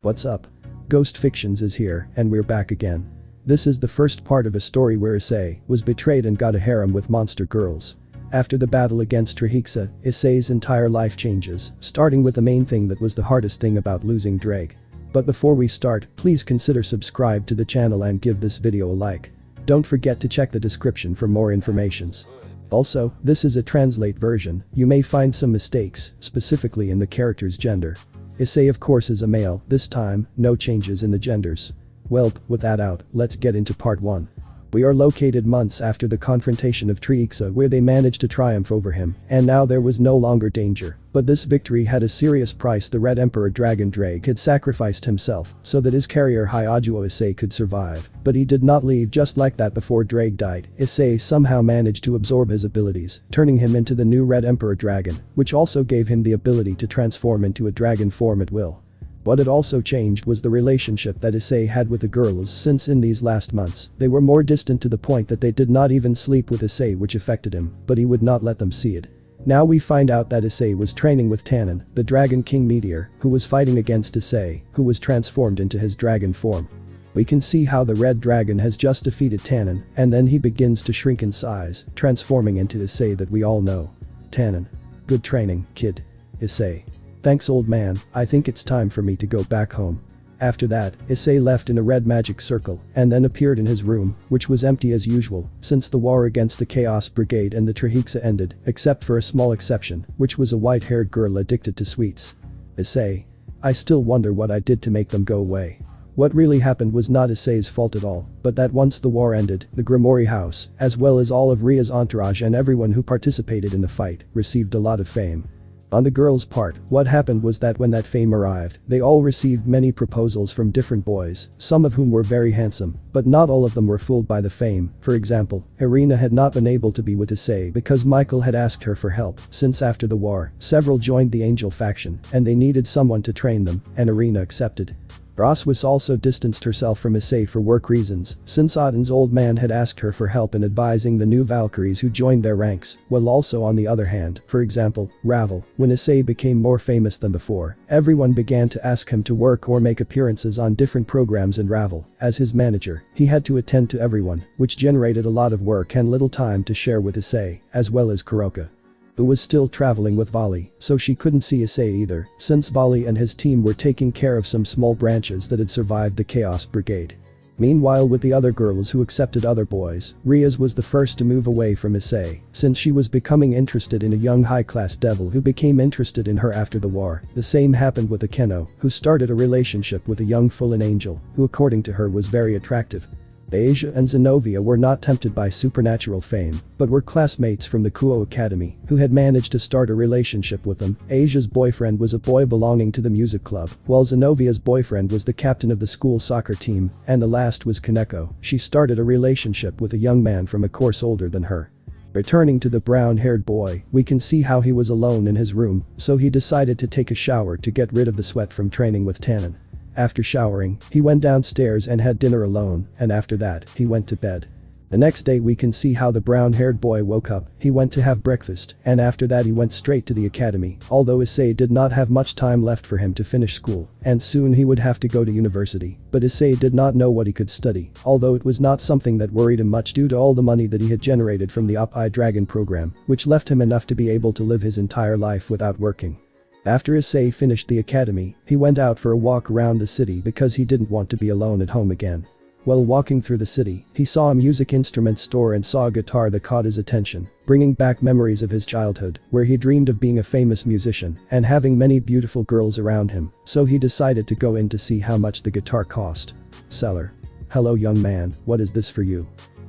What's up? Ghost Fictions is here, and we're back again. This is the first part of a story where Issei was betrayed and got a harem with monster girls. After the battle against Trihexa, Issei's entire life changes, starting with the main thing that was the hardest thing about losing Ddraig. But before we start, please consider subscribe to the channel and give this video a like. Don't forget to check the description for more informations. Also, this is a translate version, you may find some mistakes, specifically in the character's gender. Issei of course is a male, this time, no changes in the genders. Well, with that out, let's get into part 1. We are located months after the confrontation of Trihexa where they managed to triumph over him, and now there was no longer danger. But this victory had a serious price. The Red Emperor Dragon Ddraig had sacrificed himself so that his carrier Hyajuo Issei could survive. But he did not leave just like that before Ddraig died. Issei somehow managed to absorb his abilities, turning him into the new Red Emperor Dragon, which also gave him the ability to transform into a dragon form at will. What had also changed was the relationship that Issei had with the girls, since in these last months, they were more distant to the point that they did not even sleep with Issei, which affected him, but he would not let them see it. Now we find out that Issei was training with Tannen, the Dragon King Meteor, who was fighting against Issei, who was transformed into his dragon form. We can see how the Red Dragon has just defeated Tannen, and then he begins to shrink in size, transforming into Issei that we all know. Tannen. Good training, kid. Issei. Thanks old man, I think it's time for me to go back home. After that, Issei left in a red magic circle and then appeared in his room, which was empty as usual, since the war against the Chaos Brigade and the Trihexa ended, except for a small exception, which was a white-haired girl addicted to sweets. Issei. I still wonder what I did to make them go away. What really happened was not Issei's fault at all, but that once the war ended, the Grimoire House, as well as all of Ria's entourage and everyone who participated in the fight, received a lot of fame. On the girls' part, what happened was that when that fame arrived, they all received many proposals from different boys, some of whom were very handsome, but not all of them were fooled by the fame. For example, Irina had not been able to be with Issei because Michael had asked her for help, since after the war, several joined the Angel faction, and they needed someone to train them, and Irina accepted. Roswis also distanced herself from Issei for work reasons, since Odin's old man had asked her for help in advising the new Valkyries who joined their ranks, while also on the other hand, for example, Ravel, when Issei became more famous than before, everyone began to ask him to work or make appearances on different programs in Ravel. As his manager, he had to attend to everyone, which generated a lot of work and little time to share with Issei, as well as Kuroka, who was still traveling with Vali, so she couldn't see Issei either, since Vali and his team were taking care of some small branches that had survived the Chaos Brigade. Meanwhile, with the other girls who accepted other boys, Ria's was the first to move away from Issei, since she was becoming interested in a young high-class devil who became interested in her after the war. The same happened with Akeno, who started a relationship with a young fallen angel, who according to her was very attractive. Asia and Zenobia were not tempted by supernatural fame, but were classmates from the Kuo Academy, who had managed to start a relationship with them. Asia's boyfriend was a boy belonging to the music club, while Zenobia's boyfriend was the captain of the school soccer team, and the last was Kaneko. She started a relationship with a young man from a course older than her. Returning to the brown-haired boy, we can see how he was alone in his room, so he decided to take a shower to get rid of the sweat from training with Tannen. After showering, he went downstairs and had dinner alone, and after that, he went to bed. The next day we can see how the brown-haired boy woke up, he went to have breakfast, and after that he went straight to the academy, although Issei did not have much time left for him to finish school, and soon he would have to go to university. But Issei did not know what he could study, although it was not something that worried him much due to all the money that he had generated from the Op-I Dragon program, which left him enough to be able to live his entire life without working. After Issei finished the academy, he went out for a walk around the city because he didn't want to be alone at home again. While walking through the city, he saw a music instrument store and saw a guitar that caught his attention, bringing back memories of his childhood, where he dreamed of being a famous musician and having many beautiful girls around him, so he decided to go in to see how much the guitar cost. Seller. Hello young man, what is this for you?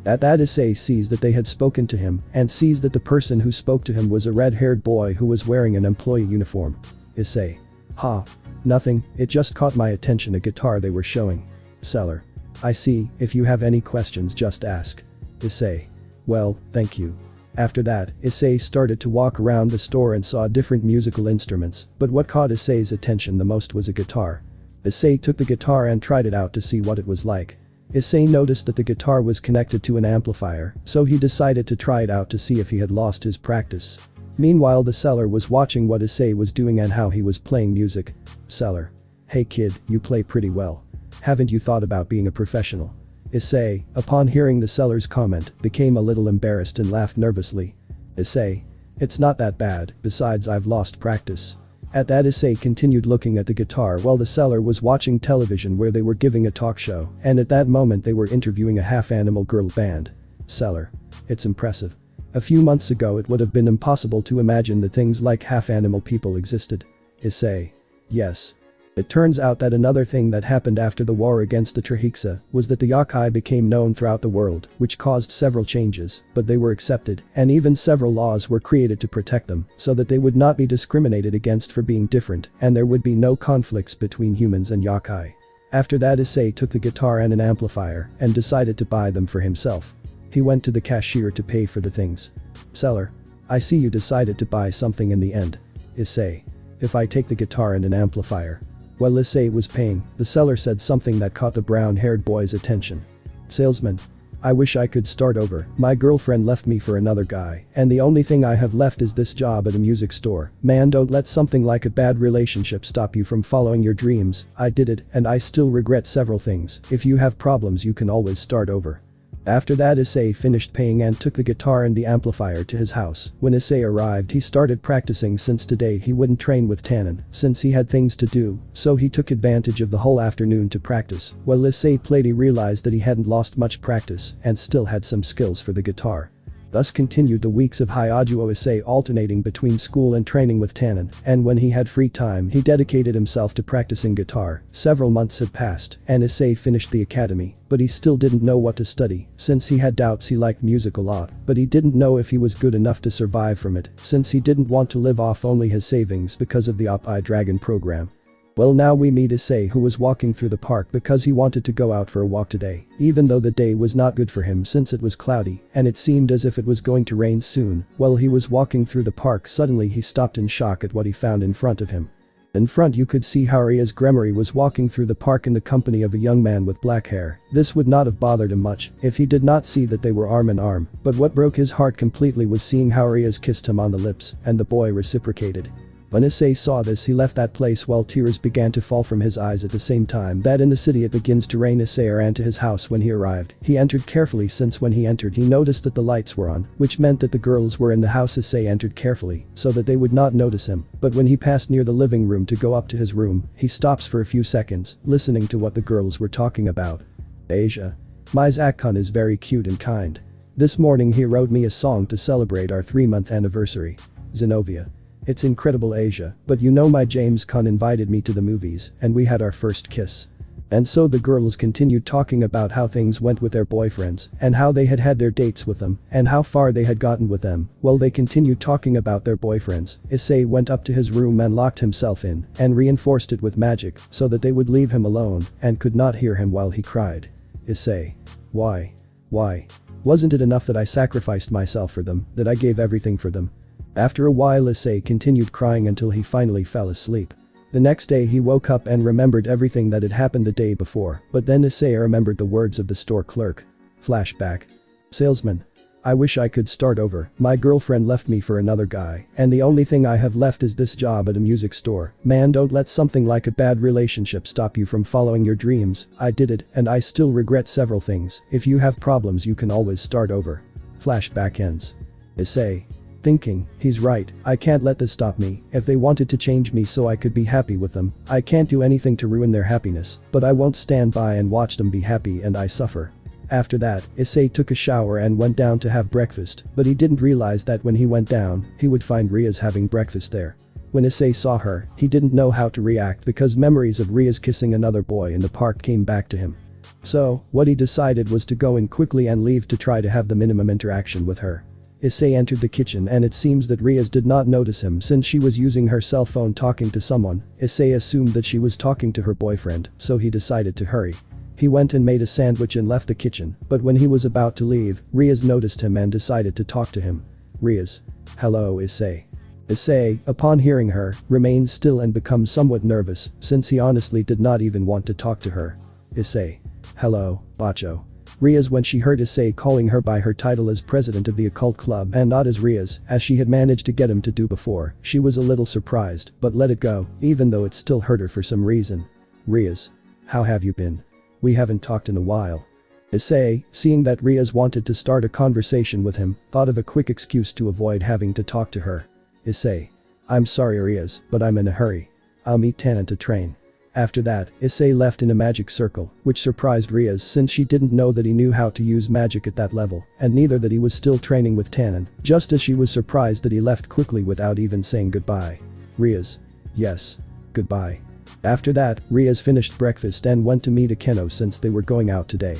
At that Issei sees that they had spoken to him and sees that the person who spoke to him was a red-haired boy who was wearing an employee uniform. Issei. Ha. Nothing, it just caught my attention, a guitar they were showing. Seller. I see, if you have any questions just ask. Issei. Well, thank you. After that, Issei started to walk around the store and saw different musical instruments, but what caught Issei's attention the most was a guitar. Issei took the guitar and tried it out to see what it was like. Issei noticed that the guitar was connected to an amplifier, so he decided to try it out to see if he had lost his practice. Meanwhile, the seller was watching what Issei was doing and how he was playing music. Seller. "Hey kid, you play pretty well. Haven't you thought about being a professional?" Issei, upon hearing the seller's comment, became a little embarrassed and laughed nervously. "Issei. It's not that bad, besides I've lost practice." At that, Issei continued looking at the guitar while the seller was watching television where they were giving a talk show, and at that moment they were interviewing a half-animal girl band. Seller. "It's impressive. A few months ago it would have been impossible to imagine that things like half-animal people existed." Issei. "Yes. It turns out that another thing that happened after the war against the Trihexa was that the yokai became known throughout the world, which caused several changes, but they were accepted, and even several laws were created to protect them, so that they would not be discriminated against for being different, and there would be no conflicts between humans and yokai." After that, Issei took the guitar and an amplifier, and decided to buy them for himself. He went to the cashier to pay for the things. "Seller. I see you decided to buy something in the end." Issei. "If I take the guitar and an amplifier." While Issei was paying, the seller said something that caught the brown-haired boy's attention. "Salesman. I wish I could start over. My girlfriend left me for another guy, and the only thing I have left is this job at a music store. Man, don't let something like a bad relationship stop you from following your dreams. I did it, and I still regret several things. If you have problems you can always start over." After that, Issei finished paying and took the guitar and the amplifier to his house. When Issei arrived, he started practicing since today he wouldn't train with Tannen since he had things to do, so he took advantage of the whole afternoon to practice. While Issei played, he realized that he hadn't lost much practice and still had some skills for the guitar. Thus continued the weeks of Hyajuo, Issei alternating between school and training with Tannen, and when he had free time he dedicated himself to practicing guitar. Several months had passed, and Issei finished the academy, but he still didn't know what to study, since he had doubts. He liked music a lot, but he didn't know if he was good enough to survive from it, since he didn't want to live off only his savings because of the Op-I Dragon program. Well, now we meet Issei, who was walking through the park because he wanted to go out for a walk today, even though the day was not good for him since it was cloudy and it seemed as if it was going to rain soon. While he was walking through the park, suddenly he stopped in shock at what he found in front of him. In front you could see how Ria's Gremory was walking through the park in the company of a young man with black hair. This would not have bothered him much if he did not see that they were arm in arm, but what broke his heart completely was seeing how Ria's kissed him on the lips and the boy reciprocated. When Issei saw this, he left that place while tears began to fall from his eyes. At the same time that in the city it begins to rain, Issei ran to his house. When he arrived, he entered carefully, since when he entered he noticed that the lights were on, which meant that the girls were in the house. Issei entered carefully so that they would not notice him, but when he passed near the living room to go up to his room, he stops for a few seconds, listening to what the girls were talking about. "Asia. My Zakun is very cute and kind. This morning he wrote me a song to celebrate our 3-month anniversary. Zenobia. It's incredible, Asia, but you know my James-kun invited me to the movies and we had our first kiss." And so the girls continued talking about how things went with their boyfriends and how they had had their dates with them and how far they had gotten with them. While they continued talking about their boyfriends, Issei went up to his room and locked himself in and reinforced it with magic so that they would leave him alone and could not hear him while he cried. Issei. Why? Why? Wasn't it enough that I sacrificed myself for them, that I gave everything for them? After a while, Issei continued crying until he finally fell asleep. The next day he woke up and remembered everything that had happened the day before, but then Issei remembered the words of the store clerk. Flashback. "Salesman. I wish I could start over. My girlfriend left me for another guy, and the only thing I have left is this job at a music store. Man, don't let something like a bad relationship stop you from following your dreams. I did it, and I still regret several things. If you have problems you can always start over." Flashback ends. Issei. Thinking, he's right, I can't let this stop me. If they wanted to change me so I could be happy with them, I can't do anything to ruin their happiness, but I won't stand by and watch them be happy and I suffer. After that, Issei took a shower and went down to have breakfast, but he didn't realize that when he went down, he would find Ria's having breakfast there. When Issei saw her, he didn't know how to react because memories of Ria's kissing another boy in the park came back to him. So, what he decided was to go in quickly and leave to try to have the minimum interaction with her. Issei entered the kitchen and it seems that Ria's did not notice him since she was using her cell phone talking to someone. Issei assumed that she was talking to her boyfriend, so he decided to hurry. He went and made a sandwich and left the kitchen, but when he was about to leave, Ria's noticed him and decided to talk to him. Ria's. "Hello, Issei." Issei, upon hearing her, remained still and becomes somewhat nervous since he honestly did not even want to talk to her. Issei. "Hello, Bacho." Ria's when she heard Issei calling her by her title as president of the occult club and not as Ria's, as she had managed to get him to do before, she was a little surprised, but let it go, even though it still hurt her for some reason. Riaz. How have you been? We haven't talked in a while. Issei, seeing that Riaz wanted to start a conversation with him, thought of a quick excuse to avoid having to talk to her. Issei. I'm sorry Riaz, but I'm in a hurry. I'll meet Tannen to train. After that, Issei left in a magic circle, which surprised Riaz since she didn't know that he knew how to use magic at that level, and neither that he was still training with Tannen, just as she was surprised that he left quickly without even saying goodbye. Riaz. Yes. Goodbye. After that, Riaz finished breakfast and went to meet Akeno since they were going out today.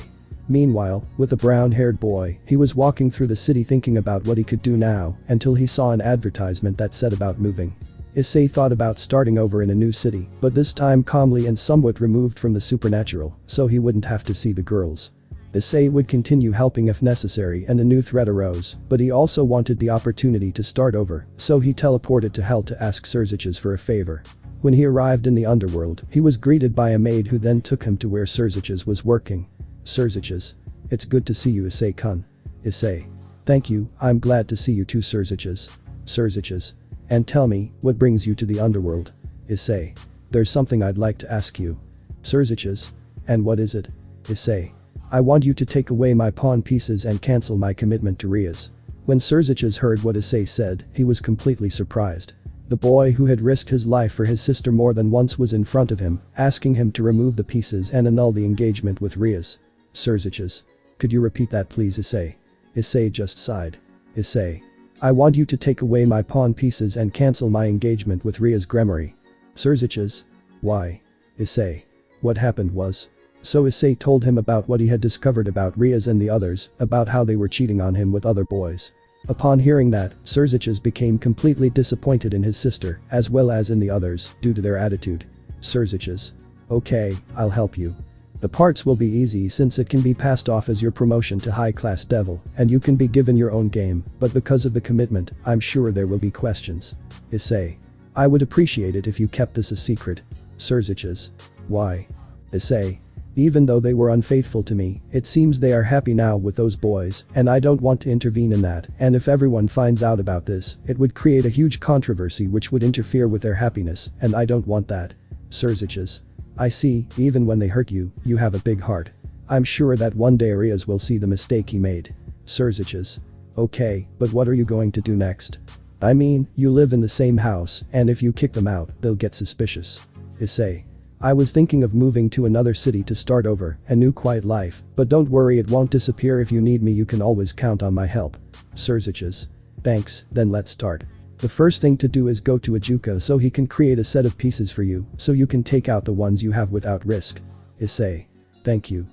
Meanwhile, with a brown-haired boy, he was walking through the city thinking about what he could do now, until he saw an advertisement that said about moving. Issei thought about starting over in a new city, but this time calmly and somewhat removed from the supernatural, so he wouldn't have to see the girls. Issei would continue helping if necessary and a new threat arose, but he also wanted the opportunity to start over, so he teleported to Hell to ask Surziches for a favor. When he arrived in the underworld, he was greeted by a maid who then took him to where Surziches was working. Surziches. It's good to see you Issei-kun. Issei. Thank you, I'm glad to see you too Surziches. Surziches. And tell me, what brings you to the underworld? Issei. There's something I'd like to ask you. Surziches. And what is it? Issei. I want you to take away my pawn pieces and cancel my commitment to Riaz. When Surziches heard what Issei said, he was completely surprised. The boy who had risked his life for his sister more than once was in front of him, asking him to remove the pieces and annul the engagement with Riaz. Surziches. Could you repeat that please Issei? Issei just sighed. Issei. I want you to take away my pawn pieces and cancel my engagement with Riaz Gremory. Surziches. Why? Issei. What happened was. So Issei told him about what he had discovered about Riaz and the others, about how they were cheating on him with other boys. Upon hearing that, Surziches became completely disappointed in his sister, as well as in the others, due to their attitude. Surziches. Okay, I'll help you. The parts will be easy since it can be passed off as your promotion to high-class devil, and you can be given your own game, but because of the commitment, I'm sure there will be questions. Issei. I would appreciate it if you kept this a secret. Surziches. Why? Issei. Even though they were unfaithful to me, it seems they are happy now with those boys, and I don't want to intervene in that, and if everyone finds out about this, it would create a huge controversy which would interfere with their happiness, and I don't want that. Surziches. I see, even when they hurt you, you have a big heart. I'm sure that one day Riaz will see the mistake he made. Surziches. Okay, but what are you going to do next? I mean, you live in the same house, and if you kick them out, they'll get suspicious. Issei. I was thinking of moving to another city to start over, a new quiet life, but don't worry it won't disappear if you need me you can always count on my help. Surziches. Thanks, then let's start. The first thing to do is go to Ajuka so he can create a set of pieces for you, so you can take out the ones you have without risk. Issei. Thank you.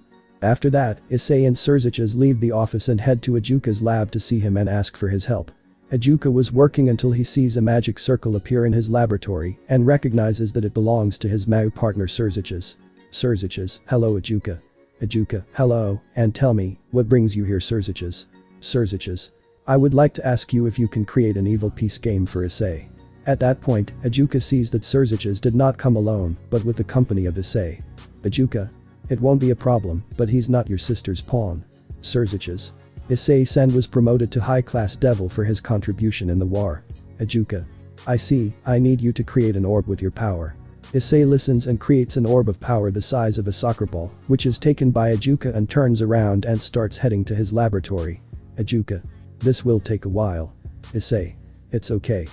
After that, Issei and Surziches leave the office and head to Ajuka's lab to see him and ask for his help. Ajuka was working until he sees a magic circle appear in his laboratory and recognizes that it belongs to his Mau partner Surziches. Surziches. Hello Ajuka. Ajuka. Hello, and tell me, what brings you here Surziches? Surziches. I would like to ask you if you can create an evil peace game for Issei. At that point, Ajuka sees that Surziches did not come alone, but with the company of Issei. Ajuka. It won't be a problem, but he's not your sister's pawn. Surziches. Issei-sen was promoted to high-class devil for his contribution in the war. Ajuka. I see, I need you to create an orb with your power. Issei listens and creates an orb of power the size of a soccer ball, which is taken by Ajuka and turns around and starts heading to his laboratory. Ajuka. This will take a while. Issei. It's okay.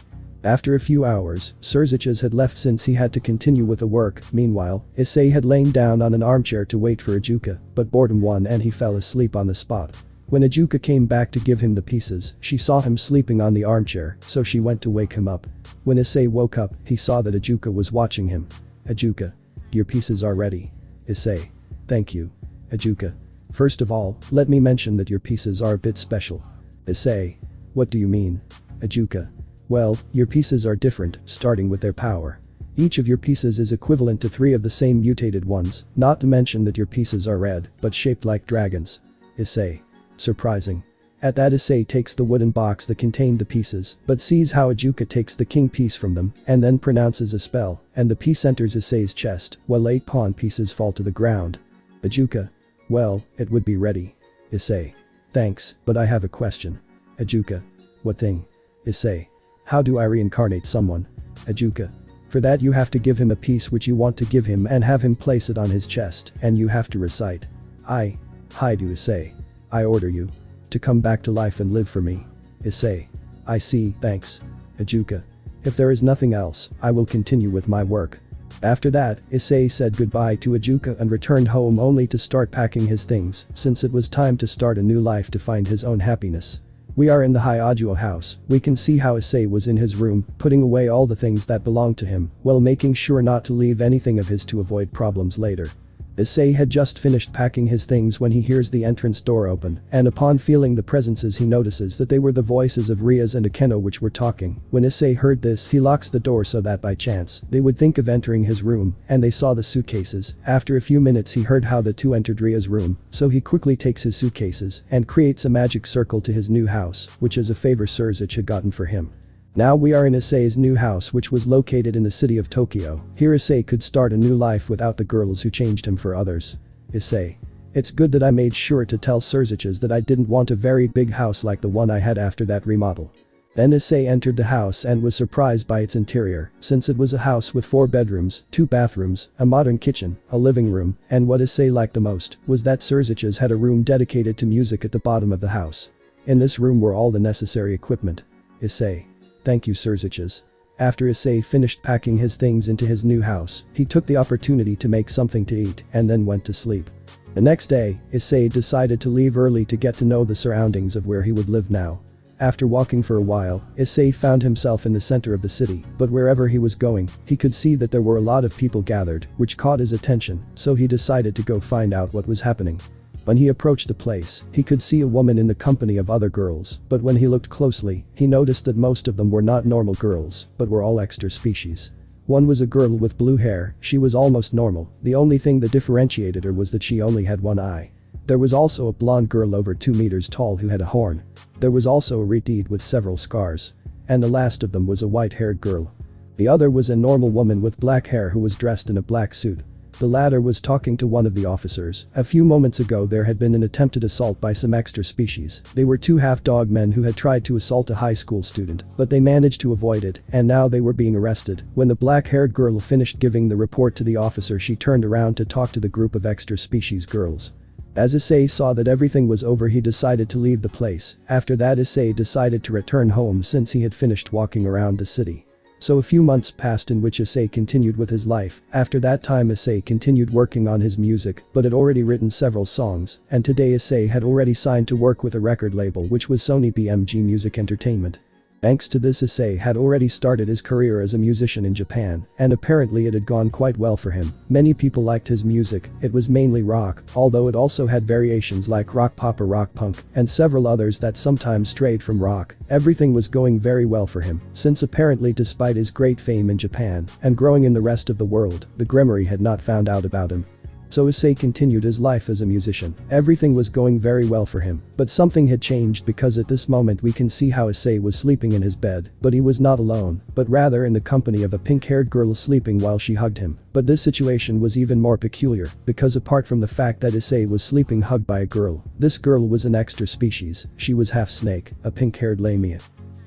After a few hours, Surziches had left since he had to continue with the work. Meanwhile, Issei had lain down on an armchair to wait for Ajuka, but boredom won and he fell asleep on the spot. When Ajuka came back to give him the pieces, she saw him sleeping on the armchair, so she went to wake him up. When Issei woke up, he saw that Ajuka was watching him. Ajuka. Your pieces are ready. Issei. Thank you. Ajuka. First of all, let me mention that your pieces are a bit special. Issei. What do you mean? Ajuka. Well, your pieces are different, starting with their power. Each of your pieces is equivalent to 3 of the same mutated ones, not to mention that your pieces are red, but shaped like dragons. Issei. Surprising. At that Issei takes the wooden box that contained the pieces, but sees how Ajuka takes the king piece from them, and then pronounces a spell, and the piece enters Issei's chest, while 8 pawn pieces fall to the ground. Ajuka. Well, it would be ready. Issei. Thanks, but I have a question. Ajuka. What thing? Issei. How do I reincarnate someone? Ajuka. For that you have to give him a piece which you want to give him and have him place it on his chest, and you have to recite. I do issei. I order you to come back to life and live for me. Issei. I see, thanks. Ajuka. If there is nothing else, I will continue with my work. After that, Issei said goodbye to Ajuka and returned home only to start packing his things, since it was time to start a new life to find his own happiness. We are in the Hyajuo house. We can see how Issei was in his room, putting away all the things that belonged to him, while making sure not to leave anything of his to avoid problems later. Issei had just finished packing his things when he hears the entrance door open, and upon feeling the presences he notices that they were the voices of Rias and Akeno which were talking. When Issei heard this, he locks the door so that by chance, they would think of entering his room, and they saw the suitcases. After a few minutes he heard how the two entered Ria's room, so he quickly takes his suitcases and creates a magic circle to his new house, which is a favor Surzich had gotten for him. Now we are in Issei's new house which was located in the city of Tokyo. Here Issei could start a new life without the girls who changed him for others. Issei. It's good that I made sure to tell Surziches that I didn't want a very big house like the one I had after that remodel. Then Issei entered the house and was surprised by its interior, since it was a house with 4 bedrooms, 2 bathrooms, a modern kitchen, a living room, and what Issei liked the most was that Surziches had a room dedicated to music at the bottom of the house. In this room were all the necessary equipment. Issei. Thank you Surziches. After Issei finished packing his things into his new house, he took the opportunity to make something to eat and then went to sleep. The next day, Issei decided to leave early to get to know the surroundings of where he would live now. After walking for a while, Issei found himself in the center of the city, but wherever he was going, he could see that there were a lot of people gathered, which caught his attention, so he decided to go find out what was happening. When he approached the place, he could see a woman in the company of other girls, but when he looked closely, he noticed that most of them were not normal girls, but were all extra species. One was a girl with blue hair. She was almost normal. The only thing that differentiated her was that she only had one eye. There was also a blonde girl over 2 meters tall who had a horn. There was also a retid with several scars. And the last of them was a white-haired girl. The other was a normal woman with black hair who was dressed in a black suit. The latter was talking to one of the officers. A few moments ago there had been an attempted assault by some extra species. They were 2 half-dog men who had tried to assault a high school student, but they managed to avoid it, and now they were being arrested. When the black-haired girl finished giving the report to the officer, she turned around to talk to the group of extra species girls. As Issei saw that everything was over, he decided to leave the place. After that, Issei decided to return home since he had finished walking around the city. So a few months passed in which Issei continued with his life. After that time Issei continued working on his music, but had already written several songs, and today Issei had already signed to work with a record label which was Sony BMG Music Entertainment. Thanks to this, Issei had already started his career as a musician in Japan, and apparently it had gone quite well for him. Many people liked his music. It was mainly rock, although it also had variations like rock pop or rock punk, and several others that sometimes strayed from rock. Everything was going very well for him, since apparently despite his great fame in Japan and growing in the rest of the world, the Grimoire had not found out about him. So Issei continued his life as a musician. Everything was going very well for him, but something had changed because at this moment we can see how Issei was sleeping in his bed, but he was not alone, but rather in the company of a pink-haired girl sleeping while she hugged him. But this situation was even more peculiar, because apart from the fact that Issei was sleeping hugged by a girl, this girl was an extra species. She was half snake, a pink-haired lamia.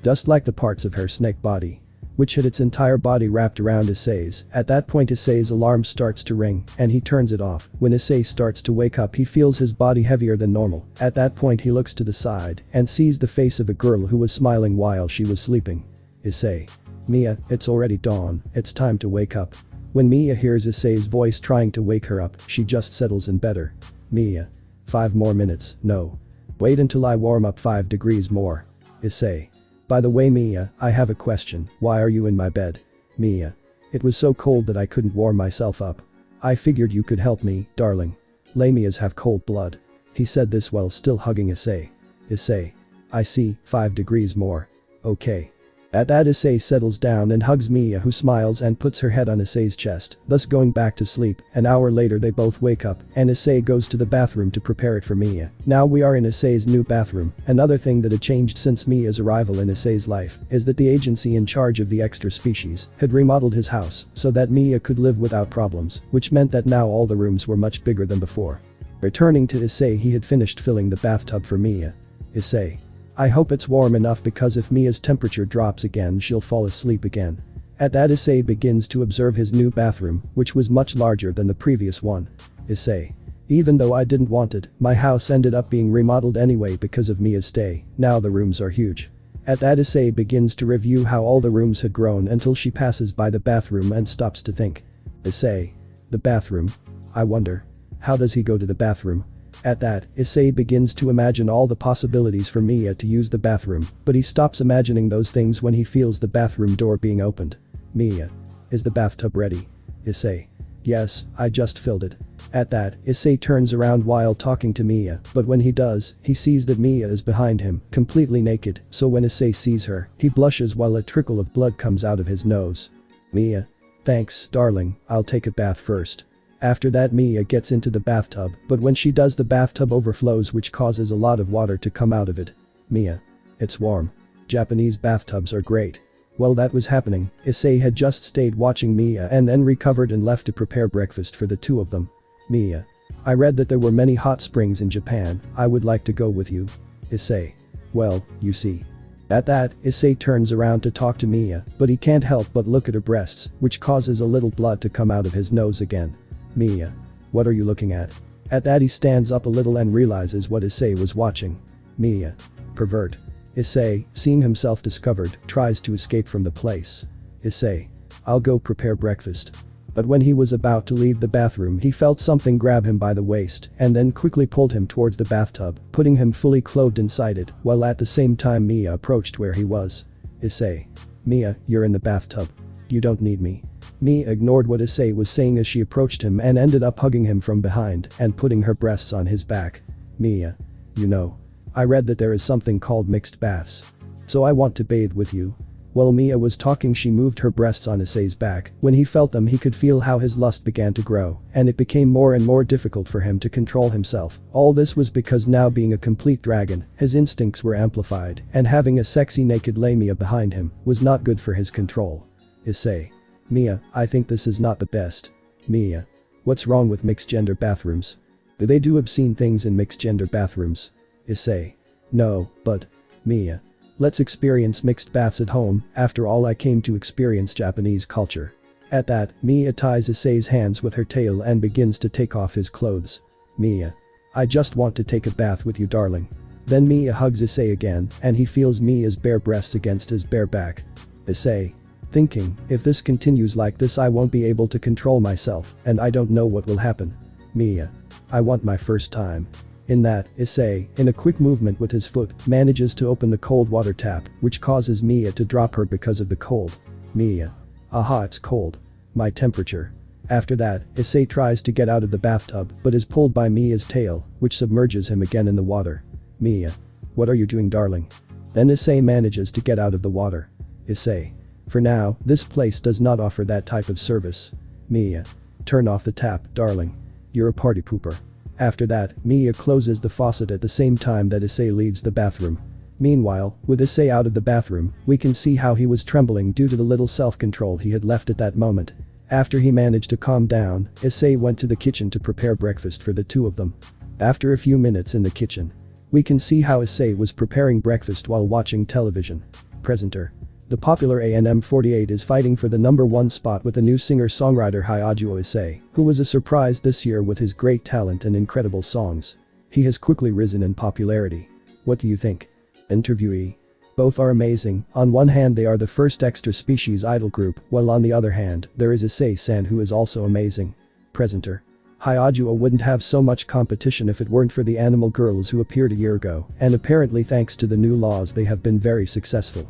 Just like the parts of her snake body, which had its entire body wrapped around Issei's. At that point Issei's alarm starts to ring, and he turns it off. When Issei starts to wake up, he feels his body heavier than normal. At that point he looks to the side and sees the face of a girl who was smiling while she was sleeping. Issei. Mia, it's already dawn, it's time to wake up. When Mia hears Issei's voice trying to wake her up, she just settles in better. Mia. 5 more minutes, no. Wait until I warm up 5 degrees more. Issei. By the way Mia, I have a question. Why are you in my bed? Mia. It was so cold that I couldn't warm myself up. I figured you could help me, darling. Lamias have cold blood. He said this while still hugging Issei. Issei. I see, 5 degrees more. Okay. At that Issei settles down and hugs Mia, who smiles and puts her head on Issei's chest, thus going back to sleep. An hour later they both wake up, and Issei goes to the bathroom to prepare it for Mia. Now we are in Issei's new bathroom. Another thing that had changed since Mia's arrival in Issei's life is that the agency in charge of the extra species had remodeled his house so that Mia could live without problems, which meant that now all the rooms were much bigger than before. Returning to Issei, he had finished filling the bathtub for Mia. Issei. I hope it's warm enough because if Mia's temperature drops again she'll fall asleep again. At that Issei begins to observe his new bathroom, which was much larger than the previous one. Issei. Even though I didn't want it, my house ended up being remodeled anyway because of Mia's stay, now the rooms are huge. At that Issei begins to review how all the rooms had grown until she passes by the bathroom and stops to think. Issei. The bathroom. I wonder. How does he go to the bathroom? At that, Issei begins to imagine all the possibilities for Mia to use the bathroom, but he stops imagining those things when he feels the bathroom door being opened. Mia. Is the bathtub ready? Issei. Yes, I just filled it. At that, Issei turns around while talking to Mia, but when he does, he sees that Mia is behind him, completely naked, so when Issei sees her, he blushes while a trickle of blood comes out of his nose. Mia. Thanks, darling, I'll take a bath first. After that Mia gets into the bathtub, but when she does the bathtub overflows which causes a lot of water to come out of it. Mia. It's warm. Japanese bathtubs are great. While that was happening, Issei had just stayed watching Mia and then recovered and left to prepare breakfast for the two of them. Mia. I read that there were many hot springs in Japan, I would like to go with you. Issei. Well, you see. At that, Issei turns around to talk to Mia, but he can't help but look at her breasts, which causes a little blood to come out of his nose again. Mia. What are you looking at? At that he stands up a little and realizes what Issei was watching. Mia. Pervert. Issei, seeing himself discovered, tries to escape from the place. Issei. I'll go prepare breakfast. But when he was about to leave the bathroom he felt something grab him by the waist and then quickly pulled him towards the bathtub, putting him fully clothed inside it, while at the same time Mia approached where he was. Issei. Mia, you're in the bathtub. You don't need me. Mia ignored what Issei was saying as she approached him and ended up hugging him from behind and putting her breasts on his back. Mia. You know. I read that there is something called mixed baths. So I want to bathe with you. While Mia was talking she moved her breasts on Issei's back. When he felt them he could feel how his lust began to grow, and it became more and more difficult for him to control himself. All this was because now being a complete dragon, his instincts were amplified, and having a sexy naked Lamia behind him was not good for his control. Issei. Mia, I think this is not the best. Mia. What's wrong with mixed gender bathrooms? Do they do obscene things in mixed gender bathrooms? Issei. No, but. Mia. Let's experience mixed baths at home, after all I came to experience Japanese culture. At that, Mia ties Issei's hands with her tail and begins to take off his clothes. Mia. I just want to take a bath with you darling. Then Mia hugs Issei again and he feels Mia's bare breasts against his bare back. Issei. Thinking, if this continues like this I won't be able to control myself and I don't know what will happen. Mia. I want my first time. In that, Issei, in a quick movement with his foot, manages to open the cold water tap, which causes Mia to drop her because of the cold. Mia. Aha, it's cold. My temperature. After that, Issei tries to get out of the bathtub but is pulled by Mia's tail, which submerges him again in the water. Mia. What are you doing darling? Then Issei manages to get out of the water. Issei. For now, this place does not offer that type of service. Mia. Turn off the tap, darling. You're a party pooper. After that, Mia closes the faucet at the same time that Issei leaves the bathroom. Meanwhile, with Issei out of the bathroom, we can see how he was trembling due to the little self-control he had left at that moment. After he managed to calm down, Issei went to the kitchen to prepare breakfast for the two of them. After a few minutes in the kitchen, we can see how Issei was preparing breakfast while watching television. Presenter. The popular ANM48 is fighting for the #1 spot with the new singer-songwriter Hyajuo Issei, who was a surprise this year with his great talent and incredible songs. He has quickly risen in popularity. What do you think? Interviewee. Both are amazing. On one hand they are the first extra species idol group, while on the other hand, there is issei-sen who is also amazing. Presenter. Hyajuo wouldn't have so much competition if it weren't for the animal girls who appeared a year ago, and apparently thanks to the new laws they have been very successful.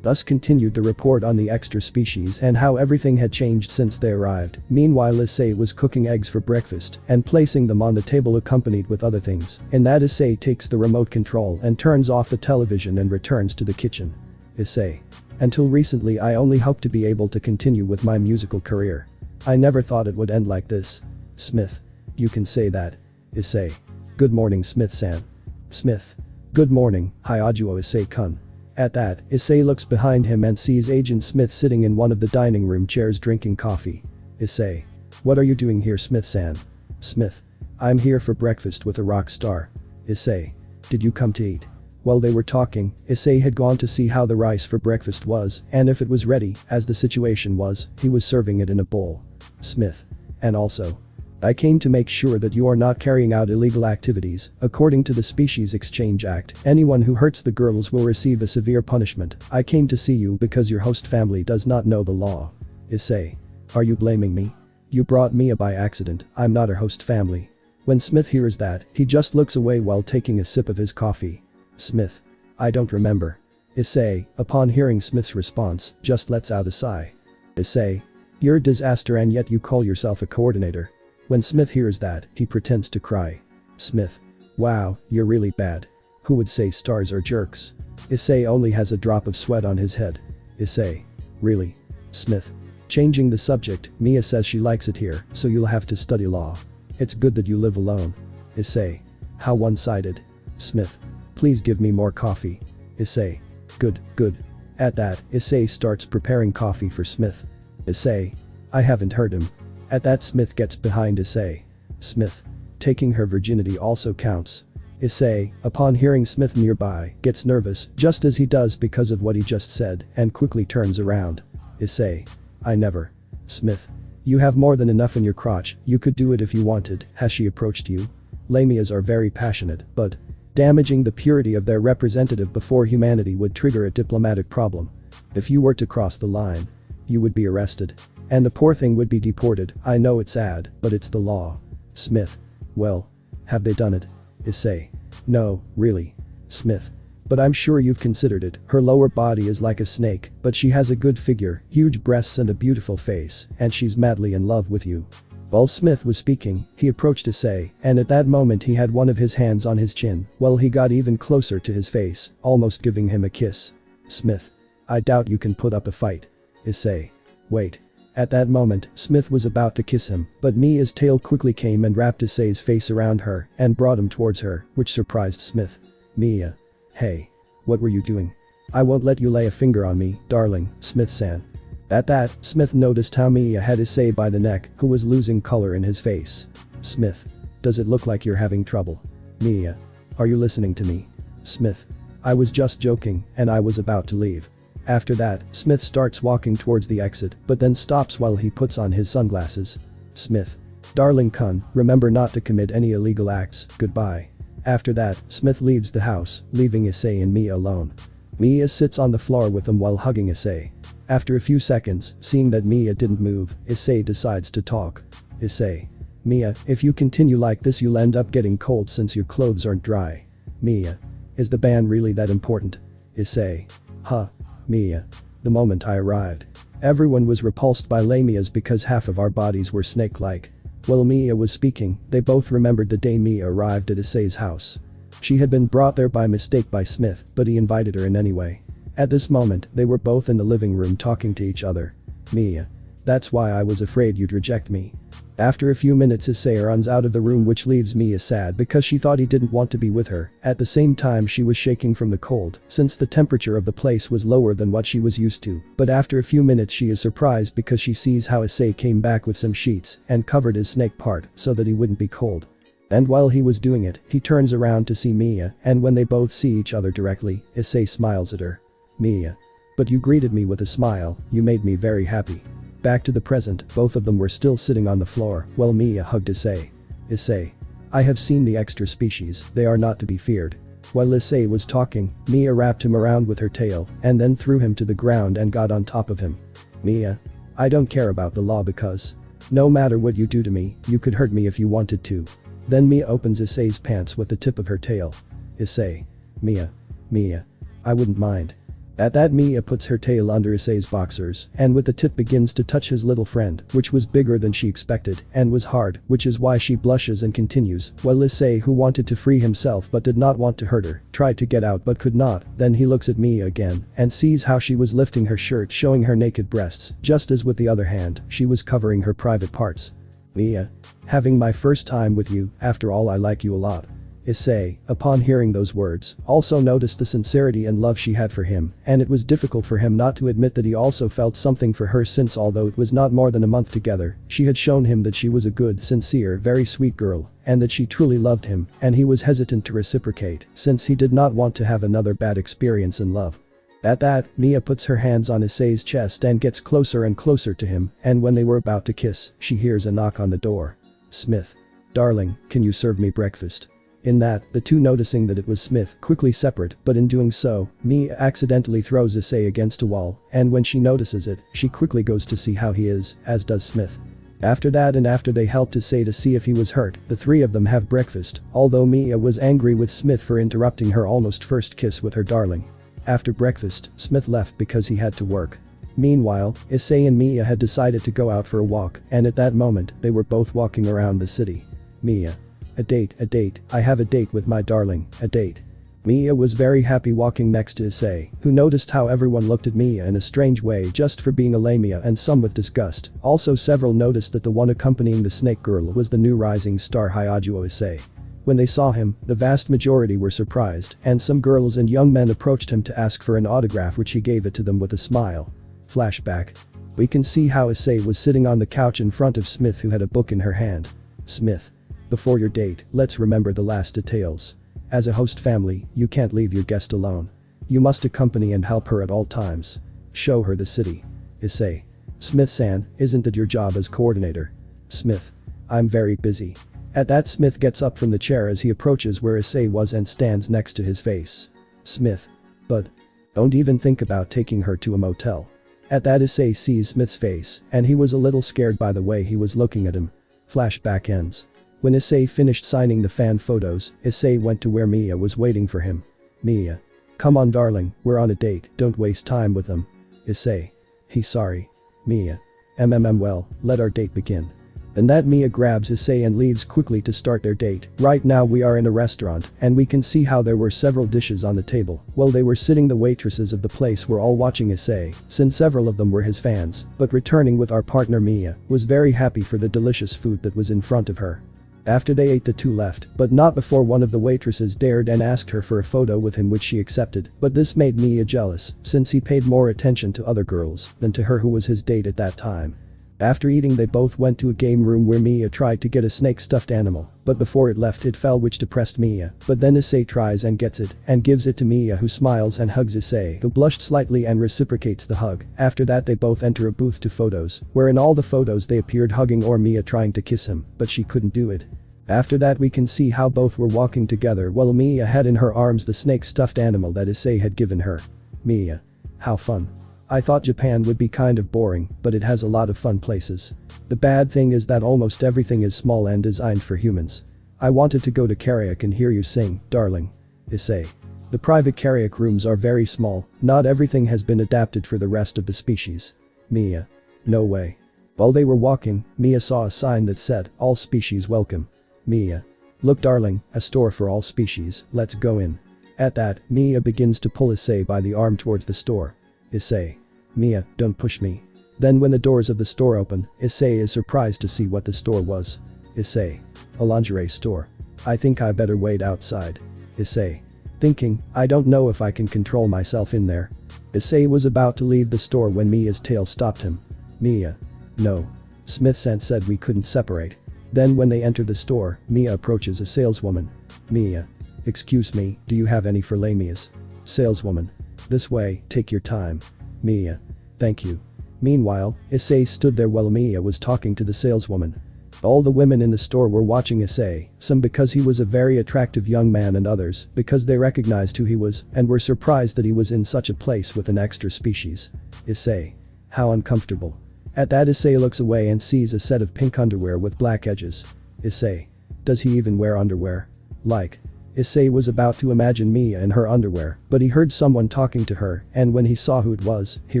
Thus continued the report on the extra species and how everything had changed since they arrived. Meanwhile Issei was cooking eggs for breakfast and placing them on the table accompanied with other things. In that Issei takes the remote control and turns off the television and returns to the kitchen. Issei. Until recently I only hoped to be able to continue with my musical career. I never thought it would end like this. Smith. You can say that. Issei. Good morning Smith-san. Smith. Good morning, Hyajuo Issei-kun. At that, Issei looks behind him and sees Agent Smith sitting in one of the dining room chairs drinking coffee. Issei. What are you doing here Smith-san? Smith. I'm here for breakfast with a rock star. Issei. Did you come to eat? While they were talking, Issei had gone to see how the rice for breakfast was and if it was ready, as the situation was, he was serving it in a bowl. Smith. And also, I came to make sure that you are not carrying out illegal activities. According to the Species Exchange Act, anyone who hurts the girls will receive a severe punishment. I came to see you because your host family does not know the law. Issei. Are you blaming me? You brought Mia by accident, I'm not her host family. When Smith hears that, he just looks away while taking a sip of his coffee. Smith. I don't remember. Issei, upon hearing Smith's response, just lets out a sigh. Issei. You're a disaster and yet you call yourself a coordinator. When Smith hears that, he pretends to cry. Smith. Wow, you're really bad. Who would say stars are jerks? Issei only has a drop of sweat on his head. Issei. Really? Smith. Changing the subject, Mia says she likes it here, so you'll have to study law. It's good that you live alone. Issei. How one-sided. Smith. Please give me more coffee. Issei. Good, good. At that, Issei starts preparing coffee for Smith. Issei. I haven't heard him. At that, Smith gets behind Issei. Smith. Taking her virginity also counts. Issei, upon hearing Smith nearby, gets nervous just as he does because of what he just said and quickly turns around. Issei. I never. Smith. You have more than enough in your crotch, you could do it if you wanted. Has she approached you? Lamias are very passionate, but damaging the purity of their representative before humanity would trigger a diplomatic problem. If you were to cross the line, you would be arrested. And the poor thing would be deported. I know it's sad, but it's the law. Smith. Well, have they done it? Issei. No, really. Smith. But I'm sure you've considered it. Her lower body is like a snake, but she has a good figure, huge breasts and a beautiful face, and she's madly in love with you. While Smith was speaking, he approached Issei, and at that moment he had one of his hands on his chin, while he got even closer to his face, almost giving him a kiss. Smith. I doubt you can put up a fight. Issei. Wait. At that moment, Smith was about to kiss him, but Mia's tail quickly came and wrapped Issei's face around her and brought him towards her, which surprised Smith. Mia. Hey. What were you doing? I won't let you lay a finger on me, darling, Smith-san. At that, Smith noticed how Mia had Issei by the neck, who was losing color in his face. Smith. Does it look like you're having trouble? Mia. Are you listening to me? Smith. I was just joking, and I was about to leave. After that, Smith starts walking towards the exit, but then stops while he puts on his sunglasses. Smith. Darling Kun, remember not to commit any illegal acts, goodbye. After that, Smith leaves the house, leaving Issei and Mia alone. Mia sits on the floor with him while hugging Issei. After a few seconds, seeing that Mia didn't move, Issei decides to talk. Issei. Mia, if you continue like this you'll end up getting cold since your clothes aren't dry. Mia. Is the ban really that important? Issei. Huh. Mia. The moment I arrived, everyone was repulsed by lamias because half of our bodies were snake-like. While Mia was speaking, they both remembered the day Mia arrived at Issei's house. She had been brought there by mistake by Smith, but he invited her in anyway. At this moment, they were both in the living room talking to each other. Mia. That's why I was afraid you'd reject me. After a few minutes Issei runs out of the room, which leaves Mia sad because she thought he didn't want to be with her. At the same time she was shaking from the cold, since the temperature of the place was lower than what she was used to. But after a few minutes she is surprised because she sees how Issei came back with some sheets and covered his snake part so that he wouldn't be cold. And while he was doing it, he turns around to see Mia, and when they both see each other directly, Issei smiles at her. Mia. But you greeted me with a smile, you made me very happy. Back to the present, both of them were still sitting on the floor, while Mia hugged Issei. Issei. I have seen the extra species, they are not to be feared. While Issei was talking, Mia wrapped him around with her tail, and then threw him to the ground and got on top of him. Mia. I don't care about the law because no matter what you do to me, you could hurt me if you wanted to. Then Mia opens Issei's pants with the tip of her tail. Issei. Mia. Mia. I wouldn't mind. At that Mia puts her tail under Issei's boxers and with the tip begins to touch his little friend, which was bigger than she expected and was hard, which is why she blushes and continues, while Issei, who wanted to free himself but did not want to hurt her, tried to get out but could not. Then he looks at Mia again and sees how she was lifting her shirt, showing her naked breasts, just as with the other hand, she was covering her private parts. Mia. Having my first time with you, after all I like you a lot. Issei, upon hearing those words, also noticed the sincerity and love she had for him, and it was difficult for him not to admit that he also felt something for her since although it was not more than a month together, she had shown him that she was a good, sincere, very sweet girl, and that she truly loved him, and he was hesitant to reciprocate, since he did not want to have another bad experience in love. At that, Mia puts her hands on Issei's chest and gets closer and closer to him, and when they were about to kiss, she hears a knock on the door. Smith. Darling, can you serve me breakfast? In that, the two noticing that it was Smith quickly separate, but in doing so, Mia accidentally throws Issei against a wall, and when she notices it, she quickly goes to see how he is, as does Smith. After that and after they helped Issei to see if he was hurt, the three of them have breakfast, although Mia was angry with Smith for interrupting her almost first kiss with her darling. After breakfast, Smith left because he had to work. Meanwhile, Issei and Mia had decided to go out for a walk, and at that moment, they were both walking around the city. Mia. A date, I have a date with my darling, a date. Mia was very happy walking next to Issei, who noticed how everyone looked at Mia in a strange way just for being a lamia and some with disgust. Also several noticed that the one accompanying the snake girl was the new rising star Hyajuo Issei. When they saw him, the vast majority were surprised, and some girls and young men approached him to ask for an autograph which he gave it to them with a smile. Flashback. We can see how Issei was sitting on the couch in front of Smith who had a book in her hand. Smith. Before your date, let's remember the last details. As a host family, you can't leave your guest alone. You must accompany and help her at all times. Show her the city. Issei. Smith-san, isn't that your job as coordinator? Smith. I'm very busy. At that, Smith gets up from the chair as he approaches where Issei was and stands next to his face. Smith. But. Don't even think about taking her to a motel. At that, Issei sees Smith's face, and he was a little scared by the way he was looking at him. Flashback ends. When Issei finished signing the fan photos, Issei went to where Mia was waiting for him. Mia. Come on darling, we're on a date, don't waste time with them. Issei. He's sorry. Mia. Well, let our date begin. And that Mia grabs Issei and leaves quickly to start their date. Right now we are in a restaurant, and we can see how there were several dishes on the table. While they were sitting, the waitresses of the place were all watching Issei, since several of them were his fans, but returning with our partner Mia, was very happy for the delicious food that was in front of her. After they ate, the two left, but not before one of the waitresses dared and asked her for a photo with him, which she accepted, but this made Mia jealous, since he paid more attention to other girls than to her who was his date at that time. After eating, they both went to a game room where Mia tried to get a snake stuffed animal, but before it left it fell, which depressed Mia, but then Issei tries and gets it and gives it to Mia, who smiles and hugs Issei, who blushed slightly and reciprocates the hug. After that they both enter a booth to photos, where in all the photos they appeared hugging or Mia trying to kiss him, but she couldn't do it. After that we can see how both were walking together while Mia had in her arms the snake stuffed animal that Issei had given her. Mia. How fun. I thought Japan would be kind of boring, but it has a lot of fun places. The bad thing is that almost everything is small and designed for humans. I wanted to go to karaoke and hear you sing, darling. Issei. The private karaoke rooms are very small, not everything has been adapted for the rest of the species. Mia. No way. While they were walking, Mia saw a sign that said, all species welcome. Mia. Look darling, a store for all species, let's go in. At that, Mia begins to pull Issei by the arm towards the store. Issei. Mia, don't push me. Then when the doors of the store open, Issei is surprised to see what the store was. Issei. A lingerie store. I think I better wait outside. Issei. Thinking, I don't know if I can control myself in there. Issei was about to leave the store when Mia's tail stopped him. Mia. No. Smith-san said we couldn't separate. Then when they enter the store, Mia approaches a saleswoman. Mia. Excuse me, do you have any for lamias? Saleswoman. This way, take your time. Mia. Thank you. Meanwhile, Issei stood there while Mia was talking to the saleswoman. All the women in the store were watching Issei, some because he was a very attractive young man and others because they recognized who he was and were surprised that he was in such a place with an extra species. Issei. How uncomfortable. At that, Issei looks away and sees a set of pink underwear with black edges. Issei. Does he even wear underwear? Like. Issei was about to imagine Mia in her underwear, but he heard someone talking to her, and when he saw who it was, he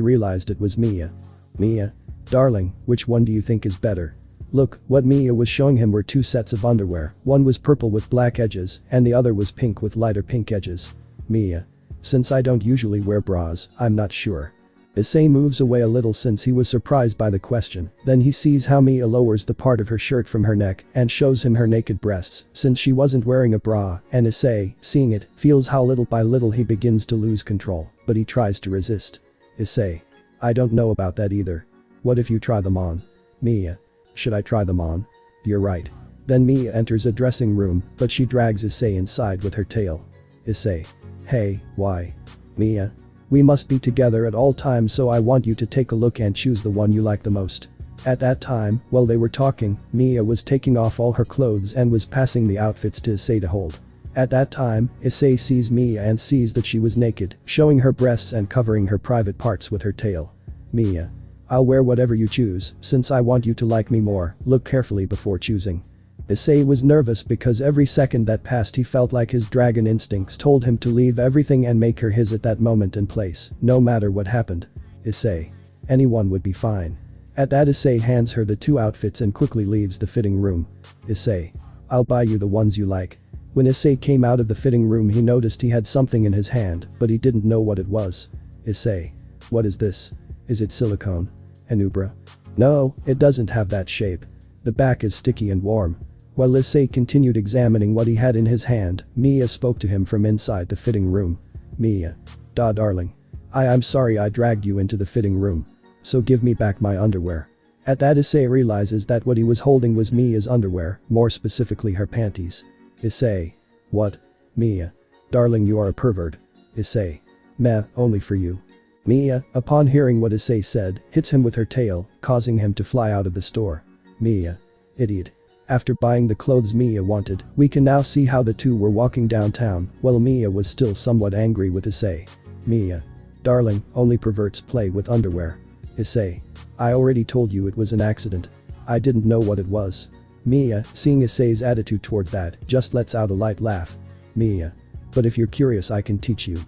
realized it was Mia. Mia. Darling, which one do you think is better? Look, what Mia was showing him were two sets of underwear, one was purple with black edges, and the other was pink with lighter pink edges. Mia. Since I don't usually wear bras, I'm not sure. Issei moves away a little since he was surprised by the question, then he sees how Mia lowers the part of her shirt from her neck and shows him her naked breasts since she wasn't wearing a bra, and Issei, seeing it, feels how little by little he begins to lose control, but he tries to resist. Issei. I don't know about that either. What if you try them on? Mia. Should I try them on? You're right. Then Mia enters a dressing room, but she drags Issei inside with her tail. Issei. Hey, why? Mia. We must be together at all times, so I want you to take a look and choose the one you like the most. At that time, while they were talking, Mia was taking off all her clothes and was passing the outfits to Issei to hold. At that time, Issei sees Mia and sees that she was naked, showing her breasts and covering her private parts with her tail. Mia. I'll wear whatever you choose, since I want you to like me more, look carefully before choosing. Issei was nervous because every second that passed he felt like his dragon instincts told him to leave everything and make her his at that moment and place, no matter what happened. Issei. Anyone would be fine. At that, Issei hands her the two outfits and quickly leaves the fitting room. Issei. I'll buy you the ones you like. When Issei came out of the fitting room he noticed he had something in his hand, but he didn't know what it was. Issei. What is this? Is it silicone? Anubra? No, it doesn't have that shape. The back is sticky and warm. While Issei continued examining what he had in his hand, Mia spoke to him from inside the fitting room. Mia. Darling. I'm sorry I dragged you into the fitting room. So give me back my underwear. At that, Issei realizes that what he was holding was Mia's underwear, more specifically her panties. Issei. What? Mia. Darling, you are a pervert. Issei. Meh, only for you. Mia, upon hearing what Issei said, hits him with her tail, causing him to fly out of the store. Mia. Idiot. After buying the clothes Mia wanted, we can now see how the two were walking downtown, while Mia was still somewhat angry with Issei. Mia. Darling, only perverts play with underwear. Issei. I already told you it was an accident. I didn't know what it was. Mia, seeing Issei's attitude toward that, just lets out a light laugh. Mia. But if you're curious I can teach you.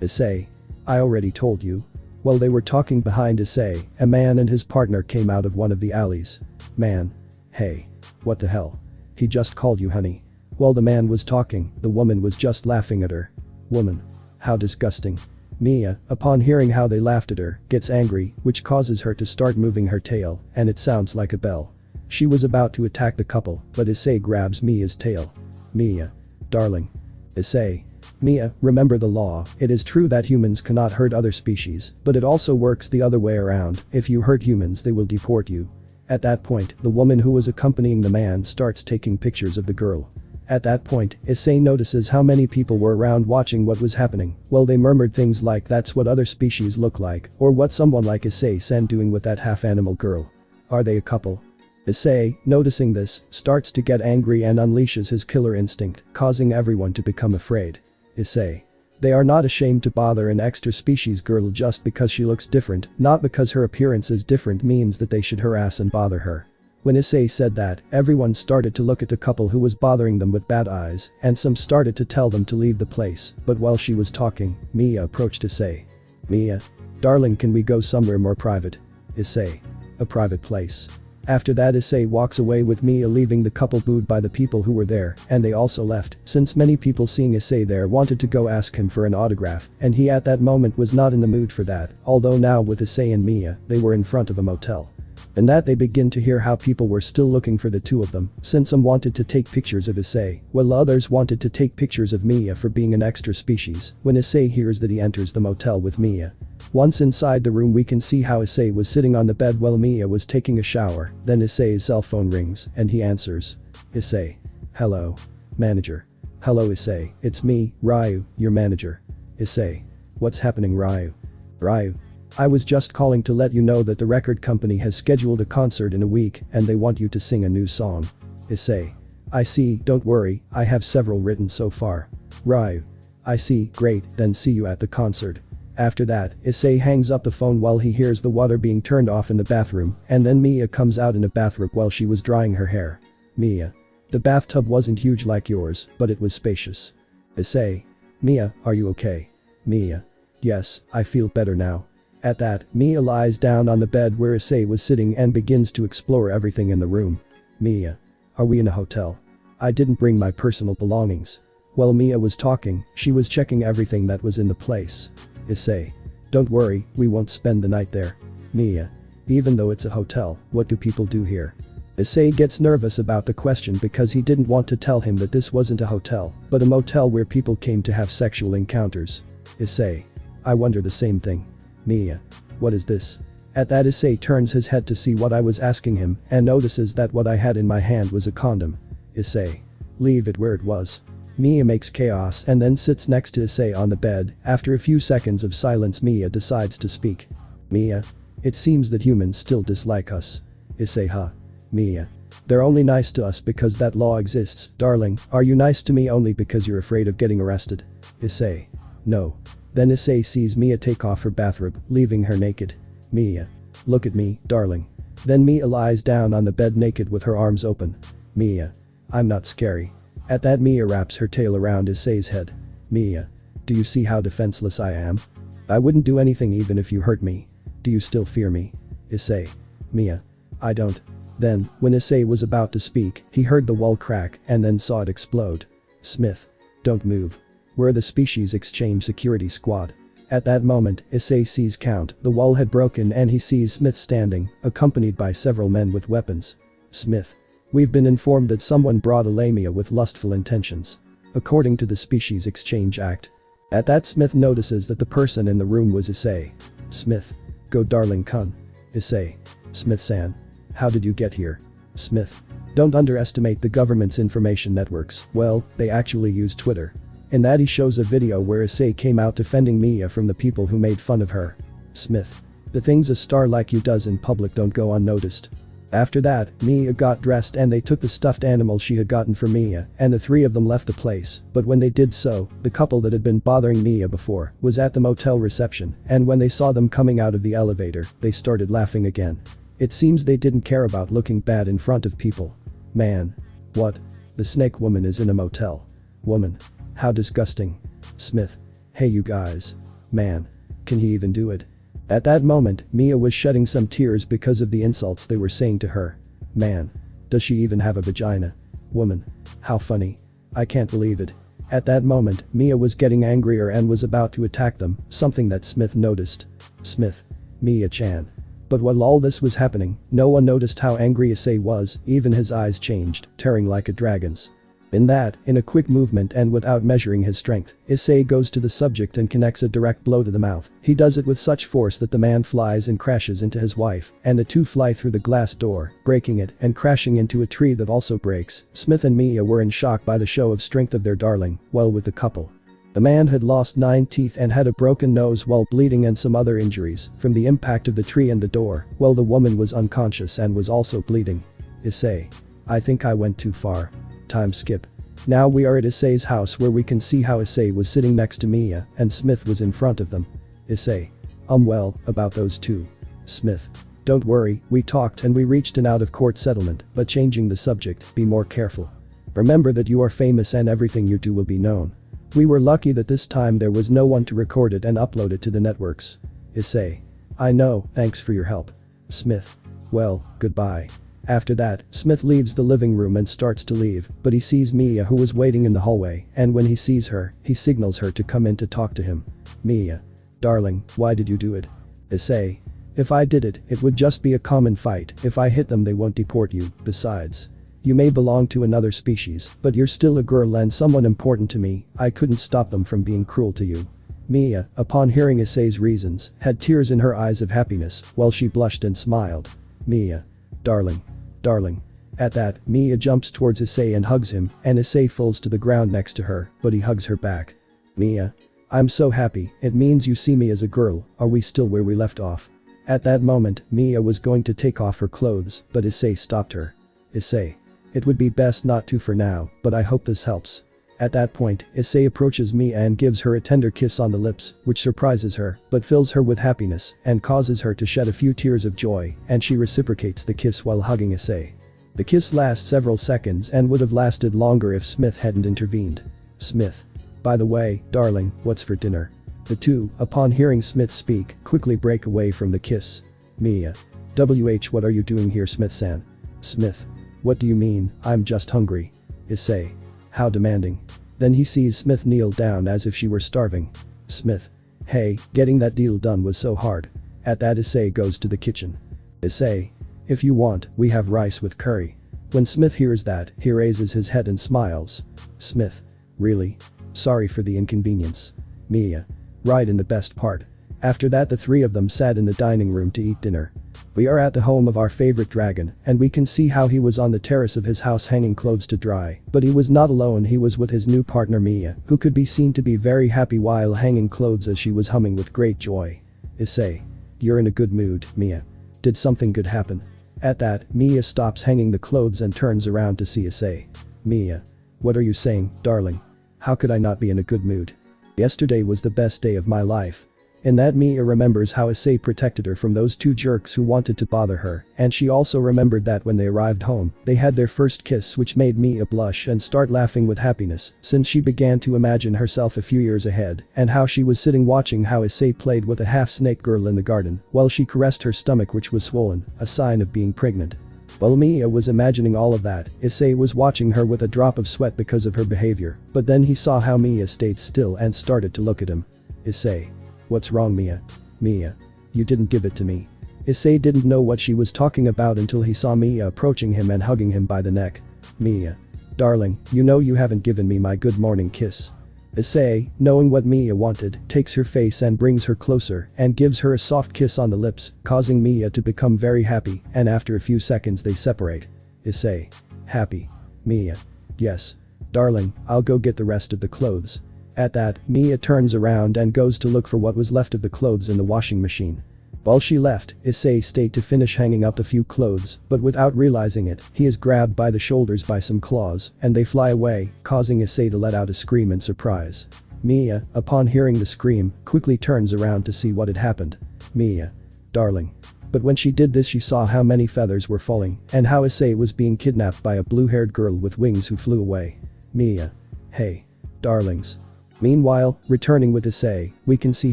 Issei. I already told you. While they were talking behind Issei, a man and his partner came out of one of the alleys. Man. Hey. What the hell? He just called you honey. While the man was talking, the woman was just laughing at her. Woman. How disgusting. Mia, upon hearing how they laughed at her, gets angry, which causes her to start moving her tail, and it sounds like a bell. She was about to attack the couple, but Issei grabs Mia's tail. Mia. Darling. Issei. Mia, remember the law. It is true that humans cannot hurt other species, but it also works the other way around. If you hurt humans they will deport you. At that point, the woman who was accompanying the man starts taking pictures of the girl. At that point, Issei notices how many people were around watching what was happening. Well, they murmured things like that's what other species look like, or what someone like issei-sen doing with that half-animal girl. Are they a couple? Issei, noticing this, starts to get angry and unleashes his killer instinct, causing everyone to become afraid. Issei. They are not ashamed to bother an extra species girl just because she looks different, not because her appearance is different means that they should harass and bother her. When Issei said that, everyone started to look at the couple who was bothering them with bad eyes, and some started to tell them to leave the place, but while she was talking, Mia approached Issei. Mia. Darling, can we go somewhere more private? Issei. A private place. After that, Issei walks away with Mia, leaving the couple booed by the people who were there, and they also left, since many people seeing Issei there wanted to go ask him for an autograph, and he at that moment was not in the mood for that, although now with Issei and Mia, they were in front of a motel. And that they begin to hear how people were still looking for the two of them, since some wanted to take pictures of Issei, while others wanted to take pictures of Mia for being an extra species. When Issei hears that, he enters the motel with Mia. Once inside the room, we can see how Issei was sitting on the bed while Mia was taking a shower. Then Issei's cell phone rings, and he answers. Issei. Hello. Manager. Hello Issei, it's me, Ryu, your manager. Issei. What's happening, Ryu? Ryu. I was just calling to let you know that the record company has scheduled a concert in a week and they want you to sing a new song. Issei. I see, don't worry, I have several written so far. Ryu. I see, great, then see you at the concert. After that, Issei hangs up the phone while he hears the water being turned off in the bathroom, and then Mia comes out in a bathrobe while she was drying her hair. Mia. The bathtub wasn't huge like yours, but it was spacious. Issei. Mia, are you okay? Mia. Yes, I feel better now. At that, Mia lies down on the bed where Issei was sitting and begins to explore everything in the room. Mia. Are we in a hotel? I didn't bring my personal belongings. While Mia was talking, she was checking everything that was in the place. Issei. Don't worry, we won't spend the night there. Mia. Even though it's a hotel, what do people do here? Issei gets nervous about the question because he didn't want to tell him that this wasn't a hotel, but a motel where people came to have sexual encounters. Issei. I wonder the same thing. Mia. What is this? At that, Issei turns his head to see what I was asking him and notices that what I had in my hand was a condom. Issei. Leave it where it was. Mia makes chaos and then sits next to Issei on the bed. After a few seconds of silence, Mia decides to speak. Mia. It seems that humans still dislike us. Issei. Huh? Mia. They're only nice to us because that law exists. Darling, are you nice to me only because you're afraid of getting arrested? Issei. No. Then Issei sees Mia take off her bathrobe, leaving her naked. Mia. Look at me, darling. Then Mia lies down on the bed naked with her arms open. Mia. I'm not scary. At that, Mia wraps her tail around Issei's head. Mia. Do you see how defenseless I am? I wouldn't do anything even if you hurt me. Do you still fear me? Issei. Mia. I don't. Then, when Issei was about to speak, he heard the wall crack and then saw it explode. Smith. Don't move. We're the Species Exchange Security Squad. At that moment, Issei sees Count. The wall had broken and he sees Smith standing, accompanied by several men with weapons. Smith. We've been informed that someone brought a Lamia with lustful intentions. According to the Species Exchange Act. At that, Smith notices that the person in the room was Issei. Smith. Go darling kun. Issei. Smith-san. How did you get here? Smith. Don't underestimate the government's information networks. Well, they actually use Twitter. In that, he shows a video where Issei came out defending Mia from the people who made fun of her. Smith. The things a star like you does in public don't go unnoticed. After that, Mia got dressed and they took the stuffed animal she had gotten for Mia, and the three of them left the place. But when they did so, the couple that had been bothering Mia before was at the motel reception, and when they saw them coming out of the elevator, they started laughing again. It seems they didn't care about looking bad in front of people. Man. What? The snake woman is in a motel. Woman. How disgusting. Smith. Hey you guys. Man. Can he even do it? At that moment, Mia was shedding some tears because of the insults they were saying to her. Man. Does she even have a vagina? Woman. How funny. I can't believe it. At that moment, Mia was getting angrier and was about to attack them, something that Smith noticed. Smith. Mia-chan. But while all this was happening, no one noticed how angry Issei was. Even his eyes changed, tearing like a dragon's. In that, in a quick movement and without measuring his strength, Issei goes to the subject and connects a direct blow to the mouth. He does it with such force that the man flies and crashes into his wife, and the two fly through the glass door, breaking it and crashing into a tree that also breaks. Smith and Mia were in shock by the show of strength of their darling, well with the couple. The man had lost 9 teeth and had a broken nose while bleeding and some other injuries from the impact of the tree and the door, while the woman was unconscious and was also bleeding. Issei. I think I went too far. Time skip. Now we are at Issei's house where we can see how Issei was sitting next to Mia and Smith was in front of them. Issei. Well, about those two. Smith. Don't worry, we talked and we reached an out-of-court settlement, but changing the subject, be more careful. Remember that you are famous and everything you do will be known. We were lucky that this time there was no one to record it and upload it to the networks. Issei. I know, thanks for your help. Smith. Well, goodbye. After that, Smith leaves the living room and starts to leave, but he sees Mia who was waiting in the hallway, and when he sees her, he signals her to come in to talk to him. Mia. Darling, why did you do it? Issei. If I did it, it would just be a common fight. If I hit them they won't deport you. Besides. You may belong to another species, but you're still a girl and someone important to me. I couldn't stop them from being cruel to you. Mia, upon hearing Issei's reasons, had tears in her eyes of happiness, while she blushed and smiled. Mia. Darling. Darling. At that, Mia jumps towards Issei and hugs him, and Issei falls to the ground next to her, but he hugs her back. Mia. I'm so happy, it means you see me as a girl. Are we still where we left off? At that moment, Mia was going to take off her clothes, but Issei stopped her. Issei. It would be best not to for now, but I hope this helps. At that point, Issei approaches Mia and gives her a tender kiss on the lips, which surprises her, but fills her with happiness, and causes her to shed a few tears of joy, and she reciprocates the kiss while hugging Issei. The kiss lasts several seconds and would have lasted longer if Smith hadn't intervened. Smith. By the way, darling, what's for dinner? The two, upon hearing Smith speak, quickly break away from the kiss. Mia. What are you doing here, Smith-san? Smith. What do you mean, I'm just hungry. Issei. How demanding. Then he sees Smith kneel down as if she were starving. Smith. Hey, getting that deal done was so hard. At that Issei goes to the kitchen. Issei. If you want, we have rice with curry. When Smith hears that, he raises his head and smiles. Smith. Really? Sorry for the inconvenience. Mia. Right in the best part. After that the three of them sat in the dining room to eat dinner. We are at the home of our favorite dragon, and we can see how he was on the terrace of his house hanging clothes to dry, but he was not alone, he was with his new partner Mia, who could be seen to be very happy while hanging clothes as she was humming with great joy. Issei. You're in a good mood, Mia. Did something good happen? At that, Mia stops hanging the clothes and turns around to see Issei. Mia. What are you saying, darling? How could I not be in a good mood? Yesterday was the best day of my life. In that Mia remembers how Issei protected her from those two jerks who wanted to bother her, and she also remembered that when they arrived home, they had their first kiss, which made Mia blush and start laughing with happiness, since she began to imagine herself a few years ahead, and how she was sitting watching how Issei played with a half-snake girl in the garden, while she caressed her stomach which was swollen, a sign of being pregnant. While Mia was imagining all of that, Issei was watching her with a drop of sweat because of her behavior, but then he saw how Mia stayed still and started to look at him. Issei. What's wrong, Mia? Mia. You didn't give it to me. Issei didn't know what she was talking about until he saw Mia approaching him and hugging him by the neck. Mia. Darling, you know you haven't given me my good morning kiss. Issei, knowing what Mia wanted, takes her face and brings her closer and gives her a soft kiss on the lips, causing Mia to become very happy, and after a few seconds they separate. Issei. Happy. Mia. Yes. Darling, I'll go get the rest of the clothes. At that, Mia turns around and goes to look for what was left of the clothes in the washing machine. While she left, Issei stayed to finish hanging up a few clothes, but without realizing it, he is grabbed by the shoulders by some claws, and they fly away, causing Issei to let out a scream in surprise. Mia, upon hearing the scream, quickly turns around to see what had happened. Mia. Darling. But when she did this she saw how many feathers were falling, and how Issei was being kidnapped by a blue-haired girl with wings who flew away. Mia. Hey. Darlings. Meanwhile, returning with Issei, we can see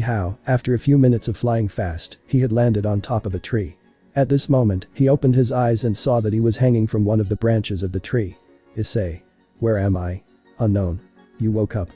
how, after a few minutes of flying fast, he had landed on top of a tree. At this moment, he opened his eyes and saw that he was hanging from one of the branches of the tree. Issei. Where am I? Unknown. You woke up.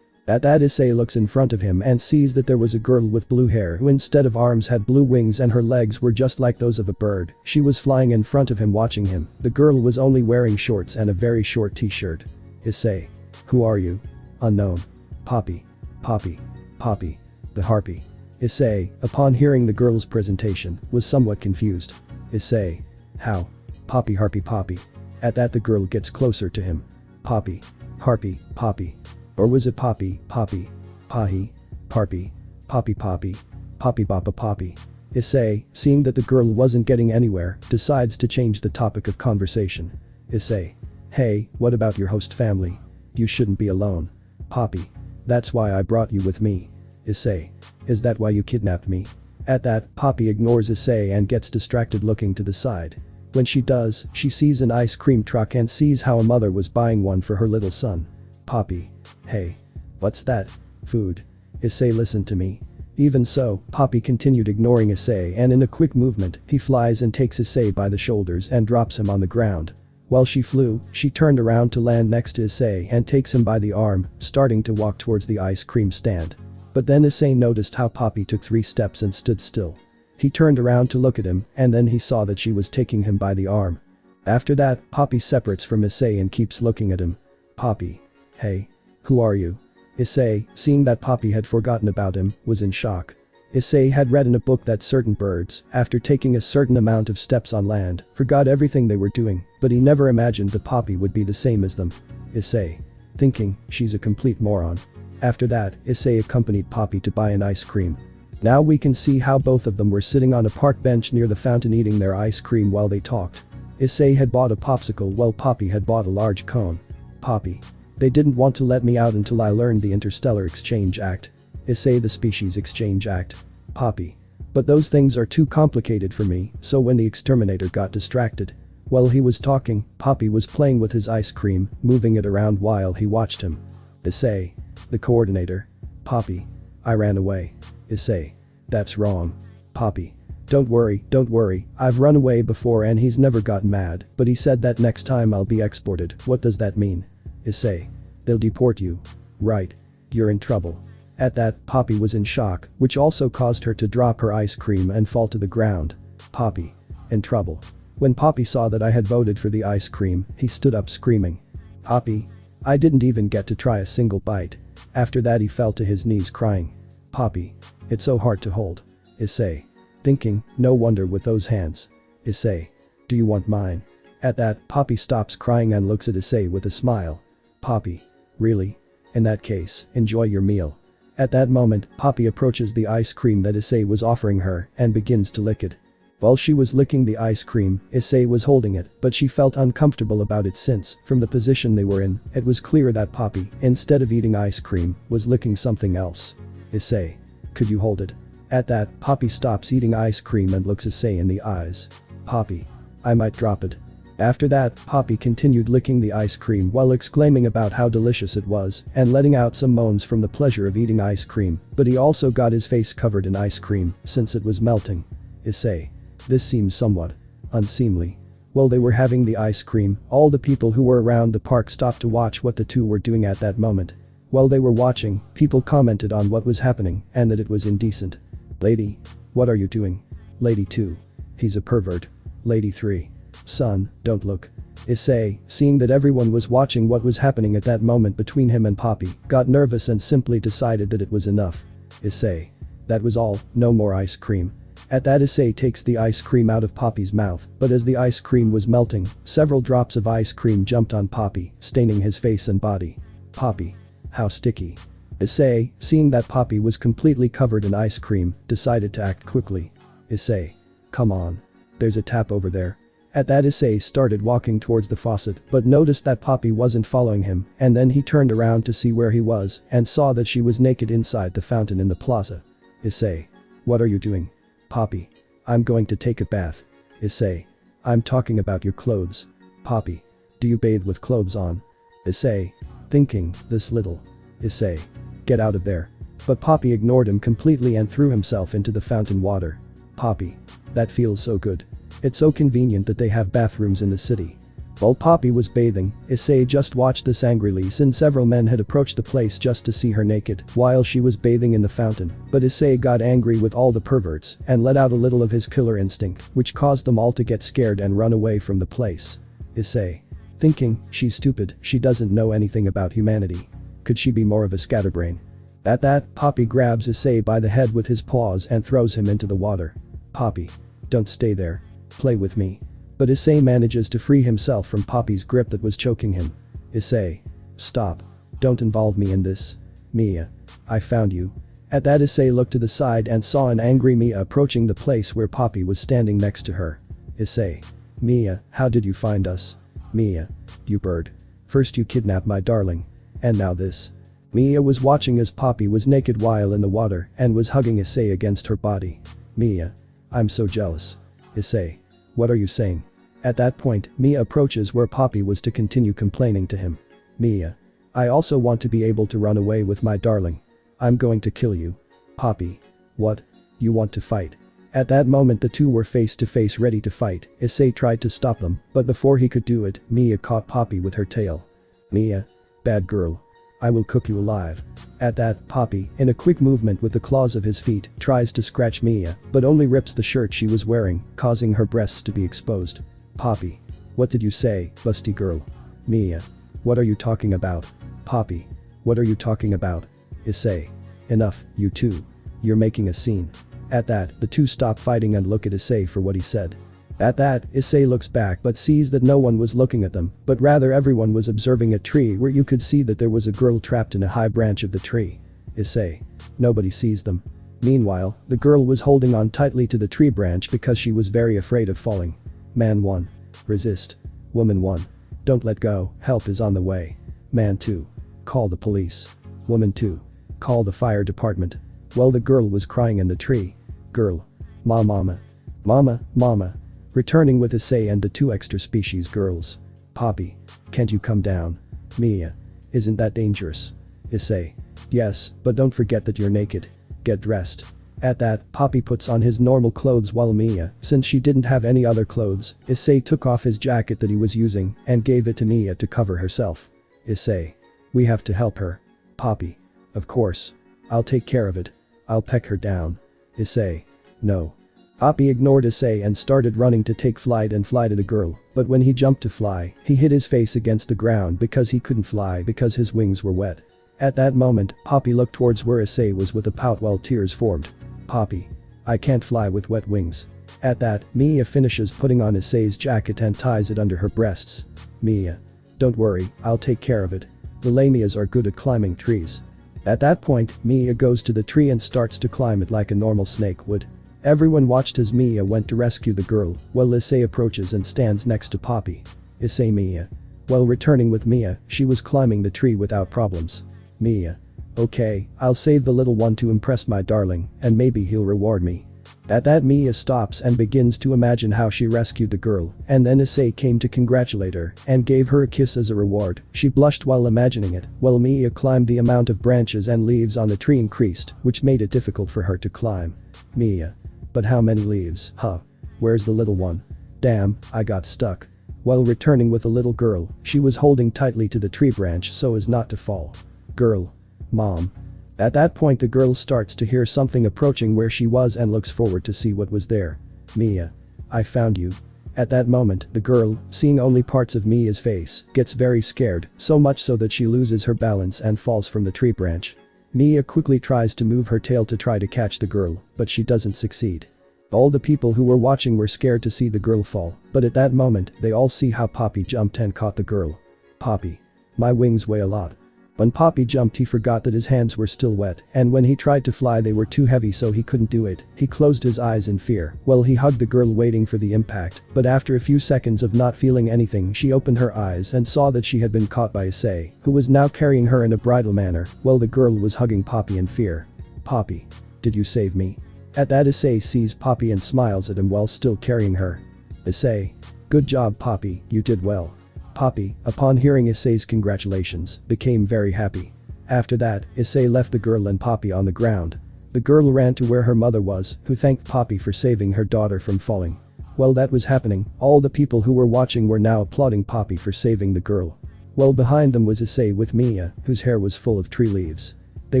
At that Issei looks in front of him and sees that there was a girl with blue hair who instead of arms had blue wings and her legs were just like those of a bird. She was flying in front of him watching him. The girl was only wearing shorts and a very short t-shirt. Issei. Who are you? Unknown. Poppy. Poppy. Poppy. The harpy. Issei, upon hearing the girl's presentation, was somewhat confused. Issei. How? Poppy harpy Poppy. At that the girl gets closer to him. Poppy. Harpy. Poppy. Or was it Poppy? Poppy. Pahi. Harpy. Poppy Poppy. Poppy Boppa Poppy. Issei, seeing that the girl wasn't getting anywhere, decides to change the topic of conversation. Issei. Hey, what about your host family? You shouldn't be alone. Poppy. That's why I brought you with me. Issei. Is that why you kidnapped me? At that, Poppy ignores Issei and gets distracted looking to the side. When she does, she sees an ice cream truck and sees how a mother was buying one for her little son. Poppy. Hey. What's that? Food. Issei, listen to me. Even so, Poppy continued ignoring Issei and in a quick movement, he flies and takes Issei by the shoulders and drops him on the ground. While she flew, she turned around to land next to Issei and takes him by the arm, starting to walk towards the ice cream stand. But then Issei noticed how Poppy took 3 steps and stood still. He turned around to look at him, and then he saw that she was taking him by the arm. After that, Poppy separates from Issei and keeps looking at him. Poppy. Hey. Who are you? Issei, seeing that Poppy had forgotten about him, was in shock. Issei had read in a book that certain birds, after taking a certain amount of steps on land, forgot everything they were doing, but he never imagined that Poppy would be the same as them. Issei. Thinking, she's a complete moron. After that, Issei accompanied Poppy to buy an ice cream. Now we can see how both of them were sitting on a park bench near the fountain eating their ice cream while they talked. Issei had bought a popsicle while Poppy had bought a large cone. Poppy. They didn't want to let me out until I learned the Interstellar Exchange Act. Issei, the Species Exchange Act. Poppy. But those things are too complicated for me, so when the exterminator got distracted. While he was talking, Poppy was playing with his ice cream, moving it around while he watched him. Issei. The coordinator. Poppy. I ran away. Issei. That's wrong. Poppy. Don't worry, I've run away before and he's never gotten mad, but he said that next time I'll be exported. What does that mean? Issei. They'll deport you. Right. You're in trouble. At that, Poppy was in shock, which also caused her to drop her ice cream and fall to the ground. Poppy. In trouble. When Poppy saw that I had voted for the ice cream, he stood up screaming. Poppy. I didn't even get to try a single bite. After that he fell to his knees crying. Poppy. It's so hard to hold. Issei. Thinking, no wonder with those hands. Issei. Do you want mine? At that, Poppy stops crying and looks at Issei with a smile. Poppy. Really? In that case, enjoy your meal. At that moment, Poppy approaches the ice cream that Issei was offering her and begins to lick it. While she was licking the ice cream, Issei was holding it, but she felt uncomfortable about it since, from the position they were in, it was clear that Poppy, instead of eating ice cream, was licking something else. Issei. Could you hold it? At that, Poppy stops eating ice cream and looks Issei in the eyes. Poppy. I might drop it. After that, Poppy continued licking the ice cream while exclaiming about how delicious it was and letting out some moans from the pleasure of eating ice cream, but he also got his face covered in ice cream since it was melting. Issei. This seems somewhat unseemly. While they were having the ice cream, all the people who were around the park stopped to watch what the two were doing at that moment. While they were watching, people commented on what was happening and that it was indecent. Lady. What are you doing? Lady 2. He's a pervert. Lady 3. Son, don't look. Issei, seeing that everyone was watching what was happening at that moment between him and Poppy, got nervous and simply decided that it was enough. Issei. That was all, no more ice cream. At that, Issei takes the ice cream out of Poppy's mouth, but as the ice cream was melting, several drops of ice cream jumped on Poppy, staining his face and body. Poppy. How sticky. Issei, seeing that Poppy was completely covered in ice cream, decided to act quickly. Issei. Come on. There's a tap over there. At that, Issei started walking towards the faucet but noticed that Poppy wasn't following him, and then he turned around to see where he was and saw that she was naked inside the fountain in the plaza. Issei. What are you doing? Poppy. I'm going to take a bath. Issei. I'm talking about your clothes. Poppy. Do you bathe with clothes on? Issei. Thinking, this little. Issei. Get out of there. But Poppy ignored him completely and threw himself into the fountain water. Poppy. That feels so good. It's so convenient that they have bathrooms in the city. While Poppy was bathing, Issei just watched this angrily since several men had approached the place just to see her naked while she was bathing in the fountain, but Issei got angry with all the perverts and let out a little of his killer instinct, which caused them all to get scared and run away from the place. Issei. Thinking, she's stupid, she doesn't know anything about humanity. Could she be more of a scatterbrain? At that, Poppy grabs Issei by the head with his paws and throws him into the water. Poppy. Don't stay there. Play with me. But Issei manages to free himself from Poppy's grip that was choking him. Issei. Stop. Don't involve me in this. Mia. I found you. At that, Issei looked to the side and saw an angry Mia approaching the place where Poppy was standing next to her. Issei. Mia, how did you find us? Mia. You bird. First you kidnapped my darling. And now this. Mia was watching as Poppy was naked while in the water and was hugging Issei against her body. Mia. I'm so jealous. Issei. What are you saying? At that point, Mia approaches where Poppy was to continue complaining to him. Mia. I also want to be able to run away with my darling. I'm going to kill you. Poppy. What? You want to fight? At that moment the two were face to face ready to fight. Issei tried to stop them, but before he could do it, Mia caught Poppy with her tail. Mia. Bad girl. I will cook you alive. At that, Poppy, in a quick movement with the claws of his feet, tries to scratch Mia, but only rips the shirt she was wearing, causing her breasts to be exposed. Poppy. What did you say, busty girl? Mia. What are you talking about? Poppy. What are you talking about? Issei. Enough, you two. You're making a scene. At that, the two stop fighting and look at Issei for what he said. At that, Issei looks back but sees that no one was looking at them, but rather everyone was observing a tree where you could see that there was a girl trapped in a high branch of the tree. Issei. Nobody sees them. Meanwhile, the girl was holding on tightly to the tree branch because she was very afraid of falling. Man 1. Resist. Woman 1. Don't let go, help is on the way. Man 2. Call the police. Woman 2. Call the fire department. Well, the girl was crying in the tree. Girl. Mama. Mama, mama. Returning with Issei and the two extra species girls. Poppy. Can't you come down? Mia. Isn't that dangerous? Issei. Yes, but don't forget that you're naked. Get dressed. At that, Poppy puts on his normal clothes while Mia, since she didn't have any other clothes, Issei took off his jacket that he was using and gave it to Mia to cover herself. Issei. We have to help her. Poppy. Of course. I'll take care of it. I'll peck her down. Issei. No. Poppy ignored Issei and started running to take flight and fly to the girl, but when he jumped to fly, he hit his face against the ground because he couldn't fly because his wings were wet. At that moment, Poppy looked towards where Issei was with a pout while tears formed. Poppy. I can't fly with wet wings. At that, Mia finishes putting on Issei's jacket and ties it under her breasts. Mia. Don't worry, I'll take care of it. The Lamias are good at climbing trees. At that point, Mia goes to the tree and starts to climb it like a normal snake would. Everyone watched as Mia went to rescue the girl, while Issei approaches and stands next to Poppy. Issei Mia. While returning with Mia, she was climbing the tree without problems. Mia. Okay, I'll save the little one to impress my darling, and maybe he'll reward me. At that Mia stops and begins to imagine how she rescued the girl, and then Issei came to congratulate her and gave her a kiss as a reward. She blushed while imagining it, while Mia climbed the amount of branches and leaves on the tree increased, which made it difficult for her to climb. Mia. But how many leaves, huh? Where's the little one? Damn, I got stuck. While returning with the little girl, she was holding tightly to the tree branch so as not to fall. Girl. Mom. At that point the girl starts to hear something approaching where she was and looks forward to see what was there. Mia. I found you. At that moment, the girl, seeing only parts of Mia's face, gets very scared, so much so that she loses her balance and falls from the tree branch. Mia quickly tries to move her tail to try to catch the girl, but she doesn't succeed. All the people who were watching were scared to see the girl fall, but at that moment, they all see how Poppy jumped and caught the girl. Poppy. My wings weigh a lot. When Poppy jumped he forgot that his hands were still wet, and when he tried to fly they were too heavy so he couldn't do it. He closed his eyes in fear, while he hugged the girl waiting for the impact, but after a few seconds of not feeling anything she opened her eyes and saw that she had been caught by Issei, who was now carrying her in a bridal manner, while the girl was hugging Poppy in fear. Poppy. Did you save me? At that Issei sees Poppy and smiles at him while still carrying her. Issei. Good job Poppy, you did well. Poppy, upon hearing Issei's congratulations, became very happy. After that, Issei left the girl and Poppy on the ground. The girl ran to where her mother was, who thanked Poppy for saving her daughter from falling. While that was happening, all the people who were watching were now applauding Poppy for saving the girl. While behind them was Issei with Mia, whose hair was full of tree leaves. They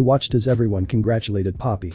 watched as everyone congratulated Poppy.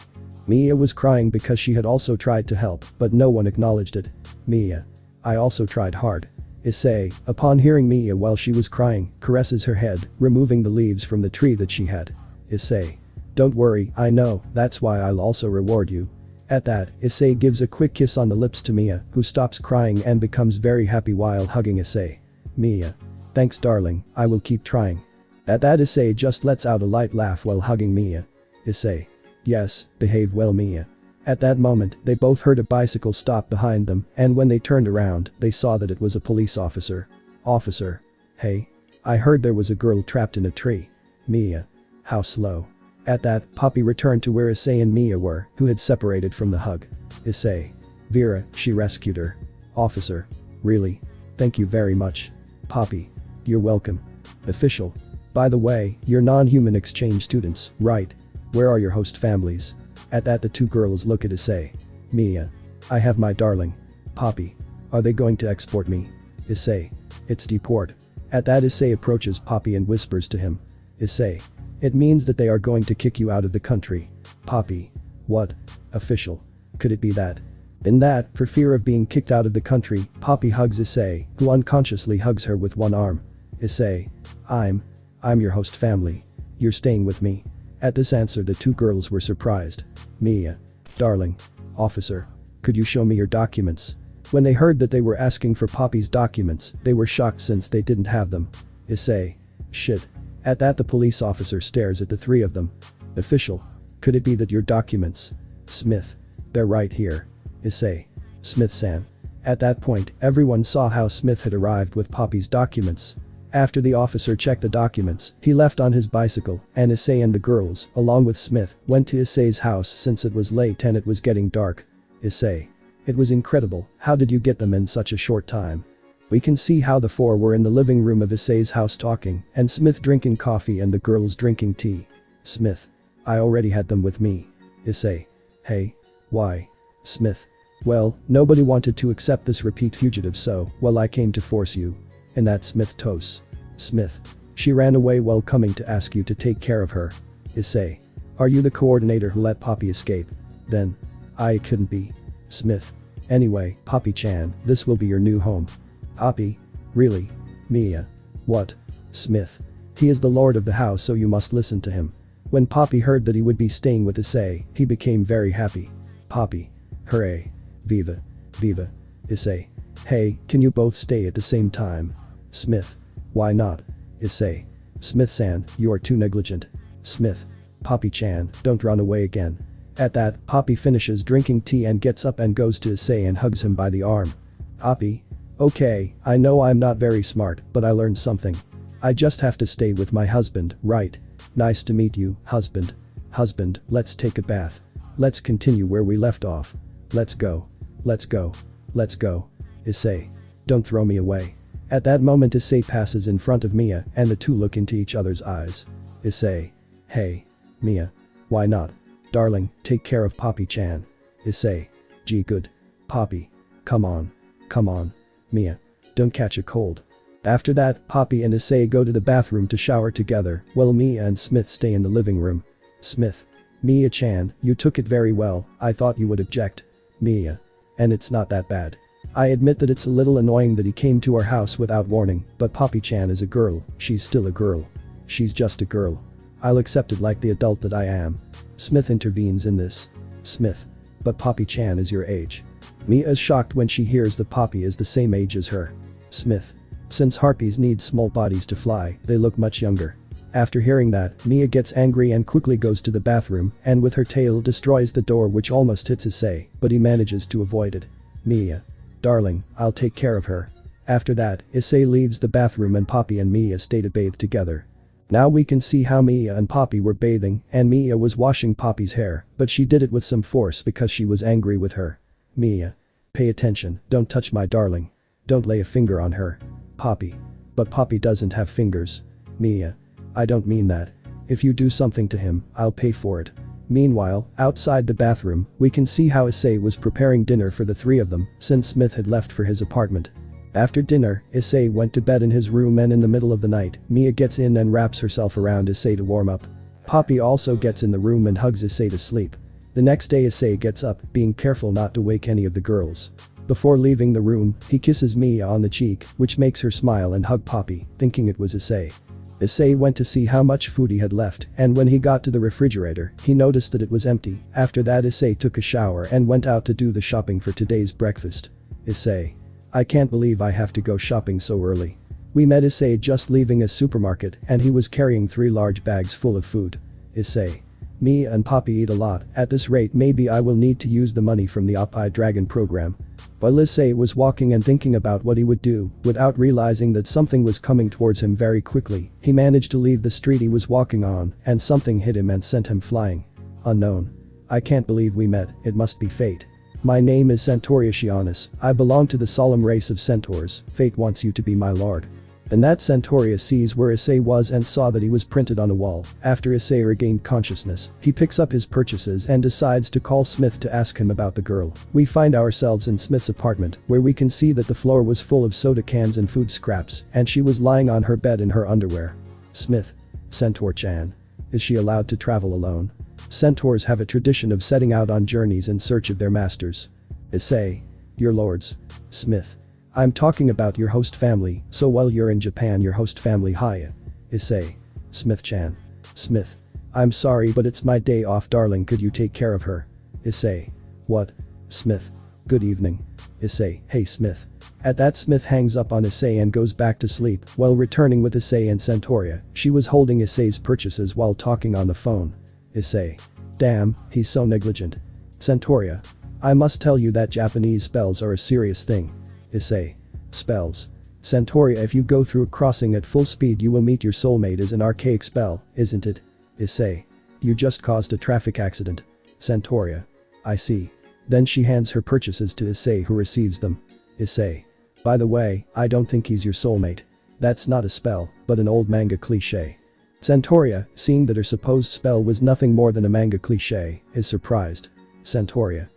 Mia was crying because she had also tried to help, but no one acknowledged it. Mia. I also tried hard. Issei, upon hearing Mia while she was crying, caresses her head, removing the leaves from the tree that she had. Issei. Don't worry, I know, that's why I'll also reward you. At that, Issei gives a quick kiss on the lips to Mia, who stops crying and becomes very happy while hugging Issei. Mia. Thanks darling, I will keep trying. At that Issei just lets out a light laugh while hugging Mia. Issei. Yes, behave well Mia. At that moment, they both heard a bicycle stop behind them, and when they turned around, they saw that it was a police officer. Officer. Hey. I heard there was a girl trapped in a tree. Mia. How slow. At that, Poppy returned to where Issei and Mia were, who had separated from the hug. Issei. Vera, she rescued her. Officer. Really? Thank you very much. Poppy. You're welcome. Official. By the way, you're non-human exchange students, right? Where are your host families? At that the two girls look at Issei. Mia. I have my darling. Poppy. Are they going to export me? Issei. It's deport. At that Issei approaches Poppy and whispers to him. Issei. It means that they are going to kick you out of the country. Poppy. What? Official. Could it be that? In that, for fear of being kicked out of the country, Poppy hugs Issei, who unconsciously hugs her with one arm. Issei. I'm your host family. You're staying with me. At this answer the two girls were surprised. Mia. Darling. Officer. Could you show me your documents? When they heard that they were asking for Poppy's documents, they were shocked since they didn't have them. Issei. Shit. At that the police officer stares at the three of them. Official. Could it be that your documents? Smith. They're right here. Issei. Smith-san. At that point, everyone saw how Smith had arrived with Poppy's documents. After the officer checked the documents, he left on his bicycle, and Issei and the girls, along with Smith, went to Issei's house since it was late and it was getting dark. Issei. It was incredible, how did you get them in such a short time? We can see how the four were in the living room of Issei's house talking, and Smith drinking coffee and the girls drinking tea. Smith. I already had them with me. Issei. Hey. Why? Smith. Well, nobody wanted to accept this repeat fugitive so, well I came to force you. And that Smith toss. Smith. She ran away while coming to ask you to take care of her. Issei. Are you the coordinator who let Poppy escape? Then. I couldn't be. Smith. Anyway, Poppy-chan, this will be your new home. Poppy? Really? Mia. What? Smith. He is the lord of the house, so you must listen to him. When Poppy heard that he would be staying with Issei, he became very happy. Poppy. Hooray. Viva. Viva. Issei. Hey, can you both stay at the same time? Smith. Why not? Issei. Smith-san, you are too negligent. Smith. Poppy-chan, don't run away again. At that, Poppy finishes drinking tea and gets up and goes to Issei and hugs him by the arm. Poppy. Okay, I know I'm not very smart, but I learned something. I just have to stay with my husband, right? Nice to meet you, husband. Husband, let's take a bath. Let's continue where we left off. Let's go. Let's go. Let's go. Issei. Don't throw me away. At that moment Issei passes in front of Mia and the two look into each other's eyes. Issei. Hey. Mia. Why not? Darling, take care of Poppy-chan. Issei. Gee good. Poppy. Come on. Come on. Mia. Don't catch a cold. After that, Poppy and Issei go to the bathroom to shower together, while Mia and Smith stay in the living room. Smith. Mia-chan, you took it very well, I thought you would object. Mia. And it's not that bad. I admit that it's a little annoying that he came to our house without warning, but Poppy-chan is a girl, she's still a girl. She's just a girl. I'll accept it like the adult that I am. Smith intervenes in this. Smith. But Poppy-chan is your age. Mia is shocked when she hears that Poppy is the same age as her. Smith. Since harpies need small bodies to fly, they look much younger. After hearing that, Mia gets angry and quickly goes to the bathroom and with her tail destroys the door which almost hits Issei, but he manages to avoid it. Mia. Darling, I'll take care of her. After that, Issei leaves the bathroom and Poppy and Mia stay to bathe together. Now we can see how Mia and Poppy were bathing and Mia was washing Poppy's hair, but she did it with some force because she was angry with her. Mia. Pay attention, don't touch my darling. Don't lay a finger on her. Poppy. But Poppy doesn't have fingers. Mia. I don't mean that. If you do something to him, I'll pay for it. Meanwhile, outside the bathroom, we can see how Issei was preparing dinner for the three of them since Smith had left for his apartment. After dinner, Issei went to bed in his room and in the middle of the night, Mia gets in and wraps herself around Issei to warm up. Poppy also gets in the room and hugs Issei to sleep. The next day Issei gets up, being careful not to wake any of the girls. Before leaving the room, he kisses Mia on the cheek, which makes her smile and hug Poppy, thinking it was Issei. Issei went to see how much food he had left, and when he got to the refrigerator, he noticed that it was empty. After that Issei took a shower and went out to do the shopping for today's breakfast. Issei. I can't believe I have to go shopping so early. We met Issei just leaving a supermarket and he was carrying 3 large bags full of food. Issei. Mia and Poppy eat a lot, at this rate maybe I will need to use the money from the Oppai Dragon program. While Issei was walking and thinking about what he would do, without realizing that something was coming towards him very quickly, he managed to leave the street he was walking on and something hit him and sent him flying. Unknown. I can't believe we met, it must be fate. My name is Centauria Shianis, I belong to the solemn race of centaurs, fate wants you to be my lord. And that Centauria sees where Issei was and saw that he was printed on a wall. After Issei regained consciousness, he picks up his purchases and decides to call Smith to ask him about the girl. We find ourselves in Smith's apartment, where we can see that the floor was full of soda cans and food scraps, and she was lying on her bed in her underwear. Smith. Centaur-chan. Is she allowed to travel alone? Centaurs have a tradition of setting out on journeys in search of their masters. Issei. Your lords. Smith. I'm talking about your host family, so while you're in Japan your host family hiya. Issei. Smith-chan. Smith. I'm sorry but it's my day off darling, could you take care of her? Issei. What? Smith. Good evening. Issei. Hey Smith. At that Smith hangs up on Issei and goes back to sleep. While returning with Issei and Centauria, she was holding Issei's purchases while talking on the phone. Issei. Damn, he's so negligent. Centauria. I must tell you that Japanese spells are a serious thing. Issei. Spells. Centauria, if you go through a crossing at full speed you will meet your soulmate is an archaic spell, isn't it? Issei. You just caused a traffic accident. Centauria. I see. Then she hands her purchases to Issei who receives them. Issei. By the way, I don't think he's your soulmate. That's not a spell, but an old manga cliché. Centauria, seeing that her supposed spell was nothing more than a manga cliché, is surprised. Centauria.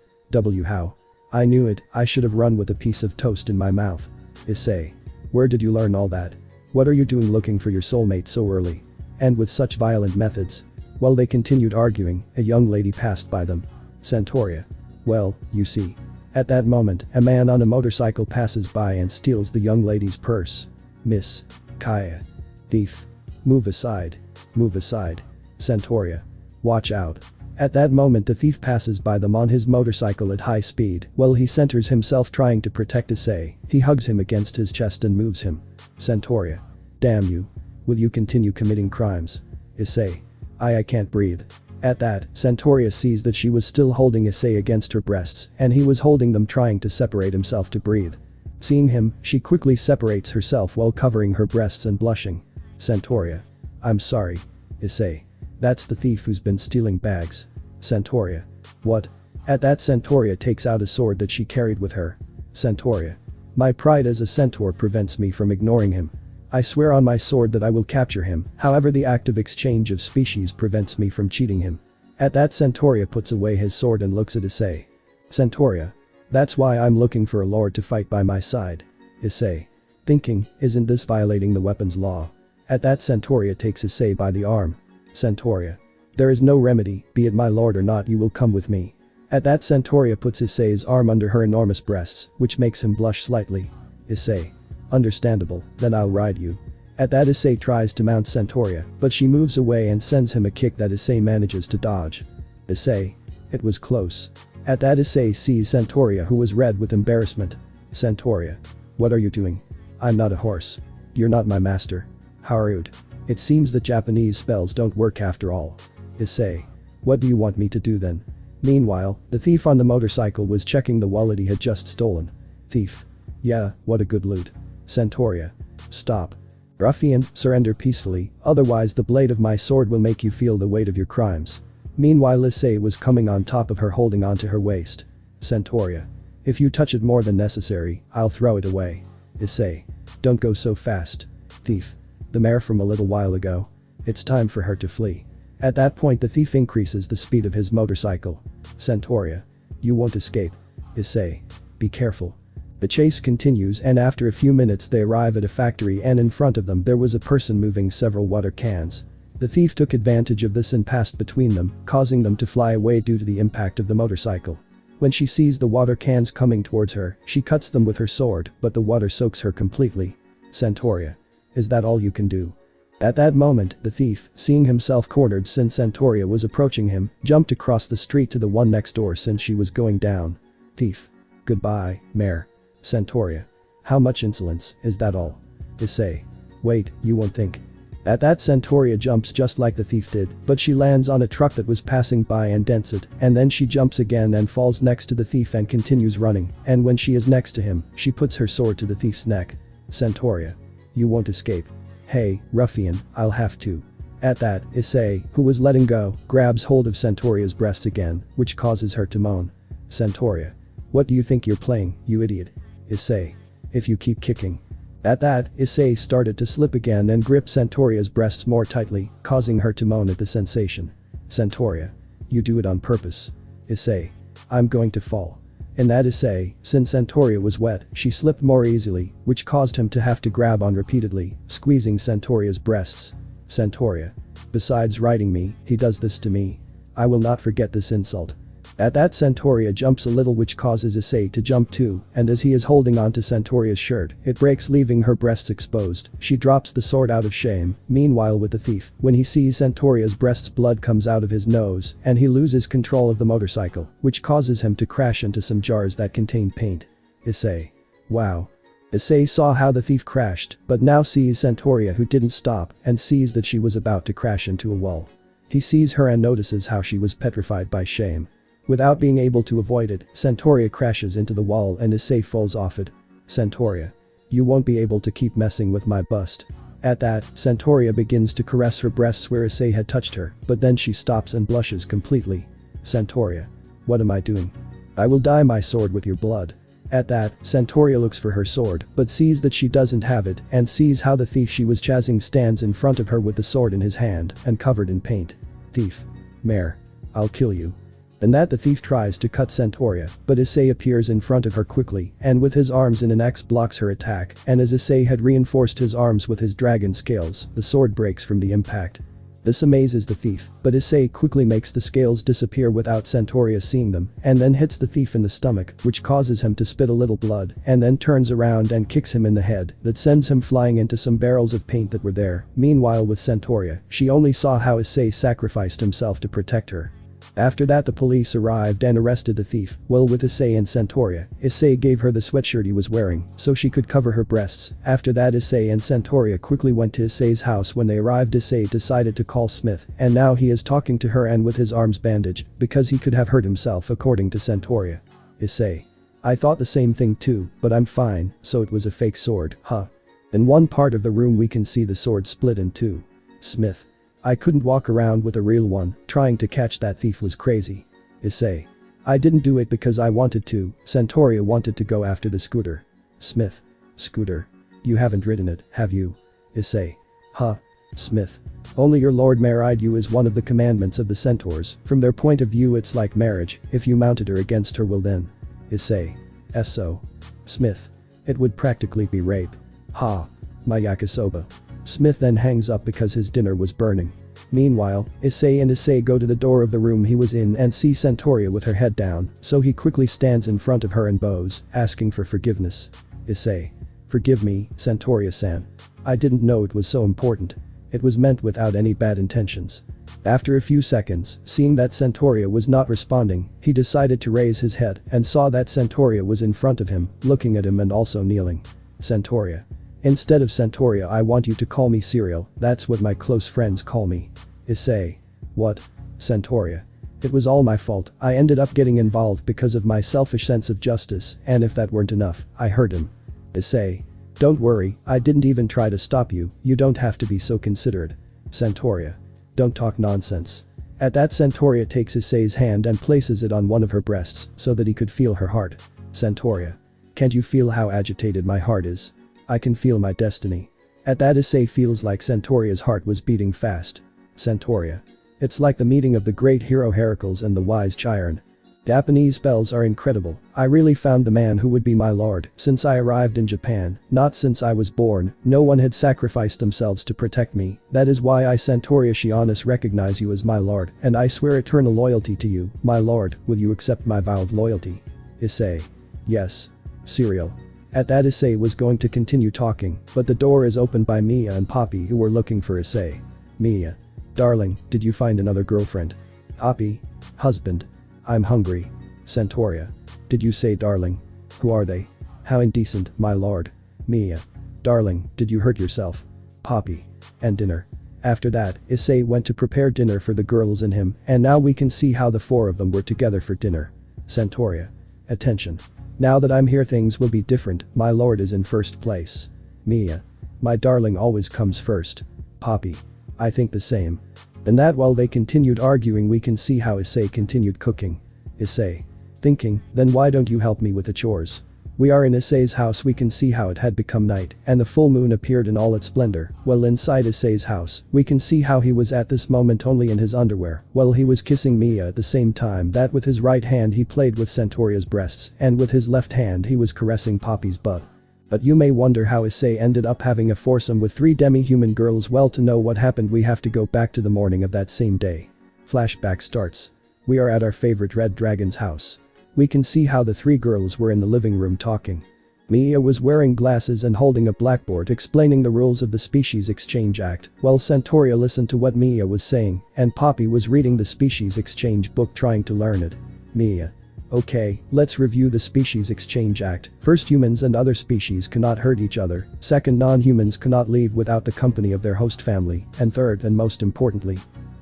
How? I knew it, I should have run with a piece of toast in my mouth. Issei. Where did you learn all that? What are you doing looking for your soulmate so early? And with such violent methods? While they continued arguing, a young lady passed by them. Centauria. Well, you see. At that moment, a man on a motorcycle passes by and steals the young lady's purse. Miss Kaya. Thief. Move aside. Move aside. Centauria. Watch out. At that moment the thief passes by them on his motorcycle at high speed. While he centers himself trying to protect Issei, he hugs him against his chest and moves him. Centauria. Damn you. Will you continue committing crimes? Issei. I can't breathe. At that, Centauria sees that she was still holding Issei against her breasts, and he was holding them trying to separate himself to breathe. Seeing him, she quickly separates herself while covering her breasts and blushing. Centauria. I'm sorry. Issei. That's the thief who's been stealing bags. Centauria. What? At that Centauria takes out a sword that she carried with her. Centauria. My pride as a centaur prevents me from ignoring him. I swear on my sword that I will capture him, however the act of exchange of species prevents me from cheating him. At that Centauria puts away his sword and looks at Issei. Centauria. That's why I'm looking for a lord to fight by my side. Issei. Thinking, isn't this violating the weapons law? At that Centauria takes Issei by the arm. Centauria. There is no remedy, be it my lord or not, you will come with me. At that Centauria puts Issei's arm under her enormous breasts, which makes him blush slightly. Issei. Understandable, then I'll ride you. At that Issei tries to mount Centauria, but she moves away and sends him a kick that Issei manages to dodge. Issei. It was close. At that Issei sees Centauria, who was red with embarrassment. Centauria. What are you doing? I'm not a horse. You're not my master. How rude. It seems that Japanese spells don't work after all. Issei. What do you want me to do then? Meanwhile, the thief on the motorcycle was checking the wallet he had just stolen. Thief. Yeah, what a good loot. Centauria. Stop. Ruffian, surrender peacefully, otherwise the blade of my sword will make you feel the weight of your crimes. Meanwhile Issei was coming on top of her, holding onto her waist. Centauria. If you touch it more than necessary, I'll throw it away. Issei. Don't go so fast. Thief. The mare from a little while ago. It's time for her to flee. At that point the thief increases the speed of his motorcycle. Centauria. You won't escape. Issei. Be careful. The chase continues, and after a few minutes they arrive at a factory, and in front of them there was a person moving several water cans. The thief took advantage of this and passed between them, causing them to fly away due to the impact of the motorcycle. When she sees the water cans coming towards her, she cuts them with her sword, but the water soaks her completely. Centauria. Is that all you can do? At that moment, the thief, seeing himself cornered since Centauria was approaching him, jumped across the street to the one next door since she was going down. Thief. Goodbye, mare. Centauria. How much insolence, is that all? Issei. Wait, you won't think. At that Centauria jumps just like the thief did, but she lands on a truck that was passing by and dents it, and then she jumps again and falls next to the thief and continues running, and when she is next to him, she puts her sword to the thief's neck. Centauria. You won't escape. Hey, ruffian, I'll have to. At that, Issei, who was letting go, grabs hold of Centauria's breast again, which causes her to moan. Centauria. What do you think you're playing, you idiot? Issei. If you keep kicking. At that, Issei started to slip again and grip Centauria's breasts more tightly, causing her to moan at the sensation. Centauria. You do it on purpose. Issei. I'm going to fall. In that Issei, since Centauria was wet, she slipped more easily, which caused him to have to grab on repeatedly, squeezing Centauria's breasts. Centauria. Besides riding me, he does this to me. I will not forget this insult. At that Centauria jumps a little, which causes Issei to jump too, and as he is holding onto Centauria's shirt, it breaks, leaving her breasts exposed. She drops the sword out of shame. Meanwhile with the thief, when he sees Centauria's breasts, blood comes out of his nose, and he loses control of the motorcycle, which causes him to crash into some jars that contain paint. Issei. Wow. Issei saw how the thief crashed, but now sees Centauria, who didn't stop, and sees that she was about to crash into a wall. He sees her and notices how she was petrified by shame. Without being able to avoid it, Centauria crashes into the wall and Issei falls off it. Centauria. You won't be able to keep messing with my bust. At that, Centauria begins to caress her breasts where Issei had touched her, but then she stops and blushes completely. Centauria. What am I doing? I will dye my sword with your blood. At that, Centauria looks for her sword, but sees that she doesn't have it, and sees how the thief she was chasing stands in front of her with the sword in his hand and covered in paint. Thief. Mare. I'll kill you. In that, the thief tries to cut Centauria, but Issei appears in front of her quickly, and with his arms in an X blocks her attack, and as Issei had reinforced his arms with his dragon scales, the sword breaks from the impact. This amazes the thief, but Issei quickly makes the scales disappear without Santoria seeing them and then hits the thief in the stomach, which causes him to spit a little blood and then turns around and kicks him in the head that sends him flying into some barrels of paint that were there. Meanwhile with Santoria, she only saw how Issei sacrificed himself to protect her. After that the police arrived and arrested the thief, well with Issei and Santoria. Issei gave her the sweatshirt he was wearing so she could cover her breasts. After that Issei and Santoria quickly went to Issei's house. When they arrived Issei decided to call Smith and now he is talking to her and with his arms bandaged because he could have hurt himself according to Santoria. Issei: I thought the same thing too, but I'm fine, so it was a fake sword, huh? In one part of the room we can see the sword split in two. Smith: I couldn't walk around with a real one, trying to catch that thief was crazy. Issei: I didn't do it because I wanted to, Santoria wanted to go after the scooter. Smith: Scooter? You haven't ridden it, have you? Issei: Huh? Smith: Only your lord married you is one of the commandments of the centaurs. From their point of view it's like marriage, if you mounted her against her will then. Issei: So? Smith: It would practically be rape. Ha. My yakisoba. Smith then hangs up because his dinner was burning. Meanwhile, Issei go to the door of the room he was in and see Santoria with her head down, so he quickly stands in front of her and bows, asking for forgiveness. Issei: Forgive me, Santoria-san. I didn't know it was so important. It was meant without any bad intentions. After a few seconds, seeing that Santoria was not responding, he decided to raise his head and saw that Santoria was in front of him, looking at him and also kneeling. Santoria: Instead of Santoria I want you to call me Cereal, that's what my close friends call me. Issei: What? Santoria: It was all my fault, I ended up getting involved because of my selfish sense of justice, and if that weren't enough, I hurt him. Issei: Don't worry, I didn't even try to stop you, you don't have to be so considerate. Santoria: Don't talk nonsense. At that Santoria takes Issei's hand and places it on one of her breasts so that he could feel her heart. Santoria: Can't you feel how agitated my heart is? I can feel my destiny. At that Issei feels like Santoria's heart was beating fast. Santoria: It's like the meeting of the great hero Heracles and the wise Chiron. Japanese spells are incredible. I really found the man who would be my lord since I arrived in Japan, not since I was born. No one had sacrificed themselves to protect me. That is why I Santoria Shionis recognize you as my lord and I swear eternal loyalty to you, my lord. Will you accept my vow of loyalty? Issei: Yes. Cereal. At that Issei was going to continue talking, but the door is opened by Mia and Poppy who were looking for Issei. Mia: Darling, did you find another girlfriend? Poppy: Husband. I'm hungry. Santoria: Did you say darling? Who are they? How indecent, my lord. Mia: Darling, did you hurt yourself? Poppy: And dinner. After that, Issei went to prepare dinner for the girls and him, and now we can see how the four of them were together for dinner. Santoria: Attention. Now that I'm here things will be different, my lord is in first place. Mia: My darling always comes first. Poppy: I think the same. And that while they continued arguing we can see how Issei continued cooking. Issei: Thinking, then why don't you help me with the chores? We are in Issei's house. We can see how it had become night and the full moon appeared in all its splendor. Well, inside Issei's house, we can see how he was at this moment only in his underwear while he was kissing Mia at the same time that with his right hand he played with Santoria's breasts and with his left hand he was caressing Poppy's butt. But you may wonder how Issei ended up having a foursome with 3 demi-human girls. Well, to know what happened we have to go back to the morning of that same day. Flashback starts. We are at our favorite red dragon's house. We can see how the 3 girls were in the living room talking. Mia was wearing glasses and holding a blackboard explaining the rules of the Species Exchange Act, while Santoria listened to what Mia was saying, and Poppy was reading the Species Exchange book trying to learn it. Mia: Okay, let's review the Species Exchange Act. First, humans and other species cannot hurt each other. Second, non-humans cannot leave without the company of their host family. And third, and most importantly.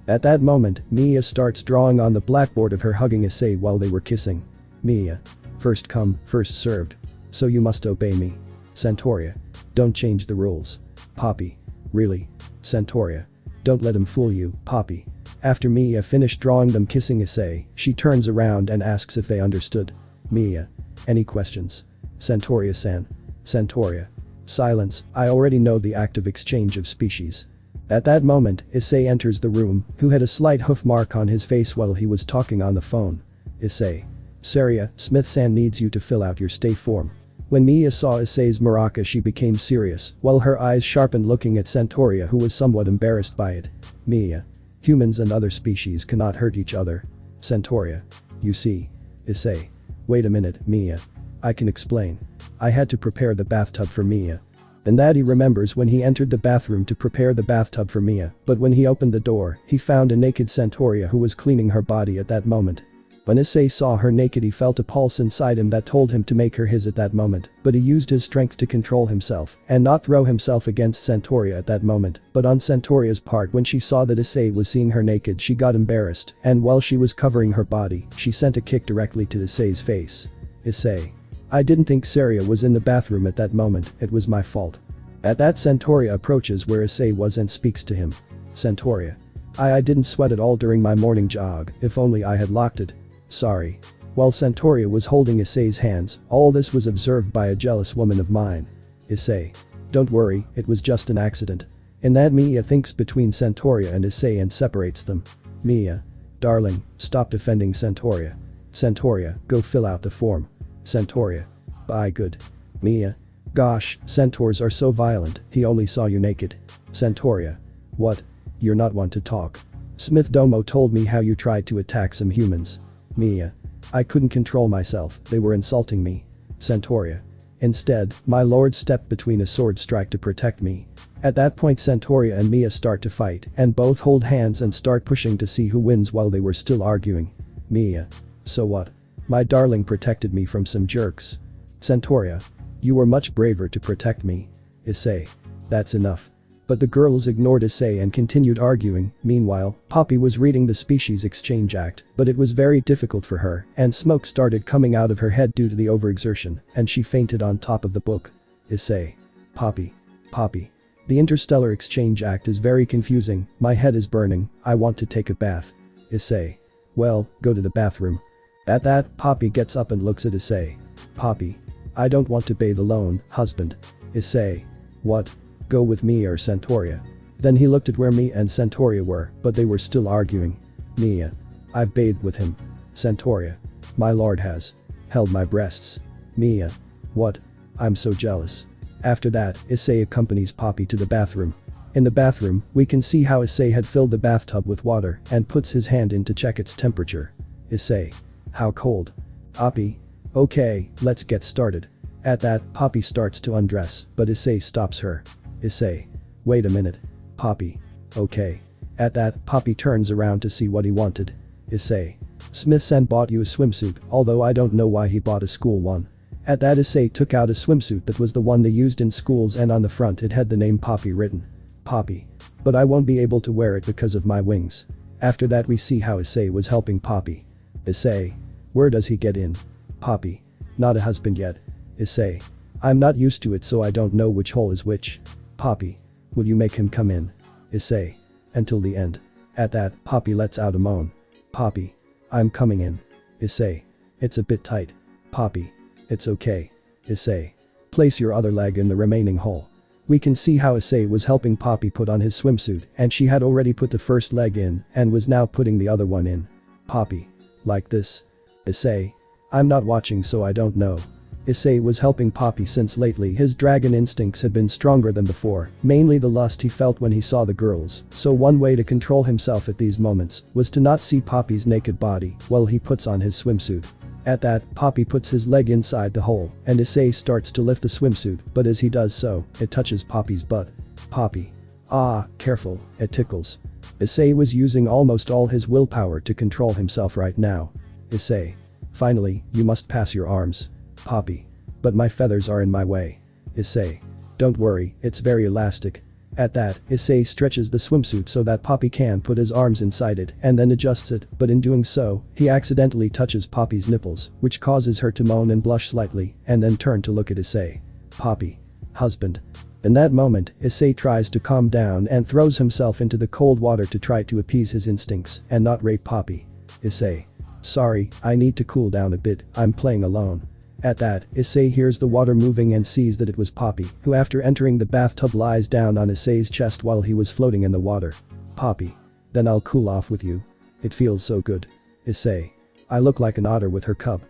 At that moment, Mia starts drawing on the blackboard of her hugging Issei while they were kissing. Mia: First come, first served. So you must obey me. Santoria: Don't change the rules. Poppy: Really? Santoria: Don't let him fool you, Poppy. After Mia finished drawing them kissing Issei, she turns around and asks if they understood. Mia: Any questions? Santoria-san. Santoria: Silence, I already know the act of exchange of species. At that moment, Issei enters the room, who had a slight hoof mark on his face while he was talking on the phone. Issei: Saria, Smith-san needs you to fill out your stay form. When Mia saw Issei's maraca she became serious, while her eyes sharpened looking at Santoria who was somewhat embarrassed by it. Mia: Humans and other species cannot hurt each other. Centauria. You see. Issei. Wait a minute, Mia. I can explain. I had to prepare the bathtub for Mia. And that he remembers when he entered the bathroom to prepare the bathtub for Mia, but when he opened the door, he found a naked Centauria who was cleaning her body at that moment. When Issei saw her naked, he felt a pulse inside him that told him to make her his at that moment, but he used his strength to control himself and not throw himself against Centauria at that moment. But on Centauria's part, when she saw that Issei was seeing her naked, she got embarrassed, and while she was covering her body, she sent a kick directly to Issei's face. Issei. I didn't think Saria was in the bathroom at that moment, it was my fault. At that, Centauria approaches where Issei was and speaks to him. Centauria. I didn't sweat at all during my morning jog, if only I had locked it. Sorry. While Centauria was holding Issei's hands, all this was observed by a jealous woman of mine. Issei. Don't worry, it was just an accident. In that, Mia thinks between Centauria and Issei and separates them. Mia. Darling, stop defending Centauria. Centauria, go fill out the form. Centauria. Bye, good. Mia. Gosh, centaurs are so violent, he only saw you naked. Centauria. What? You're not one to talk. Smith Domo told me how you tried to attack some humans. Mia. I couldn't control myself, they were insulting me. Centauria. Instead, my lord stepped between a sword strike to protect me. At that point, Centauria and Mia start to fight, and both hold hands and start pushing to see who wins while they were still arguing. Mia. So what? My darling protected me from some jerks. Centauria. You were much braver to protect me. Issei. That's enough. But the girls ignored Issei and continued arguing. Meanwhile, Poppy was reading the Species Exchange Act, but it was very difficult for her, and smoke started coming out of her head due to the overexertion, and she fainted on top of the book. Issei. Poppy. Poppy. The Interstellar Exchange Act is very confusing, my head is burning, I want to take a bath. Issei. Well, go to the bathroom. At that, Poppy gets up and looks at Issei. Poppy. I don't want to bathe alone, husband. Issei. What? Go with me or Centauria. Then he looked at where Mia and Centauria were, but they were still arguing. Mia. I've bathed with him. Centauria. My lord has. Held my breasts. Mia. What? I'm so jealous. After that, Issei accompanies Poppy to the bathroom. In the bathroom, we can see how Issei had filled the bathtub with water and puts his hand in to check its temperature. Issei. How cold? Poppy. Okay, let's get started. At that, Poppy starts to undress, but Issei stops her. Issei. Wait a minute. Poppy. Okay. At that, Poppy turns around to see what he wanted. Issei. Smith-san bought you a swimsuit, although I don't know why he bought a school one. At that, Issei took out a swimsuit that was the one they used in schools, and on the front it had the name Poppy written. Poppy. But I won't be able to wear it because of my wings. After that, we see how Issei was helping Poppy. Issei. Where does he get in? Poppy. Not a husband yet. Issei. I'm not used to it, so I don't know which hole is which. Poppy. Will you make him come in? Issei. Until the end. At that, Poppy lets out a moan. Poppy. I'm coming in. Issei. It's a bit tight. Poppy. It's okay. Issei. Place your other leg in the remaining hole. We can see how Issei was helping Poppy put on his swimsuit, and she had already put the first leg in and was now putting the other one in. Poppy. Like this. Issei. I'm not watching, so I don't know. Issei was helping Poppy since lately his dragon instincts had been stronger than before, mainly the lust he felt when he saw the girls, so one way to control himself at these moments was to not see Poppy's naked body while he puts on his swimsuit. At that, Poppy puts his leg inside the hole, and Issei starts to lift the swimsuit, but as he does so, it touches Poppy's butt. Poppy. Ah, careful, it tickles. Issei was using almost all his willpower to control himself right now. Issei. Finally, you must pass your arms. Poppy. But my feathers are in my way. Issei. Don't worry, it's very elastic. At that, Issei stretches the swimsuit so that Poppy can put his arms inside it and then adjusts it, but in doing so, he accidentally touches Poppy's nipples, which causes her to moan and blush slightly, and then turn to look at Issei. Poppy. Husband. In that moment, Issei tries to calm down and throws himself into the cold water to try to appease his instincts and not rape Poppy. Issei. Sorry, I need to cool down a bit, I'm playing alone. At that, Issei hears the water moving and sees that it was Poppy, who after entering the bathtub lies down on Issei's chest while he was floating in the water. Poppy. Then I'll cool off with you. It feels so good. Issei. I look like an otter with her cub.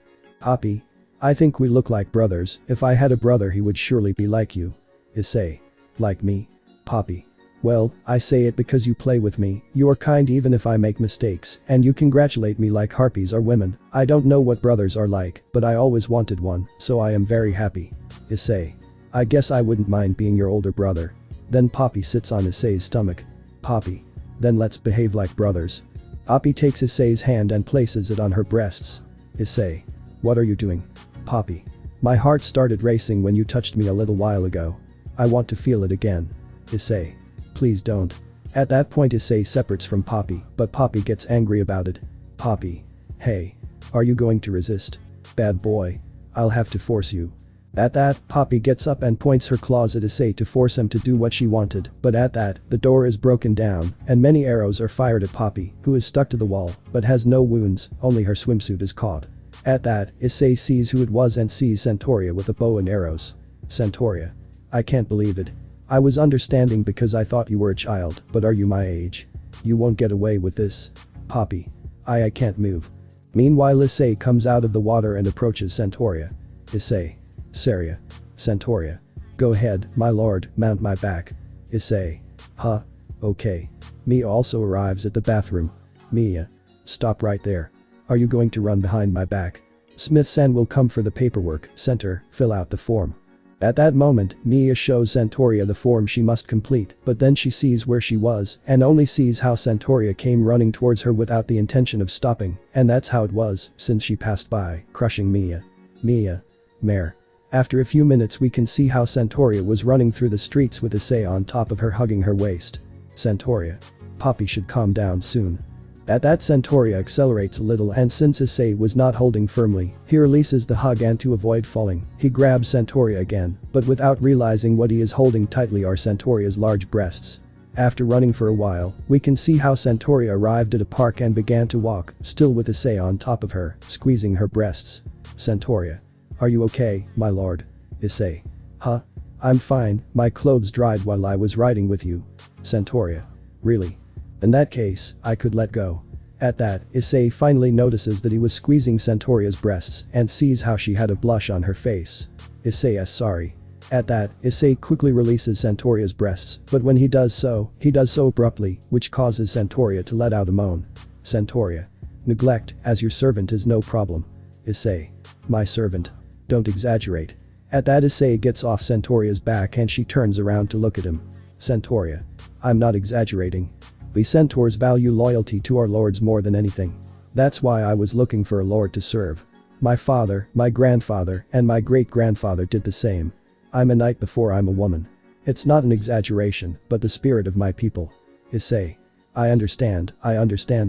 Poppy. I think we look like brothers, if I had a brother he would surely be like you. Issei. Like me? Poppy. Well, I say it because you play with me, you are kind even if I make mistakes, and you congratulate me like harpies are women. I don't know what brothers are like, but I always wanted one, so I am very happy. Issei. I guess I wouldn't mind being your older brother. Then Poppy sits on Issei's stomach. Poppy. Then let's behave like brothers. Poppy takes Issei's hand and places it on her breasts. Issei. What are you doing? Poppy. My heart started racing when you touched me a little while ago. I want to feel it again. Issei. Please don't. At that point Issei separates from Poppy, but Poppy gets angry about it. Poppy. Hey. Are you going to resist? Bad boy. I'll have to force you. At that, Poppy gets up and points her claws at Issei to force him to do what she wanted, but at that, the door is broken down, and many arrows are fired at Poppy, who is stuck to the wall, but has no wounds, only her swimsuit is caught. At that, Issei sees who it was and sees Centauria with a bow and arrows. Centauria. I can't believe it. I was understanding because I thought you were a child, but are you my age? You won't get away with this. Poppy. I can't move. Meanwhile Issei comes out of the water and approaches Centauria. Issei. Saria. Centauria. Go ahead, my lord, mount my back. Issei. Huh. Okay. Mia also arrives at the bathroom. Mia. Stop right there. Are you going to run behind my back? Smith-san will come for the paperwork, Center, fill out the form. At that moment, Mia shows Centauria the form she must complete, but then she sees where she was, and only sees how Centauria came running towards her without the intention of stopping, and that's how it was, since she passed by, crushing Mia. Mia. Mare. After a few minutes we can see how Centauria was running through the streets with Issei on top of her hugging her waist. Centauria. Poppy should calm down soon. At that Centauria accelerates a little and since Issei was not holding firmly, he releases the hug and to avoid falling, he grabs Centauria again, but without realizing what he is holding tightly are Centauria's large breasts. After running for a while, we can see how Centauria arrived at a park and began to walk, still with Issei on top of her, squeezing her breasts. Centauria. Are you okay, my lord? Issei. Huh? I'm fine, my clothes dried while I was riding with you. Centauria. Really? In that case, I could let go. At that, Issei finally notices that he was squeezing Centauria's breasts and sees how she had a blush on her face. Issei is sorry. At that, Issei quickly releases Centauria's breasts, but when he does so abruptly, which causes Centauria to let out a moan. Centauria. Neglect, as your servant is no problem. Issei. My servant. Don't exaggerate. At that Issei gets off Centauria's back and she turns around to look at him. Centauria. I'm not exaggerating. We centaurs value loyalty to our lords more than anything. That's why I was looking for a lord to serve. My father, my grandfather, and my great-grandfather did the same. I'm a knight before I'm a woman. It's not an exaggeration, but the spirit of my people. Issei. I understand,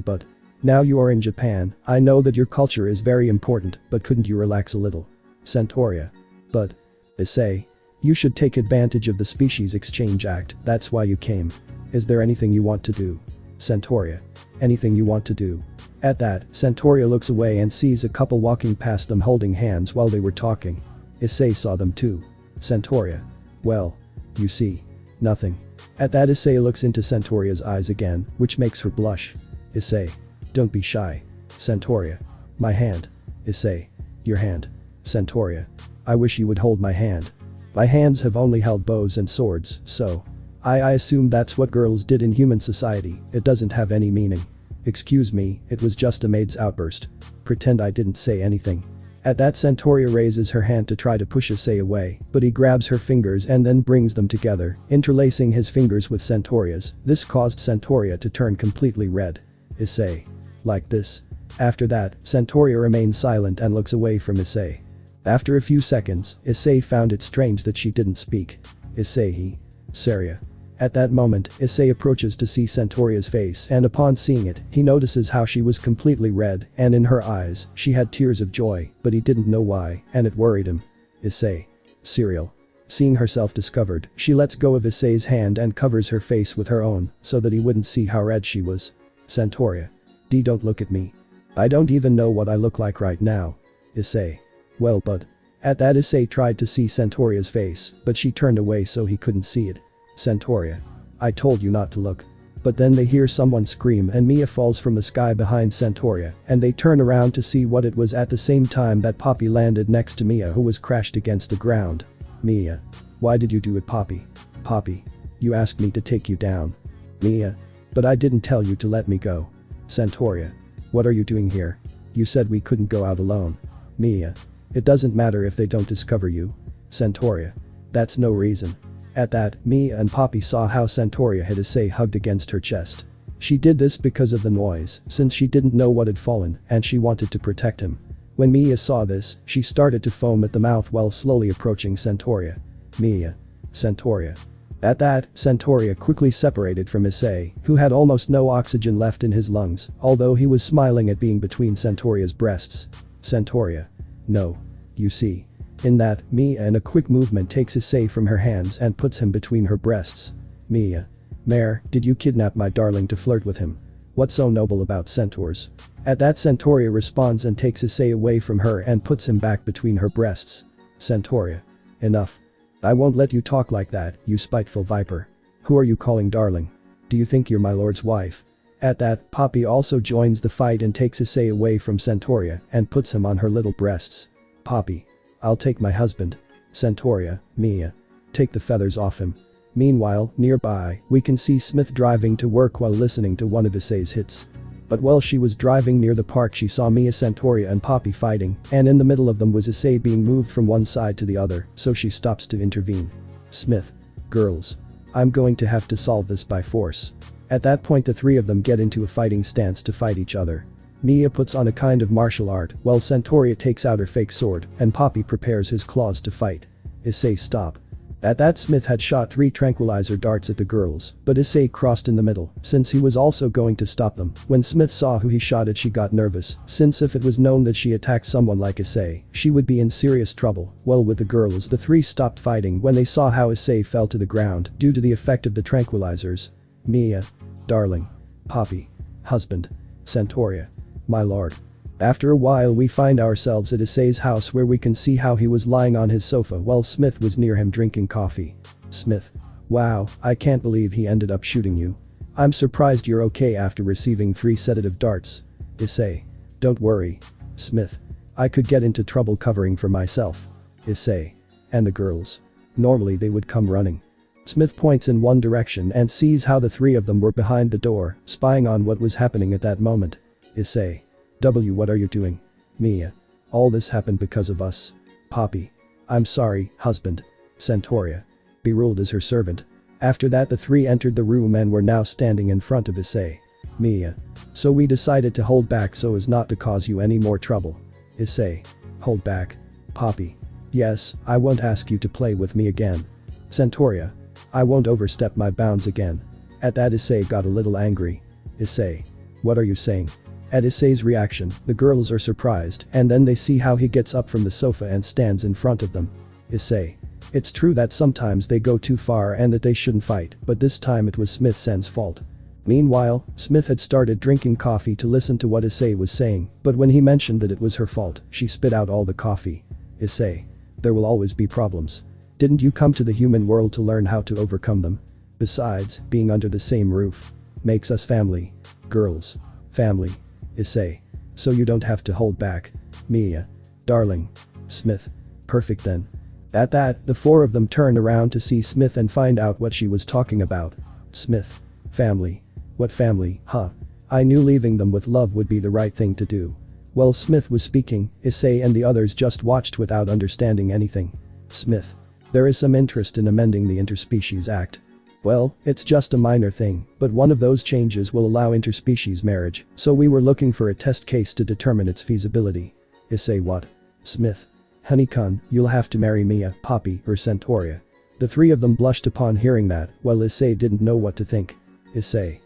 but now you are in Japan, I know that your culture is very important, but couldn't you relax a little? Centauria. But. Issei. You should take advantage of the Species Exchange Act, that's why you came. Is there anything you want to do? Centauria. Anything you want to do? At that, Centauria looks away and sees a couple walking past them holding hands while they were talking. Issei saw them too. Centauria. Well. You see. Nothing. At that Issei looks into Centauria's eyes again, which makes her blush. Issei. Don't be shy. Centauria. My hand. Issei. Your hand. Centauria. I wish you would hold my hand. My hands have only held bows and swords, so. I assume that's what girls did in human society, it doesn't have any meaning. Excuse me, it was just a maid's outburst. Pretend I didn't say anything. At that Centauria raises her hand to try to push Issei away, but he grabs her fingers and then brings them together, interlacing his fingers with Centauria's. This caused Centauria to turn completely red. Issei. Like this. After that, Centauria remains silent and looks away from Issei. After a few seconds, Issei found it strange that she didn't speak. Issei. Saria. At that moment, Issei approaches to see Centauria's face and upon seeing it, he notices how she was completely red and in her eyes, she had tears of joy, but he didn't know why, and it worried him. Issei. Cereal. Seeing herself discovered, she lets go of Issei's hand and covers her face with her own, so that he wouldn't see how red she was. Centauria. Don't look at me. I don't even know what I look like right now. Issei. Well but. At that Issei tried to see Centauria's face, but she turned away so he couldn't see it. Centauria. I told you not to look. But then they hear someone scream and Mia falls from the sky behind Centauria and they turn around to see what it was at the same time that Poppy landed next to Mia who was crashed against the ground. Mia. Why did you do it, Poppy? Poppy. You asked me to take you down. Mia. But I didn't tell you to let me go. Santoria. What are you doing here? You said we couldn't go out alone. Mia. It doesn't matter if they don't discover you. Santoria. That's no reason. At that, Mia and Poppy saw how Santoria had Issei hugged against her chest. She did this because of the noise, since she didn't know what had fallen and she wanted to protect him. When Mia saw this, she started to foam at the mouth while slowly approaching Santoria. Mia. Santoria. At that, Santoria quickly separated from Issei, who had almost no oxygen left in his lungs, although he was smiling at being between Santoria's breasts. Santoria. No. You see. In that, Mia in a quick movement takes Issei from her hands and puts him between her breasts. Mia. Mare, did you kidnap my darling to flirt with him? What's so noble about centaurs? At that, Santoria responds and takes Issei away from her and puts him back between her breasts. Santoria. Enough. I won't let you talk like that, you spiteful viper. Who are you calling darling? Do you think you're my lord's wife? At that, Poppy also joins the fight and takes Issei away from Santoria and puts him on her little breasts. Poppy. I'll take my husband. Santoria. Mia. Take the feathers off him. Meanwhile, nearby, we can see Smith driving to work while listening to one of Issei's hits. But while she was driving near the park, she saw Mia, Santoria and Poppy fighting, and in the middle of them was Issei being moved from one side to the other, so she stops to intervene. Smith. Girls. I'm going to have to solve this by force. At that point, the three of them get into a fighting stance to fight each other. Mia puts on a kind of martial art, while Santoria takes out her fake sword, and Poppy prepares his claws to fight. Issei, stop. At that, Smith had shot 3 tranquilizer darts at the girls, but Issei crossed in the middle, since he was also going to stop them. When Smith saw who he shot at, she got nervous, since if it was known that she attacked someone like Issei, she would be in serious trouble. Well, with the girls, the three stopped fighting when they saw how Issei fell to the ground due to the effect of the tranquilizers. Mia. Darling. Poppy. Husband. Santoria. My lord. After a while, we find ourselves at Issei's house, where we can see how he was lying on his sofa while Smith was near him drinking coffee. Smith. Wow, I can't believe he ended up shooting you. I'm surprised you're okay after receiving 3 sedative darts. Issei. Don't worry. Smith. I could get into trouble covering for myself. Issei. And the girls. Normally they would come running. Smith points in one direction and sees how the 3 of them were behind the door, spying on what was happening at that moment. Issei. What are you doing? Mia. All this happened because of us. Poppy. I'm sorry, husband. Santoria. Be ruled as her servant. After that, the 3 entered the room and were now standing in front of Issei. Mia. So we decided to hold back so as not to cause you any more trouble. Issei. Hold back. Poppy. Yes, I won't ask you to play with me again. Santoria. I won't overstep my bounds again. At that, Issei got a little angry. Issei. What are you saying? At Issei's reaction, the girls are surprised, and then they see how he gets up from the sofa and stands in front of them. Issei. It's true that sometimes they go too far and that they shouldn't fight, but this time it was Smith's fault. Meanwhile, Smith had started drinking coffee to listen to what Issei was saying, but when he mentioned that it was her fault, she spit out all the coffee. Issei. There will always be problems. Didn't you come to the human world to learn how to overcome them? Besides, being under the same roof makes us family. Girls. Family. Issei. So you don't have to hold back. Mia. Darling. Smith. Perfect then. At that, the 4 of them turn around to see Smith and find out what she was talking about. Smith. Family. What family, huh? I knew leaving them with love would be the right thing to do. While Smith was speaking, Issei and the others just watched without understanding anything. Smith. There is some interest in amending the Interspecies Act. Well, it's just a minor thing, but one of those changes will allow interspecies marriage, so we were looking for a test case to determine its feasibility. Issei. What? Smith. Honey-kun, you'll have to marry Mia, Poppy, or Santoria. The 3 of them blushed upon hearing that, while Issei didn't know what to think. Issei.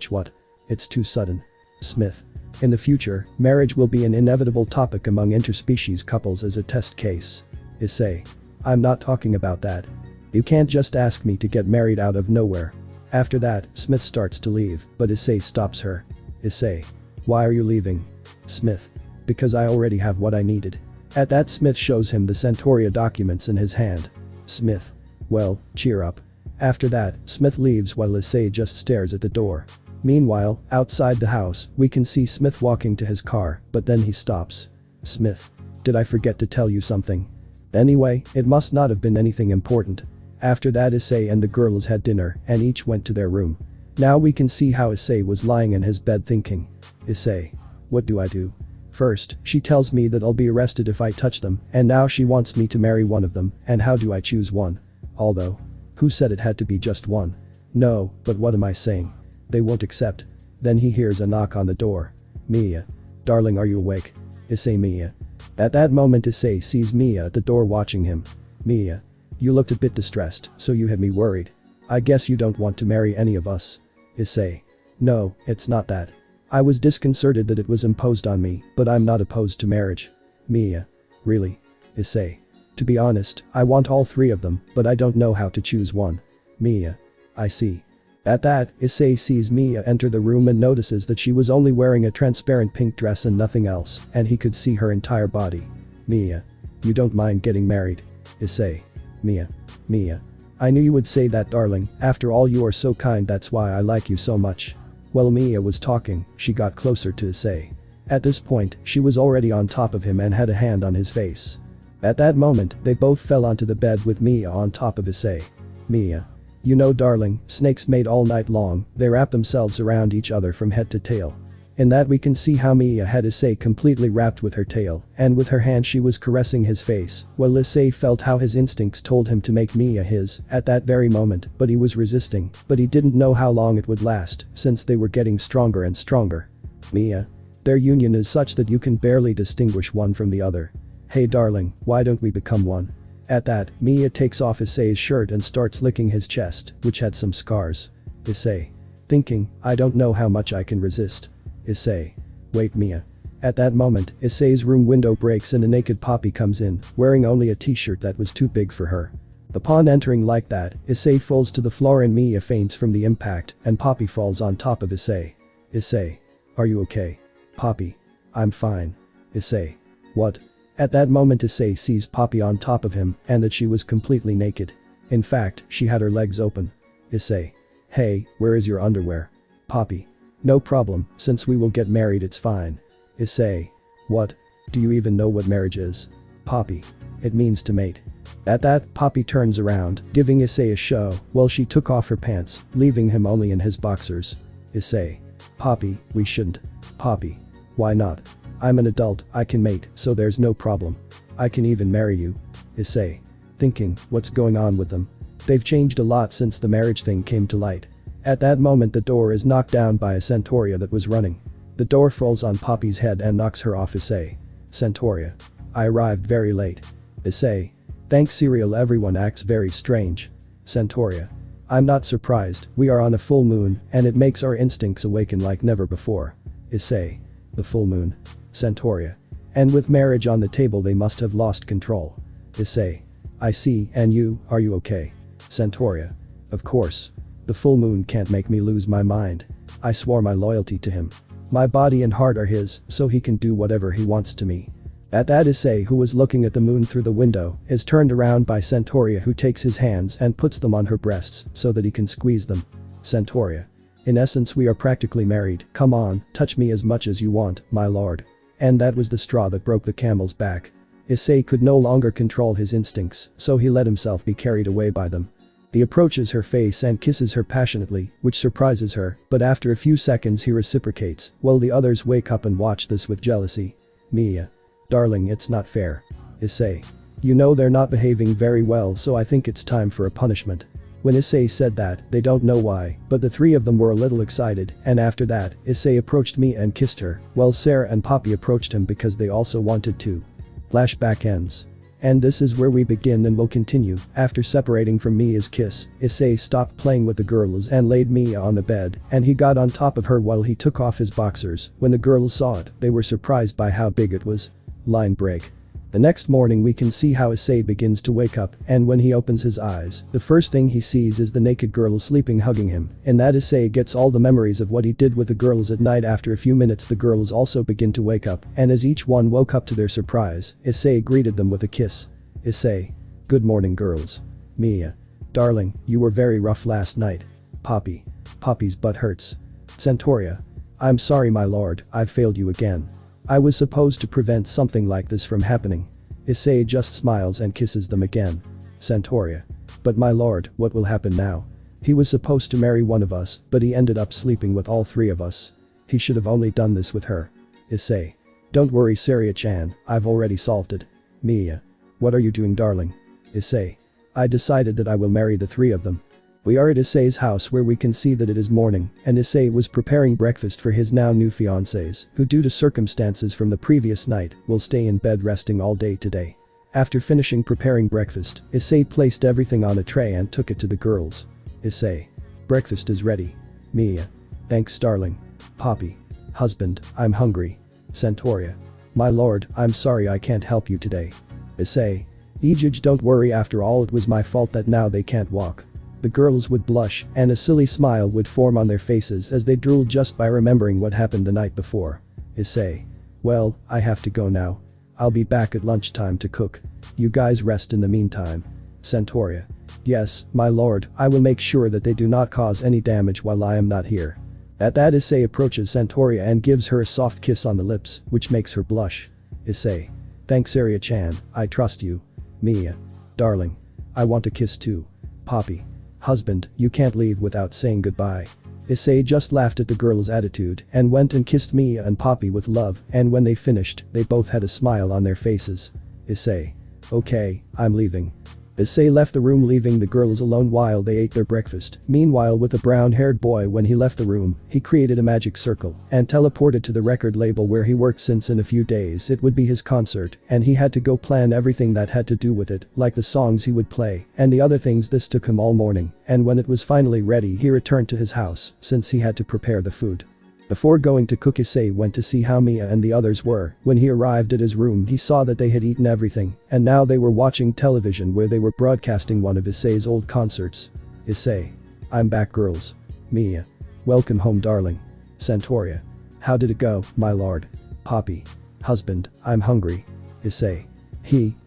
What? It's too sudden. Smith. In the future, marriage will be an inevitable topic among interspecies couples as a test case. Issei. I'm not talking about that. You can't just ask me to get married out of nowhere. After that, Smith starts to leave, but Issei stops her. Issei. Why are you leaving? Smith. Because I already have what I needed. At that, Smith shows him the Santoria documents in his hand. Smith. Well, cheer up. After that, Smith leaves while Issei just stares at the door. Meanwhile, outside the house, we can see Smith walking to his car, but then he stops. Smith. Did I forget to tell you something? Anyway, it must not have been anything important. After that Issei and the girls had dinner and each went to their room. Now we can see how Issei was lying in his bed thinking. Issei. What do I do? First, she tells me that I'll be arrested if I touch them, and now she wants me to marry one of them, and how do I choose one? Although. Who said it had to be just one? No, but what am I saying? They won't accept. Then he hears a knock on the door. Mia. Darling, are you awake? Issei. Mia. At that moment Issei sees Mia at the door watching him. Mia. You looked a bit distressed, so you had me worried. I guess you don't want to marry any of us. Issei. No, it's not that. I was disconcerted that it was imposed on me, but I'm not opposed to marriage. Mia. Really? Issei. To be honest, I want all three of them, but I don't know how to choose one. Mia. I see. At that, Issei sees Mia enter the room and notices that she was only wearing a transparent pink dress and nothing else, and he could see her entire body. Mia. You don't mind getting married? Issei. Mia. Mia. I knew you would say that, darling, after all you are so kind, that's why I like you so much. While Mia was talking, she got closer to Issei. At this point, she was already on top of him and had a hand on his face. At that moment, they both fell onto the bed with Mia on top of Issei. Mia. You know, darling, snakes mate all night long, they wrap themselves around each other from head to tail. In that we can see how Mia had Issei completely wrapped with her tail, and with her hand she was caressing his face, while Issei felt how his instincts told him to make Mia his at that very moment, but he was resisting, but he didn't know how long it would last, since they were getting stronger and stronger. Mia. Their union is such that you can barely distinguish one from the other. Hey darling, why don't we become one? At that, Mia takes off Issei's shirt and starts licking his chest, which had some scars. Issei. Thinking, I don't know how much I can resist. Issei. Wait, Mia. At that moment, Issei's room window breaks and a naked Poppy comes in, wearing only a t-shirt that was too big for her. Upon entering like that, Issei falls to the floor and Mia faints from the impact, and Poppy falls on top of Issei. Issei. Are you okay? Poppy. I'm fine. Issei. What? At that moment Issei sees Poppy on top of him, and that she was completely naked. In fact, she had her legs open. Issei. Hey, where is your underwear? Poppy. No problem, since we will get married it's fine. Issei. What? Do you even know what marriage is? Poppy. It means to mate. At that, Poppy turns around, giving Issei a show, while she took off her pants, leaving him only in his boxers. Issei. Poppy, we shouldn't. Poppy. Why not? I'm an adult, I can mate, so there's no problem. I can even marry you. Issei. Thinking, what's going on with them? They've changed a lot since the marriage thing came to light. At that moment the door is knocked down by a Centauria that was running. The door falls on Poppy's head and knocks her off. Issei. Centauria. I arrived very late. Issei. Thanks cereal, everyone acts very strange. Centauria. I'm not surprised, we are on a full moon, and it makes our instincts awaken like never before. Issei. The full moon. Centauria. And with marriage on the table they must have lost control. Issei. I see, and you, are you okay? Centauria. Of course. The full moon can't make me lose my mind. I swore my loyalty to him. My body and heart are his, so he can do whatever he wants to me. At that Issei, who was looking at the moon through the window, is turned around by Centauria, who takes his hands and puts them on her breasts so that he can squeeze them. Centauria. In essence we are practically married, come on, touch me as much as you want, my lord. And that was the straw that broke the camel's back. Issei could no longer control his instincts, so he let himself be carried away by them. He approaches her face and kisses her passionately, which surprises her, but after a few seconds he reciprocates, while the others wake up and watch this with jealousy. Mia. Darling, it's not fair. Issei. You know they're not behaving very well, so I think it's time for a punishment. When Issei said that, they don't know why, but the three of them were a little excited, and after that, Issei approached Mia and kissed her, while Sarah and Poppy approached him because they also wanted to. Flashback ends. And this is where we begin and will continue. After separating from Mia's kiss, Issei stopped playing with the girls and laid Mia on the bed, and he got on top of her while he took off his boxers. When the girls saw it, they were surprised by how big it was. Line break. The next morning we can see how Issei begins to wake up, and when he opens his eyes, the first thing he sees is the naked girl sleeping hugging him, and that Issei gets all the memories of what he did with the girls at night. After a few minutes the girls also begin to wake up, and as each one woke up to their surprise, Issei greeted them with a kiss. Issei. Good morning girls. Mia. Darling, you were very rough last night. Poppy. Poppy's butt hurts. Centauria. I'm sorry my lord, I've failed you again. I was supposed to prevent something like this from happening. Issei just smiles and kisses them again. Centauria. But my lord, what will happen now? He was supposed to marry one of us, but he ended up sleeping with all three of us. He should have only done this with her. Issei. Don't worry Saria-chan, I've already solved it. Mia. What are you doing darling? Issei. I decided that I will marry the three of them. We are at Issei's house where we can see that it is morning and Issei was preparing breakfast for his now new fiancés, who due to circumstances from the previous night will stay in bed resting all day today. After finishing preparing breakfast, Issei placed everything on a tray and took it to the girls. Issei. Breakfast is ready. Mia. Thanks darling. Poppy. Husband, I'm hungry. Centauria. My lord, I'm sorry I can't help you today. Issei. Ejij, don't worry, after all it was my fault that now they can't walk. The girls would blush and a silly smile would form on their faces as they drooled just by remembering what happened the night before. Issei. Well, I have to go now. I'll be back at lunchtime to cook. You guys rest in the meantime. Centauria. Yes, my lord, I will make sure that they do not cause any damage while I am not here. At that Issei approaches Centauria and gives her a soft kiss on the lips, which makes her blush. Issei. Thanks Saria-chan, I trust you. Mia. Darling. I want a kiss too. Poppy. Husband, you can't leave without saying goodbye. Issei just laughed at the girl's attitude and went and kissed Mia and Poppy with love, and when they finished, they both had a smile on their faces. Issei. Okay, I'm leaving. Issei left the room leaving the girls alone while they ate their breakfast. Meanwhile with the brown-haired boy, when he left the room, he created a magic circle and teleported to the record label where he worked, since in a few days it would be his concert and he had to go plan everything that had to do with it, like the songs he would play and the other things. This took him all morning, and when it was finally ready he returned to his house since he had to prepare the food. Before going to cook, Issei went to see how Mia and the others were. When he arrived at his room he saw that they had eaten everything and now they were watching television where they were broadcasting one of Issei's old concerts. Issei. I'm back girls. Mia. Welcome home darling. Centauria. How did it go, my lord? Poppy. Husband, I'm hungry. Issei.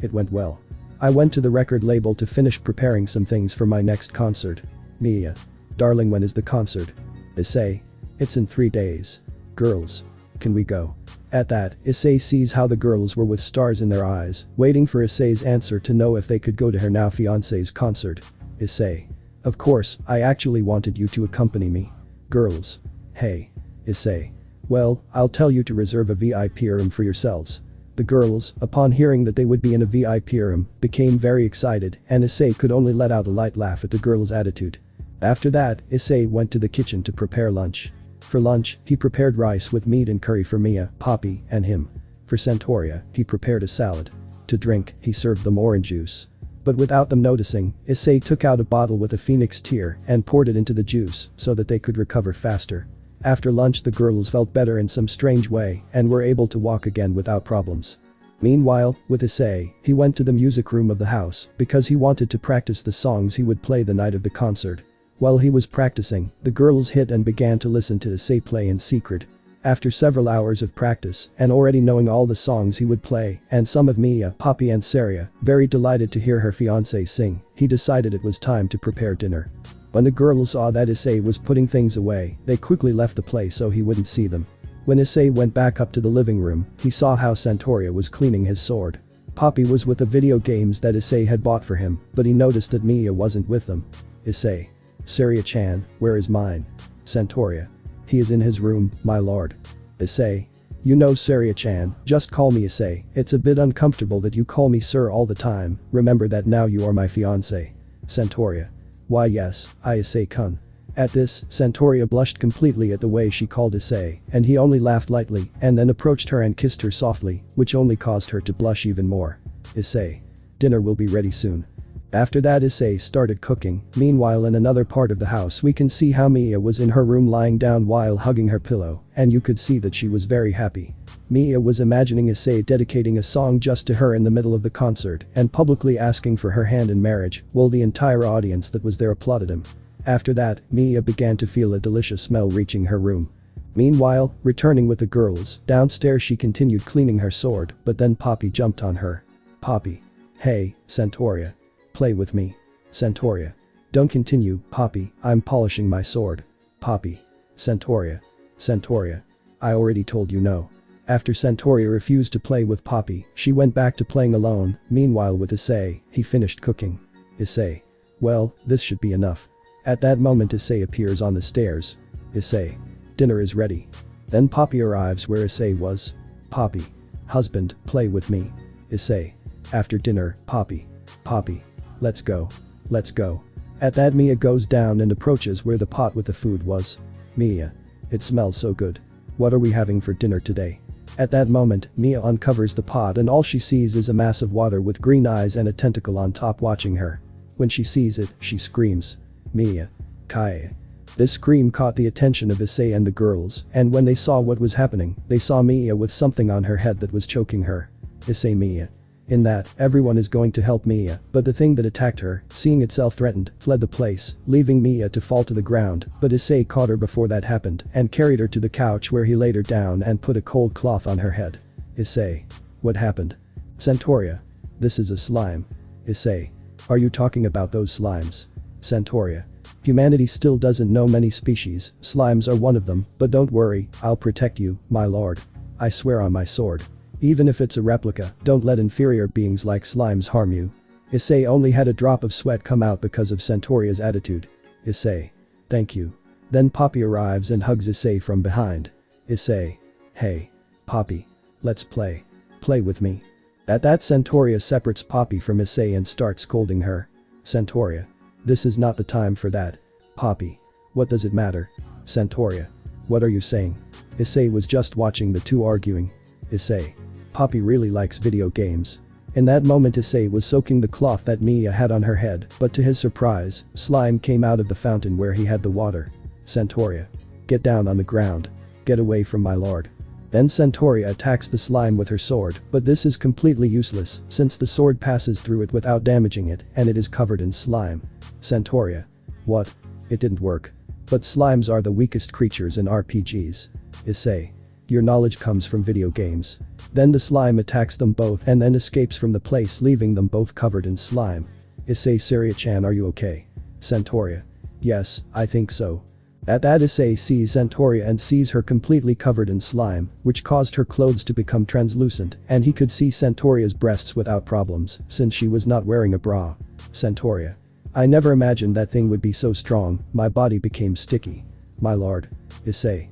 It went well. I went to the record label to finish preparing some things for my next concert. Mia. Darling, when is the concert? Issei. It's in 3 days. Girls. Can we go? At that, Issei sees how the girls were with stars in their eyes, waiting for Issei's answer to know if they could go to her now fiancé's concert. Issei. Of course, I actually wanted you to accompany me. Girls. Hey. Issei. Well, I'll tell you to reserve a VIP room for yourselves. The girls, upon hearing that they would be in a VIP room, became very excited and Issei could only let out a light laugh at the girls' attitude. After that, Issei went to the kitchen to prepare lunch. For lunch, he prepared rice with meat and curry for Mia, Poppy, and him. For Centauria, he prepared a salad. To drink, he served them orange juice. But without them noticing, Issei took out a bottle with a phoenix tear and poured it into the juice so that they could recover faster. After lunch the girls felt better in some strange way and were able to walk again without problems. Meanwhile, with Issei, he went to the music room of the house because he wanted to practice the songs he would play the night of the concert. While he was practicing, the girls hid and began to listen to Issei play in secret. After several hours of practice and already knowing all the songs he would play and some of Mia, Poppy and Saria, very delighted to hear her fiancé sing, he decided it was time to prepare dinner. When the girls saw that Issei was putting things away, they quickly left the place so he wouldn't see them. When Issei went back up to the living room, he saw how Centauria was cleaning his sword. Poppy was with the video games that Issei had bought for him, but he noticed that Mia wasn't with them. Issei. Saria-chan, where is mine? Centauria. He is in his room, my lord. Issei. You know Saria-chan, just call me Issei. It's a bit uncomfortable that you call me sir all the time. Remember that now you are my fiancé. Centauria. Why yes, I Issei-kun. At this, Centauria blushed completely at the way she called Issei, and he only laughed lightly and then approached her and kissed her softly, which only caused her to blush even more. Issei. Dinner will be ready soon. After that Issei started cooking. Meanwhile in another part of the house we can see how Mia was in her room lying down while hugging her pillow, and you could see that she was very happy. Mia was imagining Issei dedicating a song just to her in the middle of the concert and publicly asking for her hand in marriage, while the entire audience that was there applauded him. After that, Mia began to feel a delicious smell reaching her room. Meanwhile, returning with the girls, downstairs she continued cleaning her sword, but then Poppy jumped on her. Poppy. Hey, Centauria. Play with me. Centauria. Don't continue, Poppy, I'm polishing my sword. Poppy. Centauria. Centauria. I already told you no. After Centauria refused to play with Poppy, she went back to playing alone. Meanwhile with Issei, he finished cooking. Issei. Well, this should be enough. At that moment Issei appears on the stairs. Issei. Dinner is ready. Then Poppy arrives where Issei was. Poppy. Husband, play with me. Issei. After dinner, Poppy. Poppy. Let's go. Let's go. At that Mia goes down and approaches where the pot with the food was. Mia. It smells so good. What are we having for dinner today? At that moment, Mia uncovers the pot and all she sees is a mass of water with green eyes and a tentacle on top watching her. When she sees it, she screams. Mia. Kai. This scream caught the attention of Issei and the girls, and when they saw what was happening, they saw Mia with something on her head that was choking her. Issei Mia. In that, everyone is going to help Mia, but the thing that attacked her, seeing itself threatened, fled the place, leaving Mia to fall to the ground, but Issei caught her before that happened and carried her to the couch where he laid her down and put a cold cloth on her head. Issei. What happened? Centauria. This is a slime. Issei. Are you talking about those slimes? Centauria. Humanity still doesn't know many species, slimes are one of them, but don't worry, I'll protect you, my lord. I swear on my sword. Even if it's a replica, don't let inferior beings like slimes harm you. Issei only had a drop of sweat come out because of Centauria's attitude. Issei. Thank you. Then Poppy arrives and hugs Issei from behind. Issei. Hey. Poppy. Let's play. Play with me. At that Centauria separates Poppy from Issei and starts scolding her. Centauria. This is not the time for that. Poppy. What does it matter? Centauria. What are you saying? Issei was just watching the two arguing. Issei. Poppy really likes video games. In that moment Issei was soaking the cloth that Mia had on her head, but to his surprise, slime came out of the fountain where he had the water. Centauria. Get down on the ground. Get away from my lord. Then Centauria attacks the slime with her sword, but this is completely useless since the sword passes through it without damaging it and it is covered in slime. Centauria. What? It didn't work. But slimes are the weakest creatures in RPGs. Issei. Your knowledge comes from video games. Then the slime attacks them both and then escapes from the place leaving them both covered in slime. Issei Seria-chan, are you okay? Centauria. Yes, I think so. At that Issei sees Centauria and sees her completely covered in slime, which caused her clothes to become translucent and he could see Centauria's breasts without problems since she was not wearing a bra. Centauria. I never imagined that thing would be so strong, my body became sticky. My lord. Issei.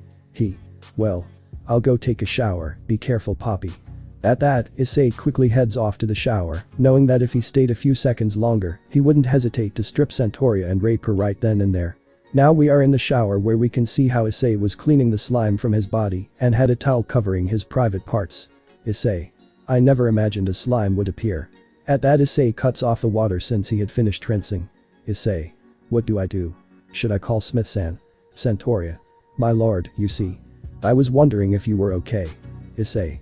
Well. I'll go take a shower, be careful Poppy. At that, Issei quickly heads off to the shower, knowing that if he stayed a few seconds longer, he wouldn't hesitate to strip Centauria and rape her right then and there. Now we are in the shower where we can see how Issei was cleaning the slime from his body and had a towel covering his private parts. Issei. I never imagined a slime would appear. At that Issei cuts off the water since he had finished rinsing. Issei. What do I do? Should I call Smith-san? Centauria. My lord, you see. I was wondering if you were okay. Issei.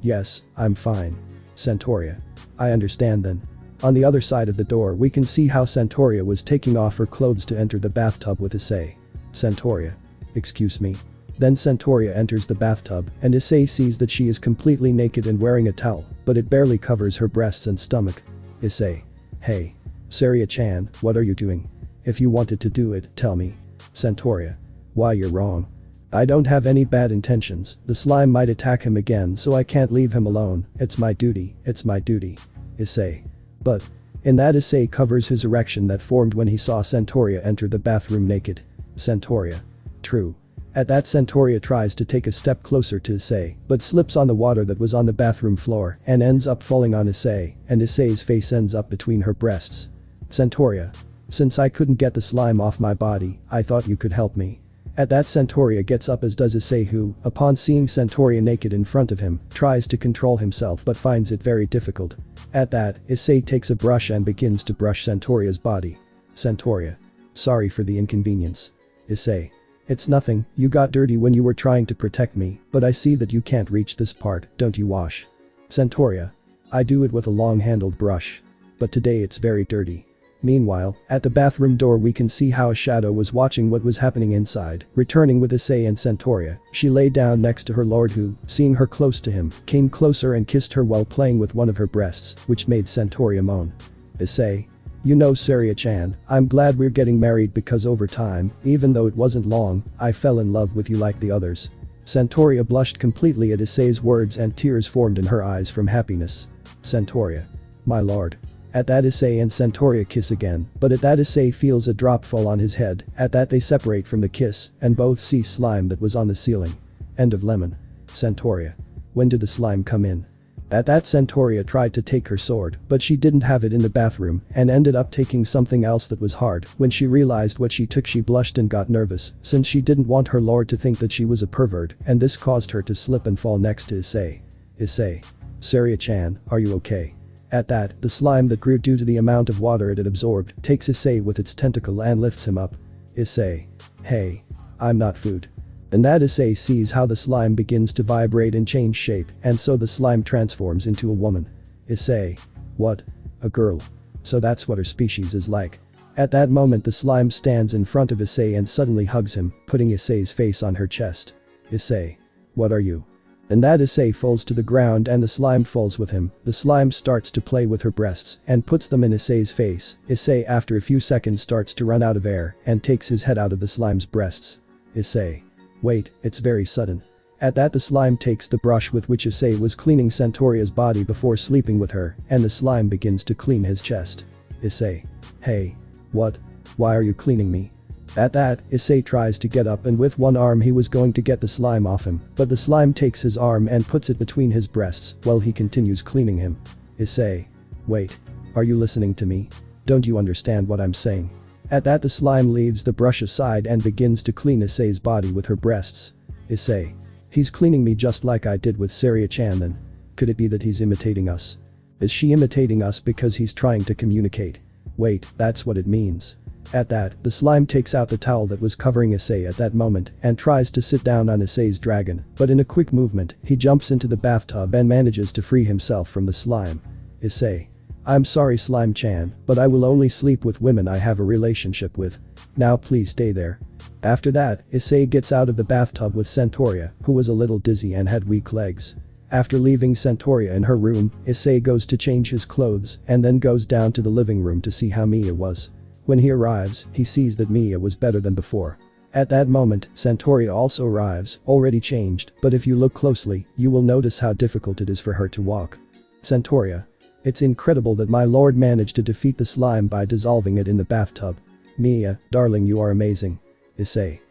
Yes, I'm fine. Centauria. I understand then. On the other side of the door we can see how Centauria was taking off her clothes to enter the bathtub with Issei. Centauria. Excuse me. Then Centauria enters the bathtub and Issei sees that she is completely naked and wearing a towel, but it barely covers her breasts and stomach. Issei. Hey. Seria-chan, what are you doing? If you wanted to do it, tell me. Centauria. Why, you're wrong. I don't have any bad intentions, the slime might attack him again so I can't leave him alone, it's my duty. Issei. But. In that Issei covers his erection that formed when he saw Centauria enter the bathroom naked. Centauria. True. At that Centauria tries to take a step closer to Issei, but slips on the water that was on the bathroom floor and ends up falling on Issei, and Issei's face ends up between her breasts. Centauria. Since I couldn't get the slime off my body, I thought you could help me. At that Centauria gets up as does Issei who, upon seeing Centauria naked in front of him, tries to control himself but finds it very difficult. At that, Issei takes a brush and begins to brush Centauria's body. Centauria. Sorry for the inconvenience. Issei. It's nothing, you got dirty when you were trying to protect me, but I see that you can't reach this part, don't you wash? Centauria. I do it with a long-handled brush. But today it's very dirty. Meanwhile, at the bathroom door we can see how a shadow was watching what was happening inside, returning with Issei and Centauria. She lay down next to her lord who, seeing her close to him, came closer and kissed her while playing with one of her breasts, which made Centauria moan. Issei. You know Seria-chan, I'm glad we're getting married because over time, even though it wasn't long, I fell in love with you like the others. Centauria blushed completely at Issei's words and tears formed in her eyes from happiness. Centauria. My lord. At that Issei and Centauria kiss again, but at that Issei feels a drop fall on his head, at that they separate from the kiss, and both see slime that was on the ceiling. End of lemon. Centauria. When did the slime come in? At that Centauria tried to take her sword, but she didn't have it in the bathroom and ended up taking something else that was hard. When she realized what she took, she blushed and got nervous, since she didn't want her lord to think that she was a pervert, and this caused her to slip and fall next to Issei. Issei. Saria-chan, are you okay? At that, the slime that grew due to the amount of water it had absorbed takes Issei with its tentacle and lifts him up. Issei. Hey. I'm not food. And that Issei sees how the slime begins to vibrate and change shape, and so the slime transforms into a woman. Issei. What? A girl. So that's what her species is like. At that moment the slime stands in front of Issei and suddenly hugs him, putting Issei's face on her chest. Issei. What are you? And that Issei falls to the ground and the slime falls with him. The slime starts to play with her breasts and puts them in Issei's face. Issei after a few seconds starts to run out of air and takes his head out of the slime's breasts. Issei. Wait, it's very sudden. At that the slime takes the brush with which Issei was cleaning Centauria's body before sleeping with her, and the slime begins to clean his chest. Issei. Hey. What? Why are you cleaning me? At that, Issei tries to get up and with one arm he was going to get the slime off him, but the slime takes his arm and puts it between his breasts while he continues cleaning him. Issei. Wait. Are you listening to me? Don't you understand what I'm saying? At that the slime leaves the brush aside and begins to clean Issei's body with her breasts. Issei. He's cleaning me just like I did with Saria-chan then. Could it be that he's imitating us? Is she imitating us because he's trying to communicate? Wait, that's what it means. At that, the slime takes out the towel that was covering Issei at that moment and tries to sit down on Issei's dragon, but in a quick movement, he jumps into the bathtub and manages to free himself from the slime. Issei. I'm sorry Slime-chan, but I will only sleep with women I have a relationship with. Now please stay there. After that, Issei gets out of the bathtub with Centauria, who was a little dizzy and had weak legs. After leaving Centauria in her room, Issei goes to change his clothes and then goes down to the living room to see how Mia was. When he arrives, he sees that Mia was better than before. At that moment, Centauria also arrives, already changed, but if you look closely, you will notice how difficult it is for her to walk. Centauria. It's incredible that my lord managed to defeat the slime by dissolving it in the bathtub. Mia, darling, you are amazing. Issei.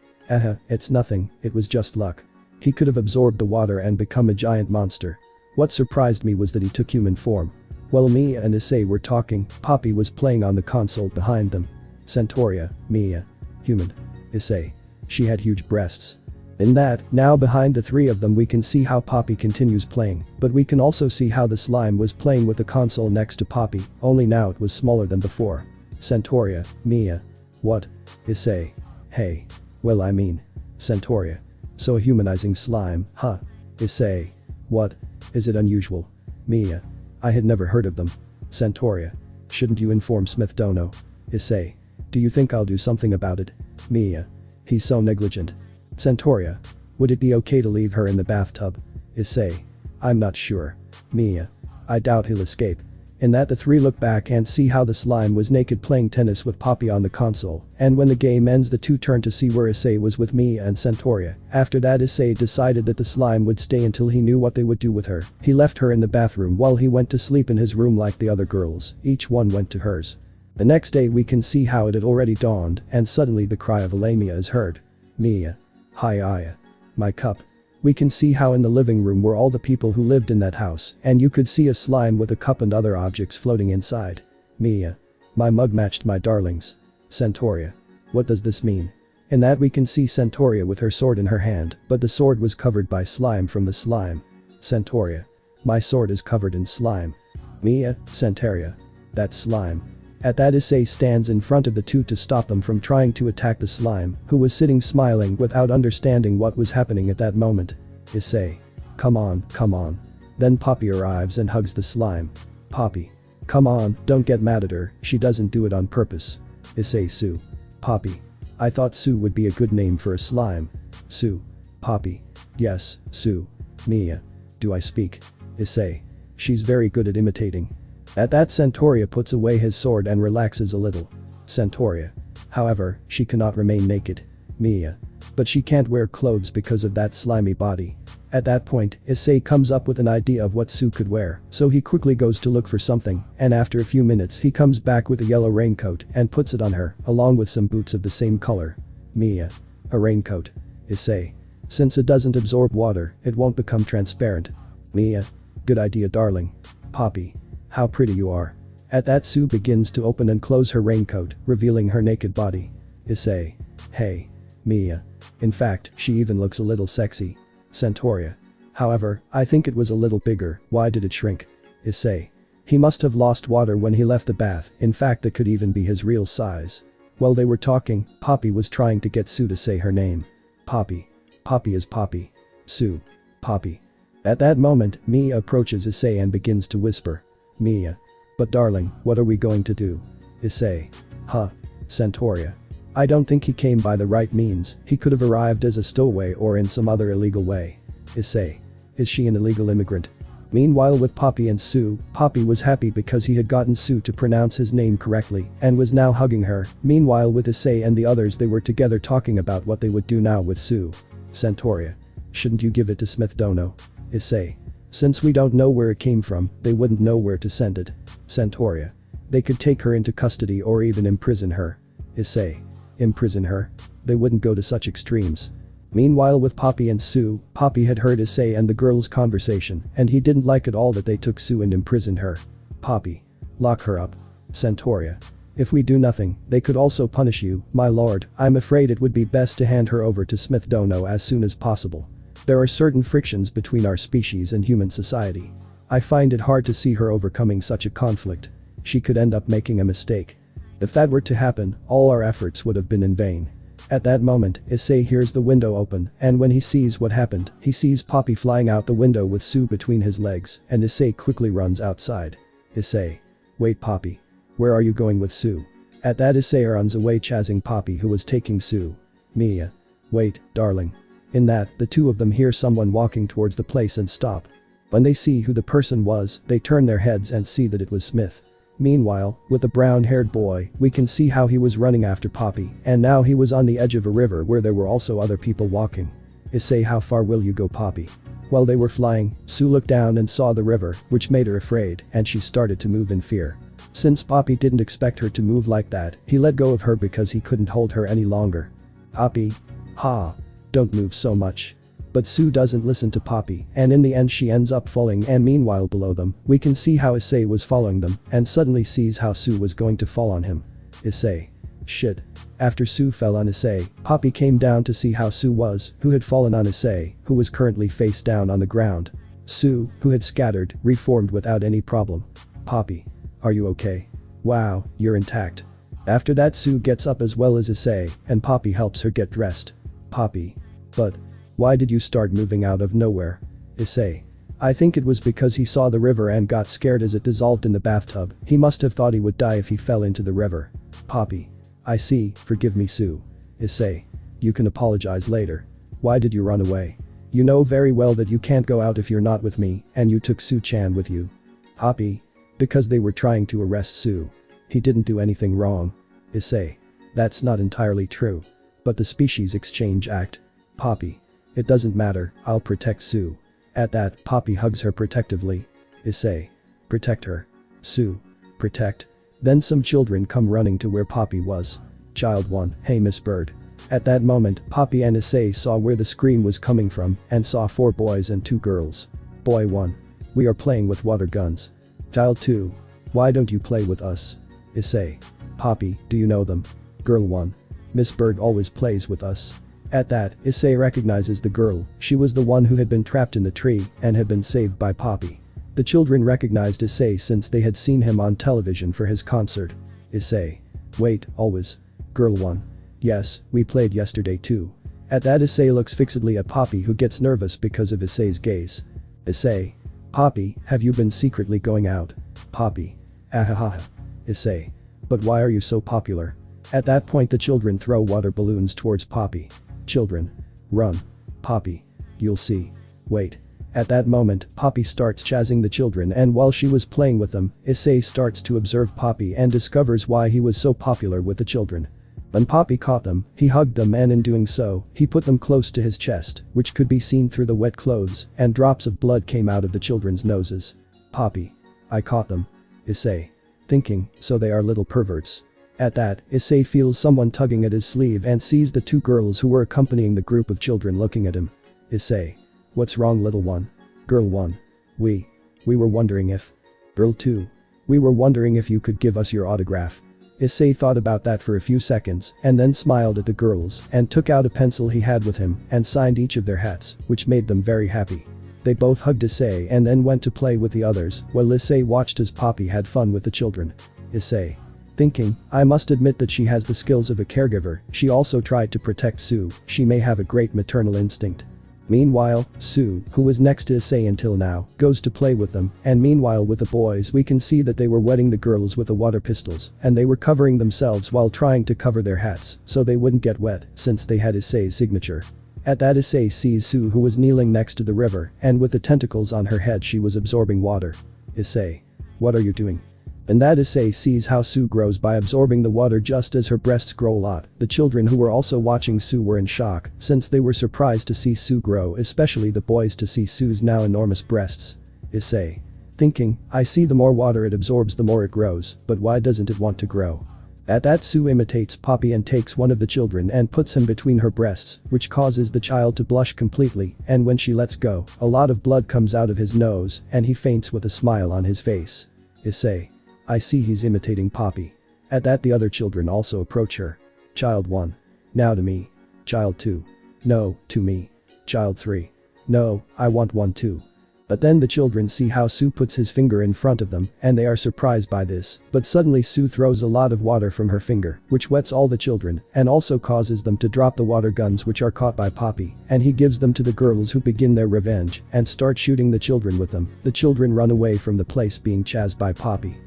It's nothing, it was just luck. He could have absorbed the water and become a giant monster. What surprised me was that he took human form. While Mia and Issei were talking, Poppy was playing on the console behind them. Centauria, Mia. Human. Issei. She had huge breasts. In that, now behind the three of them we can see how Poppy continues playing, but we can also see how the slime was playing with the console next to Poppy, only now it was smaller than before. Centauria, Mia. What? Issei. Hey. Well, I mean. Centauria. So a humanizing slime, huh? Issei. What? Is it unusual? Mia. I had never heard of them. Centauria. Shouldn't you inform Smith Dono? Issei. Do you think I'll do something about it? Mia. He's so negligent. Centauria. Would it be okay to leave her in the bathtub? Issei. I'm not sure. Mia. I doubt he'll escape. In that the three look back and see how the slime was naked playing tennis with Poppy on the console, and when the game ends the two turn to see where Issei was with Mia and Centauria. After that Issei decided that the slime would stay until he knew what they would do with her. He left her in the bathroom while he went to sleep in his room like the other girls, each one went to hers. The next day we can see how it had already dawned and suddenly the cry of Lamia is heard. Mia. Hi Aya. My cup. We can see how in the living room were all the people who lived in that house, and you could see a slime with a cup and other objects floating inside. Mia. My mug matched my darling's. Centauria. What does this mean? In that we can see Centauria with her sword in her hand, but the sword was covered by slime from the slime. Centauria. My sword is covered in slime. Mia, Centauria. That's slime. At that Issei stands in front of the two to stop them from trying to attack the slime, who was sitting smiling without understanding what was happening at that moment. Issei. Come on, come on. Then Poppy arrives and hugs the slime. Poppy. Come on, don't get mad at her, she doesn't do it on purpose. Issei. Sue. Poppy. I thought Sue would be a good name for a slime. Sue. Poppy. Yes, Sue. Mia. Do I speak? Issei. She's very good at imitating. At that Centauria puts away his sword and relaxes a little. Centauria. However, she cannot remain naked. Mia. But she can't wear clothes because of that slimy body. At that point, Issei comes up with an idea of what Sue could wear, so he quickly goes to look for something, and after a few minutes he comes back with a yellow raincoat and puts it on her, along with some boots of the same color. Mia. A raincoat. Issei. Since it doesn't absorb water, it won't become transparent. Mia. Good idea, darling. Poppy. How pretty you are. At that, Sue begins to open and close her raincoat, revealing her naked body. Issei. Hey. Mia. In fact, she even looks a little sexy. Centauria. However, I think it was a little bigger. Why did it shrink? Issei. He must have lost water when he left the bath, in fact that could even be his real size. While they were talking, Poppy was trying to get Sue to say her name. Poppy. Poppy is Poppy. Sue. Poppy. At that moment, Mia approaches Issei and begins to whisper. Mia. But darling, what are we going to do? Issei. Huh. Centauria. I don't think he came by the right means, he could have arrived as a stowaway or in some other illegal way. Issei. Is she an illegal immigrant? Meanwhile with Poppy and Sue, Poppy was happy because he had gotten Sue to pronounce his name correctly and was now hugging her. Meanwhile with Issei and the others, they were together talking about what they would do now with Sue. Centauria. Shouldn't you give it to Smith Dono? Issei. Since we don't know where it came from, they wouldn't know where to send it. Centauria. They could take her into custody or even imprison her. Issei. Imprison her? They wouldn't go to such extremes. Meanwhile with Poppy and Sue, Poppy had heard Issei and the girls' conversation and he didn't like at all that they took Sue and imprisoned her. Poppy. Lock her up. Centauria. If we do nothing, they could also punish you, my lord. I'm afraid it would be best to hand her over to Smith Dono as soon as possible. There are certain frictions between our species and human society. I find it hard to see her overcoming such a conflict. She could end up making a mistake. If that were to happen, all our efforts would have been in vain. At that moment, Issei hears the window open, and when he sees what happened, he sees Poppy flying out the window with Sue between his legs, and Issei quickly runs outside. Issei. Wait, Poppy. Where are you going with Sue? At that, Issei runs away chasing Poppy, who was taking Sue. Mia. Wait, darling. In that, the two of them hear someone walking towards the place and stop. When they see who the person was, they turn their heads and see that it was Smith. Meanwhile, with the brown-haired boy, we can see how he was running after Poppy, and now he was on the edge of a river where there were also other people walking. Issei, how far will you go, Poppy? While they were flying, Sue looked down and saw the river, which made her afraid, and she started to move in fear. Since Poppy didn't expect her to move like that, he let go of her because he couldn't hold her any longer. Poppy. Ha. Don't move so much. But Sue doesn't listen to Poppy, and in the end she ends up falling, and meanwhile below them, we can see how Issei was following them and suddenly sees how Sue was going to fall on him. Issei. Shit. After Sue fell on Issei, Poppy came down to see how Sue was, who had fallen on Issei, who was currently face down on the ground. Sue, who had scattered, reformed without any problem. Poppy. Are you okay? Wow, you're intact. After that, Sue gets up as well as Issei, and Poppy helps her get dressed. Poppy. But why did you start moving out of nowhere? Issei. I think it was because he saw the river and got scared as it dissolved in the bathtub. He must have thought he would die if he fell into the river. Poppy. I see, forgive me, Sue. Issei. You can apologize later. Why did you run away? You know very well that you can't go out if you're not with me, and you took Sue-chan with you. Poppy. Because they were trying to arrest Sue. He didn't do anything wrong. Issei. That's not entirely true. But the Species Exchange Act. Poppy. It doesn't matter, I'll protect Sue. At that, Poppy hugs her protectively. Issei. Protect her. Sue. Protect. Then some children come running to where Poppy was. Child 1, hey Miss Bird. At that moment, Poppy and Issei saw where the scream was coming from and saw 4 boys and 2 girls. Boy 1. We are playing with water guns. Child 2. Why don't you play with us? Issei. Poppy, do you know them? Girl 1. Miss Bird always plays with us. At that, Issei recognizes the girl. She was the one who had been trapped in the tree and had been saved by Poppy. The children recognized Issei since they had seen him on television for his concert. Issei. Wait, always. Girl 1. Yes, we played yesterday too. At that, Issei looks fixedly at Poppy, who gets nervous because of Issei's gaze. Issei. Poppy, have you been secretly going out? Poppy. Ahahaha. Issei. But why are you so popular? At that point, the children throw water balloons towards Poppy. Children. Run. Poppy. You'll see. Wait. At that moment, Poppy starts chasing the children, and while she was playing with them, Issei starts to observe Poppy and discovers why he was so popular with the children. When Poppy caught them, he hugged them and in doing so, he put them close to his chest, which could be seen through the wet clothes, and drops of blood came out of the children's noses. Poppy. I caught them. Issei. Thinking, so they are little perverts. At that, Issei feels someone tugging at his sleeve and sees the two girls who were accompanying the group of children looking at him. Issei. What's wrong, little one? Girl 1. We were wondering if. Girl 2. We were wondering if you could give us your autograph. Issei thought about that for a few seconds and then smiled at the girls and took out a pencil he had with him and signed each of their hats, which made them very happy. They both hugged Issei and then went to play with the others while Issei watched as Poppy had fun with the children. Issei. Thinking, I must admit that she has the skills of a caregiver, she also tried to protect Sue, she may have a great maternal instinct. Meanwhile, Sue, who was next to Issei until now, goes to play with them, and meanwhile with the boys we can see that they were wetting the girls with the water pistols, and they were covering themselves while trying to cover their hats, so they wouldn't get wet, since they had Issei's signature. At that Issei sees Sue who was kneeling next to the river, and with the tentacles on her head she was absorbing water. Issei. What are you doing? And that Issei sees how Sue grows by absorbing the water just as her breasts grow a lot. The children who were also watching Sue were in shock, since they were surprised to see Sue grow, especially the boys to see Sue's now enormous breasts. Issei. Thinking, I see the more water it absorbs the more it grows, but why doesn't it want to grow? At that Sue imitates Poppy and takes one of the children and puts him between her breasts, which causes the child to blush completely, and when she lets go, a lot of blood comes out of his nose and he faints with a smile on his face. Issei. I see he's imitating Poppy. At that the other children also approach her. Child 1. Now to me. Child 2. No, to me. Child 3. No, I want one too. But then the children see how Sue puts his finger in front of them and they are surprised by this, but suddenly Sue throws a lot of water from her finger, which wets all the children and also causes them to drop the water guns which are caught by Poppy, and he gives them to the girls who begin their revenge and start shooting the children with them. The children run away from the place being chased by Poppy.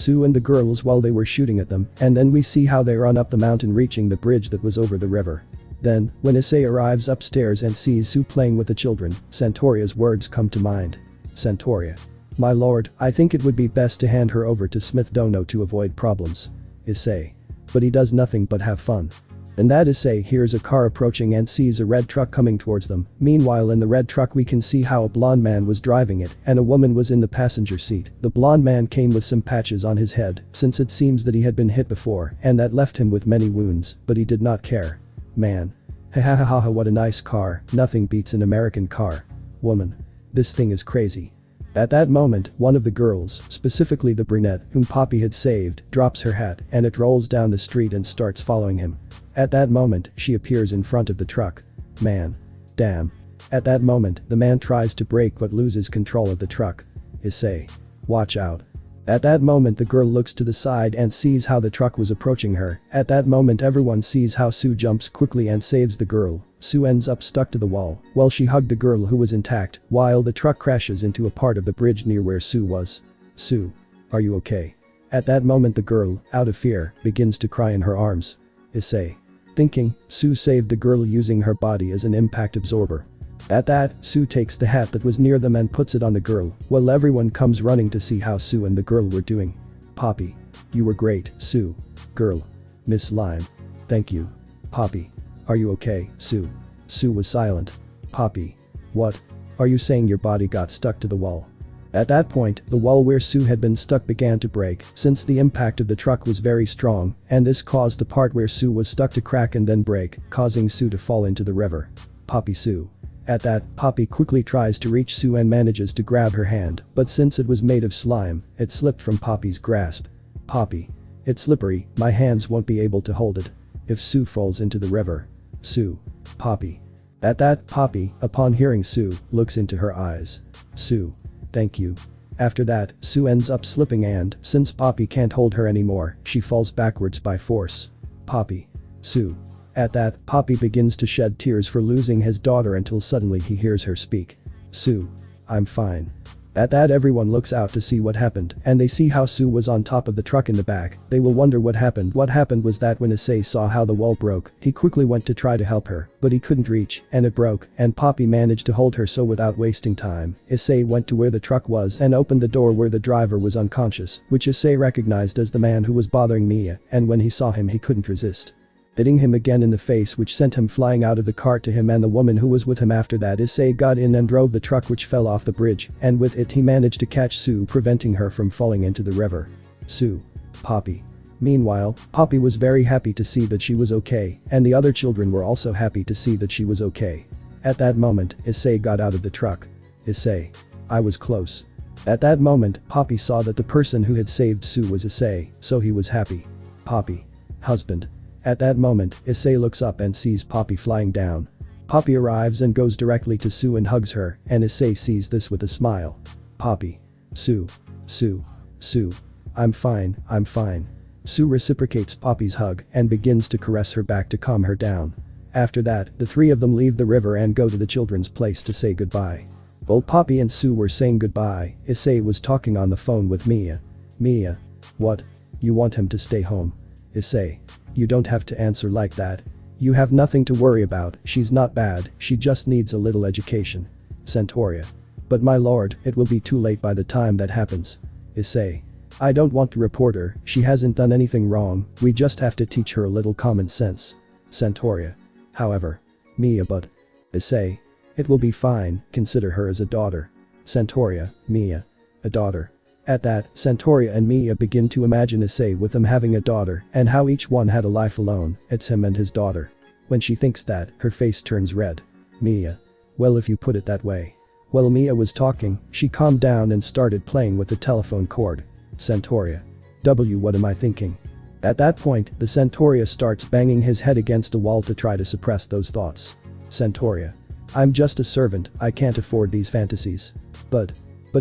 Sue and the girls while they were shooting at them, and then we see how they run up the mountain reaching the bridge that was over the river. Then, when Issei arrives upstairs and sees Sue playing with the children, Santoria's words come to mind. Santoria. My lord, I think it would be best to hand her over to Smith Dono to avoid problems. Issei. But he does nothing but have fun. And that Issei hears a car approaching and sees a red truck coming towards them. Meanwhile in the red truck we can see how a blonde man was driving it and a woman was in the passenger seat. The blonde man came with some patches on his head, since it seems that he had been hit before and that left him with many wounds, but he did not care. Man. Ha what a nice car, nothing beats an American car. Woman. This thing is crazy. At that moment, one of the girls, specifically the brunette whom Poppy had saved, drops her hat and it rolls down the street and starts following him. At that moment, she appears in front of the truck. Man. Damn. At that moment, the man tries to brake but loses control of the truck. Issei. Watch out. At that moment the girl looks to the side and sees how the truck was approaching her. At that moment everyone sees how Sue jumps quickly and saves the girl. Sue ends up stuck to the wall while she hugged the girl who was intact while the truck crashes into a part of the bridge near where Sue was. Sue. Are you okay? At that moment the girl, out of fear, begins to cry in her arms. Issei. Thinking, Sue saved the girl using her body as an impact absorber. At that, Sue takes the hat that was near them and puts it on the girl, while everyone comes running to see how Sue and the girl were doing. Poppy. You were great, Sue. Girl. Miss Lime. Thank you. Poppy. Are you okay, Sue? Sue was silent. Poppy. What? Are you saying your body got stuck to the wall? At that point, the wall where Sue had been stuck began to break, since the impact of the truck was very strong, and this caused the part where Sue was stuck to crack and then break, causing Sue to fall into the river. Poppy. Sue. At that, Poppy quickly tries to reach Sue and manages to grab her hand, but since it was made of slime, it slipped from Poppy's grasp. Poppy. It's slippery, my hands won't be able to hold it. If Sue falls into the river. Sue. Poppy. At that, Poppy, upon hearing Sue, looks into her eyes. Sue. Thank you. After that, Sue ends up slipping and, since Poppy can't hold her anymore, she falls backwards by force. Poppy. Sue. At that, Poppy begins to shed tears for losing his daughter until suddenly he hears her speak. Sue. I'm fine. At that everyone looks out to see what happened and they see how Sue was on top of the truck in the back. They will wonder what happened. What happened was that when Issei saw how the wall broke, he quickly went to try to help her, but he couldn't reach and it broke and Poppy managed to hold her, so without wasting time, Issei went to where the truck was and opened the door where the driver was unconscious, which Issei recognized as the man who was bothering Mia, and when he saw him he couldn't resist. hitting him again in the face, which sent him flying out of the car to him and the woman who was with him. After that, Issei got in and drove the truck, which fell off the bridge, and with it he managed to catch Sue, preventing her from falling into the river. Sue. Poppy. Meanwhile, Poppy was very happy to see that she was okay, and the other children were also happy to see that she was okay. At that moment, Issei got out of the truck. Issei. I was close. At that moment, Poppy saw that the person who had saved Sue was Issei, so he was happy. Poppy. Husband. At that moment, Issei looks up and sees Poppy flying down. Poppy arrives and goes directly to Sue and hugs her, and Issei sees this with a smile. Poppy. Sue. Sue. Sue. I'm fine, I'm fine. Sue reciprocates Poppy's hug and begins to caress her back to calm her down. After that, the three of them leave the river and go to the children's place to say goodbye. While Poppy and Sue were saying goodbye, Issei was talking on the phone with Mia. Mia. What? You want him to stay home? Issei. You don't have to answer like that. You have nothing to worry about, she's not bad, she just needs a little education. Centauria. But my lord, it will be too late by the time that happens. Issei. I don't want to report her, she hasn't done anything wrong, we just have to teach her a little common sense. Centauria. However. Mia. But. Issei. It will be fine, consider her as a daughter. Centauria. Mia. A daughter. At that, Centauria and Mia begin to imagine Issei with them having a daughter and how each one had a life alone, it's him and his daughter. When she thinks that, her face turns red. Mia. Well, if you put it that way. While Mia was talking, she calmed down and started playing with the telephone cord. Centauria. What am I thinking? At that point, the Centauria starts banging his head against a wall to try to suppress those thoughts. Centauria. I'm just a servant, I can't afford these fantasies. But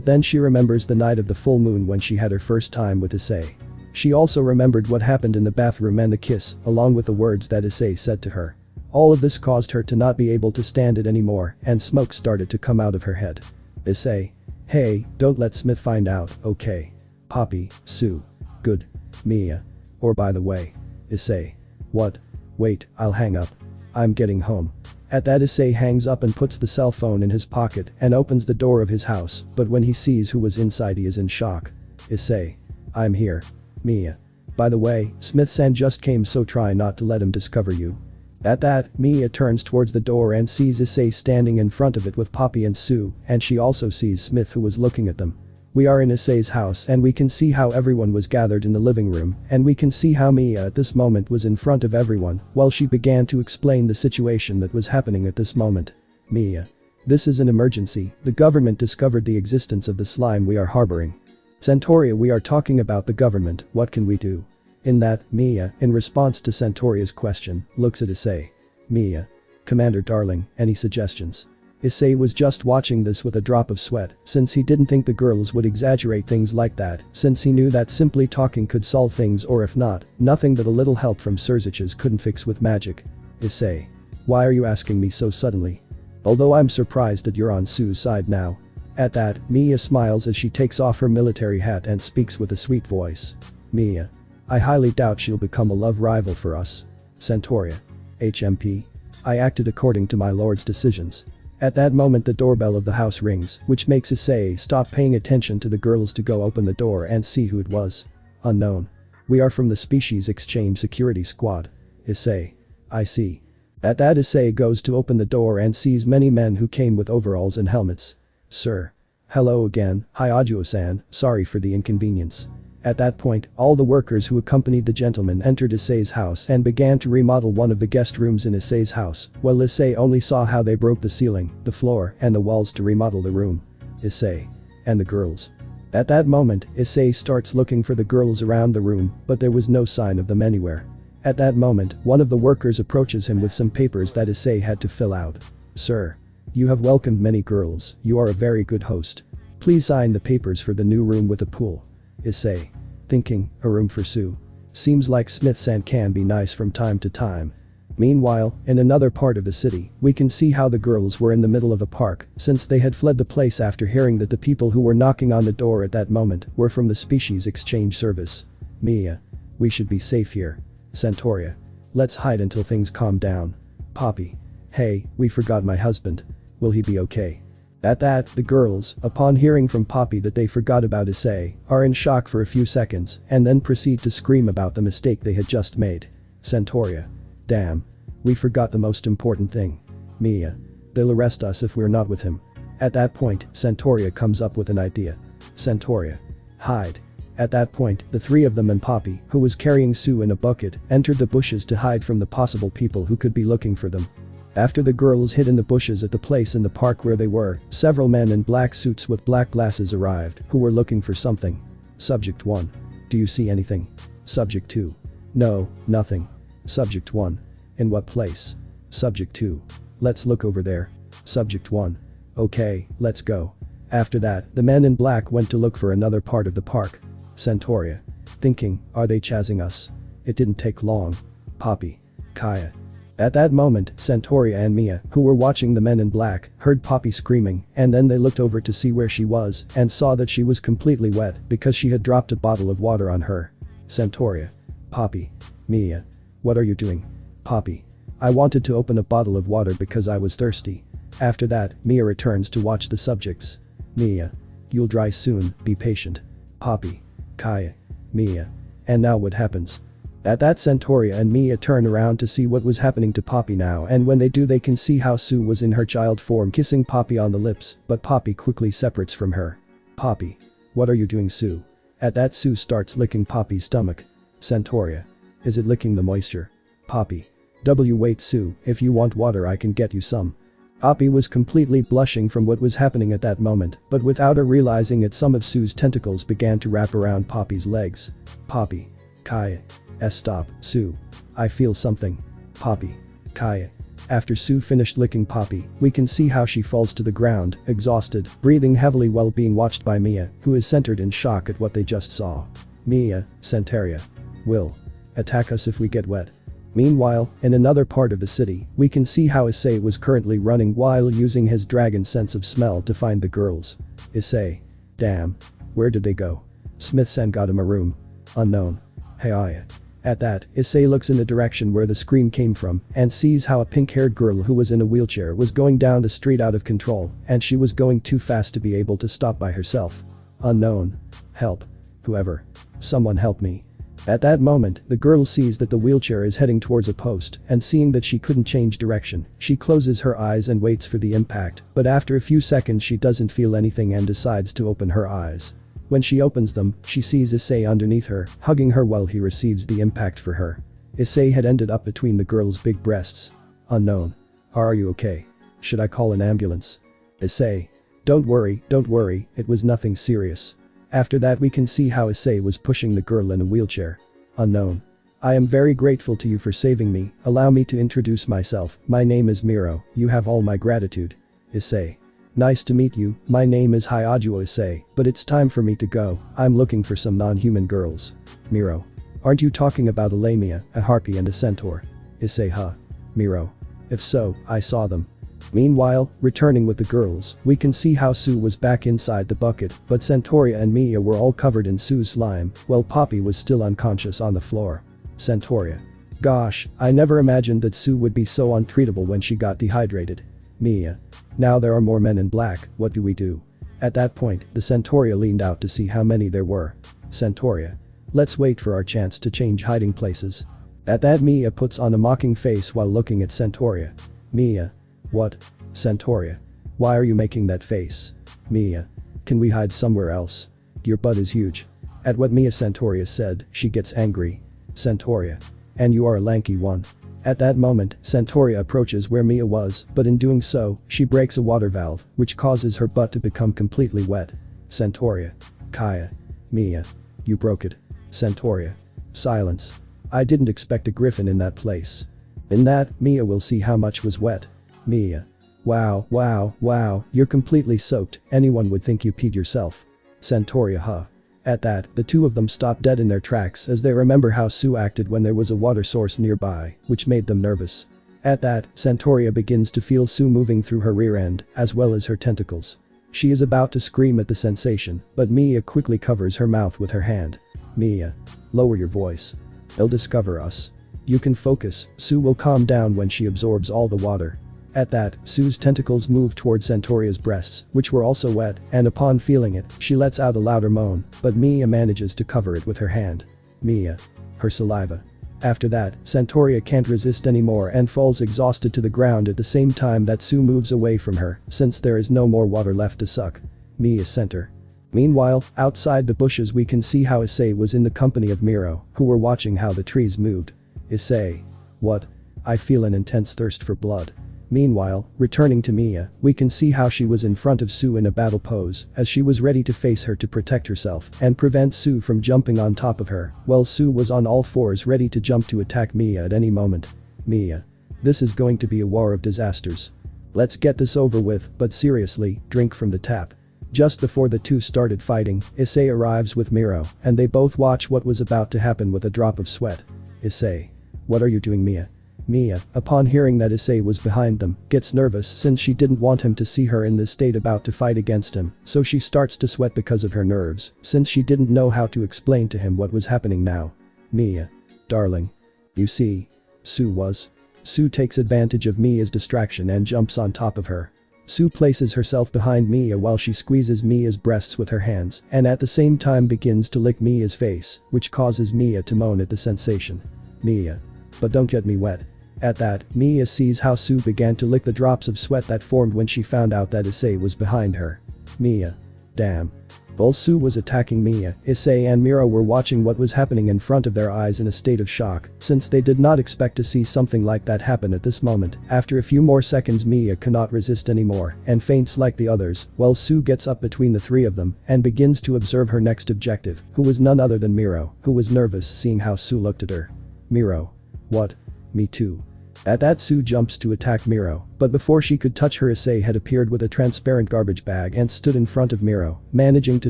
then she remembers the night of the full moon when she had her first time with Issei. She also remembered what happened in the bathroom and the kiss, along with the words that Issei said to her. All of this caused her to not be able to stand it anymore, and smoke started to come out of her head. Issei. Hey, don't let Smith find out, okay? Poppy. Sue. Good. Mia. Or by the way. Issei. What? Wait, I'll hang up. I'm getting home. At that, Issei hangs up and puts the cell phone in his pocket and opens the door of his house, but when he sees who was inside he is in shock. Issei. I'm here. Mia. By the way, Smith-san just came, so try not to let him discover you. At that, Mia turns towards the door and sees Issei standing in front of it with Poppy and Sue, and she also sees Smith, who was looking at them. We are in Issei's house and we can see how everyone was gathered in the living room, and we can see how Mia at this moment was in front of everyone while she began to explain the situation that was happening at this moment. Mia. This is an emergency, the government discovered the existence of the slime we are harboring. Centauria, we are talking about the government, what can we do? In that, Mia, in response to Centauria's question, looks at Issei. Mia. Commander darling, any suggestions? Issei was just watching this with a drop of sweat, since he didn't think the girls would exaggerate things like that, since he knew that simply talking could solve things, or if not, nothing that a little help from Surziches couldn't fix with magic. Issei. Why are you asking me so suddenly? Although I'm surprised that you're on Sue's side now. At that, Mia smiles as she takes off her military hat and speaks with a sweet voice. Mia. I highly doubt she'll become a love rival for us. Centauria. HMP. I acted according to my lord's decisions. At that moment the doorbell of the house rings, which makes Issei stop paying attention to the girls to go open the door and see who it was. Unknown. We are from the Species Exchange Security Squad. Issei. I see. At that, Issei goes to open the door and sees many men who came with overalls and helmets. Sir. Hello again, hi Ajuo-san, sorry for the inconvenience. At that point, all the workers who accompanied the gentleman entered Issei's house and began to remodel one of the guest rooms in Issei's house, while Issei only saw how they broke the ceiling, the floor, and the walls to remodel the room. Issei. And the girls. At that moment, Issei starts looking for the girls around the room, but there was no sign of them anywhere. At that moment, one of the workers approaches him with some papers that Issei had to fill out. Sir. You have welcomed many girls, you are a very good host. Please sign the papers for the new room with a pool. Issei. Thinking, a room for Sue. Seems like Smith-san can be nice from time to time. Meanwhile, in another part of the city, we can see how the girls were in the middle of a park, since they had fled the place after hearing that the people who were knocking on the door at that moment were from the Species Exchange Service. Mia. We should be safe here. Centauria. Let's hide until things calm down. Poppy. Hey, we forgot my husband. Will he be okay? At that, the girls, upon hearing from Poppy that they forgot about Issei, are in shock for a few seconds and then proceed to scream about the mistake they had just made. Centauria. Damn. We forgot the most important thing. Mia. They'll arrest us if we're not with him. At that point, Centauria comes up with an idea. Centauria. Hide. At that point, the three of them and Poppy, who was carrying Sue in a bucket, entered the bushes to hide from the possible people who could be looking for them. After the girls hid in the bushes at the place in the park where they were, several men in black suits with black glasses arrived, who were looking for something. Subject 1. Do you see anything? Subject 2. No, nothing. Subject 1. In what place? Subject 2. Let's look over there. Subject 1. Okay, let's go. After that, the men in black went to look for another part of the park. Centauria. Thinking, are they chasing us? It didn't take long. Poppy. Kaya. At that moment, Centauria and Mia, who were watching the men in black, heard Poppy screaming, and then they looked over to see where she was and saw that she was completely wet because she had dropped a bottle of water on her. Centauria. Poppy. Mia. What are you doing? Poppy. I wanted to open a bottle of water because I was thirsty. After that, Mia returns to watch the subjects. Mia. You'll dry soon, be patient. Poppy. Kaya. Mia. And now what happens? At that, Centauria and Mia turn around to see what was happening to Poppy now, and when they do they can see how Sue was in her child form kissing Poppy on the lips, but Poppy quickly separates from her. Poppy. What are you doing, Sue? At that, Sue starts licking Poppy's stomach. Centauria. Is it licking the moisture? Poppy. Wait, Sue, if you want water I can get you some. Poppy was completely blushing from what was happening at that moment, but without her realizing it, some of Sue's tentacles began to wrap around Poppy's legs. Poppy. Kaya. Stop, Sue. I feel something. Poppy. Kaya. After Sue finished licking Poppy, we can see how she falls to the ground, exhausted, breathing heavily while being watched by Mia, who is centered in shock at what they just saw. Mia. Centauria. Will. Attack us if we get wet. Meanwhile, in another part of the city, we can see how Issei was currently running while using his dragon sense of smell to find the girls. Issei. Damn. Where did they go? Smith-san got him a room. Unknown. Hey Aya. At that, Issei looks in the direction where the scream came from and sees how a pink-haired girl who was in a wheelchair was going down the street out of control, and she was going too fast to be able to stop by herself. Unknown. Help. Whoever. Someone help me. At that moment, the girl sees that the wheelchair is heading towards a post, and seeing that she couldn't change direction, she closes her eyes and waits for the impact, but after a few seconds she doesn't feel anything and decides to open her eyes. When she opens them, she sees Issei underneath her, hugging her while he receives the impact for her. Issei had ended up between the girl's big breasts. Unknown. Are you okay? Should I call an ambulance? Issei. Don't worry, it was nothing serious. After that we can see how Issei was pushing the girl in a wheelchair. Unknown. I am very grateful to you for saving me, allow me to introduce myself, my name is Miro, you have all my gratitude. Issei. Nice to meet you, my name is Hyajuo Issei, but it's time for me to go, I'm looking for some non-human girls. Miro. Aren't you talking about a lamia, a harpy and a centaur? Issei. Huh. Miro. If so, I saw them. Meanwhile, returning with the girls, we can see how Sue was back inside the bucket, but Centauria and Mia were all covered in Sue's slime, while Poppy was still unconscious on the floor. Centauria. Gosh, I never imagined that Sue would be so untreatable when she got dehydrated. Mia. Now there are more men in black, what do we do? At that point, the Centauria leaned out to see how many there were. Centauria. Let's wait for our chance to change hiding places. At that, Mia puts on a mocking face while looking at Centauria. Mia. What? Centauria. Why are you making that face? Mia. Can we hide somewhere else? Your butt is huge. At what Mia Centauria said, she gets angry. Centauria. And you are a lanky one. At that moment, Centauria approaches where Mia was, but in doing so, she breaks a water valve, which causes her butt to become completely wet. Centauria. Kaya. Mia. You broke it. Centauria. Silence. I didn't expect a griffin in that place. In that, Mia will see how much was wet. Mia. Wow, you're completely soaked, anyone would think you peed yourself. Centauria. Huh. At that, the two of them stop dead in their tracks as they remember how Sue acted when there was a water source nearby, which made them nervous. At that, Centauria begins to feel Sue moving through her rear end, as well as her tentacles. She is about to scream at the sensation, but Mia quickly covers her mouth with her hand. Mia. Lower your voice. They'll discover us. You can focus, Sue will calm down when she absorbs all the water. At that, Sue's tentacles move toward Centauria's breasts, which were also wet, and upon feeling it, she lets out a louder moan, but Mia manages to cover it with her hand. Mia. Her saliva. After that, Santoria can't resist anymore and falls exhausted to the ground at the same time that Sue moves away from her, since there is no more water left to suck. Mia center. Meanwhile, outside the bushes we can see how Issei was in the company of Miro, who were watching how the trees moved. Issei. What? I feel an intense thirst for blood. Meanwhile, returning to Mia, we can see how she was in front of Sue in a battle pose, as she was ready to face her to protect herself and prevent Sue from jumping on top of her, while Sue was on all fours ready to jump to attack Mia at any moment. Mia. This is going to be a war of disasters. Let's get this over with, but seriously, drink from the tap. Just before the two started fighting, Issei arrives with Miro, and they both watch what was about to happen with a drop of sweat. Issei. What are you doing, Mia? Mia, upon hearing that Issei was behind them, gets nervous since she didn't want him to see her in this state about to fight against him, so she starts to sweat because of her nerves, since she didn't know how to explain to him what was happening now. Mia. Darling. You see. Sue takes advantage of Mia's distraction and jumps on top of her. Sue places herself behind Mia while she squeezes Mia's breasts with her hands and at the same time begins to lick Mia's face, which causes Mia to moan at the sensation. Mia. But don't get me wet. At that, Mia sees how Sue began to lick the drops of sweat that formed when she found out that Issei was behind her. Mia. Damn. While Sue was attacking Mia, Issei and Miro were watching what was happening in front of their eyes in a state of shock, since they did not expect to see something like that happen at this moment. After a few more seconds Mia cannot resist anymore and faints like the others, while Sue gets up between the three of them and begins to observe her next objective, who was none other than Miro, who was nervous seeing how Sue looked at her. Miro. What? Me too. At that Sue jumps to attack Miro, but before she could touch her Issei had appeared with a transparent garbage bag and stood in front of Miro, managing to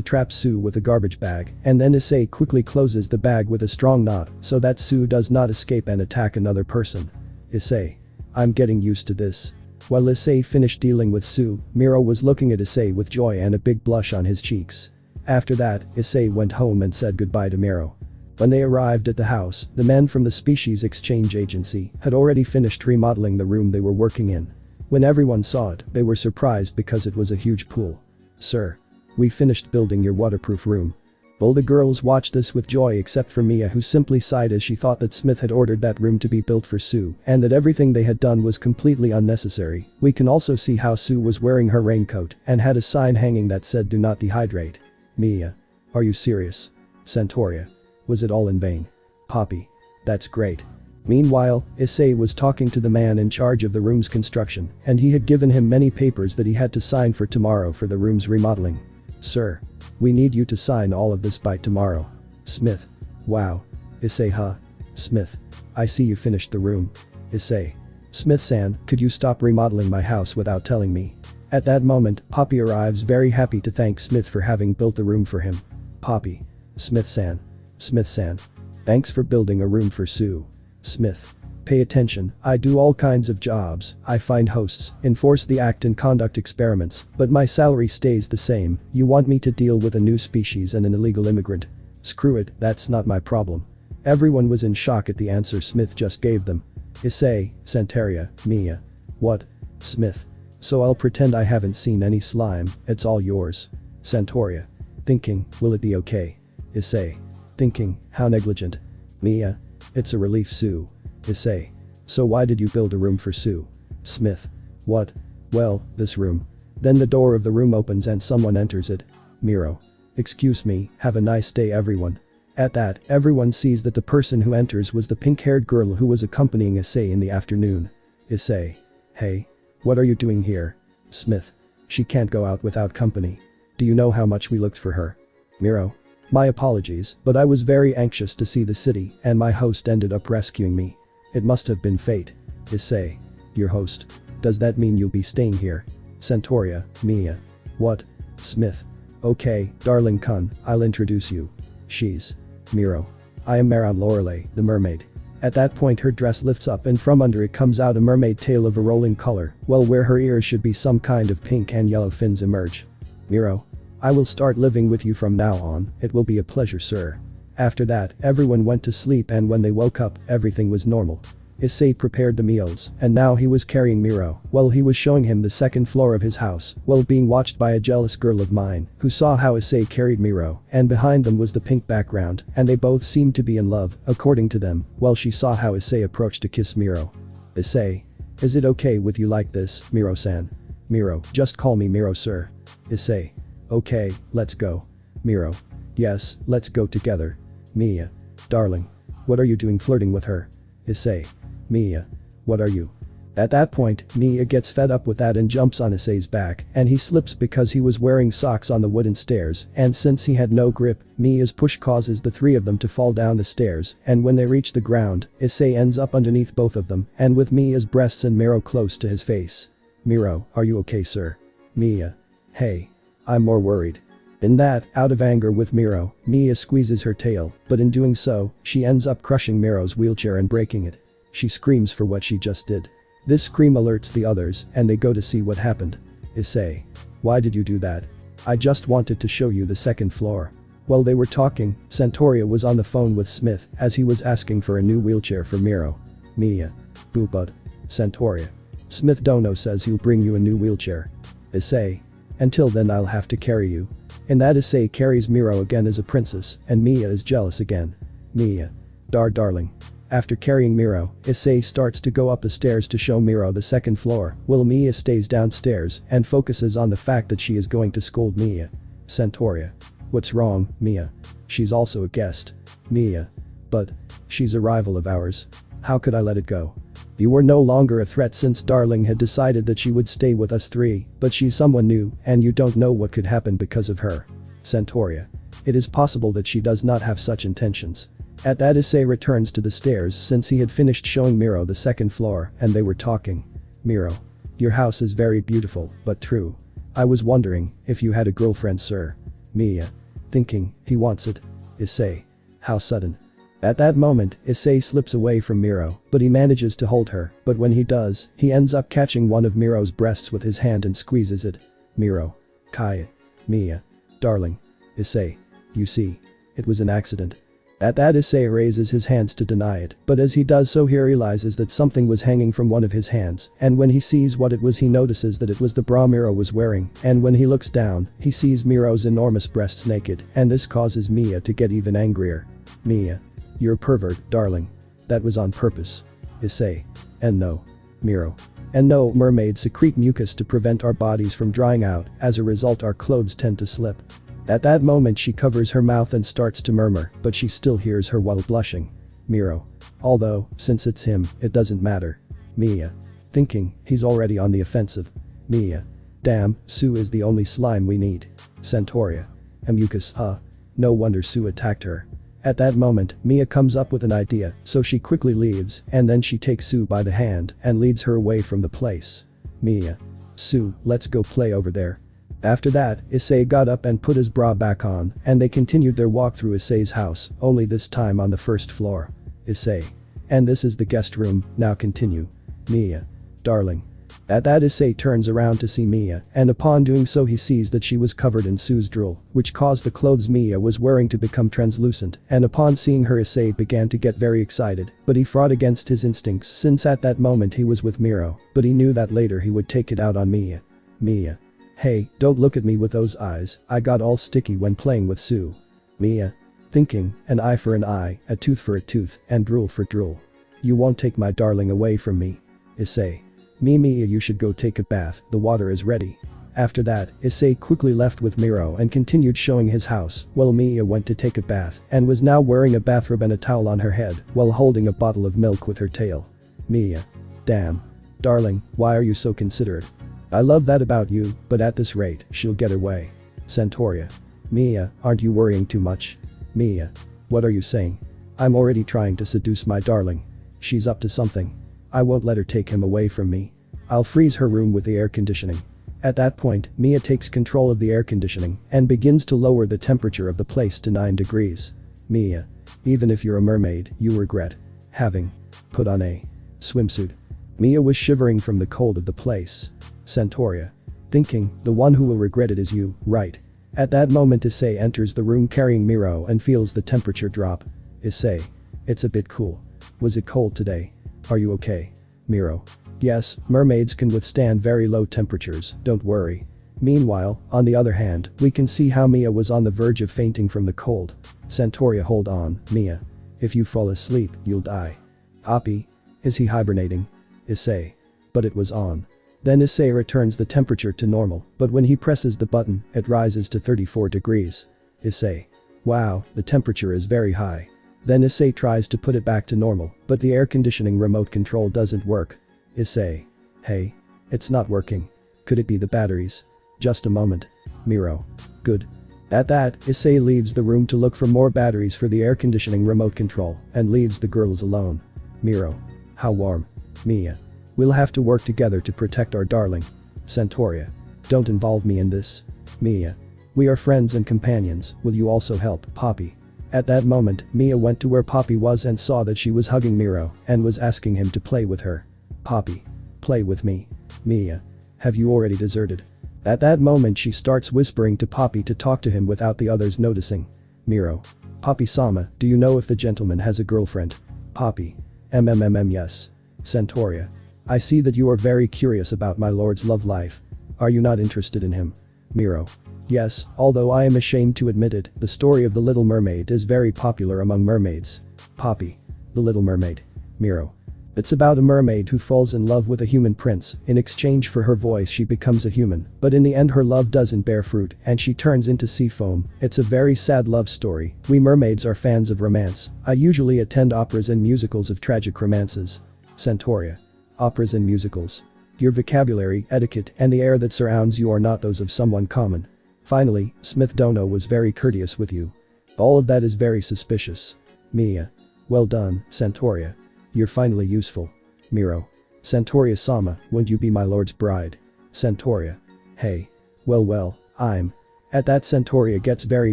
trap Sue with a garbage bag, and then Issei quickly closes the bag with a strong knot so that Sue does not escape and attack another person. Issei. I'm getting used to this. While Issei finished dealing with Sue, Miro was looking at Issei with joy and a big blush on his cheeks. After that, Issei went home and said goodbye to Miro. When they arrived at the house, the men from the Species Exchange Agency had already finished remodeling the room they were working in. When everyone saw it, they were surprised because it was a huge pool. Sir. We finished building your waterproof room. All the girls watched this with joy except for Mia, who simply sighed as she thought that Smith had ordered that room to be built for Sue and that everything they had done was completely unnecessary. We can also see how Sue was wearing her raincoat and had a sign hanging that said "Do not dehydrate." Mia. Are you serious? Santoria. Was it all in vain? Poppy. That's great. Meanwhile, Issei was talking to the man in charge of the room's construction, and he had given him many papers that he had to sign for tomorrow for the room's remodeling. Sir. We need you to sign all of this by tomorrow. Smith. Wow. Issei. Huh? Smith. I see you finished the room. Issei. Smith-san, could you stop remodeling my house without telling me? At that moment, Poppy arrives very happy to thank Smith for having built the room for him. Poppy. Smith-san. Smith-san. Thanks for building a room for Sue. Smith. Pay attention, I do all kinds of jobs, I find hosts, enforce the act and conduct experiments, but my salary stays the same. You want me to deal with a new species and an illegal immigrant? Screw it, that's not my problem. Everyone was in shock at the answer Smith just gave them. Issei, Santeria, Mia. What? Smith. So I'll pretend I haven't seen any slime, it's all yours. Santoria. Thinking, will it be okay? Issei. Thinking, how negligent. Mia. It's a relief, Sue. Issei. So why did you build a room for Sue? Smith. What? Well, this room. Then the door of the room opens and someone enters it. Miro. Excuse me, have a nice day everyone. At that, everyone sees that the person who enters was the pink-haired girl who was accompanying Issei in the afternoon. Issei. Hey. What are you doing here? Smith. She can't go out without company. Do you know how much we looked for her? Miro. My apologies, but I was very anxious to see the city and my host ended up rescuing me. It must have been fate. Issei. Your host. Does that mean you'll be staying here? Santoria, Mia. What? Smith. Okay, darling Kun, I'll introduce you. She's. Miro. I am Maran Lorelei, the mermaid. At that point her dress lifts up and from under it comes out a mermaid tail of a rolling color, while where her ears should be some kind of pink and yellow fins emerge. Miro. I will start living with you from now on, it will be a pleasure, sir. After that, everyone went to sleep and when they woke up, everything was normal. Issei prepared the meals, and now he was carrying Miro, while he was showing him the second floor of his house, while being watched by a jealous girl of mine, who saw how Issei carried Miro, and behind them was the pink background, and they both seemed to be in love, according to them, while she saw how Issei approached to kiss Miro. Issei. Is it okay with you like this, Miro-san? Miro, just call me Miro, sir. Issei. Okay, let's go. Miro. Yes, let's go together. Mia. Darling. What are you doing flirting with her? Issei. Mia. What are you? At that point, Mia gets fed up with that and jumps on Issei's back, and he slips because he was wearing socks on the wooden stairs, and since he had no grip, Mia's push causes the three of them to fall down the stairs, and when they reach the ground, Issei ends up underneath both of them, and with Mia's breasts and Miro close to his face. Miro, are you okay, sir? Mia. Hey. I'm more worried. In that, out of anger with Miro, Mia squeezes her tail, but in doing so, she ends up crushing Miro's wheelchair and breaking it. She screams for what she just did. This scream alerts the others, and they go to see what happened. Issei. Why did you do that? I just wanted to show you the second floor. While they were talking, Santoria was on the phone with Smith as he was asking for a new wheelchair for Miro. Mia. Boo bud. Santoria. Smith Dono says he'll bring you a new wheelchair. Issei. Until then I'll have to carry you. In that Issei carries Miro again as a princess, and Mia is jealous again. Mia. Darling. After carrying Miro, Issei starts to go up the stairs to show Miro the second floor, while Mia stays downstairs and focuses on the fact that she is going to scold Mia. Santoria. What's wrong, Mia? She's also a guest. Mia. But. She's a rival of ours. How could I let it go? You were no longer a threat since Darling had decided that she would stay with us three, but she's someone new, and you don't know what could happen because of her. Santoria. It is possible that she does not have such intentions. At that Issei returns to the stairs since he had finished showing Miro the second floor and they were talking. Miro. Your house is very beautiful, but true. I was wondering if you had a girlfriend, sir. Mia. Thinking, he wants it. Issei. How sudden. At that moment, Issei slips away from Miro, but he manages to hold her, but when he does, he ends up catching one of Miro's breasts with his hand and squeezes it. Miro. Kai. Mia. Darling. Issei. You see. It was an accident. At that Issei raises his hands to deny it, but as he does so he realizes that something was hanging from one of his hands, and when he sees what it was he notices that it was the bra Miro was wearing, and when he looks down, he sees Miro's enormous breasts naked, and this causes Mia to get even angrier. Mia. You're a pervert, darling. That was on purpose. Issei. And no. Miro. And no, mermaids secrete mucus to prevent our bodies from drying out, as a result our clothes tend to slip. At that moment she covers her mouth and starts to murmur, but she still hears her while blushing. Miro. Although, since it's him, it doesn't matter. Mia. Thinking, he's already on the offensive. Mia. Damn, Sue is the only slime we need. Santoria. A mucus, huh? No wonder Sue attacked her. At that moment, Mia comes up with an idea, so she quickly leaves, and then she takes Sue by the hand and leads her away from the place. Mia. Sue, let's go play over there. After that, Issei got up and put his bra back on, and they continued their walk through Issei's house, only this time on the first floor. Issei. And this is the guest room, now continue. Mia. Darling. At that Issei turns around to see Mia, and upon doing so he sees that she was covered in Sue's drool, which caused the clothes Mia was wearing to become translucent, and upon seeing her Issei began to get very excited, but he fought against his instincts since at that moment he was with Miro, but he knew that later he would take it out on Mia. Mia. Hey, don't look at me with those eyes, I got all sticky when playing with Sue. Mia. Thinking, an eye for an eye, a tooth for a tooth, and drool for drool. You won't take my darling away from me. Issei. Mia, you should go take a bath, the water is ready. After that, Issei quickly left with Miro and continued showing his house, while Mia went to take a bath and was now wearing a bathrobe and a towel on her head while holding a bottle of milk with her tail. Mia. Damn. Darling, why are you so considerate? I love that about you, but at this rate, she'll get her way. Santoria. Mia, aren't you worrying too much? Mia. What are you saying? I'm already trying to seduce my darling. She's up to something. I won't let her take him away from me. I'll freeze her room with the air conditioning. At that point, Mia takes control of the air conditioning and begins to lower the temperature of the place to 9 degrees. Mia. Even if you're a mermaid, you regret having put on a swimsuit. Mia was shivering from the cold of the place. Santoria. Thinking, the one who will regret it is you, right? At that moment Issei enters the room carrying Miro and feels the temperature drop. Issei. It's a bit cool. Was it cold today? Are you okay? Miro. Yes, mermaids can withstand very low temperatures, don't worry. Meanwhile, on the other hand, we can see how Mia was on the verge of fainting from the cold. Centauria, hold on, Mia. If you fall asleep, you'll die. Poppy. Is he hibernating? Issei. But it was on. Then Issei returns the temperature to normal, but when he presses the button, it rises to 34 degrees. Issei. Wow, the temperature is very high. Then Issei tries to put it back to normal, but the air conditioning remote control doesn't work. Issei. Hey. It's not working. Could it be the batteries? Just a moment. Miro. Good. At that, Issei leaves the room to look for more batteries for the air conditioning remote control and leaves the girls alone. Miro. How warm. Mia. We'll have to work together to protect our darling. Centauria. Don't involve me in this. Mia. We are friends and companions, will you also help, Poppy? At that moment, Mia went to where Poppy was and saw that she was hugging Miro and was asking him to play with her. Poppy. Play with me. Mia. Have you already deserted? At that moment she starts whispering to Poppy to talk to him without the others noticing. Miro. Poppy-sama, do you know if the gentleman has a girlfriend? Poppy. Yes. Centauria. I see that you are very curious about my lord's love life. Are you not interested in him? Miro. Yes, although I am ashamed to admit it, the story of the Little Mermaid is very popular among mermaids. Poppy. The Little Mermaid. Miro. It's about a mermaid who falls in love with a human prince. In exchange for her voice she becomes a human, but in the end her love doesn't bear fruit and she turns into sea foam. It's a very sad love story. We mermaids are fans of romance. I usually attend operas and musicals of tragic romances. Centauria. Operas and musicals. Your vocabulary, etiquette, and the air that surrounds you are not those of someone common. Finally, Smith Dono was very courteous with you. All of that is very suspicious. Mia. Well done, Centauria. You're finally useful. Miro. Centauria-sama, won't you be my lord's bride? Centauria. Hey. Well, I'm. At that Centauria gets very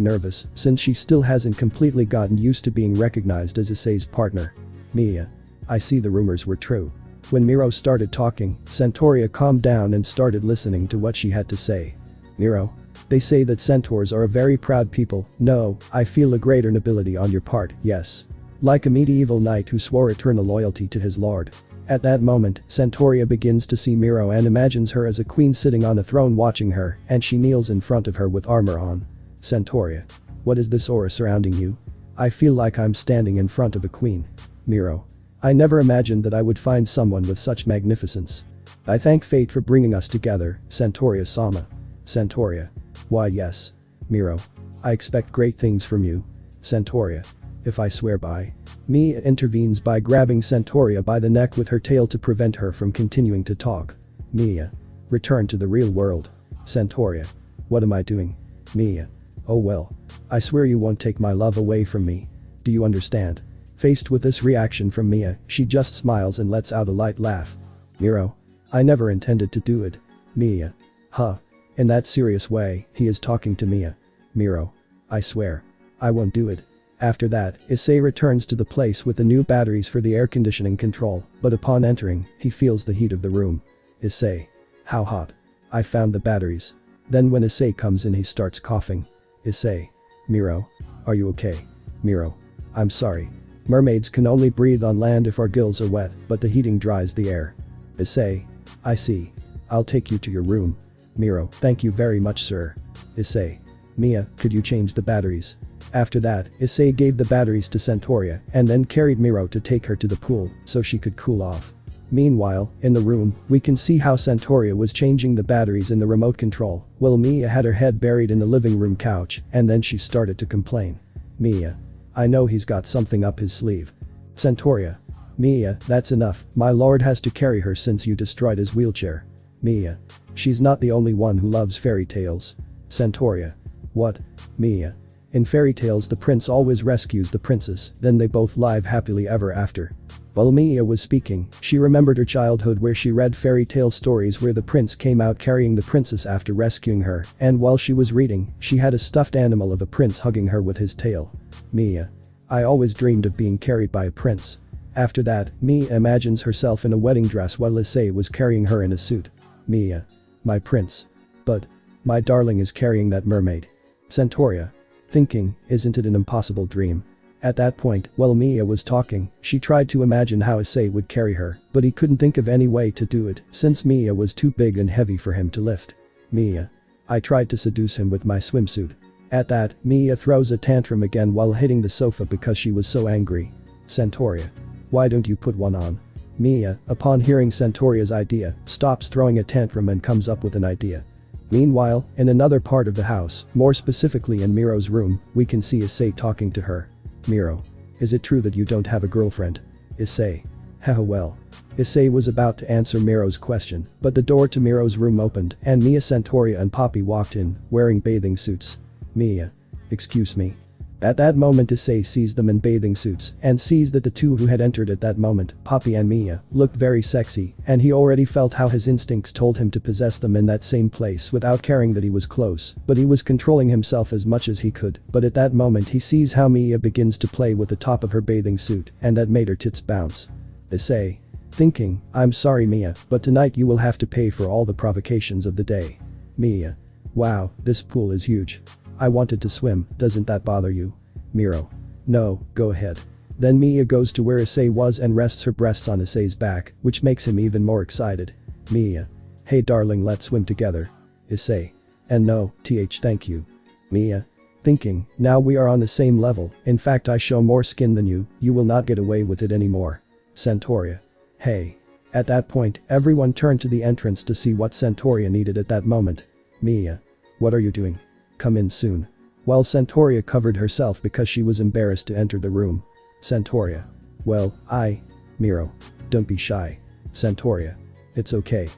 nervous since she still hasn't completely gotten used to being recognized as Issei's partner. Mia. I see the rumors were true. When Miro started talking, Centauria calmed down and started listening to what she had to say. Miro. They say that centaurs are a very proud people. No, I feel a greater nobility on your part, yes. Like a medieval knight who swore eternal loyalty to his lord. At that moment, Centauria begins to see Miro and imagines her as a queen sitting on a throne watching her, and she kneels in front of her with armor on. Centauria. What is this aura surrounding you? I feel like I'm standing in front of a queen. Miro. I never imagined that I would find someone with such magnificence. I thank fate for bringing us together, Centauria-sama. Centauria. Why yes. Miro. I expect great things from you. Centauria. If I swear by. Mia intervenes by grabbing Centauria by the neck with her tail to prevent her from continuing to talk. Mia. Return to the real world. Centauria. What am I doing? Mia. Oh well. I swear you won't take my love away from me. Do you understand? Faced with this reaction from Mia, she just smiles and lets out a light laugh. Miro. I never intended to do it. Mia. Huh. In that serious way, he is talking to Mia. Miro. I swear. I won't do it. After that, Issei returns to the place with the new batteries for the air conditioning control, but upon entering, he feels the heat of the room. Issei. How hot. I found the batteries. Then when Issei comes in he starts coughing. Issei. Miro. Are you okay? Miro. I'm sorry. Mermaids can only breathe on land if our gills are wet, but the heating dries the air. Issei. I see. I'll take you to your room. Miro. Thank you very much, sir. Issei. Mia, could you change the batteries? After that, Issei gave the batteries to Centauria and then carried Miro to take her to the pool so she could cool off. Meanwhile, in the room, we can see how Centauria was changing the batteries in the remote control while Mia had her head buried in the living room couch and then she started to complain. Mia. I know he's got something up his sleeve. Centauria. Mia, that's enough, my lord has to carry her since you destroyed his wheelchair. Mia. She's not the only one who loves fairy tales. Centauria. What? Mia. In fairy tales the prince always rescues the princess, then they both live happily ever after. While Mia was speaking, she remembered her childhood where she read fairy tale stories where the prince came out carrying the princess after rescuing her, and while she was reading, she had a stuffed animal of a prince hugging her with his tail. Mia. I always dreamed of being carried by a prince. After that, Mia imagines herself in a wedding dress while Issei was carrying her in a suit. Mia. My prince. But. My darling is carrying that mermaid. Centauria. Thinking, isn't it an impossible dream? At that point, while Mia was talking, she tried to imagine how Issei would carry her, but he couldn't think of any way to do it since Mia was too big and heavy for him to lift. Mia. I tried to seduce him with my swimsuit. At that, Mia throws a tantrum again while hitting the sofa because she was so angry. Centauria. Why don't you put one on? Mia, upon hearing Centauria's idea, stops throwing a tantrum and comes up with an idea. Meanwhile, in another part of the house, more specifically in Miro's room, we can see Issei talking to her. Miro. Is it true that you don't have a girlfriend? Issei. Haha well. Issei was about to answer Miro's question, but the door to Miro's room opened and Mia, Centauria and Poppy walked in, wearing bathing suits. Mia. Excuse me. At that moment Issei sees them in bathing suits and sees that the two who had entered at that moment, Poppy and Mia, looked very sexy and he already felt how his instincts told him to possess them in that same place without caring that he was close, but he was controlling himself as much as he could, but at that moment he sees how Mia begins to play with the top of her bathing suit and that made her tits bounce. Issei. Thinking, I'm sorry Mia, but tonight you will have to pay for all the provocations of the day. Mia. Wow, this pool is huge. I wanted to swim, doesn't that bother you? Miro. No, go ahead. Then Mia goes to where Issei was and rests her breasts on Issei's back, which makes him even more excited. Mia. Hey darling, let's swim together. Issei. And no, thank you. Mia. Thinking, now we are on the same level, in fact I show more skin than you will not get away with it anymore. Centauria. Hey. At that point, everyone turned to the entrance to see what Centauria needed at that moment. Mia. What are you doing? Come in soon. While Centauria covered herself because she was embarrassed to enter the room. Centauria. Well, Miro. Don't be shy. Centauria. It's okay.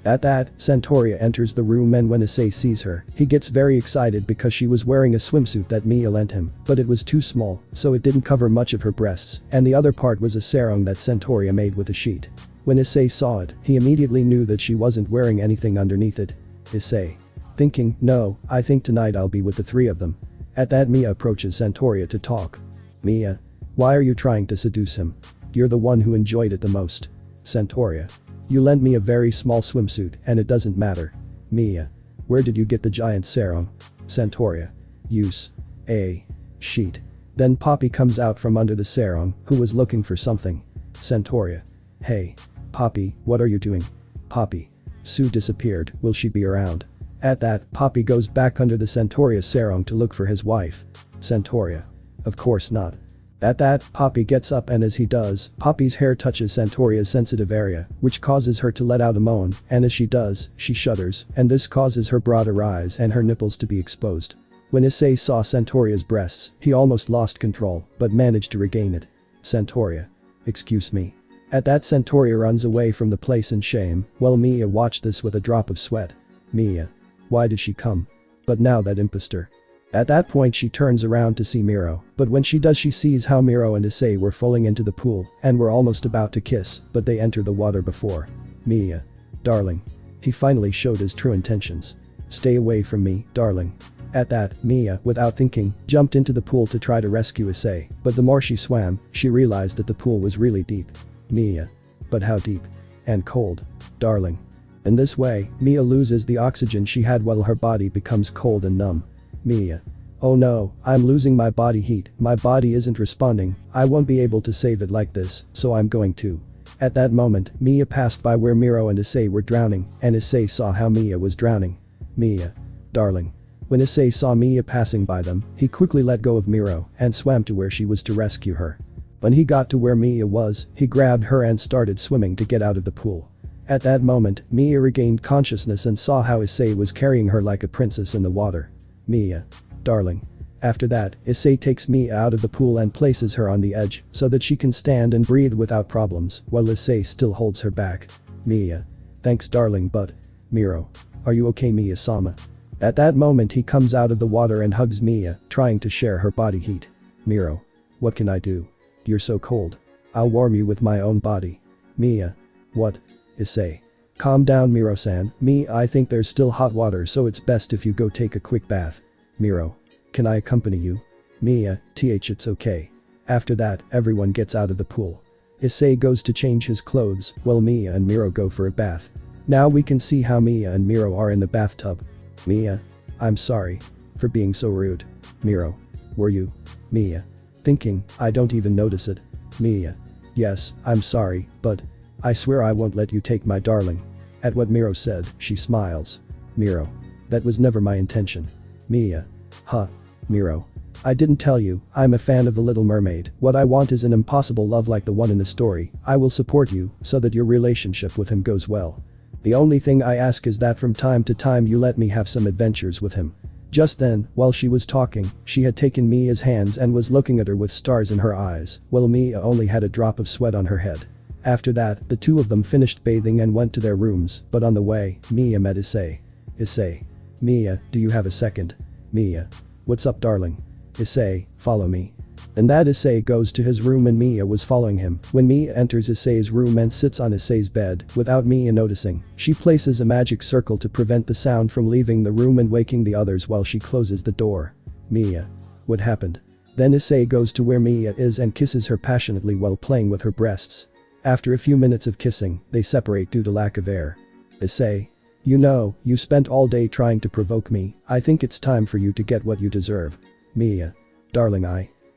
At that, Centauria enters the room and when Issei sees her, he gets very excited because she was wearing a swimsuit that Mia lent him, but it was too small, so it didn't cover much of her breasts, and the other part was a sarong that Centauria made with a sheet. When Issei saw it, he immediately knew that she wasn't wearing anything underneath it. Issei. Thinking, no, I think tonight I'll be with the three of them. At that Mia approaches Centauria to talk. Mia. Why are you trying to seduce him? You're the one who enjoyed it the most. Centauria. You lent me a very small swimsuit and it doesn't matter. Mia. Where did you get the giant sarong? Centauria. Use. A. Sheet. Then Poppy comes out from under the sarong, who was looking for something. Centauria. Hey. Poppy, what are you doing? Poppy. Sue disappeared, will she be around? At that, Poppy goes back under the Centauria sarong to look for his wife. Centauria. Of course not. At that, Poppy gets up and as he does, Poppy's hair touches Centauria's sensitive area, which causes her to let out a moan, and as she does, she shudders, and this causes her bra to rise and her nipples to be exposed. When Issei saw Centauria's breasts, he almost lost control, but managed to regain it. Centauria. Excuse me. At that Centauria runs away from the place in shame, while Mia watched this with a drop of sweat. Mia. Why did she come? But now that impostor. At that point she turns around to see Miro, but when she does she sees how Miro and Issei were falling into the pool and were almost about to kiss, but they enter the water before. Mia. Darling. He finally showed his true intentions. Stay away from me, darling. At that, Mia, without thinking, jumped into the pool to try to rescue Issei, but the more she swam, she realized that the pool was really deep. Mia. But how deep? And cold. Darling. In this way, Mia loses the oxygen she had while her body becomes cold and numb. Mia. Oh no, I'm losing my body heat, my body isn't responding, I won't be able to save it like this, so I'm going to. At that moment, Mia passed by where Miro and Issei were drowning, and Issei saw how Mia was drowning. Mia. Darling. When Issei saw Mia passing by them, he quickly let go of Miro and swam to where she was to rescue her. When he got to where Mia was, he grabbed her and started swimming to get out of the pool. At that moment, Mia regained consciousness and saw how Issei was carrying her like a princess in the water. Mia. Darling. After that, Issei takes Mia out of the pool and places her on the edge so that she can stand and breathe without problems while Issei still holds her back. Mia. Thanks darling but. Miro. Are you okay Mia-sama? At that moment he comes out of the water and hugs Mia, trying to share her body heat. Miro. What can I do? You're so cold. I'll warm you with my own body. Mia. What? Issei. Calm down Miro-san, I think there's still hot water so it's best if you go take a quick bath. Miro. Can I accompany you? Mia, it's okay. After that, everyone gets out of the pool. Issei goes to change his clothes, while Mia and Miro go for a bath. Now we can see how Mia and Miro are in the bathtub. Mia. I'm sorry. For being so rude. Miro. Were you? Mia. Thinking, I don't even notice it. Mia. Yes, I'm sorry, but I swear I won't let you take my darling. At what Miro said, she smiles. Miro. That was never my intention. Mia. Huh. Miro. I didn't tell you, I'm a fan of The Little Mermaid. What I want is an impossible love like the one in the story. I will support you so that your relationship with him goes well. The only thing I ask is that from time to time you let me have some adventures with him. Just then, while she was talking, she had taken Mia's hands and was looking at her with stars in her eyes, while Mia only had a drop of sweat on her head. After that, the two of them finished bathing and went to their rooms, but on the way, Mia met Issei. Issei. Mia, do you have a second? Mia. What's up, darling? Issei, follow me. And that Issei goes to his room and Mia was following him. When Mia enters Issei's room and sits on Issei's bed, without Mia noticing, she places a magic circle to prevent the sound from leaving the room and waking the others while she closes the door. Mia. What happened? Then Issei goes to where Mia is and kisses her passionately while playing with her breasts. After a few minutes of kissing, they separate due to lack of air. Issei. You know, you spent all day trying to provoke me. I think it's time for you to get what you deserve. Mia. Darling,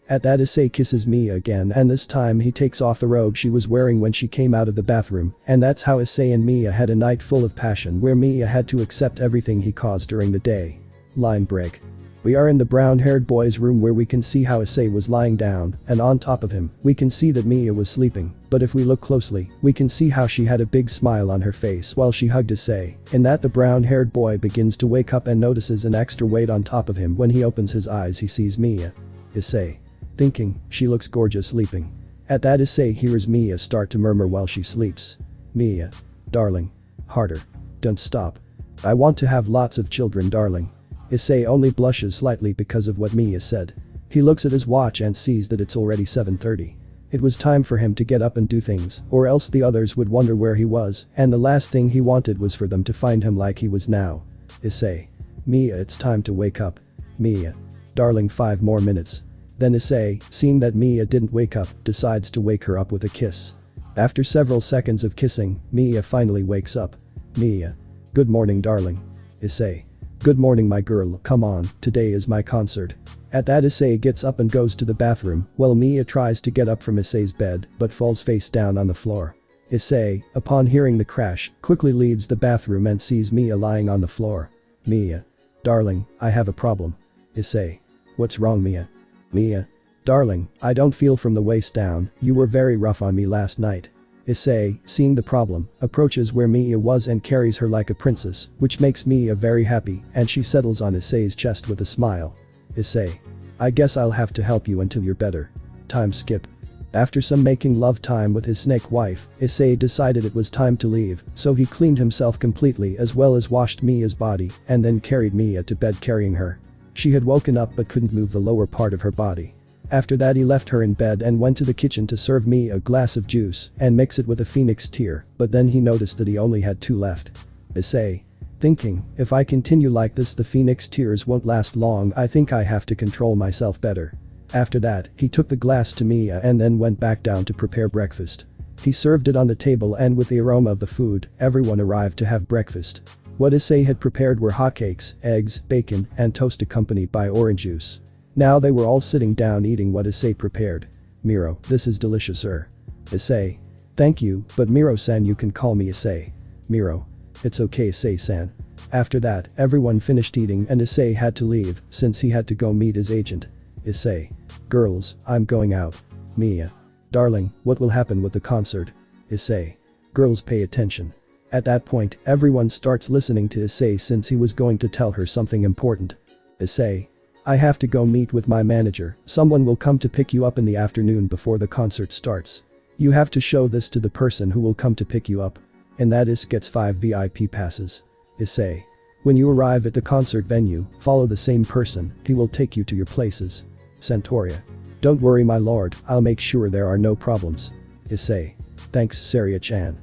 At that Issei kisses Mia again and this time he takes off the robe she was wearing when she came out of the bathroom, and that's how Issei and Mia had a night full of passion where Mia had to accept everything he caused during the day. Line break. We are in the brown-haired boy's room where we can see how Issei was lying down, and on top of him, we can see that Mia was sleeping, but if we look closely, we can see how she had a big smile on her face while she hugged Issei. In that the brown-haired boy begins to wake up and notices an extra weight on top of him. When he opens his eyes he sees Mia. Issei. Thinking, she looks gorgeous sleeping. At that Issei hears Mia start to murmur while she sleeps. Mia. Darling. Harder. Don't stop. I want to have lots of children, darling. Issei only blushes slightly because of what Mia said. He looks at his watch and sees that it's already 7:30. It was time for him to get up and do things, or else the others would wonder where he was, and the last thing he wanted was for them to find him like he was now. Issei. Mia, it's time to wake up. Mia. Darling, 5 more minutes. Then Issei, seeing that Mia didn't wake up, decides to wake her up with a kiss. After several seconds of kissing, Mia finally wakes up. Mia. Good morning, darling. Issei. Good morning, my girl, come on, today is my concert. At that Issei gets up and goes to the bathroom, while Mia tries to get up from Issei's bed but falls face down on the floor. Issei, upon hearing the crash, quickly leaves the bathroom and sees Mia lying on the floor. Mia. Darling, I have a problem. Issei. What's wrong, Mia? Mia. Darling, I don't feel from the waist down, you were very rough on me last night. Issei, seeing the problem, approaches where Mia was and carries her like a princess, which makes Mia very happy, and she settles on Issei's chest with a smile. Issei. I guess I'll have to help you until you're better. Time skip. After some making love time with his snake wife, Issei decided it was time to leave, so he cleaned himself completely as well as washed Mia's body, and then carried Mia to bed carrying her. She had woken up but couldn't move the lower part of her body. After that he left her in bed and went to the kitchen to serve Mia a glass of juice and mix it with a phoenix tear, but then he noticed that he only had 2 left. Issei. Thinking, if I continue like this the phoenix tears won't last long, I think I have to control myself better. After that, he took the glass to Mia and then went back down to prepare breakfast. He served it on the table and with the aroma of the food, everyone arrived to have breakfast. What Issei had prepared were hotcakes, eggs, bacon, and toast accompanied by orange juice. Now they were all sitting down eating what Issei prepared. Miro, this is delicious, sir. Issei. Thank you, but Miro-san, you can call me Issei. Miro. It's okay, Issei-san. After that, everyone finished eating and Issei had to leave since he had to go meet his agent. Issei. Girls, I'm going out. Mia. Darling, what will happen with the concert? Issei. Girls, pay attention. At that point, everyone starts listening to Issei since he was going to tell her something important. Issei. I have to go meet with my manager, someone will come to pick you up in the afternoon before the concert starts. You have to show this to the person who will come to pick you up. And that is gets 5 VIP passes. Issei. When you arrive at the concert venue, follow the same person, he will take you to your places. Centauria. Don't worry, my lord, I'll make sure there are no problems. Issei. Thanks, Saria-chan.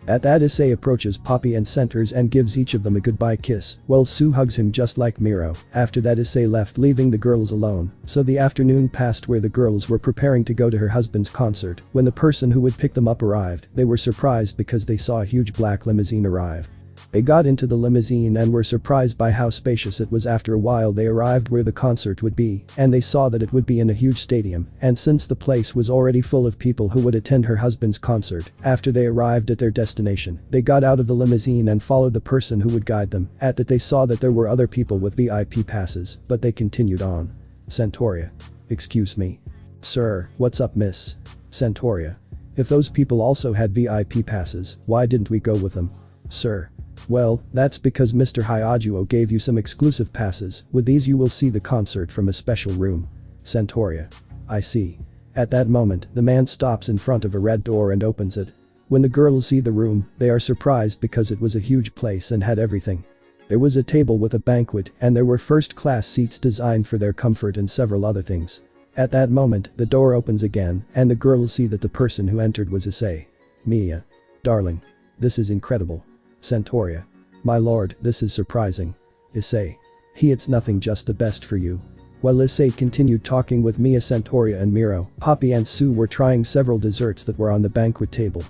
At that Issei approaches Poppy and Centers and gives each of them a goodbye kiss, while Sue hugs him just like Miro. After that Issei left leaving the girls alone, so the afternoon passed where the girls were preparing to go to her husband's concert. When the person who would pick them up arrived, they were surprised because they saw a huge black limousine arrive. They got into the limousine and were surprised by how spacious it was. After a while they arrived where the concert would be, and they saw that it would be in a huge stadium, and since the place was already full of people who would attend her husband's concert, after they arrived at their destination, they got out of the limousine and followed the person who would guide them. At that they saw that there were other people with VIP passes, but they continued on. Centauria. Excuse me. Sir, what's up, miss? Centauria. If those people also had VIP passes, why didn't we go with them? Sir. Well, that's because Mr. Hyajuo gave you some exclusive passes. With these you will see the concert from a special room. Centauria. I see. At that moment, the man stops in front of a red door and opens it. When the girls see the room, they are surprised because it was a huge place and had everything. There was a table with a banquet and there were first-class seats designed for their comfort and several other things. At that moment, the door opens again and the girls see that the person who entered was Issei. Mia. Darling. This is incredible. Centauria. My lord, this is surprising. Issei. It's nothing, just the best for you. While Issei continued talking with Mia, Centauria and Miro, Poppy and Sue were trying several desserts that were on the banquet table.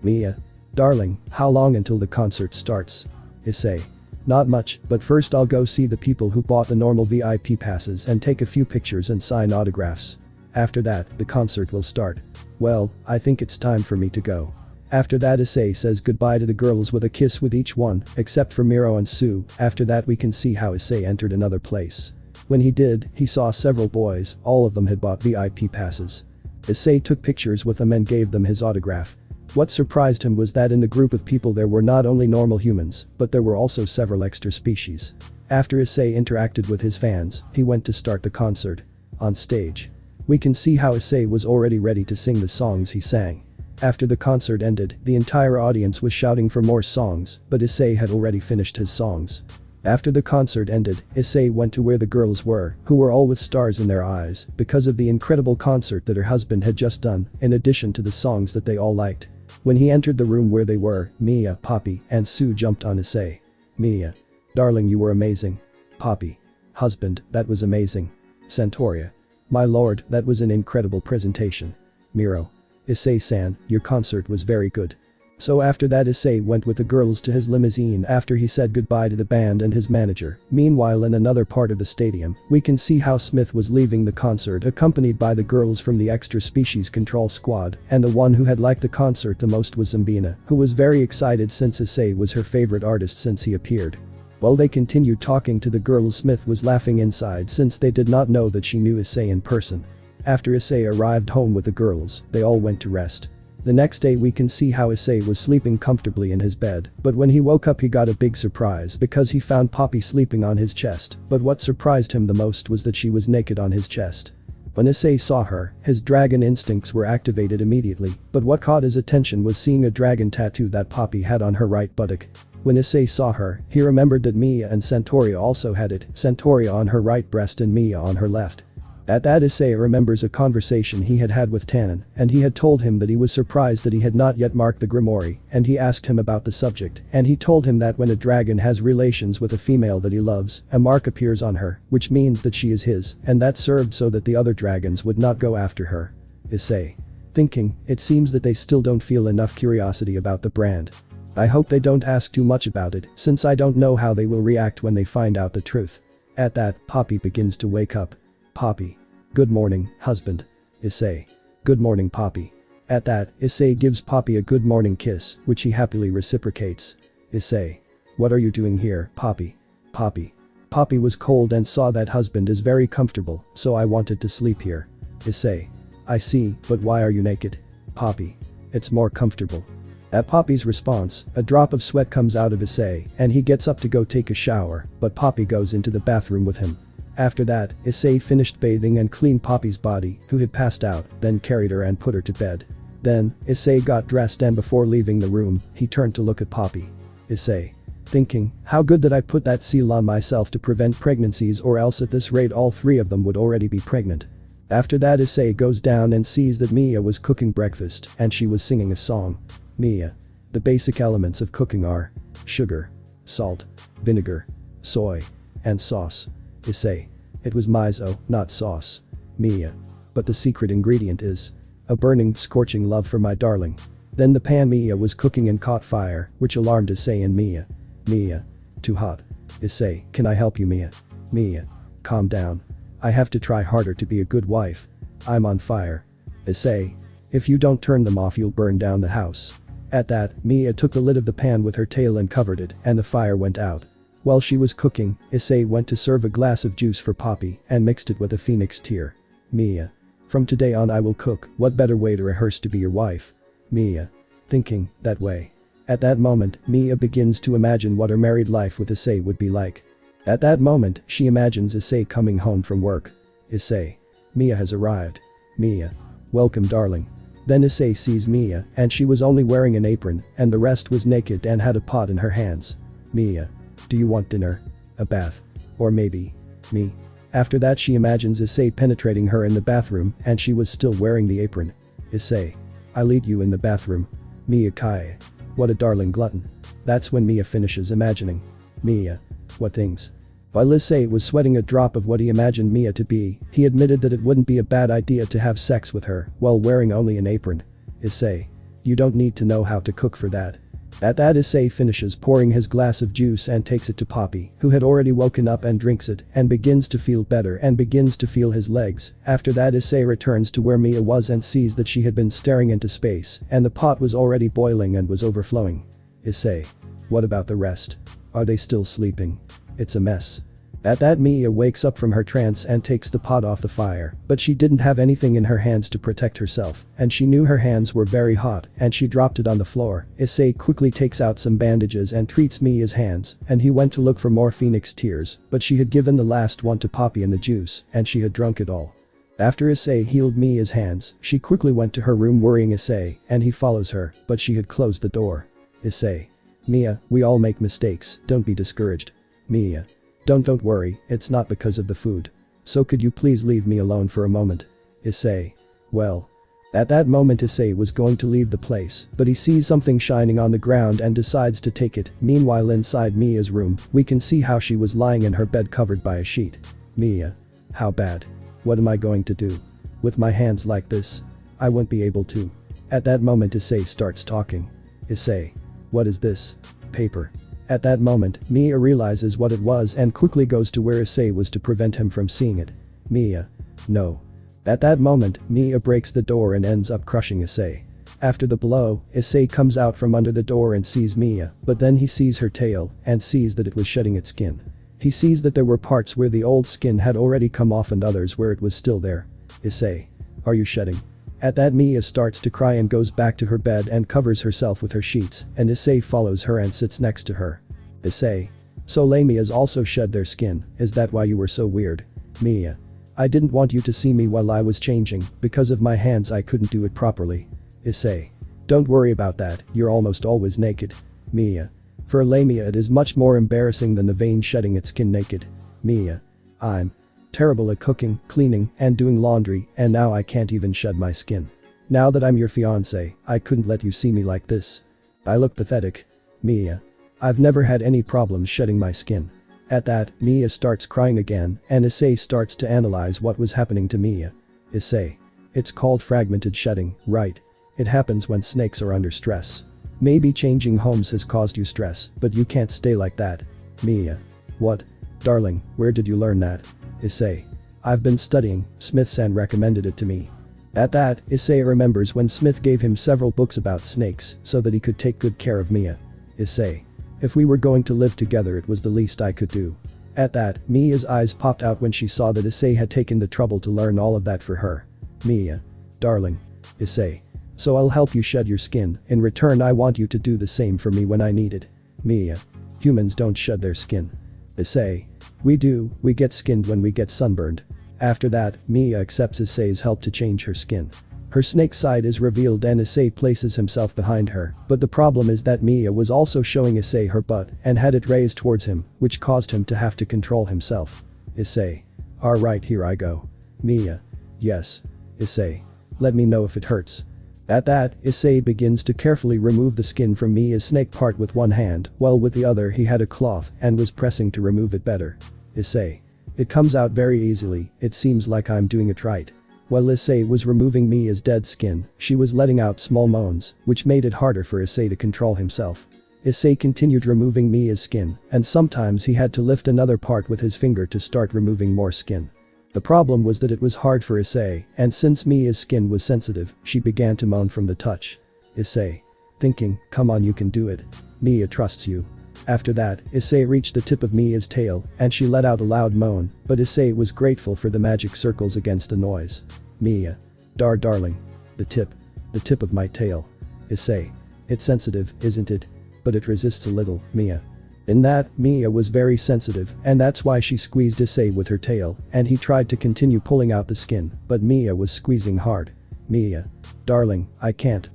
Mia. Darling, how long until the concert starts? Issei. Not much, but first I'll go see the people who bought the normal VIP passes and take a few pictures and sign autographs. After that, the concert will start. Well, I think it's time for me to go. After that Issei says goodbye to the girls with a kiss with each one, except for Miro and Sue. After that we can see how Issei entered another place. When he did, he saw several boys, all of them had bought VIP passes. Issei took pictures with them and gave them his autograph. What surprised him was that in the group of people there were not only normal humans, but there were also several extra species. After Issei interacted with his fans, he went to start the concert. On stage. We can see how Issei was already ready to sing the songs he sang. After the concert ended, the entire audience was shouting for more songs, but Issei had already finished his songs. After the concert ended, Issei went to where the girls were, who were all with stars in their eyes, because of the incredible concert that her husband had just done, in addition to the songs that they all liked. When he entered the room where they were, Mia, Poppy, and Sue jumped on Issei. Mia. Darling, you were amazing. Poppy. Husband, that was amazing. Centauria. My lord, that was an incredible presentation. Miro. Issei-san, your concert was very good. So after that Issei went with the girls to his limousine after he said goodbye to the band and his manager. Meanwhile in another part of the stadium, we can see how Smith was leaving the concert accompanied by the girls from the extra species control squad, and the one who had liked the concert the most was Zambina, who was very excited since Issei was her favorite artist since he appeared. While they continued talking to the girls, Smith was laughing inside since they did not know that she knew Issei in person. After Issei arrived home with the girls, they all went to rest. The next day we can see how Issei was sleeping comfortably in his bed, but when he woke up he got a big surprise because he found Poppy sleeping on his chest, but what surprised him the most was that she was naked on his chest. When Issei saw her, his dragon instincts were activated immediately, but what caught his attention was seeing a dragon tattoo that Poppy had on her right buttock. When Issei saw her, he remembered that Mia and Centauria also had it, Centauria on her right breast and Mia on her left. At that Issei remembers a conversation he had had with Tannen, and he had told him that he was surprised that he had not yet marked the grimoire, and he asked him about the subject, and he told him that when a dragon has relations with a female that he loves, a mark appears on her, which means that she is his, and that served so that the other dragons would not go after her. Issei. Thinking, it seems that they still don't feel enough curiosity about the brand. I hope they don't ask too much about it, since I don't know how they will react when they find out the truth. At that, Poppy begins to wake up. Poppy. Good morning, husband. Issei. Good morning, Poppy. At that, Issei gives Poppy a good morning kiss, which he happily reciprocates. Issei. What are you doing here, Poppy? Poppy. Poppy was cold and saw that husband is very comfortable, so I wanted to sleep here. Issei. I see, but why are you naked? Poppy. It's more comfortable. At Poppy's response, a drop of sweat comes out of Issei, and he gets up to go take a shower, but Poppy goes into the bathroom with him. After that, Issei finished bathing and cleaned Poppy's body, who had passed out, then carried her and put her to bed. Then, Issei got dressed and before leaving the room, he turned to look at Poppy. Issei. Thinking, how good that I put that seal on myself to prevent pregnancies, or else at this rate all three of them would already be pregnant. After that Issei goes down and sees that Mia was cooking breakfast and she was singing a song. Mia. The basic elements of cooking are sugar, salt, vinegar, soy, and sauce. Issei. It was miso, not sauce. Mia. But the secret ingredient is a burning, scorching love for my darling. Then the pan Mia was cooking and caught fire, which alarmed Issei and Mia. Mia. Too hot. Issei, can I help you, Mia? Mia. Calm down. I have to try harder to be a good wife. I'm on fire. Issei. If you don't turn them off you'll burn down the house. At that, Mia took the lid of the pan with her tail and covered it, and the fire went out. While she was cooking, Issei went to serve a glass of juice for Poppy and mixed it with a phoenix tear. Mia. From today on I will cook, what better way to rehearse to be your wife? Mia. Thinking that way. At that moment, Mia begins to imagine what her married life with Issei would be like. At that moment, she imagines Issei coming home from work. Issei. Mia has arrived. Mia. Welcome, darling. Then Issei sees Mia, and she was only wearing an apron, and the rest was naked and had a pot in her hands. Mia. Do you want dinner? A bath? Or maybe me? After that she imagines Issei penetrating her in the bathroom, and she was still wearing the apron. Issei. I lead you in the bathroom. Mia Kai. What a darling glutton. That's when Mia finishes imagining. Mia. What things? While Issei was sweating a drop of what he imagined Mia to be, he admitted that it wouldn't be a bad idea to have sex with her while wearing only an apron. Issei. You don't need to know how to cook for that. At that Issei finishes pouring his glass of juice and takes it to Poppy, who had already woken up and drinks it and begins to feel better and begins to feel his legs. After that Issei returns to where Mia was and sees that she had been staring into space and the pot was already boiling and was overflowing. Issei. What about the rest? Are they still sleeping? It's a mess. At that Mia wakes up from her trance and takes the pot off the fire, but she didn't have anything in her hands to protect herself, and she knew her hands were very hot, and she dropped it on the floor. Issei quickly takes out some bandages and treats Mia's hands, and he went to look for more phoenix tears, but she had given the last one to Poppy in the juice, and she had drunk it all. After Issei healed Mia's hands, she quickly went to her room worrying Issei, and he follows her, but she had closed the door. Issei. Mia, we all make mistakes, don't be discouraged. Mia. Don't worry, it's not because of the food. So could you please leave me alone for a moment? Issei. Well. At that moment Issei was going to leave the place, but he sees something shining on the ground and decides to take it. Meanwhile inside Mia's room, we can see how she was lying in her bed covered by a sheet. Mia. How bad? What am I going to do? With my hands like this? I won't be able to. At that moment Issei starts talking. Issei. What is this? Paper. At that moment, Mia realizes what it was and quickly goes to where Issei was to prevent him from seeing it. Mia. No. At that moment, Mia breaks the door and ends up crushing Issei. After the blow, Issei comes out from under the door and sees Mia, but then he sees her tail and sees that it was shedding its skin. He sees that there were parts where the old skin had already come off and others where it was still there. Issei. Are you shedding? At that Mia starts to cry and goes back to her bed and covers herself with her sheets, and Issei follows her and sits next to her. Issei. So Lamias also shed their skin, is that why you were so weird? Mia. I didn't want you to see me while I was changing, because of my hands I couldn't do it properly. Issei. Don't worry about that, you're almost always naked. Mia. For a Lamia it is much more embarrassing than the vein shedding its skin naked. Mia. I'm terrible at cooking, cleaning, and doing laundry, and now I can't even shed my skin. Now that I'm your fiancé, I couldn't let you see me like this. I look pathetic. Mia. I've never had any problems shedding my skin. At that, Mia starts crying again, and Issei starts to analyze what was happening to Mia. Issei. It's called fragmented shedding, right? It happens when snakes are under stress. Maybe changing homes has caused you stress, but you can't stay like that. Mia. What? Darling, where did you learn that? Issei. I've been studying, Smith-san recommended it to me. At that, Issei remembers when Smith gave him several books about snakes so that he could take good care of Mia. Issei. If we were going to live together it was the least I could do. At that, Mia's eyes popped out when she saw that Issei had taken the trouble to learn all of that for her. Mia. Darling. Issei. So I'll help you shed your skin, in return I want you to do the same for me when I need it. Mia. Humans don't shed their skin. Issei. We do, we get skinned when we get sunburned. After that, Mia accepts Issei's help to change her skin. Her snake side is revealed and Issei places himself behind her, but the problem is that Mia was also showing Issei her butt and had it raised towards him, which caused him to have to control himself. Issei. Alright, here I go. Mia. Yes. Issei. Let me know if it hurts. At that, Issei begins to carefully remove the skin from Mia's snake part with one hand, while with the other he had a cloth and was pressing to remove it better. Issei. It comes out very easily, it seems like I'm doing it right. While Issei was removing Mia's dead skin, she was letting out small moans, which made it harder for Issei to control himself. Issei continued removing Mia's skin, and sometimes he had to lift another part with his finger to start removing more skin. The problem was that it was hard for Issei, and since Mia's skin was sensitive, she began to moan from the touch. Issei. Thinking, come on, you can do it. Mia trusts you. After that, Issei reached the tip of Mia's tail, and she let out a loud moan, but Issei was grateful for the magic circles against the noise. Mia. Darling. The tip of my tail. Issei. It's sensitive, isn't it? But it resists a little, Mia. In that, Mia was very sensitive, and that's why she squeezed Issei with her tail, and he tried to continue pulling out the skin, but Mia was squeezing hard. Mia. Darling, I can't.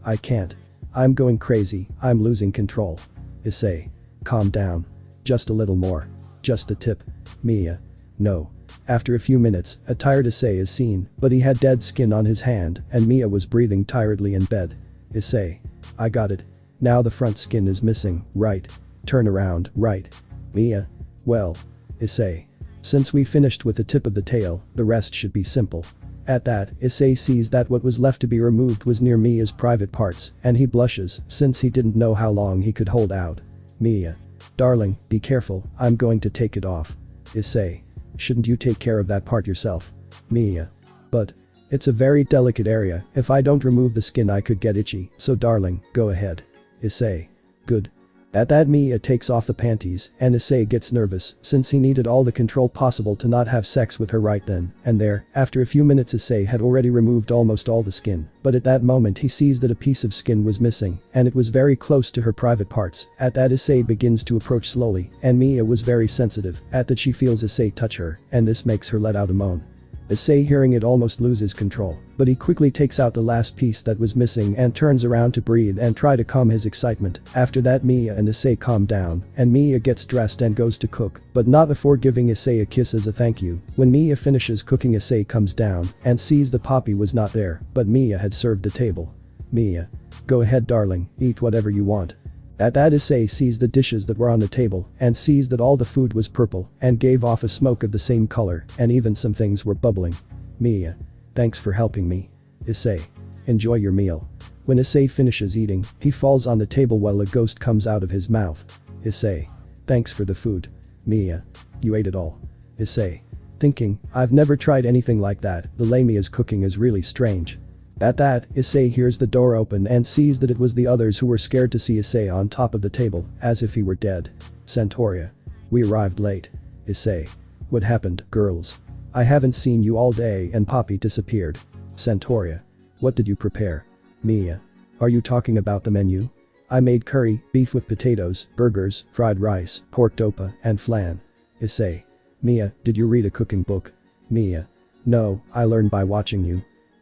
I'm going crazy, I'm losing control. Issei. Calm down. Just a little more. Just the tip. Mia. No. After a few minutes, a tired Issei is seen, but he had dead skin on his hand, and Mia was breathing tiredly in bed. Issei. I got it. Now the front skin is missing, right? Turn around, right? Mia. Well. Issei. Since we finished with the tip of the tail, the rest should be simple. At that, Issei sees that what was left to be removed was near Mia's private parts, and he blushes, since he didn't know how long he could hold out. Mia. Darling, be careful, I'm going to take it off. Issei. Shouldn't you take care of that part yourself? Mia. But. It's a very delicate area, if I don't remove the skin I could get itchy, so darling, go ahead. Issei. Good. At that, Mia takes off the panties, and Issei gets nervous, since he needed all the control possible to not have sex with her right then and there. After a few minutes, Issei had already removed almost all the skin, but at that moment he sees that a piece of skin was missing, and it was very close to her private parts. At that, Issei begins to approach slowly, and Mia was very sensitive. At that, she feels Issei touch her, and this makes her let out a moan. Issei, hearing it, almost loses control, but he quickly takes out the last piece that was missing and turns around to breathe and try to calm his excitement. After that, Mia and Issei calm down, and Mia gets dressed and goes to cook, but not before giving Issei a kiss as a thank you. When Mia finishes cooking, Issei comes down and sees the Poppy was not there, but Mia had served the table. Mia. Go ahead darling, eat whatever you want. At that, Issei sees the dishes that were on the table and sees that all the food was purple and gave off a smoke of the same color, and even some things were bubbling. Mia. Thanks for helping me. Issei. Enjoy your meal. When Issei finishes eating, he falls on the table while a ghost comes out of his mouth. Issei. Thanks for the food. Mia. You ate it all. Issei. Thinking, I've never tried anything like that, the way Mia's cooking is really strange. At that, Issei hears the door open and sees that it was the others who were scared to see Issei on top of the table, as if he were dead. Centauria. We arrived late. Issei. What happened, girls? I haven't seen you all day and Poppy disappeared. Centauria. What did you prepare? Mia. Are you talking about the menu? I made curry, beef with potatoes, burgers, fried rice, pork dopa, and flan. Issei. Mia, did you read a cooking book? Mia. No, I learned by watching you.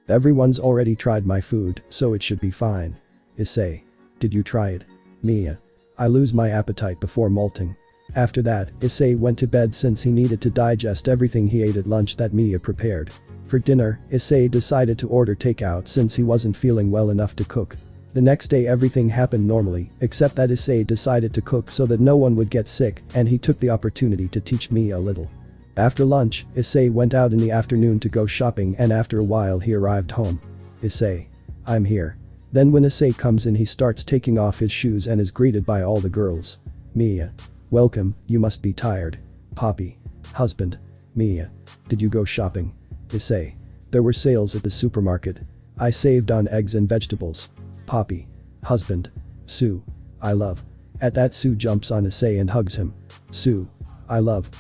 Everyone's already tried my food, so it should be fine. Issei. Did you try it? Mia. I lose my appetite before molting. After that, Issei went to bed since he needed to digest everything he ate at lunch that Mia prepared. For dinner, Issei decided to order takeout since he wasn't feeling well enough to cook. The next day everything happened normally, except that Issei decided to cook so that no one would get sick, and he took the opportunity to teach Mia a little. After lunch, Issei went out in the afternoon to go shopping, and after a while he arrived home. Issei. I'm here. Then when Issei comes in, he starts taking off his shoes and is greeted by all the girls. Mia. Welcome, you must be tired. Poppy. Husband. Mia. Did you go shopping? Issei. There were sales at the supermarket. I saved on eggs and vegetables. Poppy. Husband. Sue. I love. At that, Sue jumps on Issei and hugs him. Sue. I love.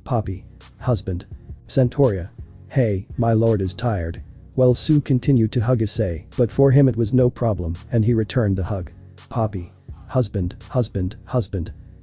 Poppy. Husband. Centauria. Hey, my lord is tired. Well, Sue continued to hug Issei, but for him it was no problem, and he returned the hug. Poppy. Husband.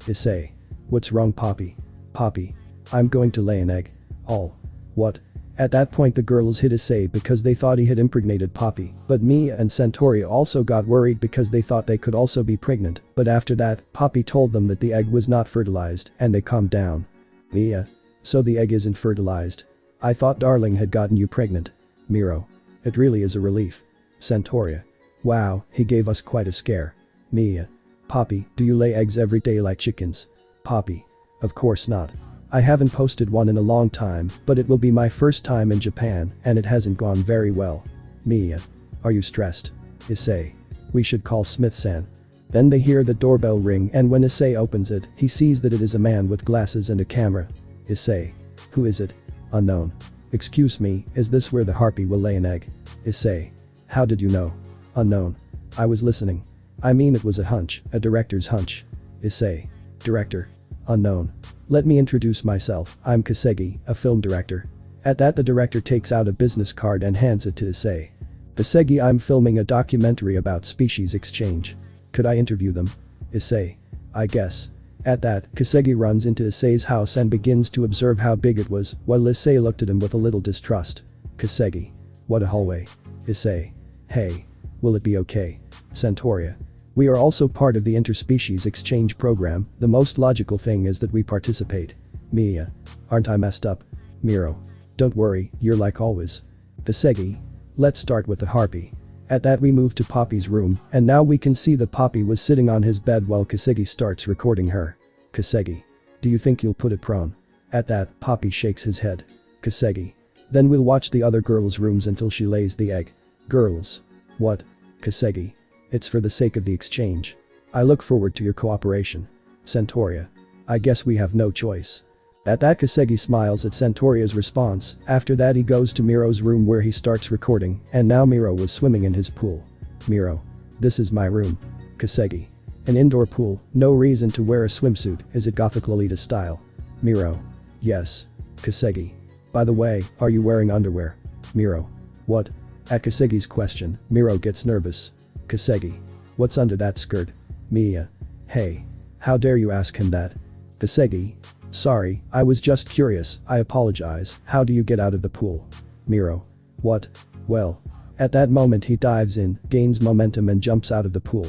Issei. What's wrong, Poppy? Poppy. I'm going to lay an egg. All. What? At that point the girls hit Issei because they thought he had impregnated Poppy, but Mia and Centauria also got worried because they thought they could also be pregnant, but after that, Poppy told them that the egg was not fertilized, and they calmed down. Mia. So the egg isn't fertilized? I thought Darling had gotten you pregnant. Miro. It really is a relief. Centauria. Wow, he gave us quite a scare. Mia. Poppy, do you lay eggs every day like chickens? Poppy. Of course not. I haven't posted one in a long time, but it will be my first time in Japan, and it hasn't gone very well. Mia. Are you stressed? Issei. We should call Smith-san. Then they hear the doorbell ring and when Issei opens it, he sees that it is a man with glasses and a camera. Issei. Who is it? Unknown. Excuse me, is this where the harpy will lay an egg? Issei. How did you know? Unknown. I was listening. I mean it was a hunch, a director's hunch. Issei. Director. Unknown. Let me introduce myself, I'm Kasegi, a film director. At that the director takes out a business card and hands it to Issei. Kasegi, I'm filming a documentary about species exchange. Could I interview them? Issei. I guess. At that, Kasegi runs into Issei's house and begins to observe how big it was, while Issei looked at him with a little distrust. Kasegi. What a hallway. Issei. Hey. Will it be okay? Centauria. We are also part of the interspecies exchange program, the most logical thing is that we participate. Mia. Aren't I messed up? Miro. Don't worry, you're like always. Kasegi. Let's start with the harpy. At that we move to Poppy's room, and now we can see that Poppy was sitting on his bed while Kasegi starts recording her. Kasegi. Do you think you'll put it prone? At that, Poppy shakes his head. Kasegi. Then we'll watch the other girls' rooms until she lays the egg. Girls. What? Kasegi. It's for the sake of the exchange. I look forward to your cooperation. Centauria. I guess we have no choice. At that Kasegi smiles at Centauria's response, after that he goes to Miro's room where he starts recording, and now Miro was swimming in his pool. Miro. This is my room. Kasegi. An indoor pool, no reason to wear a swimsuit, is it Gothic Lolita style? Miro. Yes. Kasegi. By the way, are you wearing underwear? Miro. What? At Kasegi's question, Miro gets nervous. Kasegi. What's under that skirt? Mia. Hey. How dare you ask him that? Kasegi. Sorry, I was just curious, I apologize, how do you get out of the pool? Miro. What? Well. At that moment he dives in, gains momentum and jumps out of the pool.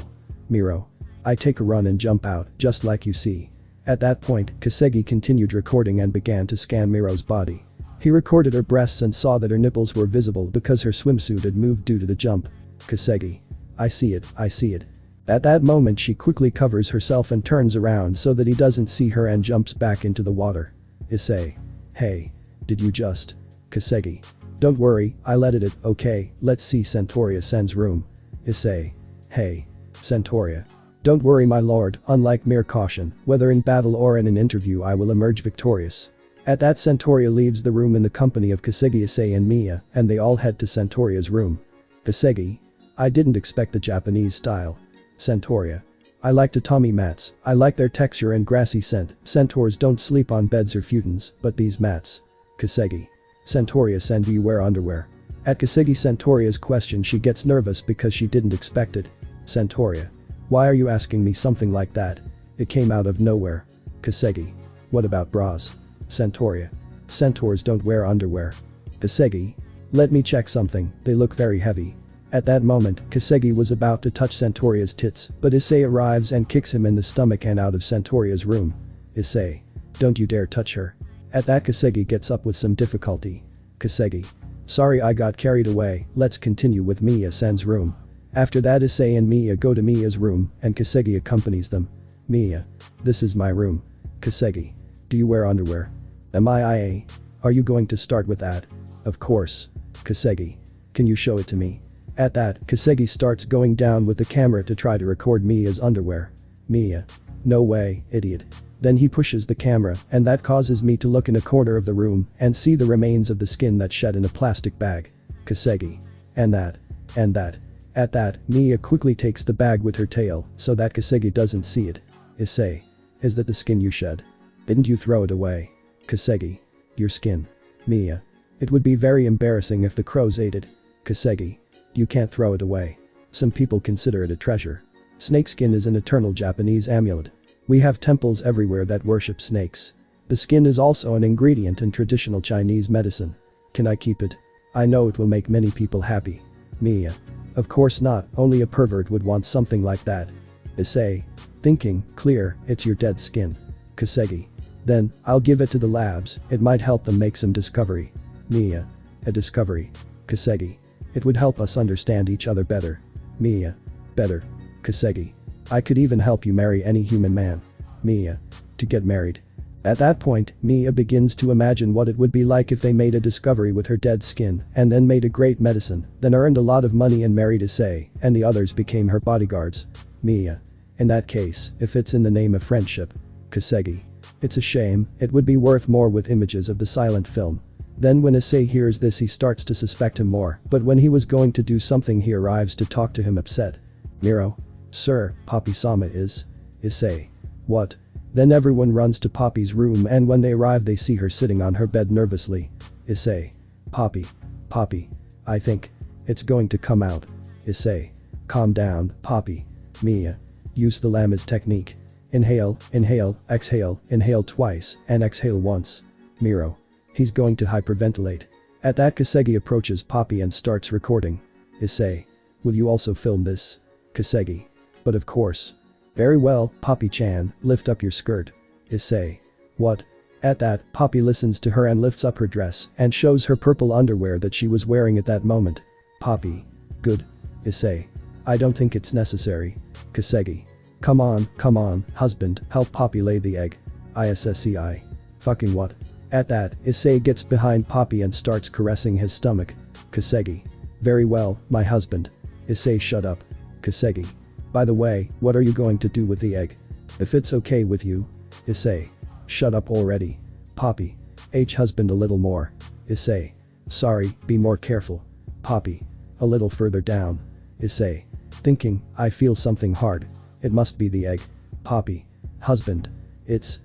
Miro. I take a run and jump out, just like you see. At that point, Kasegi continued recording and began to scan Miro's body. He recorded her breasts and saw that her nipples were visible because her swimsuit had moved due to the jump. Kasegi. I see it, I see it. At that moment she quickly covers herself and turns around so that he doesn't see her and jumps back into the water. Issei. Hey. Did you just? Kasegi. Don't worry, I'll edit it, okay, let's see Centauria-sen's room. Issei. Hey. Centauria. Don't worry my lord, unlike mere caution, whether in battle or in an interview I will emerge victorious. At that Centauria leaves the room in the company of Kasegi, Issei and Mia, and they all head to Centauria's room. Kasegi. I didn't expect the Japanese style. Centauria. I like tatami mats, I like their texture and grassy scent, centaurs don't sleep on beds or futons, but these mats. Kasegi. Centauria-sen, do you wear underwear? At Kasegi Centauria's question she gets nervous because she didn't expect it. Centauria. Why are you asking me something like that? It came out of nowhere. Kasegi. What about bras? Centauria. Centaurs don't wear underwear. Kasegi. Let me check something, they look very heavy. At that moment, Kasegi was about to touch Centauria's tits, but Issei arrives and kicks him in the stomach and out of Centauria's room. Issei. Don't you dare touch her. At that Kasegi gets up with some difficulty. Kasegi. Sorry I got carried away, let's continue with Mia-sen's room. After that Issei and Mia go to Mia's room, and Kasegi accompanies them. Mia. This is my room. Kasegi. Do you wear underwear? MIA. Are you going to start with that? Of course. Kasegi. Can you show it to me? At that, Kasegi starts going down with the camera to try to record Mia's underwear. Mia. No way, idiot. Then he pushes the camera, and that causes me to look in a corner of the room and see the remains of the skin that's shed in a plastic bag. Kasegi. And that. And that. At that, Mia quickly takes the bag with her tail so that Kasegi doesn't see it. Issei. Is that the skin you shed? Didn't you throw it away? Kasegi. Your skin. Mia. It would be very embarrassing if the crows ate it. Kasegi. You can't throw it away. Some people consider it a treasure. Snakeskin is an eternal Japanese amulet. We have temples everywhere that worship snakes. The skin is also an ingredient in traditional Chinese medicine. Can I keep it? I know it will make many people happy. Mia. Of course not, only a pervert would want something like that. Issei. Thinking, clear, it's your dead skin. Kasegi. Then, I'll give it to the labs, it might help them make some discovery. Mia. A discovery. Kasegi. It would help us understand each other better. Mia. Better. Kasegi. I could even help you marry any human man. Mia. To get married. At that point, Mia begins to imagine what it would be like if they made a discovery with her dead skin and then made a great medicine, then earned a lot of money and married Issei, and the others became her bodyguards. Mia. In that case, if it's in the name of friendship. Kasegi. It's a shame, it would be worth more with images of the silent film. Then when Issei hears this he starts to suspect him more, but when he was going to do something he arrives to talk to him upset. Miro. Sir, Poppy-sama is. Issei. What? Then everyone runs to Poppy's room and when they arrive they see her sitting on her bed nervously. Issei. Poppy. Poppy. I think. It's going to come out. Issei. Calm down, Poppy. Mia. Use the Lama's technique. Inhale, inhale twice, and exhale once. Miro. He's going to hyperventilate. At that Kasegi approaches Poppy and starts recording. Issei. Will you also film this? Kasegi. But of course. Very well, Poppy-chan, lift up your skirt. Issei. What? At that, Poppy listens to her and lifts up her dress and shows her purple underwear that she was wearing at that moment. Poppy. Good. Issei. I don't think it's necessary. Kasegi. Come on, husband, help Poppy lay the egg. Issei. Fucking what? At that, Issei gets behind Poppy and starts caressing his stomach. Kasegi. Very well, my husband. Issei shut up. Kasegi. By the way, what are you going to do with the egg? If it's okay with you. Issei. Shut up already. Poppy. Husband a little more. Issei. Sorry, be more careful. Poppy. A little further down. Issei. Thinking, I feel something hard. It must be the egg. Poppy. Husband. It's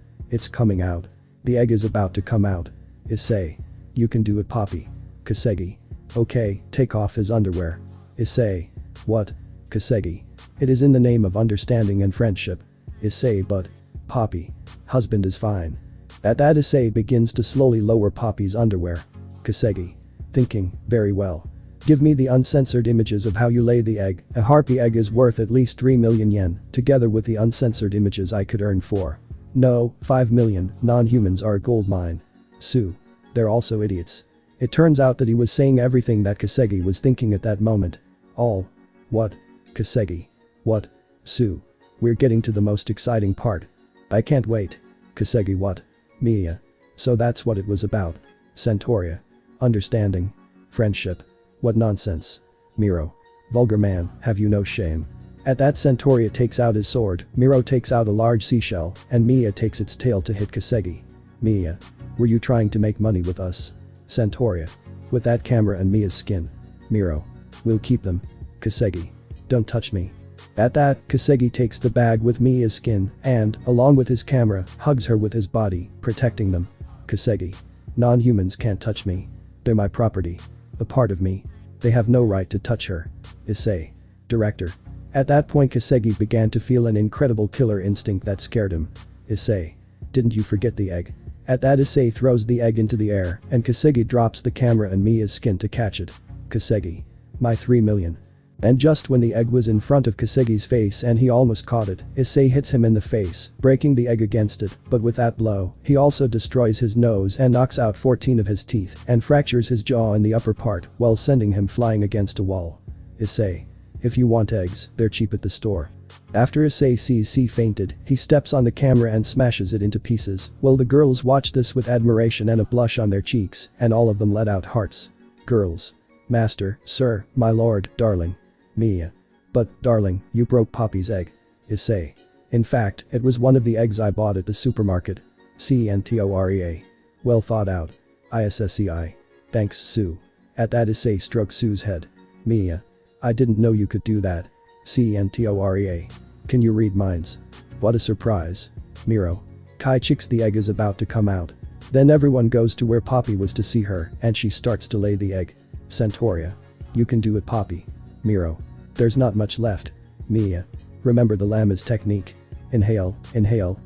coming out. The egg is about to come out. Issei. You can do it, Poppy. Kasegi. Okay, take off his underwear. Issei. What? Kasegi. It is in the name of understanding and friendship. Issei but. Poppy. Husband is fine. At that Issei begins to slowly lower Poppy's underwear. Kasegi. Thinking, very well. Give me the uncensored images of how you lay the egg. A harpy egg is worth at least 3 million yen, together with the uncensored images I could earn for. No, 5 million, non-humans are a gold mine. Sue. They're also idiots. It turns out that he was saying everything that Kasegi was thinking at that moment. All. What? Kasegi. What? Sue. We're getting to the most exciting part. I can't wait. Kasegi what? Mia. So that's what it was about. Centauria. Understanding. Friendship. What nonsense. Miro. Vulgar man, have you no shame? At that Centauria takes out his sword, Miro takes out a large seashell, and Mia takes its tail to hit Kasegi. Mia. Were you trying to make money with us? Centauria. With that camera and Mia's skin. Miro. We'll keep them. Kasegi. Don't touch me. At that, Kasegi takes the bag with Mia's skin and, along with his camera, hugs her with his body, protecting them. Kasegi. Non-humans can't touch me. They're my property. A part of me. They have no right to touch her. Issei. Director. At that point Kasegi began to feel an incredible killer instinct that scared him. Issei. Didn't you forget the egg? At that Issei throws the egg into the air and Kasegi drops the camera and Mia's skin to catch it. Kasegi. My 3 million. And just when the egg was in front of Kasegi's face and he almost caught it, Issei hits him in the face, breaking the egg against it, but with that blow, he also destroys his nose and knocks out 14 of his teeth and fractures his jaw in the upper part while sending him flying against a wall. Issei. If you want eggs, they're cheap at the store. After Issei sees C fainted, he steps on the camera and smashes it into pieces, while the girls watch this with admiration and a blush on their cheeks, and all of them let out hearts. Girls. Master, sir, my lord, darling. Mia. But, darling, you broke Poppy's egg. Issei. In fact, it was one of the eggs I bought at the supermarket. Centauria. Well thought out. Issei. Thanks, Sue. At that Issei strokes Sue's head. Mia. I didn't know you could do that. Centauria. Can you read minds? What a surprise. Miro. Kai Chik's the egg is about to come out. Then everyone goes to where Poppy was to see her and she starts to lay the egg. Centauria. You can do it, Poppy. Miro. There's not much left. Mia. Remember the Lama's technique. Inhale,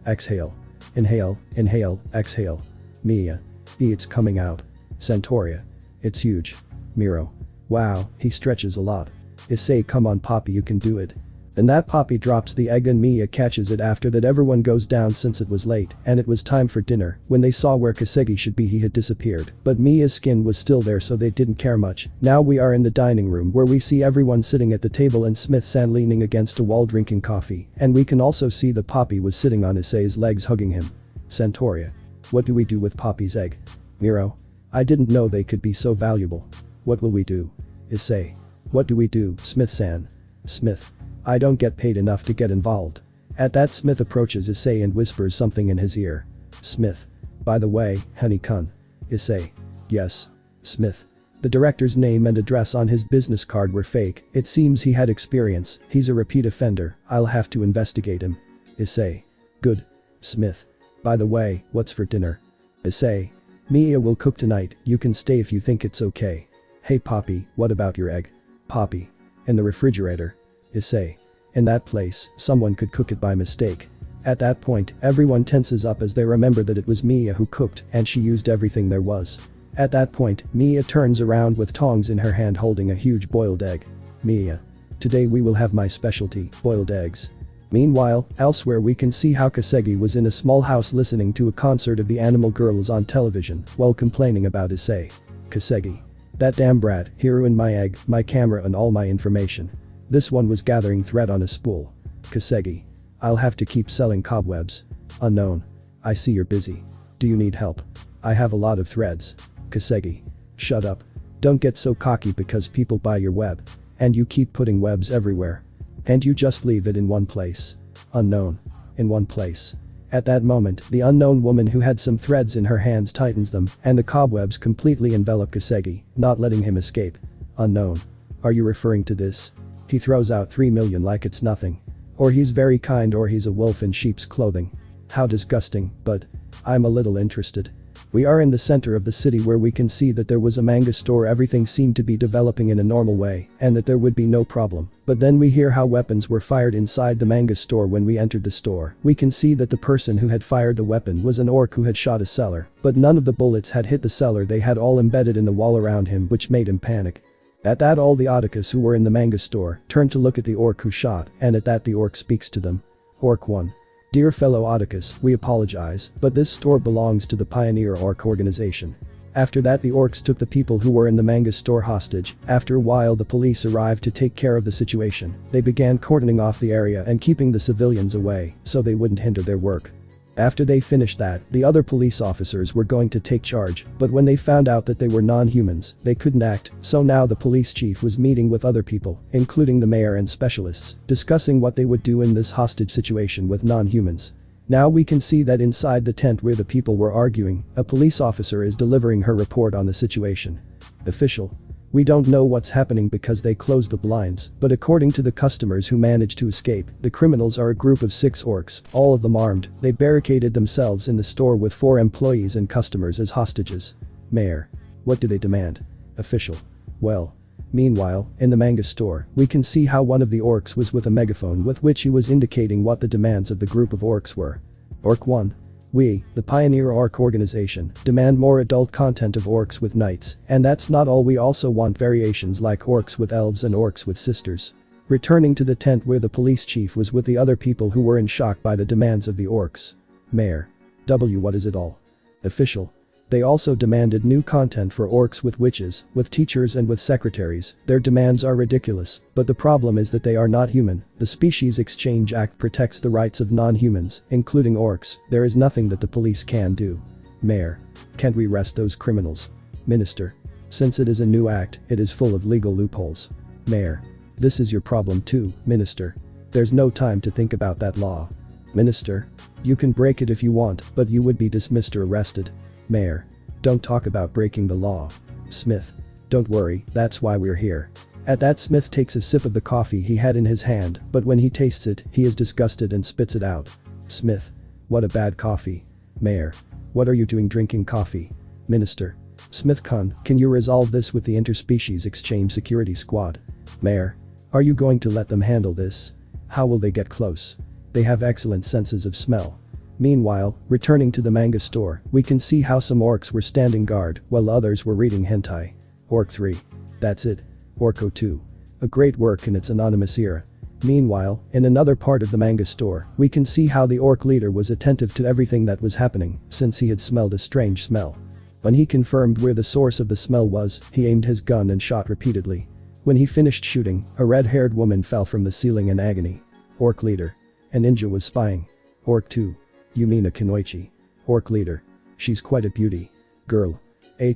exhale. Inhale, exhale. Mia. It's coming out. Centauria. It's huge. Miro. Wow, he stretches a lot. Issei, come on Poppy, you can do it. Then that Poppy drops the egg and Mia catches it. After that everyone goes down since it was late and it was time for dinner. When they saw where Kasegi should be he had disappeared, but Mia's skin was still there so they didn't care much. Now we are in the dining room where we see everyone sitting at the table and Smith-san leaning against a wall drinking coffee, and we can also see that Poppy was sitting on Issei's legs hugging him. Centauria. What do we do with Poppy's egg? Miro. I didn't know they could be so valuable. What will we do? Issei. What do we do, Smith-san? Smith. I don't get paid enough to get involved. At that, Smith approaches Issei and whispers something in his ear. Smith. By the way, honey-kun. Issei. Yes. Smith. The director's name and address on his business card were fake. It seems he had experience. He's a repeat offender. I'll have to investigate him. Issei. Good. Smith. By the way, what's for dinner? Issei. Mia will cook tonight. You can stay if you think it's okay. Hey Poppy, what about your egg? Poppy. In the refrigerator. Issei. In that place, someone could cook it by mistake. At that point, everyone tenses up as they remember that it was Mia who cooked and she used everything there was. At that point, Mia turns around with tongs in her hand holding a huge boiled egg. Mia. Today we will have my specialty, boiled eggs. Meanwhile, elsewhere we can see how Kasegi was in a small house listening to a concert of the Animal Girls on television while complaining about Issei. Kasegi. That damn brat, he ruined my egg, my camera and all my information. This one was gathering thread on a spool. Kasegi. I'll have to keep selling cobwebs. Unknown. I see you're busy. Do you need help? I have a lot of threads. Kasegi. Shut up. Don't get so cocky because people buy your web. And you keep putting webs everywhere. And you just leave it in one place. Unknown. In one place. At that moment, the unknown woman who had some threads in her hands tightens them and the cobwebs completely envelop Kasegi, not letting him escape. Unknown. Are you referring to this? He throws out 3 million like it's nothing. Or he's very kind or he's a wolf in sheep's clothing. How disgusting, but I'm a little interested. We are in the center of the city where we can see that there was a manga store. Everything seemed to be developing in a normal way and that there would be no problem. But then we hear how weapons were fired inside the manga store. When we entered the store, we can see that the person who had fired the weapon was an orc who had shot a seller, but none of the bullets had hit the seller. They had all embedded in the wall around him, which made him panic. At that, all the otakus who were in the manga store turn to look at the orc who shot, and at that the orc speaks to them. Orc 1. Dear fellow otakus, we apologize, but this store belongs to the Pioneer Orc organization. After that, the orcs took the people who were in the manga store hostage. After a while, the police arrived to take care of the situation. They began cordoning off the area and keeping the civilians away so they wouldn't hinder their work. After they finished that, the other police officers were going to take charge, but when they found out that they were non-humans, they couldn't act, so now the police chief was meeting with other people, including the mayor and specialists, discussing what they would do in this hostage situation with non-humans. Now we can see that inside the tent where the people were arguing, a police officer is delivering her report on the situation. Official. We don't know what's happening because they closed the blinds, but according to the customers who managed to escape, the criminals are a group of 6 orcs, all of them armed. They barricaded themselves in the store with 4 employees and customers as hostages. Mayor. What do they demand? Official. Well. Meanwhile, in the manga store, we can see how one of the orcs was with a megaphone with which he was indicating what the demands of the group of orcs were. Orc 1. We, the Pioneer Orc organization, demand more adult content of orcs with knights, and that's not all, we also want variations like orcs with elves and orcs with sisters. Returning to the tent where the police chief was with the other people who were in shock by the demands of the orcs. Mayor. What is it all? Official. They also demanded new content for orcs with witches, with teachers and with secretaries. Their demands are ridiculous, but the problem is that they are not human. The Species Exchange Act protects the rights of non-humans, including orcs. There is nothing that the police can do. Mayor. Can't we arrest those criminals? Minister. Since it is a new act, it is full of legal loopholes. Mayor. This is your problem too, Minister. There's no time to think about that law. Minister. You can break it if you want, but you would be dismissed or arrested. Mayor. Don't talk about breaking the law. Smith. Don't worry, that's why we're here. At that, Smith takes a sip of the coffee he had in his hand, but when he tastes it, he is disgusted and spits it out. Smith. What a bad coffee. Mayor. What are you doing drinking coffee? Minister. Smith-kun, can you resolve this with the Interspecies Exchange Security Squad? Mayor. Are you going to let them handle this? How will they get close? They have excellent senses of smell. Meanwhile, returning to the manga store, we can see how some orcs were standing guard while others were reading hentai. Orc 3. That's it. Orco 2. A great work in its anonymous era. Meanwhile, in another part of the manga store, we can see how the orc leader was attentive to everything that was happening since he had smelled a strange smell. When he confirmed where the source of the smell was, he aimed his gun and shot repeatedly. When he finished shooting, a red-haired woman fell from the ceiling in agony. Orc leader. A ninja was spying. Orc 2. You mean a Kinoichi? Orc leader. She's quite a beauty. Girl.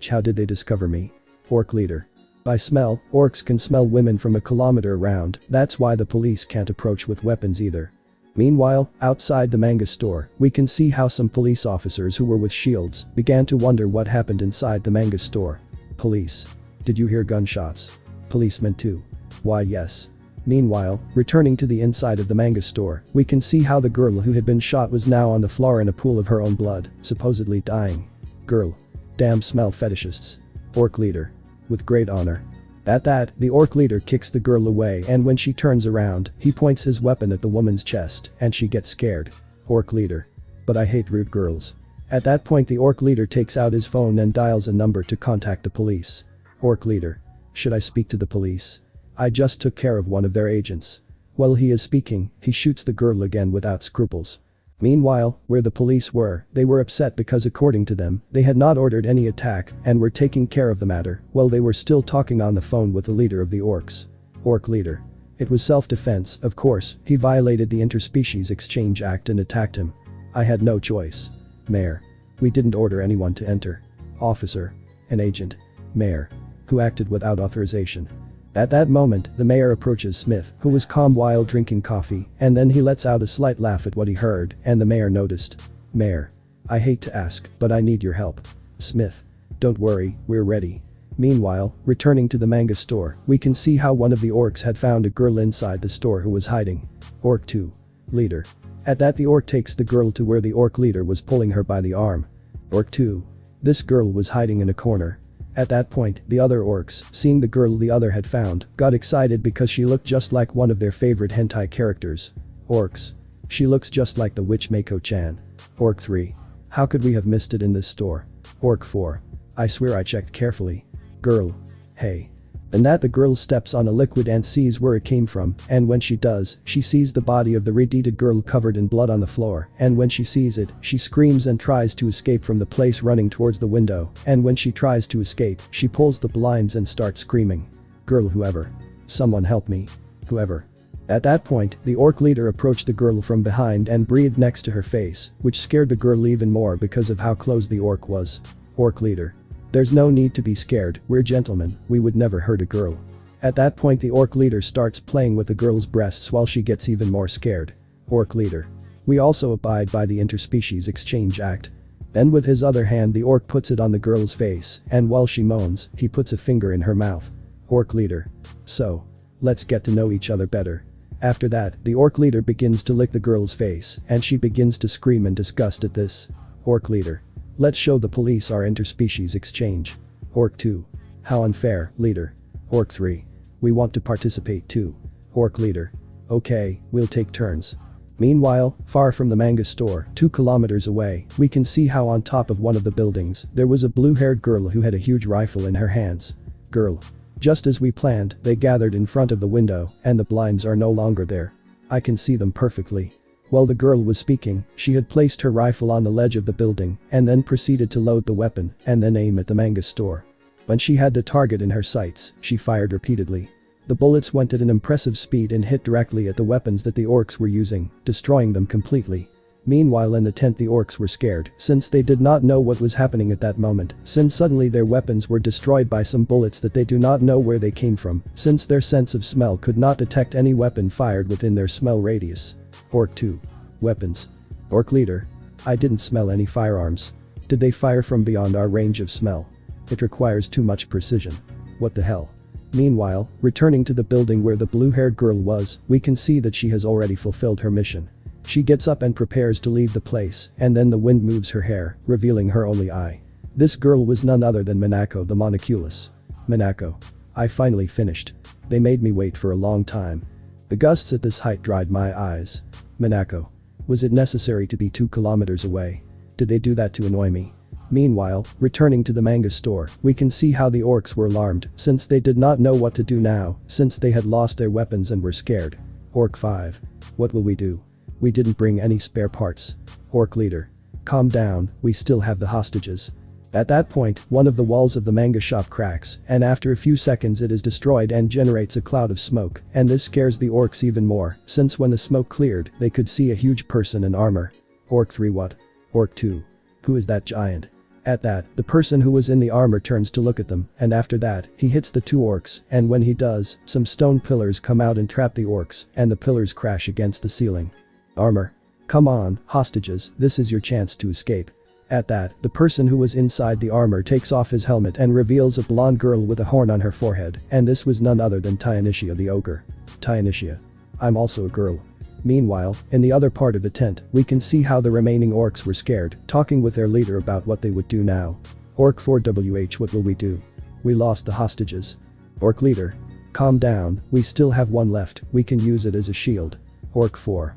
How did they discover me? Orc leader. By smell, orcs can smell women from a kilometer around, that's why the police can't approach with weapons either. Meanwhile, outside the manga store, we can see how some police officers who were with shields began to wonder what happened inside the manga store. Police. Did you hear gunshots? Policemen too. Why yes. Meanwhile, returning to the inside of the manga store, we can see how the girl who had been shot was now on the floor in a pool of her own blood, supposedly dying. Girl. Damn smell fetishists. Orc leader. With great honor. At that, the orc leader kicks the girl away, and when she turns around, he points his weapon at the woman's chest, and she gets scared. Orc leader. But I hate rude girls. At that point the orc leader takes out his phone and dials a number to contact the police. Orc leader. Should I speak to the police? I just took care of one of their agents. While he is speaking, he shoots the girl again without scruples. Meanwhile, where the police were, they were upset because according to them, they had not ordered any attack and were taking care of the matter while they were still talking on the phone with the leader of the orcs. Orc leader. It was self-defense, of course, he violated the Interspecies Exchange Act and attacked him. I had no choice. Mayor. We didn't order anyone to enter. Officer. An agent. Mayor. Who acted without authorization. At that moment, the mayor approaches Smith, who was calm while drinking coffee, and then he lets out a slight laugh at what he heard, and the mayor noticed. Mayor. I hate to ask, but I need your help. Smith. Don't worry, we're ready. Meanwhile, returning to the manga store, we can see how one of the orcs had found a girl inside the store who was hiding. Orc 2. Leader. At that the orc takes the girl to where the orc leader was pulling her by the arm. Orc 2. This girl was hiding in a corner. At that point, the other orcs, seeing the girl the other had found, got excited because she looked just like one of their favorite hentai characters. Orcs. She looks just like the witch Mako-chan. Orc 3. How could we have missed it in this store? Orc 4. I swear I checked carefully. Girl. Hey. And that the girl steps on a liquid and sees where it came from, and when she does, she sees the body of the redeeted girl covered in blood on the floor, and when she sees it, she screams and tries to escape from the place running towards the window, and when she tries to escape, she pulls the blinds and starts screaming. Girl whoever. Someone help me. Whoever. At that point, the orc leader approached the girl from behind and breathed next to her face, which scared the girl even more because of how close the orc was. Orc leader. There's no need to be scared, we're gentlemen, we would never hurt a girl. At that point the orc leader starts playing with the girl's breasts while she gets even more scared. Orc leader. We also abide by the Interspecies Exchange Act. Then with his other hand the orc puts it on the girl's face, and while she moans, he puts a finger in her mouth. Orc leader. So. Let's get to know each other better. After that, the orc leader begins to lick the girl's face, and she begins to scream in disgust at this. Orc leader. Let's show the police our interspecies exchange. Orc 2. How unfair, leader. Orc 3. We want to participate too. Orc leader. Okay, we'll take turns. Meanwhile, far from the manga store, 2 kilometers away, we can see how on top of one of the buildings, there was a blue-haired girl who had a huge rifle in her hands. Girl. Just as we planned, they gathered in front of the window, and the blinds are no longer there. I can see them perfectly. While the girl was speaking, she had placed her rifle on the ledge of the building, and then proceeded to load the weapon, and then aim at the manga store. When she had the target in her sights, she fired repeatedly. The bullets went at an impressive speed and hit directly at the weapons that the orcs were using, destroying them completely. Meanwhile in the tent the orcs were scared, since they did not know what was happening at that moment, since suddenly their weapons were destroyed by some bullets that they do not know where they came from, since their sense of smell could not detect any weapon fired within their smell radius. Orc 2. Weapons. Orc leader. I didn't smell any firearms. Did they fire from beyond our range of smell? It requires too much precision. What the hell? Meanwhile, returning to the building where the blue-haired girl was, we can see that she has already fulfilled her mission. She gets up and prepares to leave the place, and then the wind moves her hair, revealing her only eye. This girl was none other than Minako the Monoculus. Minako. I finally finished. They made me wait for a long time. The gusts at this height dried my eyes. Minako. Was it necessary to be 2 kilometers away? Did they do that to annoy me? Meanwhile, returning to the manga store, we can see how the orcs were alarmed, since they did not know what to do now, since they had lost their weapons and were scared. Orc 5. What will we do? We didn't bring any spare parts. Orc leader. Calm down, we still have the hostages. At that point, one of the walls of the manga shop cracks, and after a few seconds it is destroyed and generates a cloud of smoke, and this scares the orcs even more, since when the smoke cleared, they could see a huge person in armor. Orc 3 what? Orc 2. Who is that giant? At that, the person who was in the armor turns to look at them, and after that, he hits the 2 orcs, and when he does, some stone pillars come out and trap the orcs, and the pillars crash against the ceiling. Armor. Come on, hostages, this is your chance to escape. At that, the person who was inside the armor takes off his helmet and reveals a blonde girl with a horn on her forehead, and this was none other than Trihexa the ogre. Trihexa. I'm also a girl. Meanwhile, in the other part of the tent, we can see how the remaining orcs were scared, talking with their leader about what they would do now. Orc 4WH, what will we do? We lost the hostages. Orc leader. Calm down, we still have one left, we can use it as a shield. Orc 4.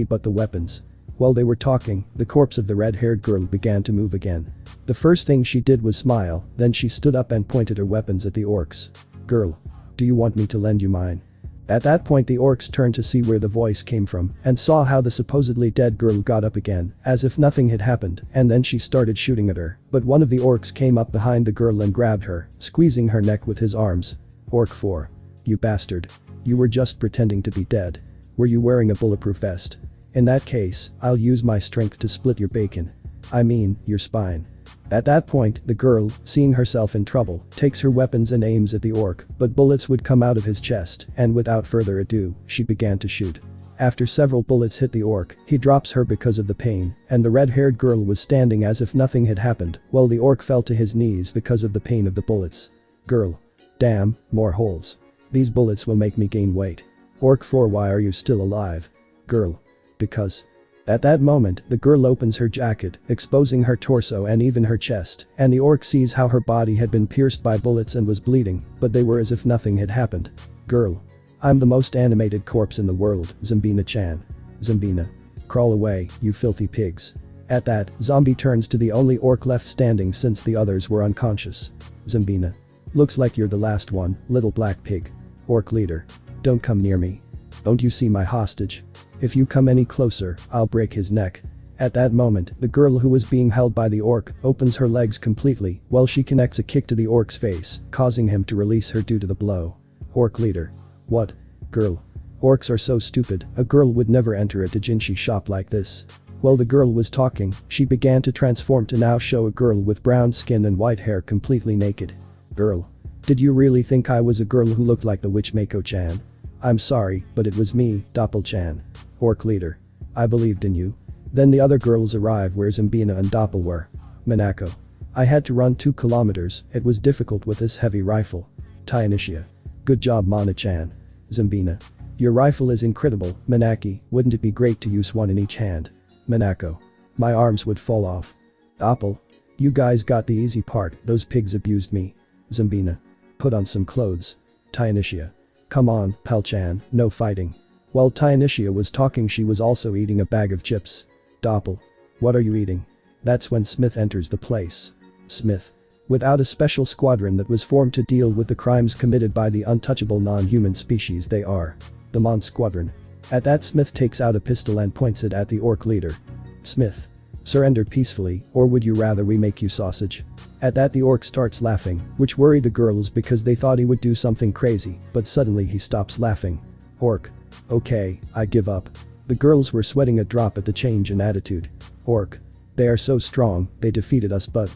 But the weapons. While they were talking, the corpse of the red-haired girl began to move again. The first thing she did was smile, then she stood up and pointed her weapons at the orcs. Girl. Do you want me to lend you mine? At that point the orcs turned to see where the voice came from and saw how the supposedly dead girl got up again, as if nothing had happened, and then she started shooting at her, but one of the orcs came up behind the girl and grabbed her, squeezing her neck with his arms. Orc 4. You bastard. You were just pretending to be dead. Were you wearing a bulletproof vest? In that case, I'll use my strength to split your bacon. I mean, your spine. At that point, the girl, seeing herself in trouble, takes her weapons and aims at the orc, but bullets would come out of his chest, and without further ado, she began to shoot. After several bullets hit the orc, he drops her because of the pain, and the red-haired girl was standing as if nothing had happened, while the orc fell to his knees because of the pain of the bullets. Girl. Damn, more holes. These bullets will make me gain weight. Orc 4, why are you still alive? Girl. Because. At that moment, the girl opens her jacket, exposing her torso and even her chest, and the orc sees how her body had been pierced by bullets and was bleeding, but they were as if nothing had happened. Girl. I'm the most animated corpse in the world, Zombina-chan. Zombina. Crawl away, you filthy pigs. At that, Zombie turns to the only orc left standing since the others were unconscious. Zombina. Looks like you're the last one, little black pig. Orc leader. Don't come near me. Don't you see my hostage? If you come any closer, I'll break his neck. At that moment, the girl who was being held by the orc opens her legs completely while she connects a kick to the orc's face, causing him to release her due to the blow. Orc leader. What? Girl. Orcs are so stupid, a girl would never enter a doujinshi shop like this. While the girl was talking, she began to transform to now show a girl with brown skin and white hair completely naked. Girl. Did you really think I was a girl who looked like the witch Mako-chan? I'm sorry, but it was me, Doppel-chan. Orc leader. I believed in you. Then the other girls arrive where Zombina and Doppel were. Minako. I had to run 2 kilometers, it was difficult with this heavy rifle. Trihexa. Good job Mana-chan. Zombina. Your rifle is incredible, Minaki, wouldn't it be great to use one in each hand? Minako. My arms would fall off. Doppel. You guys got the easy part, those pigs abused me. Zombina. Put on some clothes. Trihexa. Come on, Pal-chan, no fighting. While Trihexa was talking she was also eating a bag of chips. Doppel. What are you eating? That's when Smith enters the place. Smith. Without a special squadron that was formed to deal with the crimes committed by the untouchable non-human species they are. The Mon Squadron. At that Smith takes out a pistol and points it at the orc leader. Smith. Surrender peacefully, or would you rather we make you sausage? At that the orc starts laughing, which worried the girls because they thought he would do something crazy, but suddenly he stops laughing. Orc. Okay, I give up. The girls were sweating a drop at the change in attitude. Orc. They are so strong, they defeated us but.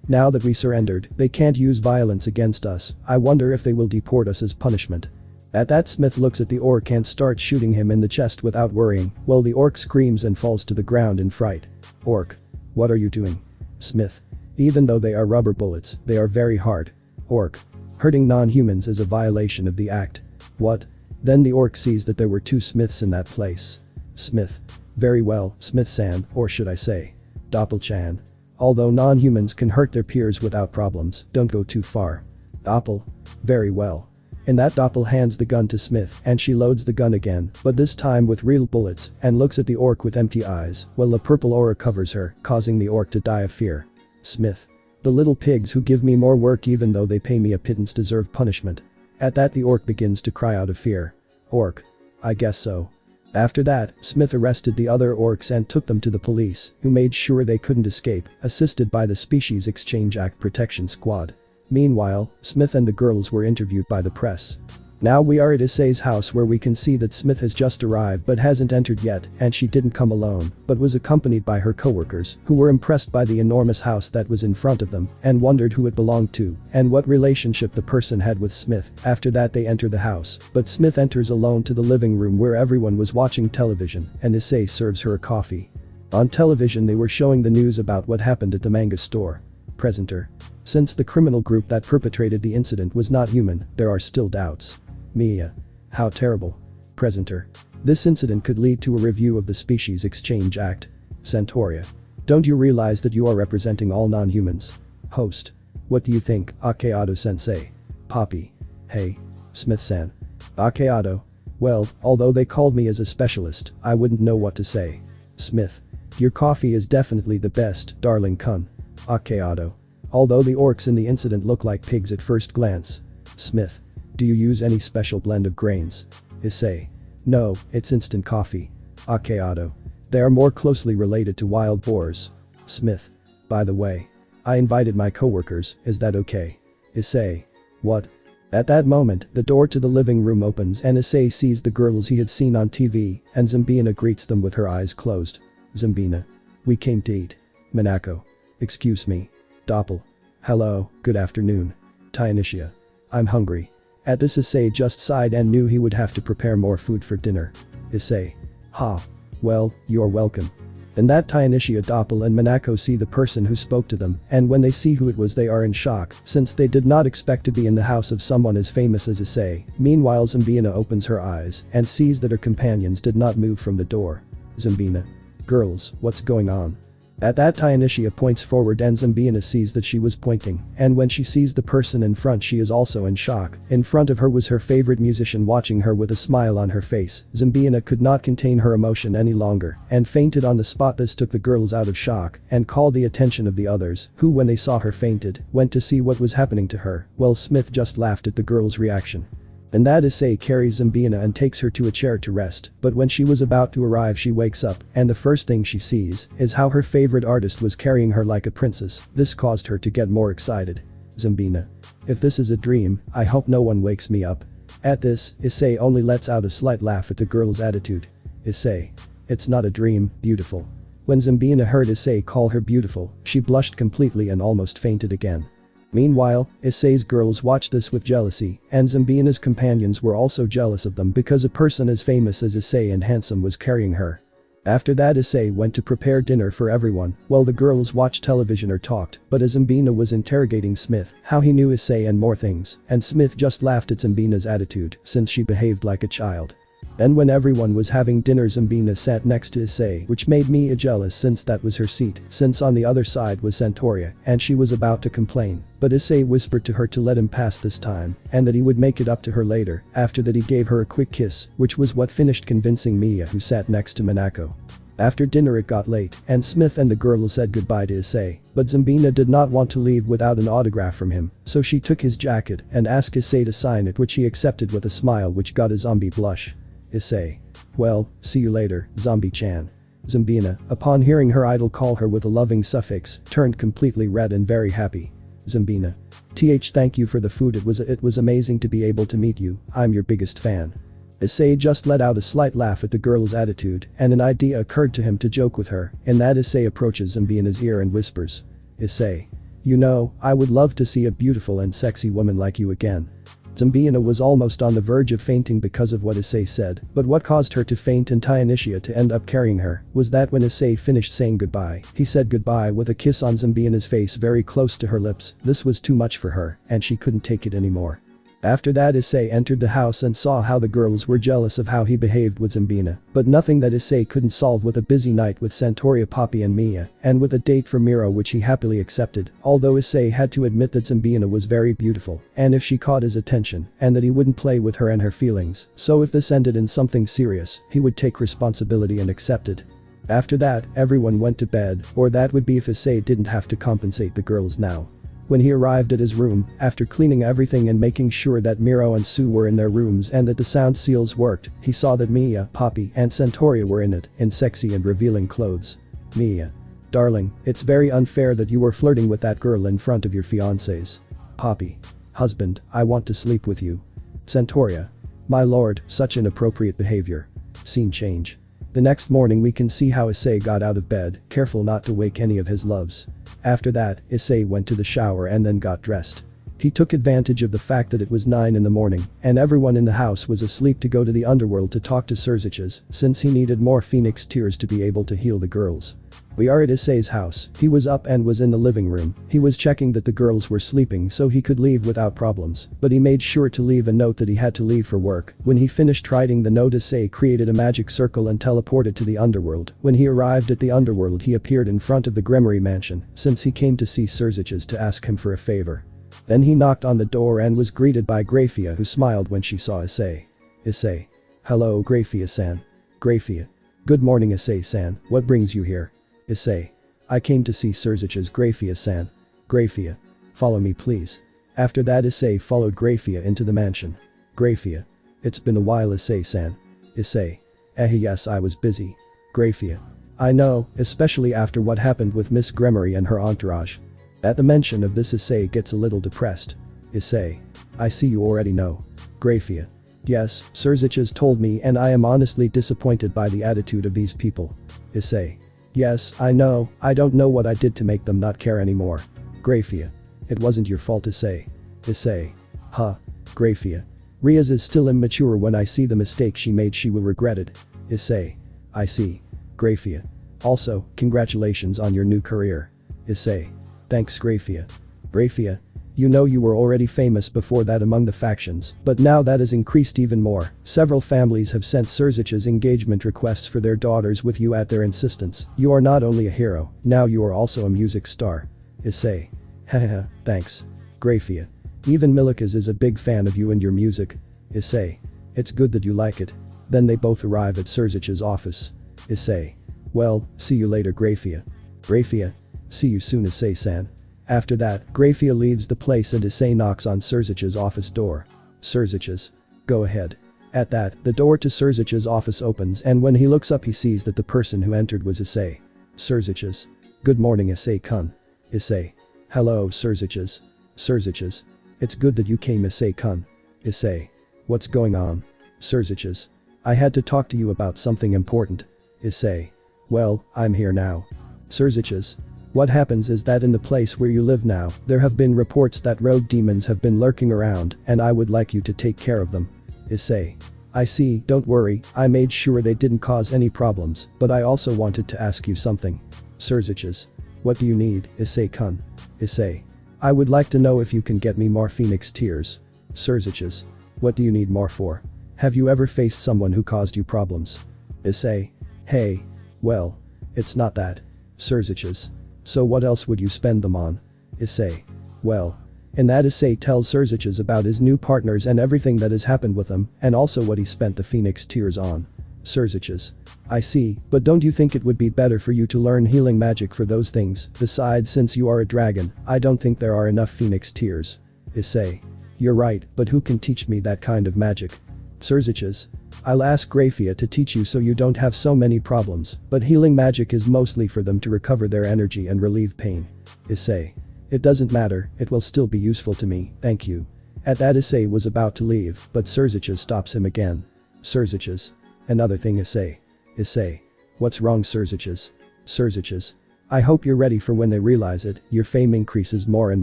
Now that we surrendered, they can't use violence against us, I wonder if they will deport us as punishment. At that Smith looks at the orc and starts shooting him in the chest without worrying, while the orc screams and falls to the ground in fright. Orc. What are you doing? Smith. Even though they are rubber bullets, they are very hard. Orc. Hurting non-humans is a violation of the act. What? Then the orc sees that there were 2 Smiths in that place. Smith. Very well, Smith-san, or should I say. Doppel-chan. Although non-humans can hurt their peers without problems, don't go too far. Doppel. Very well. In that Doppel hands the gun to Smith and she loads the gun again, but this time with real bullets, and looks at the orc with empty eyes, while a purple aura covers her, causing the orc to die of fear. Smith. The little pigs who give me more work even though they pay me a pittance deserve punishment. At that the orc begins to cry out of fear. Orc. I guess so. After that, Smith arrested the other orcs and took them to the police, who made sure they couldn't escape, assisted by the Species Exchange Act Protection Squad. Meanwhile, Smith and the girls were interviewed by the press. Now we are at Issei's house where we can see that Smith has just arrived but hasn't entered yet, and she didn't come alone, but was accompanied by her coworkers, who were impressed by the enormous house that was in front of them, and wondered who it belonged to, and what relationship the person had with Smith. After that they enter the house, but Smith enters alone to the living room where everyone was watching television, and Issei serves her a coffee. On television they were showing the news about what happened at the manga store. Presenter. Since the criminal group that perpetrated the incident was not human, there are still doubts. Mia. How terrible. Presenter. This incident could lead to a review of the Species Exchange Act. Centauria. Don't you realize that you are representing all non-humans? Host. What do you think, Akeado-sensei? Poppy. Hey. Smith-san. Akeado. Well, although they called me as a specialist, I wouldn't know what to say. Smith. Your coffee is definitely the best, darling kun. Akeado. Although the orcs in the incident look like pigs at first glance. Smith. Do you use any special blend of grains? Issei. No, it's instant coffee. Akeado. They are more closely related to wild boars. Smith. By the way. I invited my coworkers, is that okay? Issei. What? At that moment, the door to the living room opens and Issei sees the girls he had seen on TV, and Zambina greets them with her eyes closed. Zambina. We came to eat. Minako. Excuse me. Doppel. Hello, good afternoon. Tainishia. I'm hungry. At this Issei just sighed and knew he would have to prepare more food for dinner. Issei. Ha. Well, you're welcome. In that Tainishia, Doppel and Minako see the person who spoke to them, and when they see who it was they are in shock, since they did not expect to be in the house of someone as famous as Issei. Meanwhile Zambina opens her eyes and sees that her companions did not move from the door. Zambina. Girls, what's going on? At that Tainishia points forward and Zambina sees that she was pointing, and when she sees the person in front she is also in shock. In front of her was her favorite musician watching her with a smile on her face. Zambina could not contain her emotion any longer and fainted on the spot. This took the girls out of shock and called the attention of the others, who when they saw her fainted, went to see what was happening to her. Well, Smith just laughed at the girls' reaction. And that Issei carries Zambina and takes her to a chair to rest, but when she was about to arrive she wakes up, and the first thing she sees is how her favorite artist was carrying her like a princess. This caused her to get more excited. Zambina. If this is a dream, I hope no one wakes me up. At this, Issei only lets out a slight laugh at the girl's attitude. Issei. It's not a dream, beautiful. When Zambina heard Issei call her beautiful, she blushed completely and almost fainted again. Meanwhile, Issei's girls watched this with jealousy, and Zambina's companions were also jealous of them because a person as famous as Issei and handsome was carrying her. After that Issei went to prepare dinner for everyone, while the girls watched television or talked, but as Zambina was interrogating Smith, how he knew Issei and more things, and Smith just laughed at Zambina's attitude since she behaved like a child. Then when everyone was having dinner Zambina sat next to Issei, which made Mia jealous since that was her seat, since on the other side was Centauria, and she was about to complain, but Issei whispered to her to let him pass this time, and that he would make it up to her later. After that he gave her a quick kiss, which was what finished convincing Mia, who sat next to Minako. After dinner it got late, and Smith and the girls said goodbye to Issei, but Zambina did not want to leave without an autograph from him, so she took his jacket and asked Issei to sign it, which he accepted with a smile which got a zombie blush. Issei. Well, see you later, zombie-chan. Zambina, upon hearing her idol call her with a loving suffix, turned completely red and very happy. Zambina. Thank you for the food, it was amazing to be able to meet you, I'm your biggest fan. Issei just let out a slight laugh at the girl's attitude, and an idea occurred to him to joke with her. In that Issei approaches Zambina's ear and whispers. Issei. You know, I would love to see a beautiful and sexy woman like you again. Zambina was almost on the verge of fainting because of what Issei said, but what caused her to faint and Tainishia to end up carrying her was that when Issei finished saying goodbye, he said goodbye with a kiss on Zambina's face very close to her lips. This was too much for her, and she couldn't take it anymore. After that Issei entered the house and saw how the girls were jealous of how he behaved with Zambina, but nothing that Issei couldn't solve with a busy night with Centauria, Poppy and Mia, and with a date for Miro which he happily accepted, although Issei had to admit that Zambina was very beautiful, and if she caught his attention, and that he wouldn't play with her and her feelings, so if this ended in something serious, he would take responsibility and accept it. After that, everyone went to bed, or that would be if Issei didn't have to compensate the girls now. When he arrived at his room, after cleaning everything and making sure that Miro and Sue were in their rooms and that the sound seals worked, he saw that Mia, Poppy, and Centauria were in it, in sexy and revealing clothes. Mia. Darling, it's very unfair that you were flirting with that girl in front of your fiancés. Poppy. Husband, I want to sleep with you. Centauria. My lord, such inappropriate behavior. Scene change. The next morning we can see how Issei got out of bed, careful not to wake any of his loves. After that, Issei went to the shower and then got dressed. He took advantage of the fact that it was 9 in the morning and everyone in the house was asleep to go to the underworld to talk to Surziches, since he needed more phoenix tears to be able to heal the girls. We are at Issei's house. He was up and was in the living room. He was checking that the girls were sleeping so he could leave without problems, but he made sure to leave a note that he had to leave for work. When he finished writing the note, Issei created a magic circle and teleported to the underworld. When he arrived at the underworld, he appeared in front of the Grimoire mansion, since he came to see Surziches to ask him for a favor. Then he knocked on the door and was greeted by Grafia, who smiled when she saw Issei. Issei. Hello, Grafia-san. Grafia. Good morning, Issei-san. What brings you here? Issei. I came to see Surziches. Grafia-san. Grafia. Follow me please. After that, Issei followed Grafia into the mansion. Grafia. It's been a while, Issei-san. Issei. Yes, I was busy. Grafia. I know, especially after what happened with Miss Grimoire and her entourage. At the mention of this, Issei gets a little depressed. Issei. I see you already know. Grafia. Yes, Surziches told me and I am honestly disappointed by the attitude of these people. Issei. Yes, I know, I don't know what I did to make them not care anymore. Grafia. It wasn't your fault, Issei. Issei. Huh. Grafia. Riaz is still immature. When I see the mistake she made, she will regret it. Issei. I see. Grafia. Also, congratulations on your new career. Issei. Thanks, Grafia. Grafia. You know you were already famous before that among the factions, but now that has increased even more. Several families have sent Surziches engagement requests for their daughters with you at their insistence. You are not only a hero, now you are also a music star. Issei. Haha, thanks. Grafia. Even Milikas is a big fan of you and your music. Issei. It's good that you like it. Then they both arrive at Surziches' office. Issei. Well, see you later, Grafia. Grafia. See you soon, Issei-san. After that, Grafia leaves the place and Issei knocks on Surziches' office door. Surziches. Go ahead. At that, the door to Surziches' office opens and when he looks up he sees that the person who entered was Issei. Surziches. Good morning, Issei-kun. Issei. Hello, Surziches. Surziches. It's good that you came, Issei-kun. Issei. What's going on? Surziches. I had to talk to you about something important. Issei. Well, I'm here now. Surziches. What happens is that in the place where you live now, there have been reports that rogue demons have been lurking around and I would like you to take care of them. Issei. I see, don't worry, I made sure they didn't cause any problems, but I also wanted to ask you something. Surziches. What do you need, Issei-kun? Issei. I would like to know if you can get me more phoenix tears. Surziches. What do you need more for? Have you ever faced someone who caused you problems? Issei. Hey. Well. It's not that. Surziches. So what else would you spend them on? Issei. Well. In that, Issei tells Surziches about his new partners and everything that has happened with them and also what he spent the phoenix tears on. Surziches. I see, but don't you think it would be better for you to learn healing magic for those things? Besides, since you are a dragon, I don't think there are enough phoenix tears. Issei. You're right, but who can teach me that kind of magic? Surziches. I'll ask Grafia to teach you so you don't have so many problems, but healing magic is mostly for them to recover their energy and relieve pain. Issei. It doesn't matter, it will still be useful to me, thank you. At that, Issei was about to leave, but Surziches stops him again. Surziches. Another thing, Issei. Issei. What's wrong, Surziches? Surziches. I hope you're ready for when they realize it, your fame increases more and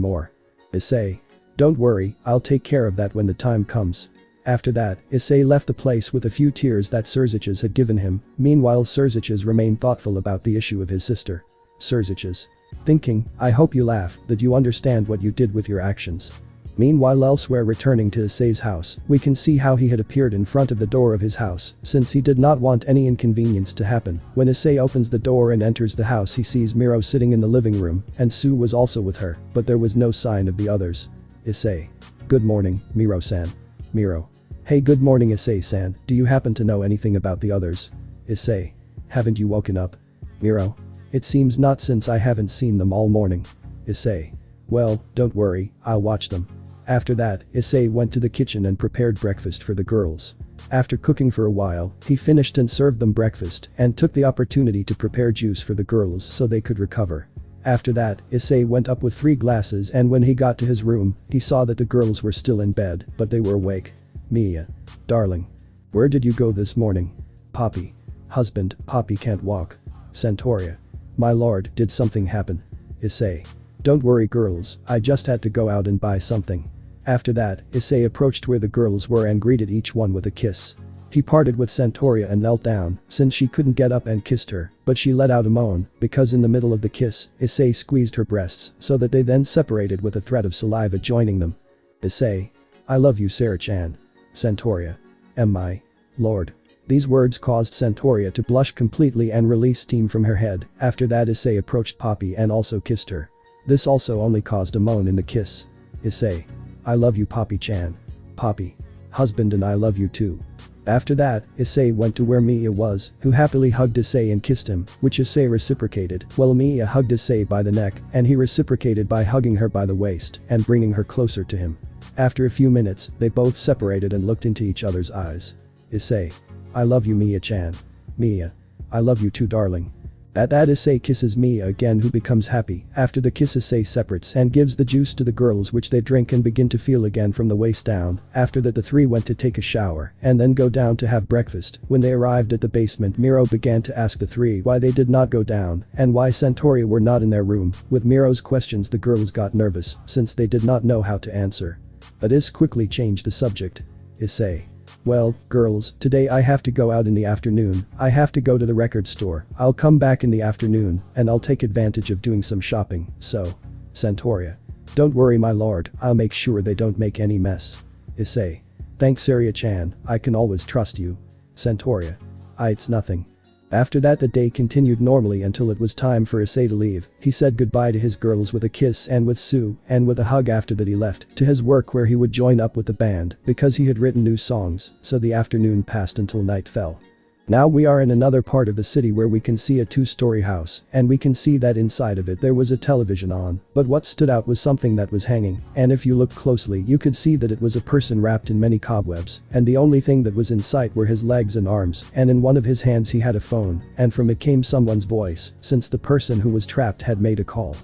more. Issei. Don't worry, I'll take care of that when the time comes. After that, Issei left the place with a few tears that Surziches had given him. Meanwhile, Surziches remained thoughtful about the issue of his sister. Surziches. Thinking, I hope you laugh, that you understand what you did with your actions. Meanwhile, elsewhere, returning to Issei's house, we can see how he had appeared in front of the door of his house, since he did not want any inconvenience to happen. When Issei opens the door and enters the house, he sees Miro sitting in the living room, and Sue was also with her, but there was no sign of the others. Issei. Good morning, Miro-san. Miro. Hey, good morning, Issei-san, do you happen to know anything about the others? Issei. Haven't you woken up? Miro. It seems not, since I haven't seen them all morning. Issei. Well, don't worry, I'll watch them. After that, Issei went to the kitchen and prepared breakfast for the girls. After cooking for a while, he finished and served them breakfast and took the opportunity to prepare juice for the girls so they could recover. After that, Issei went up with 3 glasses and when he got to his room, he saw that the girls were still in bed, but they were awake. Mia. Darling. Where did you go this morning? Poppy. Husband, Poppy can't walk. Centauria. My lord, did something happen? Issei. Don't worry girls, I just had to go out and buy something. After that, Issei approached where the girls were and greeted each one with a kiss. He parted with Centauria and knelt down, since she couldn't get up and kissed her, but she let out a moan, because in the middle of the kiss, Issei squeezed her breasts, so that they then separated with a thread of saliva joining them. Issei. I love you Sarah-chan. Centauria. My lord. These words caused Centauria to blush completely and release steam from her head. After that Issei approached Poppy and also kissed her. This also only caused a moan in the kiss. Issei. I love you Poppy-chan. Poppy. Husband and I love you too. After that, Issei went to where Mia was, who happily hugged Issei and kissed him, which Issei reciprocated, while Mia hugged Issei by the neck, and he reciprocated by hugging her by the waist and bringing her closer to him. After a few minutes, they both separated and looked into each other's eyes. Issei. I love you Mia-chan. Mia. I love you too darling. At that Issei kisses Mia again who becomes happy. After the kiss Issei separates and gives the juice to the girls which they drink and begin to feel again from the waist down. After that the three went to take a shower and then go down to have breakfast. When they arrived at the basement Miro began to ask the three why they did not go down and why Centauria were not in their room. With Miro's questions the girls got nervous since they did not know how to answer. But Is quickly changed the subject. Issei. Well, girls, today I have to go out in the afternoon. I have to go to the record store. I'll come back in the afternoon and I'll take advantage of doing some shopping, so. Centauria. Don't worry my lord, I'll make sure they don't make any mess. Issei. Thanks Sarah-chan, I can always trust you. Centauria. It's nothing. After that the day continued normally until it was time for Issei to leave. He said goodbye to his girls with a kiss and with Sue and with a hug. After that he left to his work where he would join up with the band because he had written new songs, so the afternoon passed until night fell. Now we are in another part of the city where we can see a two-story house and we can see that inside of it there was a television on, but what stood out was something that was hanging, and if you look closely you could see that it was a person wrapped in many cobwebs, and the only thing that was in sight were his legs and arms, and in one of his hands he had a phone, and from it came someone's voice, since the person who was trapped had made a call.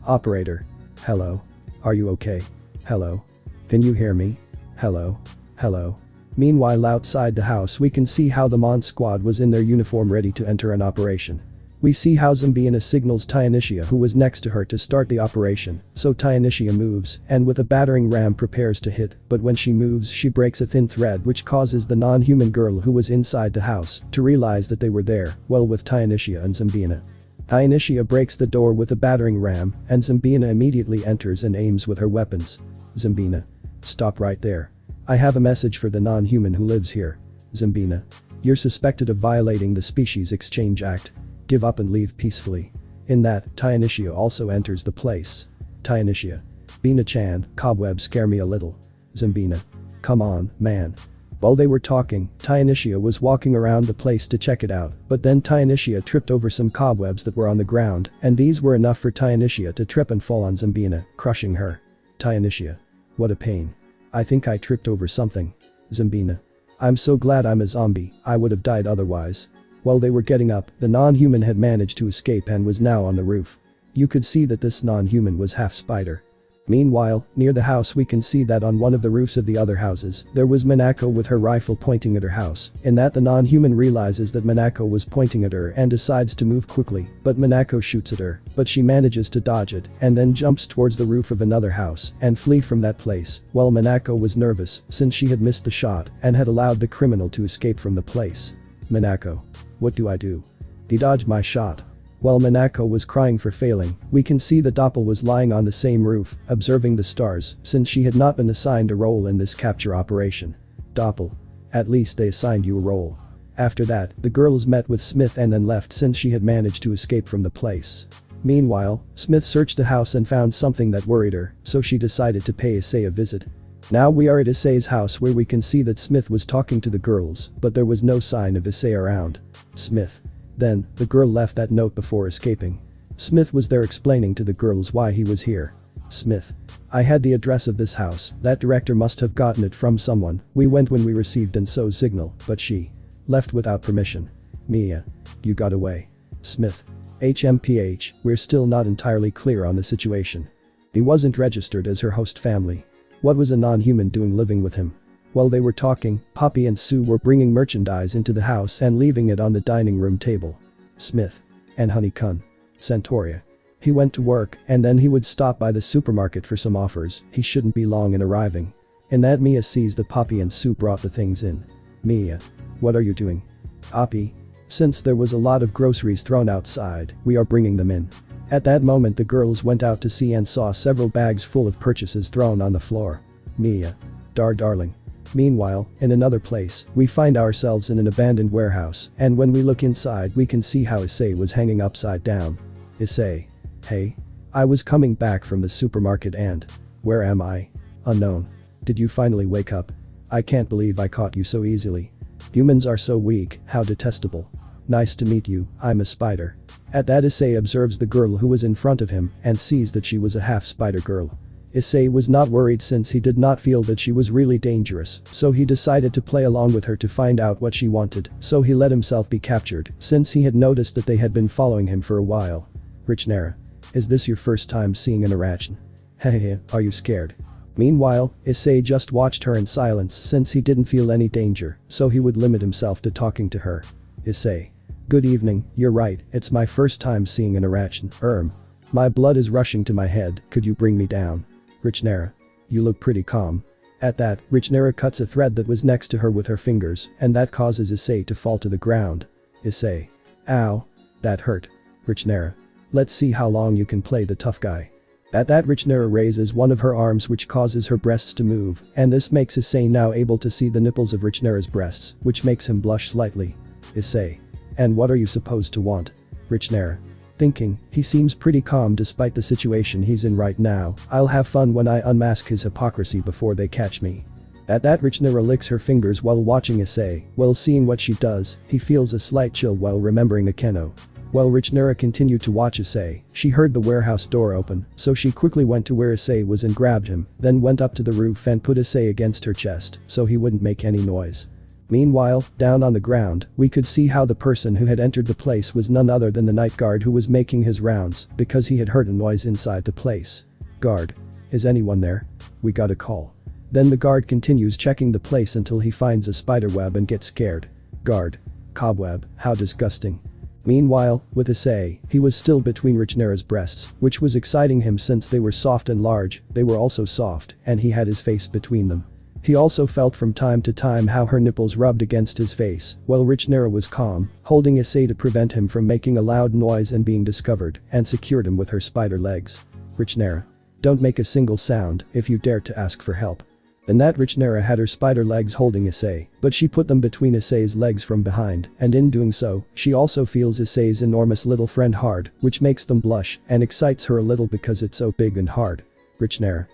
Operator. Hello. Are you okay? Hello. Can you hear me? Hello. Hello. Meanwhile outside the house we can see how the Mon squad was in their uniform ready to enter an operation. We see how Zambina signals Trihexa who was next to her to start the operation, so Trihexa moves and with a battering ram prepares to hit, but when she moves she breaks a thin thread which causes the non-human girl who was inside the house to realize that they were there, well with Trihexa and Zambina. Trihexa breaks the door with a battering ram and Zambina immediately enters and aims with her weapons. Zambina. Stop right there. I have a message for the non-human who lives here. Zambina. You're suspected of violating the Species Exchange Act. Give up and leave peacefully. In that, Trihexa also enters the place. Trihexa. Bina-chan, cobwebs scare me a little. Zambina. Come on, man. While they were talking, Trihexa was walking around the place to check it out, but then Trihexa tripped over some cobwebs that were on the ground, and these were enough for Trihexa to trip and fall on Zambina, crushing her. Trihexa. What a pain. I think I tripped over something. Zambina. I'm so glad I'm a zombie, I would have died otherwise. While they were getting up, the non-human had managed to escape and was now on the roof. You could see that this non-human was half spider. Meanwhile, near the house we can see that on one of the roofs of the other houses, there was Minako with her rifle pointing at her house. In that the non-human realizes that Minako was pointing at her and decides to move quickly, but Minako shoots at her, but she manages to dodge it and then jumps towards the roof of another house and flee from that place, while Minako was nervous since she had missed the shot and had allowed the criminal to escape from the place. Minako. What do I do? He dodged my shot. While Minako was crying for failing, we can see the Doppel was lying on the same roof, observing the stars, since she had not been assigned a role in this capture operation. Doppel. At least they assigned you a role. After that, the girls met with Smith and then left since she had managed to escape from the place. Meanwhile, Smith searched the house and found something that worried her, so she decided to pay Issei a visit. Now we are at Issei's house where we can see that Smith was talking to the girls, but there was no sign of Issei around. Smith. Then, the girl left that note before escaping. Smith was there explaining to the girls why he was here. Smith. I had the address of this house, that director must have gotten it from someone, we went when we received and so signal, but she left without permission. Mia. You got away. Smith. HMPH, we're still not entirely clear on the situation. He wasn't registered as her host family. What was a non-human doing living with him? While they were talking, Poppy and Sue were bringing merchandise into the house and leaving it on the dining room table. Smith. And Honey-kun. Santoria. He went to work and then he would stop by the supermarket for some offers. He shouldn't be long in arriving. In that, Mia sees that Poppy and Sue brought the things in. Mia. What are you doing? Poppy. Since there was a lot of groceries thrown outside, we are bringing them in. At that moment the girls went out to see and saw several bags full of purchases thrown on the floor. Mia. Darling. Meanwhile, in another place, we find ourselves in an abandoned warehouse, and when we look inside we can see how Issei was hanging upside down. Issei. Hey. I was coming back from the supermarket and… Where am I? Unknown. Did you finally wake up? I can't believe I caught you so easily. Humans are so weak, how detestable. Nice to meet you, I'm a spider. At that, Issei observes the girl who was in front of him and sees that she was a half spider girl. Issei was not worried since he did not feel that she was really dangerous, so he decided to play along with her to find out what she wanted, so he let himself be captured since he had noticed that they had been following him for a while. Richnera. Is this your first time seeing an Arachin? Hehehe, are you scared? Meanwhile, Issei just watched her in silence since he didn't feel any danger, so he would limit himself to talking to her. Issei. Good evening, you're right, it's my first time seeing an Arachin. My blood is rushing to my head, could you bring me down? Richnera. You look pretty calm. At that, Richnera cuts a thread that was next to her with her fingers, and that causes Issei to fall to the ground. Issei. Ow. That hurt. Richnera. Let's see how long you can play the tough guy. At that, Richnera raises one of her arms which causes her breasts to move, and this makes Issei now able to see the nipples of Richnera's breasts, which makes him blush slightly. Issei. And what are you supposed to want? Richnera. Thinking, he seems pretty calm despite the situation he's in right now. I'll have fun when I unmask his hypocrisy before they catch me. At that, Richnera licks her fingers while watching Issei. While seeing what she does, he feels a slight chill while remembering Akeno. While Richnera continued to watch Issei, she heard the warehouse door open, so she quickly went to where Issei was and grabbed him, then went up to the roof and put Issei against her chest so he wouldn't make any noise. Meanwhile, down on the ground, we could see how the person who had entered the place was none other than the night guard who was making his rounds because he had heard a noise inside the place. Guard. Is anyone there? We got a call. Then the guard continues checking the place until he finds a spider web and gets scared. Guard. Cobweb, how disgusting. Meanwhile, with Issei, he was still between Richnera's breasts, which was exciting him since they were soft and large, they were also soft, and he had his face between them. He also felt from time to time how her nipples rubbed against his face, while Richnera was calm, holding Issei to prevent him from making a loud noise and being discovered, and secured him with her spider legs. Richnera. Don't make a single sound if you dare to ask for help. Then that Richnera had her spider legs holding Issei, but she put them between Issei's legs from behind, and in doing so, she also feels Issei's enormous little friend hard, which makes them blush and excites her a little because it's so big and hard. Richnera.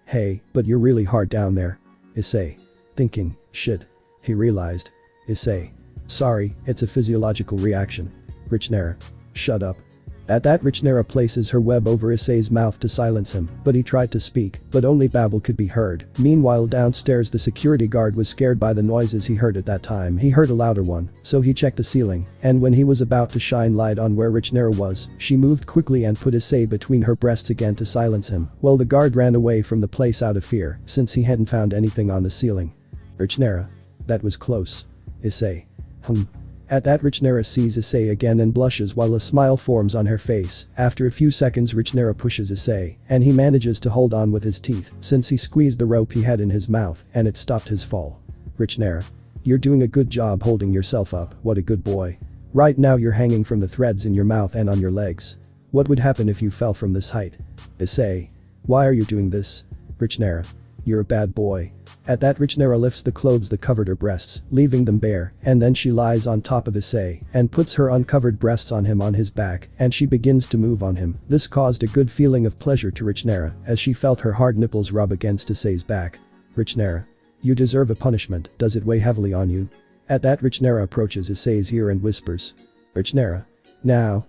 Hey, but you're really hard down there. Issei. Thinking, shit. He realized. Issei. Sorry, it's a physiological reaction. Richnera. Shut up. At that, Richnera places her web over Issei's mouth to silence him, but he tried to speak, but only babble could be heard. Meanwhile, downstairs the security guard was scared by the noises he heard at that time. He heard a louder one, so he checked the ceiling, and when he was about to shine light on where Richnera was, she moved quickly and put Issei between her breasts again to silence him, while the guard ran away from the place out of fear, since he hadn't found anything on the ceiling. Richnera. That was close. Issei. At that, Richnera sees Issei again and blushes while a smile forms on her face. After a few seconds, Richnera pushes Issei, and he manages to hold on with his teeth since he squeezed the rope he had in his mouth and it stopped his fall. Richnera. You're doing a good job holding yourself up, what a good boy. Right now you're hanging from the threads in your mouth and on your legs. What would happen if you fell from this height? Issei. Why are you doing this? Richnera. You're a bad boy. At that, Richnera lifts the clothes that covered her breasts, leaving them bare, and then she lies on top of Issei and puts her uncovered breasts on him on his back, and she begins to move on him. This caused a good feeling of pleasure to Richnera as she felt her hard nipples rub against Issei's back. Richnera. You deserve a punishment, does it weigh heavily on you? At that, Richnera approaches Issei's ear and whispers. Richnera. Now,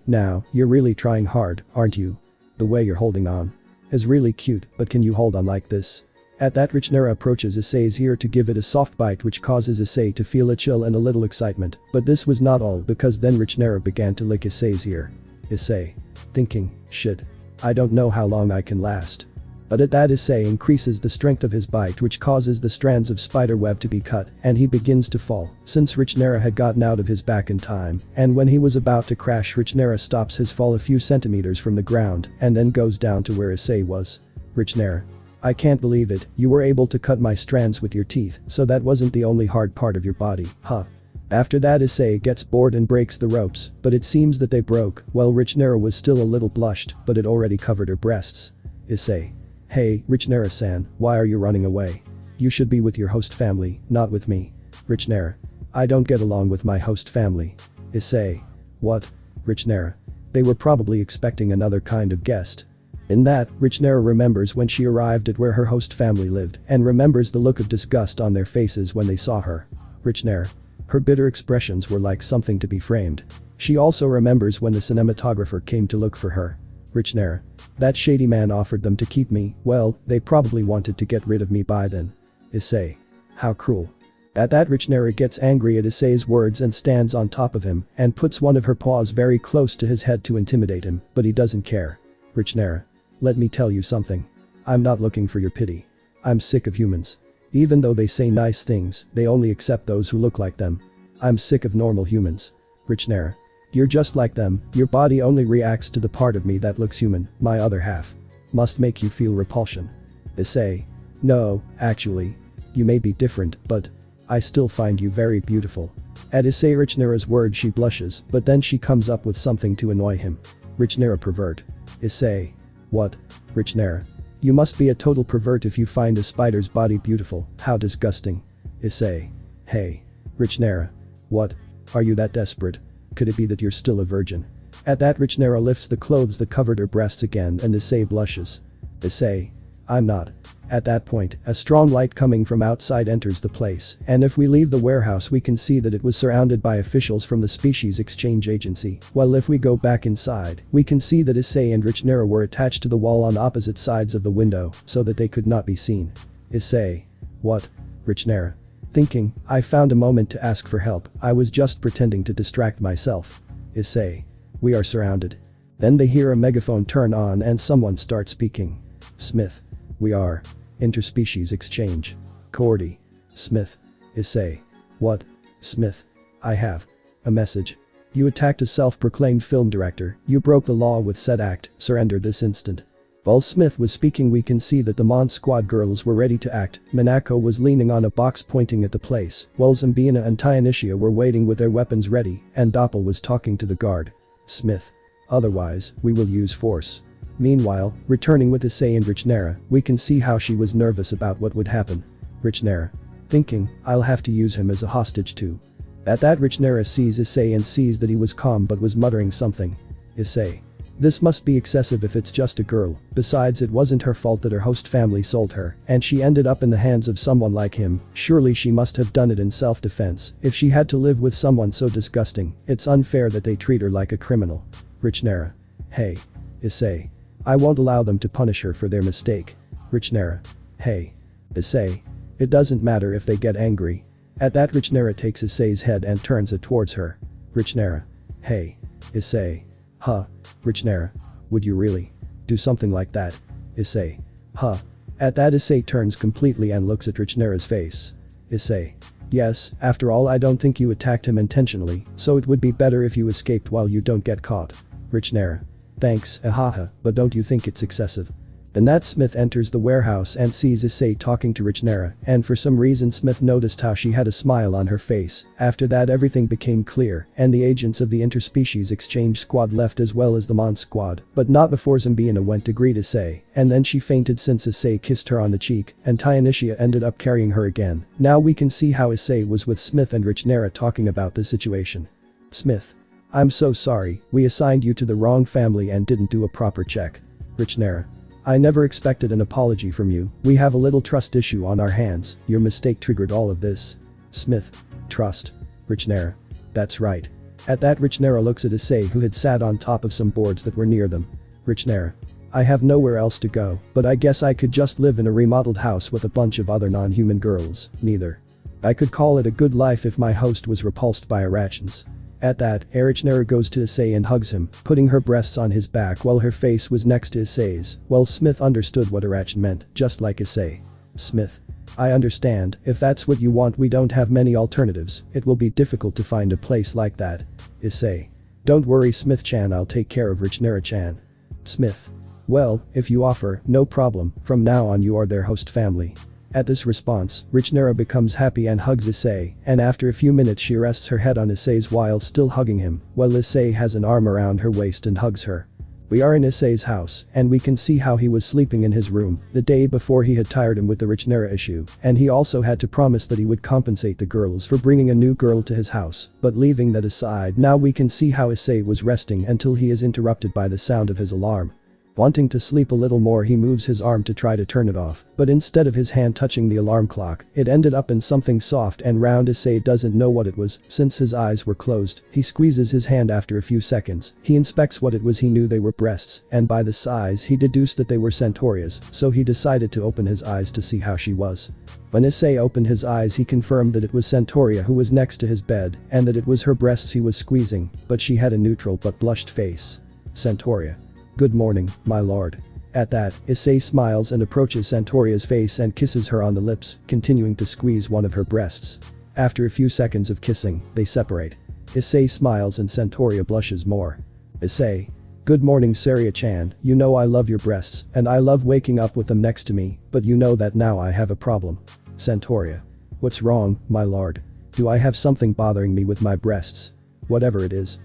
you're really trying hard, aren't you? The way you're holding on is really cute, but can you hold on like this? At that, Richnera approaches Issei's ear to give it a soft bite which causes Issei to feel a chill and a little excitement, but this was not all because then Richnera began to lick Issei's ear. Issei. Thinking, shit. I don't know how long I can last. But at that issei increases the strength of his bite, which causes the strands of spider web to be cut, and he begins to fall, since Richnera had gotten out of his back in time, and when he was about to crash, Richnera stops his fall a few centimeters from the ground and then goes down to where issei was. Richnera. I can't believe it, you were able to cut my strands with your teeth, so that wasn't the only hard part of your body, huh? After that, issei gets bored and breaks the ropes, but it seems that they broke, while Richnera was still a little blushed, but it already covered her breasts. Issei. Hey, Richnera-san, why are you running away? You should be with your host family, not with me. Richnera. I don't get along with my host family. Issei. What? Richnera. They were probably expecting another kind of guest. In that, Richnera remembers when she arrived at where her host family lived and remembers the look of disgust on their faces when they saw her. Richnera. Her bitter expressions were like something to be framed. She also remembers when the cinematographer came to look for her. Richnera. That shady man offered them to keep me, well, they probably wanted to get rid of me by then. Issei. How cruel. At that, Richnera gets angry at issei's words and stands on top of him and puts one of her paws very close to his head to intimidate him, but he doesn't care. Richnera. Let me tell you something. I'm not looking for your pity. I'm sick of humans. Even though they say nice things, they only accept those who look like them. I'm sick of normal humans. Richnera. You're just like them, your body only reacts to the part of me that looks human, my other half. Must make you feel repulsion. Issei. No, actually. You may be different, but I still find you very beautiful. At issei Richnera's words she blushes, but then she comes up with something to annoy him. Richnera pervert. Issei. What? Richnera. You must be a total pervert if you find a spider's body beautiful, how disgusting. Issei. Hey. Richnera. What? Are you that desperate? Could it be that you're still a virgin? At that, Richnera lifts the clothes that covered her breasts again and issei blushes. Issei. I'm not. At that point, a strong light coming from outside enters the place, and if we leave the warehouse we can see that it was surrounded by officials from the Species Exchange Agency, while if we go back inside, we can see that issei and Richnera were attached to the wall on opposite sides of the window, so that they could not be seen. Issei. What? Richnera. Thinking, I found a moment to ask for help, I was just pretending to distract myself. Issei. We are surrounded. Then they hear a megaphone turn on and someone starts speaking. Smith. We are. Interspecies exchange. Cordy. Smith. Issei. What? Smith. I have. A message. You attacked a self-proclaimed film director, you broke the law with said act, surrender this instant. While Smith was speaking we can see that the Mon Squad girls were ready to act, Minako was leaning on a box pointing at the place, while Zambina and Tyanicia were waiting with their weapons ready, and Doppel was talking to the guard. Smith. Otherwise, we will use force. Meanwhile, returning with issei and Richnera, we can see how she was nervous about what would happen. Richnera. Thinking, I'll have to use him as a hostage too. At that, Richnera sees issei and sees that he was calm but was muttering something. Issei. This must be excessive if it's just a girl, besides it wasn't her fault that her host family sold her, and she ended up in the hands of someone like him, surely she must have done it in self-defense. If she had to live with someone so disgusting, it's unfair that they treat her like a criminal. Richnera. Hey. Issei. I won't allow them to punish her for their mistake. Richnera. Hey. Issei. It doesn't matter if they get angry. At that, Richnera takes issei's head and turns it towards her. Richnera. Hey. Issei. Huh. Richnera. Would you really do something like that? Issei. Huh. At that, issei turns completely and looks at Richnera's face. Issei. Yes, after all I don't think you attacked him intentionally, so it would be better if you escaped while you don't get caught. Richnera. Thanks, ahaha, but don't you think it's excessive? Then that Smith enters the warehouse and sees issei talking to Richnera, and for some reason Smith noticed how she had a smile on her face. After that everything became clear, and the agents of the Interspecies Exchange Squad left as well as the Mon Squad, but not before Zambina went to greet issei, and then she fainted since issei kissed her on the cheek, and Tyanicia ended up carrying her again. Now we can see how issei was with Smith and Richnera talking about the situation. Smith. I'm so sorry, we assigned you to the wrong family and didn't do a proper check. Richnera. I never expected an apology from you, we have a little trust issue on our hands, your mistake triggered all of this. Smith. Trust. Richnera. That's right. At that, Richnera looks at issei who had sat on top of some boards that were near them. Richnera. I have nowhere else to go, but I guess I could just live in a remodeled house with a bunch of other non-human girls, neither. I could call it a good life if my host was repulsed by our actions. At that, Richnera goes to Issei and hugs him, putting her breasts on his back while her face was next to Issei's. Well, Smith understood what her action meant, just like Issei. Smith. I understand, if that's what you want, we don't have many alternatives, it will be difficult to find a place like that. Issei. Don't worry Smith-chan, I'll take care of Richnera-chan. Smith. Well, if you offer, no problem, from now on you are their host family. At this response, Richnera becomes happy and hugs Issei, and after a few minutes she rests her head on Issei's while still hugging him, while Issei has an arm around her waist and hugs her. We are in Issei's house, and we can see how he was sleeping in his room the day before he had tired him with the Richnera issue, and he also had to promise that he would compensate the girls for bringing a new girl to his house, but leaving that aside, now we can see how Issei was resting until he is interrupted by the sound of his alarm. Wanting to sleep a little more, he moves his arm to try to turn it off, but instead of his hand touching the alarm clock, it ended up in something soft and round. Issei doesn't know what it was, since his eyes were closed. He squeezes his hand after a few seconds. He inspects what it was. He knew they were breasts, and by the size he deduced that they were Centuria's, so he decided to open his eyes to see how she was. When Issei opened his eyes, he confirmed that it was Centuria who was next to his bed, and that it was her breasts he was squeezing, but she had a neutral but blushed face. Centuria. Good morning, my lord. At that, Issei smiles and approaches Centuria's face and kisses her on the lips, continuing to squeeze one of her breasts. After a few seconds of kissing, they separate. Issei smiles and Centuria blushes more. Issei. Good morning Saria-chan, you know I love your breasts, and I love waking up with them next to me, but you know that now I have a problem. Centuria. What's wrong, my lord? Do I have something bothering me with my breasts? Whatever it is,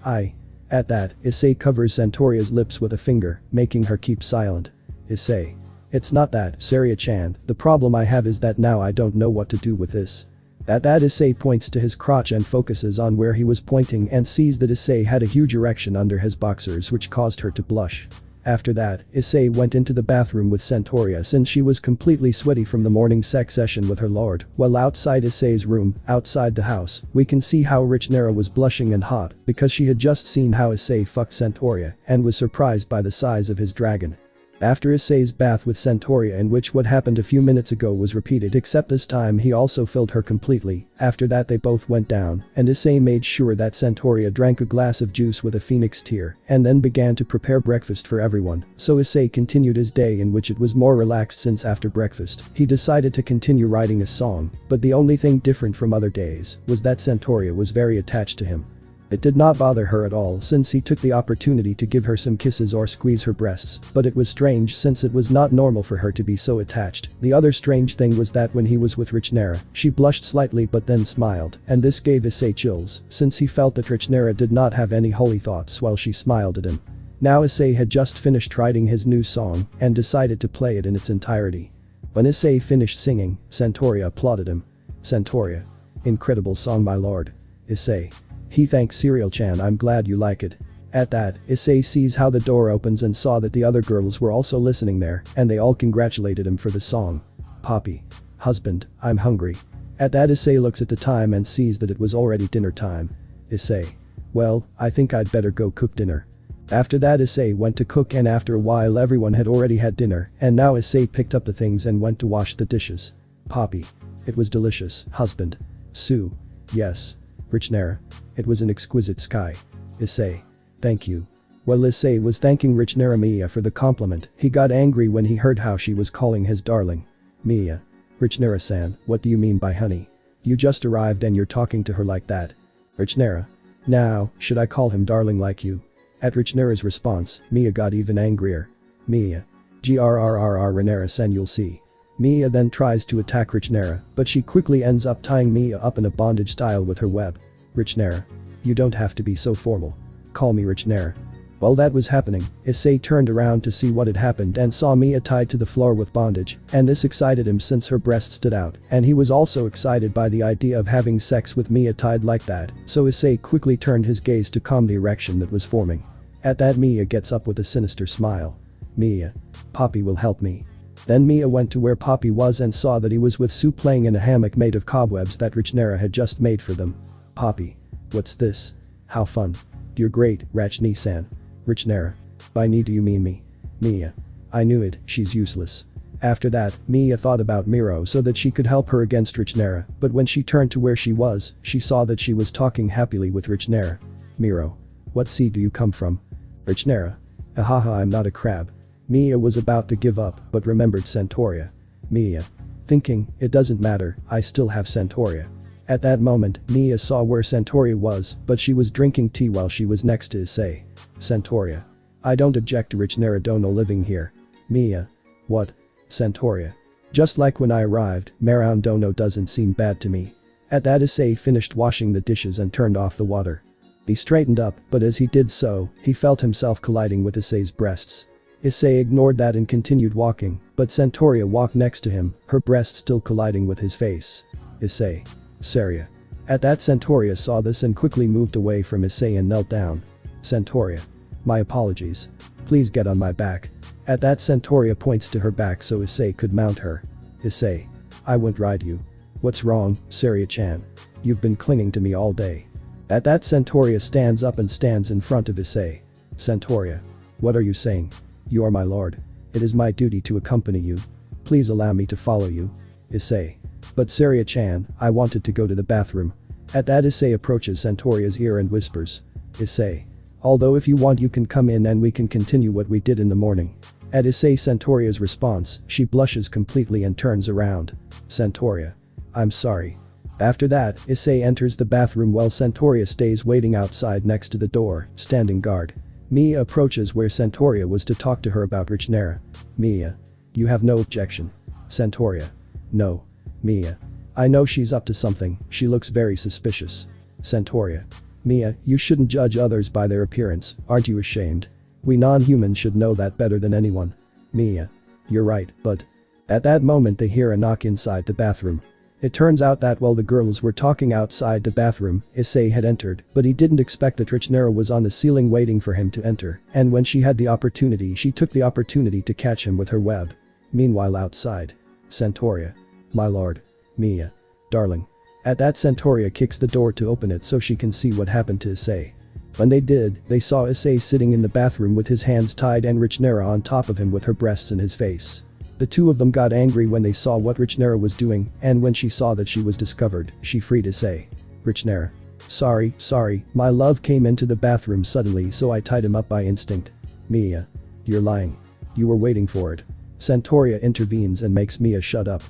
At that, Issei covers Centuria's lips with a finger, making her keep silent. Issei. It's not that, Saria-chan, the problem I have is that now I don't know what to do with this. At that, Issei points to his crotch and focuses on where he was pointing and sees that Issei had a huge erection under his boxers which caused her to blush. After that, Issei went into the bathroom with Centuria since she was completely sweaty from the morning sex session with her lord, while outside Issei's room, outside the house, we can see how Richnera was blushing and hot because she had just seen how Issei fucked Centuria and was surprised by the size of his dragon. After Issei's bath with Centuria, in which what happened a few minutes ago was repeated, except this time he also filled her completely. After that they both went down, and Issei made sure that Centuria drank a glass of juice with a phoenix tear, and then began to prepare breakfast for everyone, so Issei continued his day in which it was more relaxed since after breakfast, he decided to continue writing a song, but the only thing different from other days was that Centuria was very attached to him. It did not bother her at all since he took the opportunity to give her some kisses or squeeze her breasts, but it was strange since it was not normal for her to be so attached. The other strange thing was that when he was with Richnera, she blushed slightly but then smiled, and this gave Issei chills since he felt that Richnera did not have any holy thoughts while she smiled at him. Now Issei had just finished writing his new song and decided to play it in its entirety. When Issei finished singing, Centuria applauded him. Centuria. Incredible song, my lord. Issei. He thanks Serial-chan, I'm glad you like it. At that, Issei sees how the door opens and saw that the other girls were also listening there, and they all congratulated him for the song. Poppy. Husband, I'm hungry. At that, Issei looks at the time and sees that it was already dinner time. Issei. Well, I think I'd better go cook dinner. After that, Issei went to cook, and after a while everyone had already had dinner, and now Issei picked up the things and went to wash the dishes. Poppy. It was delicious, husband. Sue. Yes. Richnera. It was an exquisite sky. Issei. Thank you. While Issei was thanking Richnera Mia for the compliment, he got angry when he heard how she was calling his darling. Mia. Richnera-san, what do you mean by honey? You just arrived and you're talking to her like that. Richnera. Now, should I call him darling like you? At Richnera's response, Mia got even angrier. Mia. Grrrr Richnera-san, you'll see. Mia then tries to attack Richnera, but she quickly ends up tying Mia up in a bondage style with her web. Richnera. You don't have to be so formal. Call me Richnera. While that was happening, Issei turned around to see what had happened and saw Mia tied to the floor with bondage, and this excited him since her breast stood out, and he was also excited by the idea of having sex with Mia tied like that, so Issei quickly turned his gaze to calm the erection that was forming. At that, Mia gets up with a sinister smile. Mia. Poppy will help me. Then Mia went to where Poppy was and saw that he was with Sue playing in a hammock made of cobwebs that Richnera had just made for them. Poppy. What's this? How fun. You're great, Rachni-san. Richnera. By me do you mean me? Mia. I knew it, she's useless. After that, Mia thought about Miro so that she could help her against Richnera, but when she turned to where she was, she saw that she was talking happily with Richnera. Miro. What sea do you come from? Richnera. Ahaha, I'm not a crab. Mia was about to give up but remembered Centauria. Mia. Thinking, it doesn't matter, I still have Centauria. At that moment, Mia saw where Centauria was, but she was drinking tea while she was next to Issei. Centauria. I don't object to Richnera Dono living here. Mia. What? Centauria. Just like when I arrived, Marown Dono doesn't seem bad to me. At that, Issei finished washing the dishes and turned off the water. He straightened up, but as he did so, he felt himself colliding with Issei's breasts. Issei ignored that and continued walking, but Centauria walked next to him, her breast still colliding with his face. Issei. Saria. At that, Centauria saw this and quickly moved away from Issei and knelt down. Centauria. My apologies. Please get on my back. At that, Centauria points to her back so Issei could mount her. Issei. I won't ride you. What's wrong, Saria-chan? You've been clinging to me all day. At that, Centauria stands up and stands in front of Issei. Centauria. What are you saying? You are my lord. It is my duty to accompany you. Please allow me to follow you. Issei. But Saria-chan, I wanted to go to the bathroom. At that, Issei approaches Centauria's ear and whispers. Issei. Although if you want you can come in and we can continue what we did in the morning. At Issei Centauria's response, she blushes completely and turns around. Centauria. I'm sorry. After that, Issei enters the bathroom while Centauria stays waiting outside next to the door, standing guard. Mia approaches where Centauria was to talk to her about Richnera. Mia. You have no objection. Centauria. No. Mia. I know she's up to something, she looks very suspicious. Centauria. Mia, you shouldn't judge others by their appearance, aren't you ashamed? We non-humans should know that better than anyone. Mia. You're right, but. At that moment they hear a knock inside the bathroom. It turns out that while the girls were talking outside the bathroom, Issei had entered, but he didn't expect that Richnera was on the ceiling waiting for him to enter, and when she had the opportunity she took the opportunity to catch him with her web. Meanwhile outside. Centauria. My lord. Mia. Darling. At that, Centauria kicks the door to open it so she can see what happened to Issei. When they did, they saw Issei sitting in the bathroom with his hands tied and Richnera on top of him with her breasts in his face. The two of them got angry when they saw what Richnera was doing, and when she saw that she was discovered, she freed Issei. Richnera. Sorry, my love came into the bathroom suddenly so I tied him up by instinct. Mia. You're lying. You were waiting for it. Centauria intervenes and makes Mia shut up.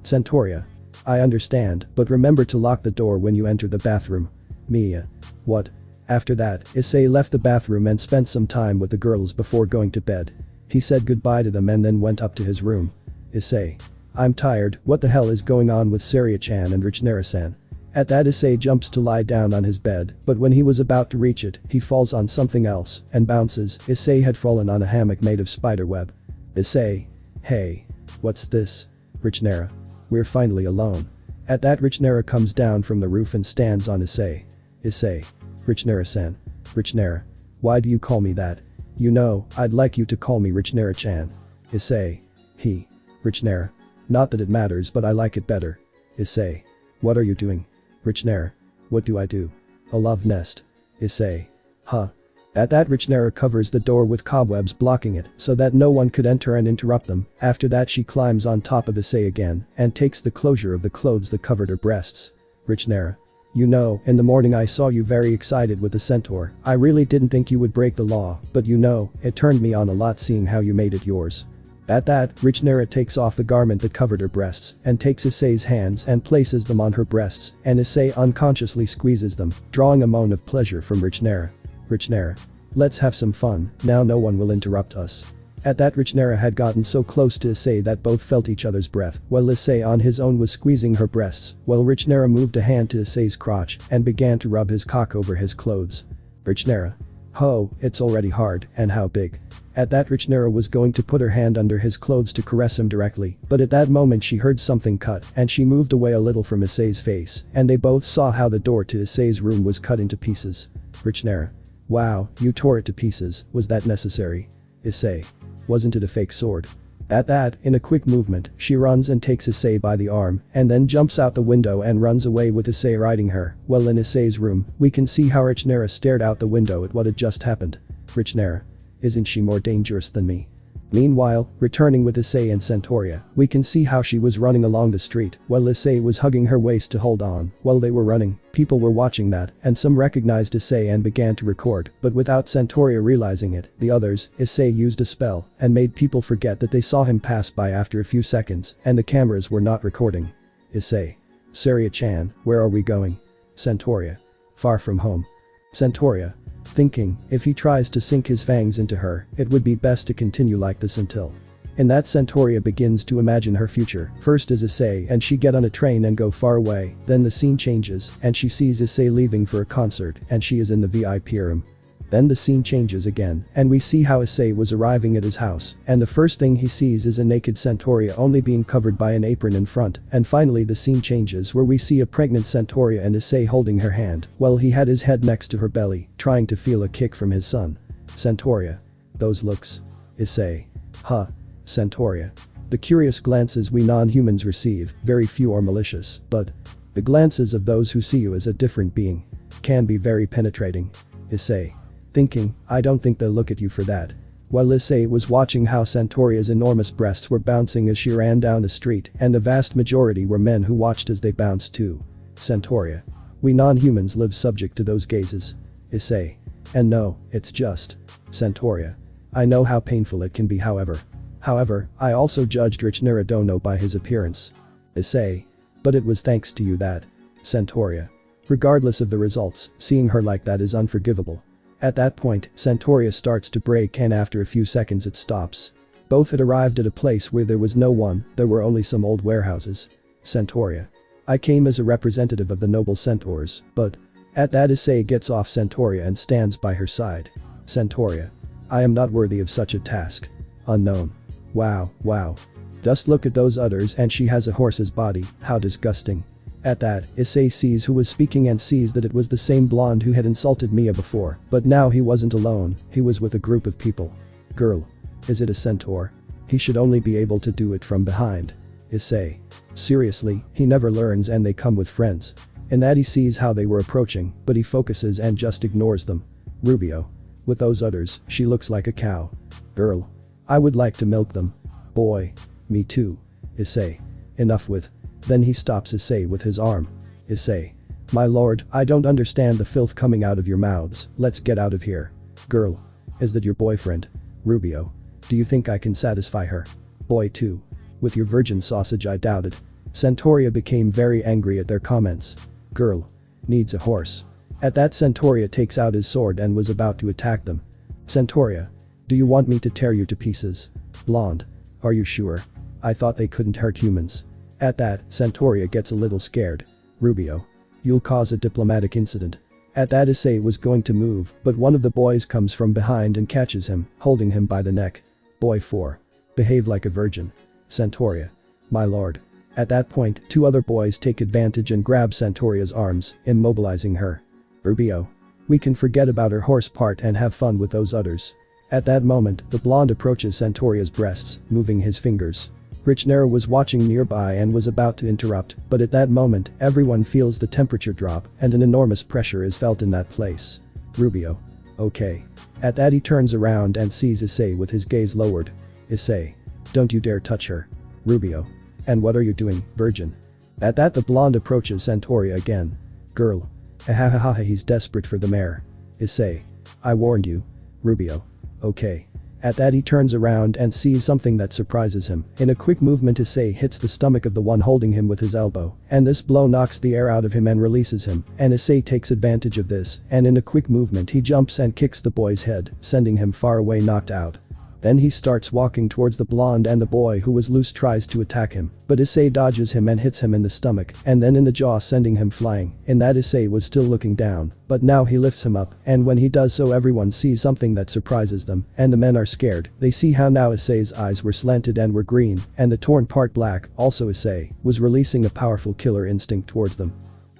Centauria. I understand, but remember to lock the door when you enter the bathroom. Mia. What? After that, Issei left the bathroom and spent some time with the girls before going to bed. He said goodbye to them and then went up to his room. Issei. I'm tired, what the hell is going on with Saria-chan and Richnera-san? At that, Issei jumps to lie down on his bed, but when he was about to reach it, he falls on something else and bounces. Issei had fallen on a hammock made of spiderweb. Issei. Hey. What's this? Richnera. We're finally alone. At that, Richnera comes down from the roof and stands on Issei. Issei. Richnera-san. Richnera. Why do you call me that? You know, I'd like you to call me Richnera-chan. Issei. He. Richnera. Not that it matters but I like it better. Issei. What are you doing? Richnera. What do I do? A love nest. Issei. Huh. At that, Richnera covers the door with cobwebs blocking it so that no one could enter and interrupt them. After that she climbs on top of Issei again and takes the closure of the clothes that covered her breasts. Richnera. You know, in the morning I saw you very excited with the centaur. I really didn't think you would break the law, but you know, it turned me on a lot seeing how you made it yours. At that, Richnera takes off the garment that covered her breasts and takes Issei's hands and places them on her breasts, and Issei unconsciously squeezes them, drawing a moan of pleasure from Richnera. Richnera. Let's have some fun, now no one will interrupt us. At that, Richnera had gotten so close to Issei that both felt each other's breath, while Issei on his own was squeezing her breasts, while Richnera moved a hand to Issei's crotch and began to rub his cock over his clothes. Richnera. Ho, it's already hard, and how big. At that, Richnera was going to put her hand under his clothes to caress him directly, but at that moment she heard something cut and she moved away a little from Issei's face, and they both saw how the door to Issei's room was cut into pieces. Richnera. Wow, you tore it to pieces, was that necessary? Issei. Wasn't it a fake sword? At that, in a quick movement, she runs and takes Issei by the arm and then jumps out the window and runs away with Issei riding her. Well, in Issei's room, we can see how Richnera stared out the window at what had just happened. Richnera. Isn't she more dangerous than me? Meanwhile, returning with Issei and Centauria, we can see how she was running along the street while Issei was hugging her waist to hold on. While they were running, people were watching that and some recognized Issei and began to record, but without Centauria realizing it, the others, Issei used a spell and made people forget that they saw him pass by after a few seconds and the cameras were not recording. Issei. Saria-chan, where are we going? Centauria. Far from home. Centauria. Thinking, if he tries to sink his fangs into her, it would be best to continue like this until. In that Centauria begins to imagine her future, first as Issei and she get on a train and go far away, then the scene changes and she sees Issei leaving for a concert and she is in the VIP room. Then the scene changes again and we see how Issei was arriving at his house and the first thing he sees is a naked Centauria only being covered by an apron in front and finally the scene changes where we see a pregnant Centauria and Issei holding her hand while he had his head next to her belly trying to feel a kick from his son. Centauria. Those looks. Issei. Huh. Centauria. The curious glances we non-humans receive, very few are malicious, but the glances of those who see you as a different being can be very penetrating. Issei. Thinking, I don't think they'll look at you for that. While Issei was watching how Centauria's enormous breasts were bouncing as she ran down the street and the vast majority were men who watched as they bounced too. Centauria. We non-humans live subject to those gazes. Issei. And no, it's just. Centauria. I know how painful it can be however, I also judged Rich Naradono by his appearance. Issei. But it was thanks to you that. Centauria. Regardless of the results, seeing her like that is unforgivable. At that point, Centauria starts to break and after a few seconds it stops. Both had arrived at a place where there was no one, there were only some old warehouses. Centauria. I came as a representative of the noble centaurs, but. At that Issei gets off Centauria and stands by her side. Centauria. I am not worthy of such a task. Unknown. Wow. Just look at those udders and she has a horse's body, how disgusting. At that, Issei sees who was speaking and sees that it was the same blonde who had insulted Mia before, but now he wasn't alone, he was with a group of people. Girl. Is it a centaur? He should only be able to do it from behind. Issei. Seriously, he never learns and they come with friends. In that he sees how they were approaching, but he focuses and just ignores them. Rubio. With those udders, she looks like a cow. Girl. I would like to milk them. Boy. Me too. Issei. Enough with. Then he stops Issei with his arm. Issei. My lord, I don't understand the filth coming out of your mouths, let's get out of here. Girl. Is that your boyfriend? Rubio. Do you think I can satisfy her? Boy too. With your virgin sausage I doubt it. Centauria became very angry at their comments. Girl. Needs a horse. At that Centauria takes out his sword and was about to attack them. Centauria. Do you want me to tear you to pieces? Blonde. Are you sure? I thought they couldn't hurt humans. At that, Centauria gets a little scared. Rubio. You'll cause a diplomatic incident. At that Issei was going to move, but one of the boys comes from behind and catches him, holding him by the neck. Boy 4. Behave like a virgin. Centauria. My lord. At that point, two other boys take advantage and grab Centauria's arms, immobilizing her. Rubio. We can forget about her horse part and have fun with those udders. At that moment, the blonde approaches Centauria's breasts, moving his fingers. Rich Nara was watching nearby and was about to interrupt, but at that moment, everyone feels the temperature drop and an enormous pressure is felt in that place. Rubio. Okay. At that he turns around and sees Issei with his gaze lowered. Issei. Don't you dare touch her. Rubio. And what are you doing, virgin? At that the blonde approaches Centauria again. Girl. Ahahaha he's desperate for the mare. Issei. I warned you. Rubio. Okay. At that he turns around and sees something that surprises him. In a quick movement Issei hits the stomach of the one holding him with his elbow, and this blow knocks the air out of him and releases him, and Issei takes advantage of this, and in a quick movement he jumps and kicks the boy's head, sending him far away knocked out. Then he starts walking towards the blonde and the boy who was loose tries to attack him, but Issei dodges him and hits him in the stomach and then in the jaw sending him flying. In that Issei was still looking down, but now he lifts him up and when he does so everyone sees something that surprises them and the men are scared. They see how now Issei's eyes were slanted and were green and the torn part black. Also Issei was releasing a powerful killer instinct towards them.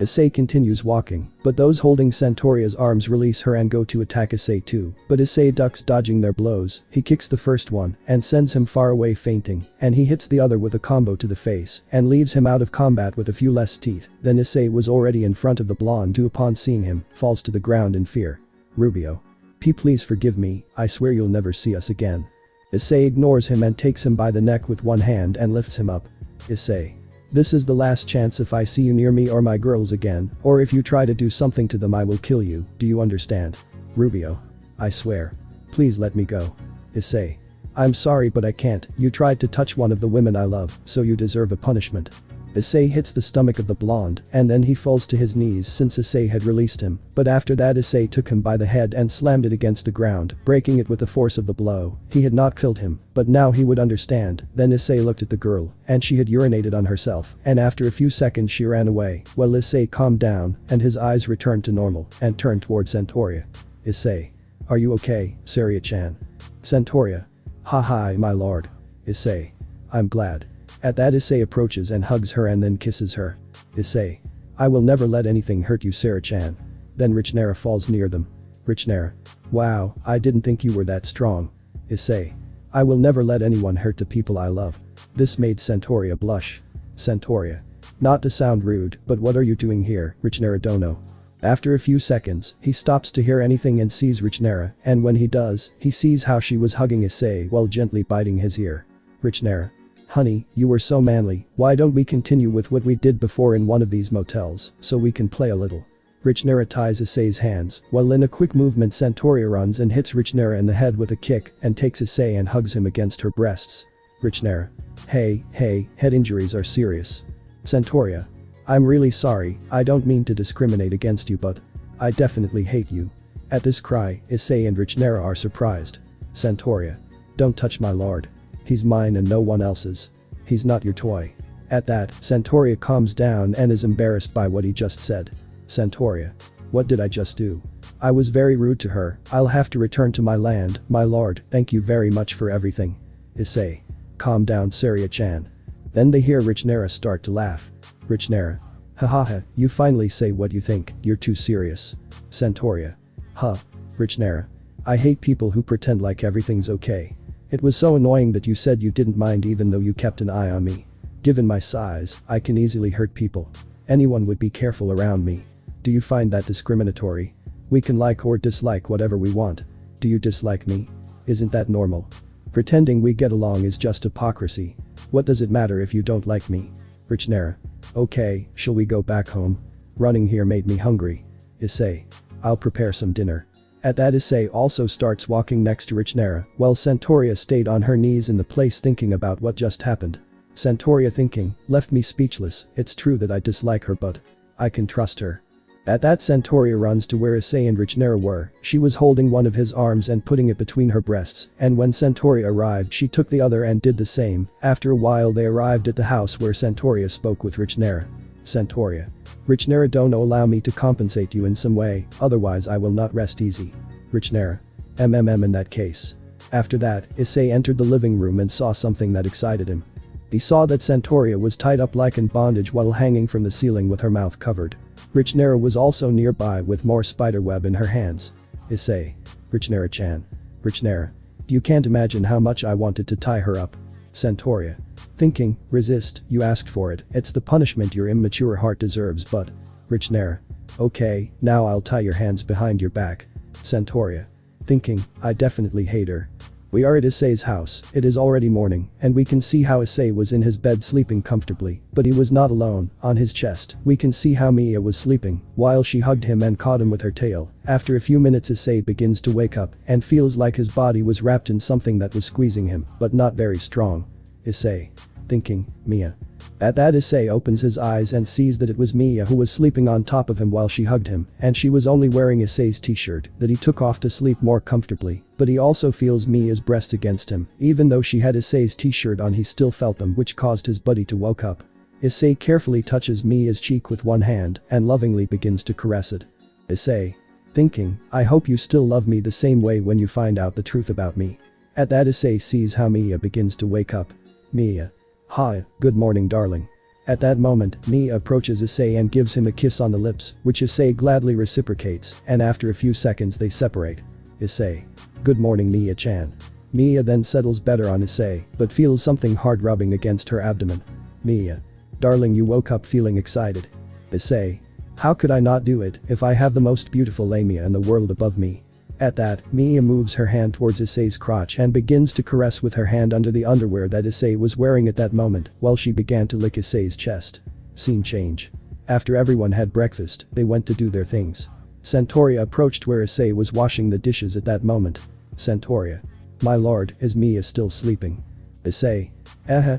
Issei continues walking, but those holding Centauria's arms release her and go to attack Issei too, but Issei ducks dodging their blows. He kicks the first one and sends him far away fainting, and he hits the other with a combo to the face and leaves him out of combat with a few less teeth. Then Issei was already in front of the blonde who upon seeing him, falls to the ground in fear. Rubio. Please forgive me, I swear you'll never see us again. Issei ignores him and takes him by the neck with one hand and lifts him up. Issei. This is the last chance. If I see you near me or my girls again, or if you try to do something to them, I will kill you, do you understand? Rubio. I swear. Please let me go. Issei. I'm sorry but I can't, you tried to touch one of the women I love, so you deserve a punishment. Issei hits the stomach of the blonde, and then he falls to his knees since Issei had released him, but after that Issei took him by the head and slammed it against the ground, breaking it with the force of the blow. He had not killed him, but now he would understand. Then Issei looked at the girl, and she had urinated on herself, and after a few seconds she ran away. Well, Issei calmed down, and his eyes returned to normal, and turned towards Centauria. Issei. Are you okay, Saria-chan? Centauria. Ha, my lord. Issei. I'm glad. At that Issei approaches and hugs her and then kisses her. Issei. I will never let anything hurt you, Sarah-chan. Then Richnera falls near them. Richnera. Wow, I didn't think you were that strong. Issei. I will never let anyone hurt the people I love. This made Centauria blush. Centauria. Not to sound rude, but what are you doing here, Richnera Dono? After a few seconds, he stops to hear anything and sees Richnera, and when he does, he sees how she was hugging Issei while gently biting his ear. Richnera. Honey, you were so manly, why don't we continue with what we did before in one of these motels, so we can play a little. Richnera ties Issei's hands, while in a quick movement Centauria runs and hits Richnera in the head with a kick and takes Issei and hugs him against her breasts. Richnera. Hey, head injuries are serious. Centauria. I'm really sorry, I don't mean to discriminate against you but I definitely hate you. At this cry, Issei and Richnera are surprised. Centauria. Don't touch my lord. He's mine and no one else's. He's not your toy. At that, Centauria calms down and is embarrassed by what he just said. Centauria. What did I just do? I was very rude to her. I'll have to return to my land, my lord, thank you very much for everything. Issei. Calm down, Saria-chan. Then they hear Richnera start to laugh. Richnera. Hahaha, you finally say what you think, you're too serious. Centauria. Huh. Richnera. I hate people who pretend like everything's okay. It was so annoying that you said you didn't mind even though you kept an eye on me. Given my size, I can easily hurt people. Anyone would be careful around me. Do you find that discriminatory? We can like or dislike whatever we want. Do you dislike me? Isn't that normal? Pretending we get along is just hypocrisy. What does it matter if you don't like me? Richnera. Okay, shall we go back home? Running here made me hungry. Issei. I'll prepare some dinner. At that Issei also starts walking next to Richnera, while Centauria stayed on her knees in the place thinking about what just happened. Centauria thinking, left me speechless. It's true that I dislike her but I can trust her. At that Centauria runs to where Issei and Richnera were. She was holding one of his arms and putting it between her breasts, and when Centauria arrived she took the other and did the same. After a while they arrived at the house where Centauria spoke with Richnera. Centauria. Richnera, don't allow me to compensate you in some way, otherwise I will not rest easy. Richnera. In that case. After that, Issei entered the living room and saw something that excited him. He saw that Centauria was tied up like in bondage while hanging from the ceiling with her mouth covered. Richnera was also nearby with more spiderweb in her hands. Issei. Richnera-chan. Richnera. You can't imagine how much I wanted to tie her up. Centauria. Thinking, resist, you asked for it, it's the punishment your immature heart deserves but. Richnera. Okay, now I'll tie your hands behind your back. Centauria. Thinking, I definitely hate her. We are at Issei's house, it is already morning, and we can see how Issei was in his bed sleeping comfortably, but he was not alone. On his chest, we can see how Mia was sleeping, while she hugged him and caught him with her tail. After a few minutes Issei begins to wake up, and feels like his body was wrapped in something that was squeezing him, but not very strong. Issei. Thinking, Mia. At that Issei opens his eyes and sees that it was Mia who was sleeping on top of him while she hugged him, and she was only wearing Issei's t-shirt that he took off to sleep more comfortably, but he also feels Mia's breast against him. Even though she had Issei's t-shirt on he still felt them, which caused his body to woke up. Issei carefully touches Mia's cheek with one hand and lovingly begins to caress it. Issei. Thinking, I hope you still love me the same way when you find out the truth about me. At that Issei sees how Mia begins to wake up. Mia. Hi, good morning darling. At that moment, Mia approaches Issei and gives him a kiss on the lips, which Issei gladly reciprocates, and after a few seconds they separate. Issei. Good morning Mia-chan. Mia then settles better on Issei, but feels something hard rubbing against her abdomen. Mia. Darling, you woke up feeling excited. Issei. How could I not do it if I have the most beautiful Lamia in the world above me? At that, Mia moves her hand towards Issei's crotch and begins to caress with her hand under the underwear that Issei was wearing at that moment, while she began to lick Issei's chest. Scene change. After everyone had breakfast, they went to do their things. Centauria approached where Issei was washing the dishes at that moment. Centauria. My lord, is Mia still sleeping? Issei.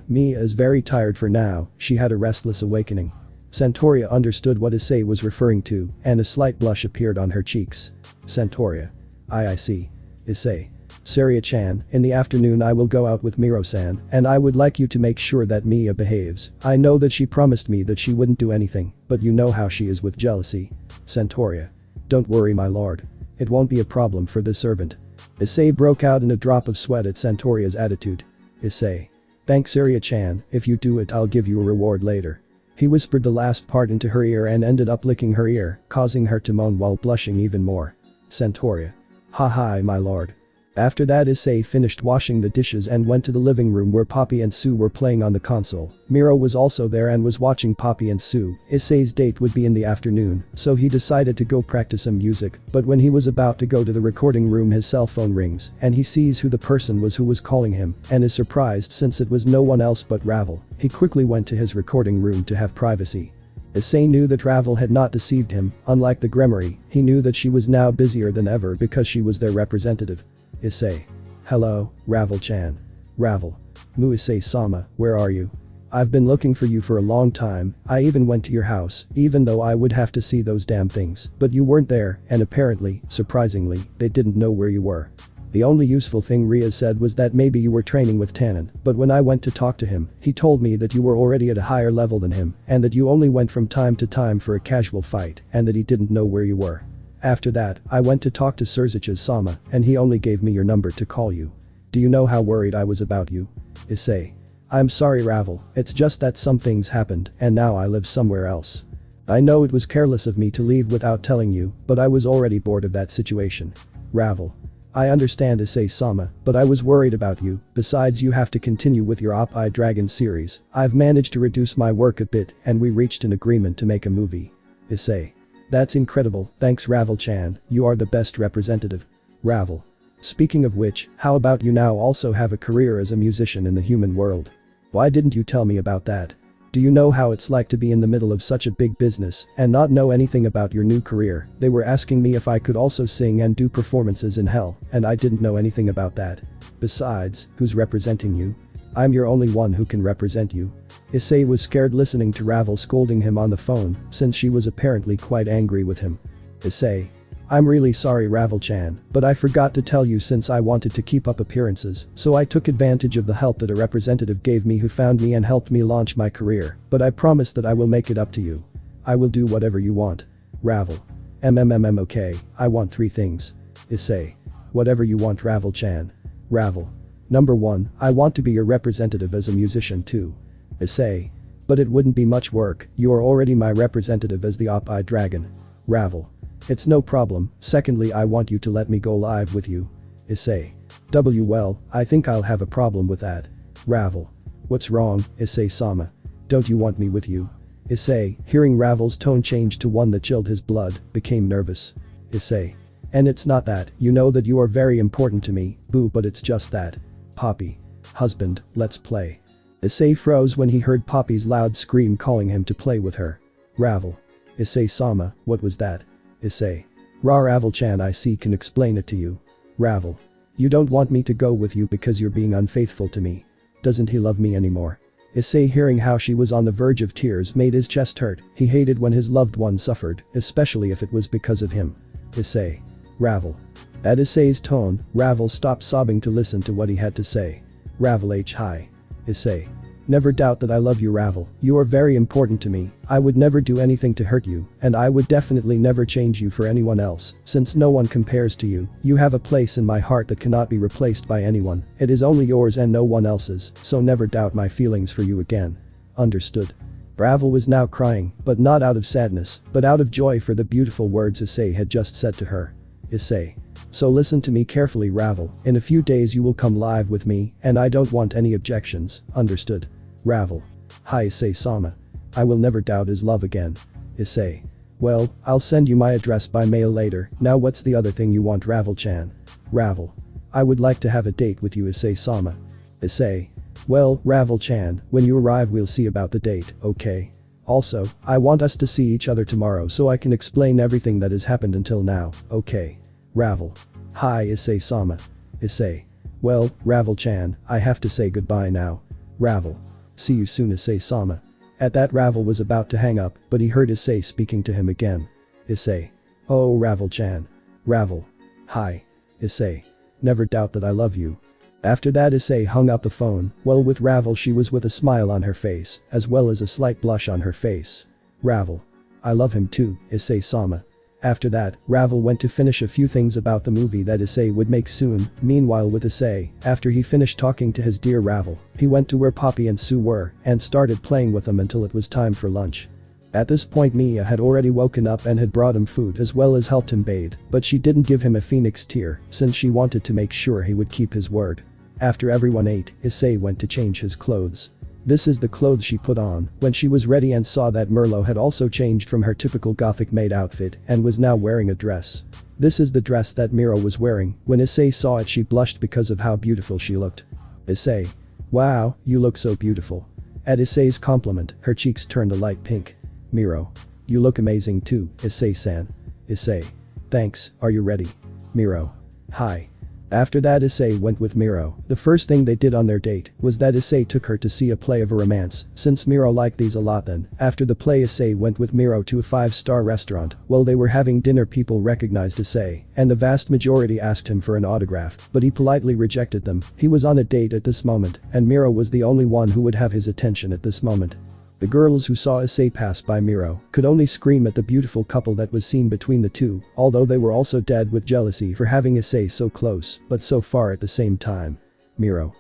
Mia is very tired for now, she had a restless awakening. Centauria understood what Issei was referring to, and a slight blush appeared on her cheeks. Centauria. I see. Issei. Saria-chan, in the afternoon I will go out with Miro-san, and I would like you to make sure that Mia behaves. I know that she promised me that she wouldn't do anything, but you know how she is with jealousy. Centauria. Don't worry my lord. It won't be a problem for the servant. Issei broke out in a drop of sweat at Centauria's attitude. Issei. Thanks Saria-chan, if you do it I'll give you a reward later. He whispered the last part into her ear and ended up licking her ear, causing her to moan while blushing even more. Centauria. Ha my lord. After that Issei finished washing the dishes and went to the living room where Poppy and Sue were playing on the console. Miro was also there and was watching Poppy and Sue. Issei's date would be in the afternoon, so he decided to go practice some music, but when he was about to go to the recording room his cell phone rings, and he sees who the person was who was calling him, and is surprised since it was no one else but Ravel. He quickly went to his recording room to have privacy. Issei knew that Ravel had not deceived him, unlike the Gremory, he knew that she was now busier than ever because she was their representative. Issei. Hello, Ravel-chan. Ravel. Mu Issei-sama, where are you? I've been looking for you for a long time, I even went to your house, even though I would have to see those damn things, but you weren't there, and apparently, surprisingly, they didn't know where you were. The only useful thing Ria said was that maybe you were training with Tannen, but when I went to talk to him, he told me that you were already at a higher level than him, and that you only went from time to time for a casual fight, and that he didn't know where you were. After that, I went to talk to Surzich's-sama, and he only gave me your number to call you. Do you know how worried I was about you? Issei. I'm sorry Ravel, it's just that some things happened, and now I live somewhere else. I know it was careless of me to leave without telling you, but I was already bored of that situation. Ravel. I understand Issei-sama, but I was worried about you, besides you have to continue with your Op-I-Dragon series. I've managed to reduce my work a bit and we reached an agreement to make a movie. Issei. That's incredible, thanks Ravel-chan, you are the best representative. Ravel. Speaking of which, how about you now also have a career as a musician in the human world? Why didn't you tell me about that? Do you know how it's like to be in the middle of such a big business and not know anything about your new career? They were asking me if I could also sing and do performances in hell, and I didn't know anything about that. Besides, who's representing you? I'm your only one who can represent you. Issei was scared listening to Ravel scolding him on the phone, since she was apparently quite angry with him. Issei. I'm really sorry Ravel-chan, but I forgot to tell you since I wanted to keep up appearances, so I took advantage of the help that a representative gave me who found me and helped me launch my career, but I promise that I will make it up to you. I will do whatever you want. Ravel. Okay, I want 3 things. Issei. Whatever you want Ravel-chan. Ravel. Number 1, I want to be your representative as a musician too. Issei. But it wouldn't be much work, you are already my representative as the Op-I-Dragon. Ravel. It's no problem, secondly I want you to let me go live with you. Issei. Well, I think I'll have a problem with that. Ravel. What's wrong, Issei-sama? Don't you want me with you? Issei, hearing Ravel's tone change to one that chilled his blood, became nervous. Issei. And it's not that, you know that you are very important to me, boo, but it's just that. Poppy. Husband, let's play. Issei froze when he heard Poppy's loud scream calling him to play with her. Ravel. Issei-sama, what was that? Issei. Ravel-chan I see can explain it to you. Ravel. You don't want me to go with you because you're being unfaithful to me. Doesn't he love me anymore? Issei hearing how she was on the verge of tears made his chest hurt, he hated when his loved one suffered, especially if it was because of him. Issei. Ravel. At Issei's tone, Ravel stopped sobbing to listen to what he had to say. Ravel hi. Issei. Never doubt that I love you Ravel, you are very important to me, I would never do anything to hurt you, and I would definitely never change you for anyone else, since no one compares to you, you have a place in my heart that cannot be replaced by anyone, it is only yours and no one else's, so never doubt my feelings for you again. Understood. Ravel was now crying, but not out of sadness, but out of joy for the beautiful words Issei had just said to her. Issei. So listen to me carefully Ravel, in a few days you will come live with me, and I don't want any objections, understood? Ravel. Hi Issei-sama. I will never doubt his love again. Issei. Well, I'll send you my address by mail later. Now what's the other thing you want, Ravel-chan? Ravel. I would like to have a date with you, Issei-sama. Issei. Well, Ravel-chan, when you arrive we'll see about the date, okay? Also, I want us to see each other tomorrow so I can explain everything that has happened until now, okay? Ravel. Hi, Issei-sama. Issei. Well, Ravel-chan, I have to say goodbye now. Ravel. See you soon, Issei-sama. At that, Ravel was about to hang up, but he heard Issei speaking to him again. Issei. Oh, Ravel-chan. Ravel. Hi. Issei. Never doubt that I love you. After that, Issei hung up the phone. Well, with Ravel she was with a smile on her face, as well as a slight blush on her face. Ravel. I love him too, Issei-sama. After that, Ravel went to finish a few things about the movie that Issei would make soon. Meanwhile, with Issei, after he finished talking to his dear Ravel, he went to where Poppy and Sue were and started playing with them until it was time for lunch. At this point, Mia had already woken up and had brought him food as well as helped him bathe, but she didn't give him a phoenix tear since she wanted to make sure he would keep his word. After everyone ate, Issei went to change his clothes. This is the clothes she put on when she was ready and saw that Merlot had also changed from her typical gothic maid outfit and was now wearing a dress. This is the dress that Miro was wearing. When Issei saw it, she blushed because of how beautiful she looked. Issei. Wow, you look so beautiful. At Issei's compliment, her cheeks turned a light pink. Miro. You look amazing too, Issei-san. Issei. Thanks, are you ready? Miro. Hi. After that, Issei went with Miro. The first thing they did on their date was that Issei took her to see a play of a romance, since Miro liked these a lot. Then, after the play, Issei went with Miro to a 5-star restaurant. While they were having dinner, people recognized Issei, and the vast majority asked him for an autograph, but he politely rejected them. He was on a date at this moment, and Miro was the only one who would have his attention at this moment. The girls who saw Issei pass by Miro could only scream at the beautiful couple that was seen between the two, although they were also dead with jealousy for having Issei so close, but so far at the same time. Miro.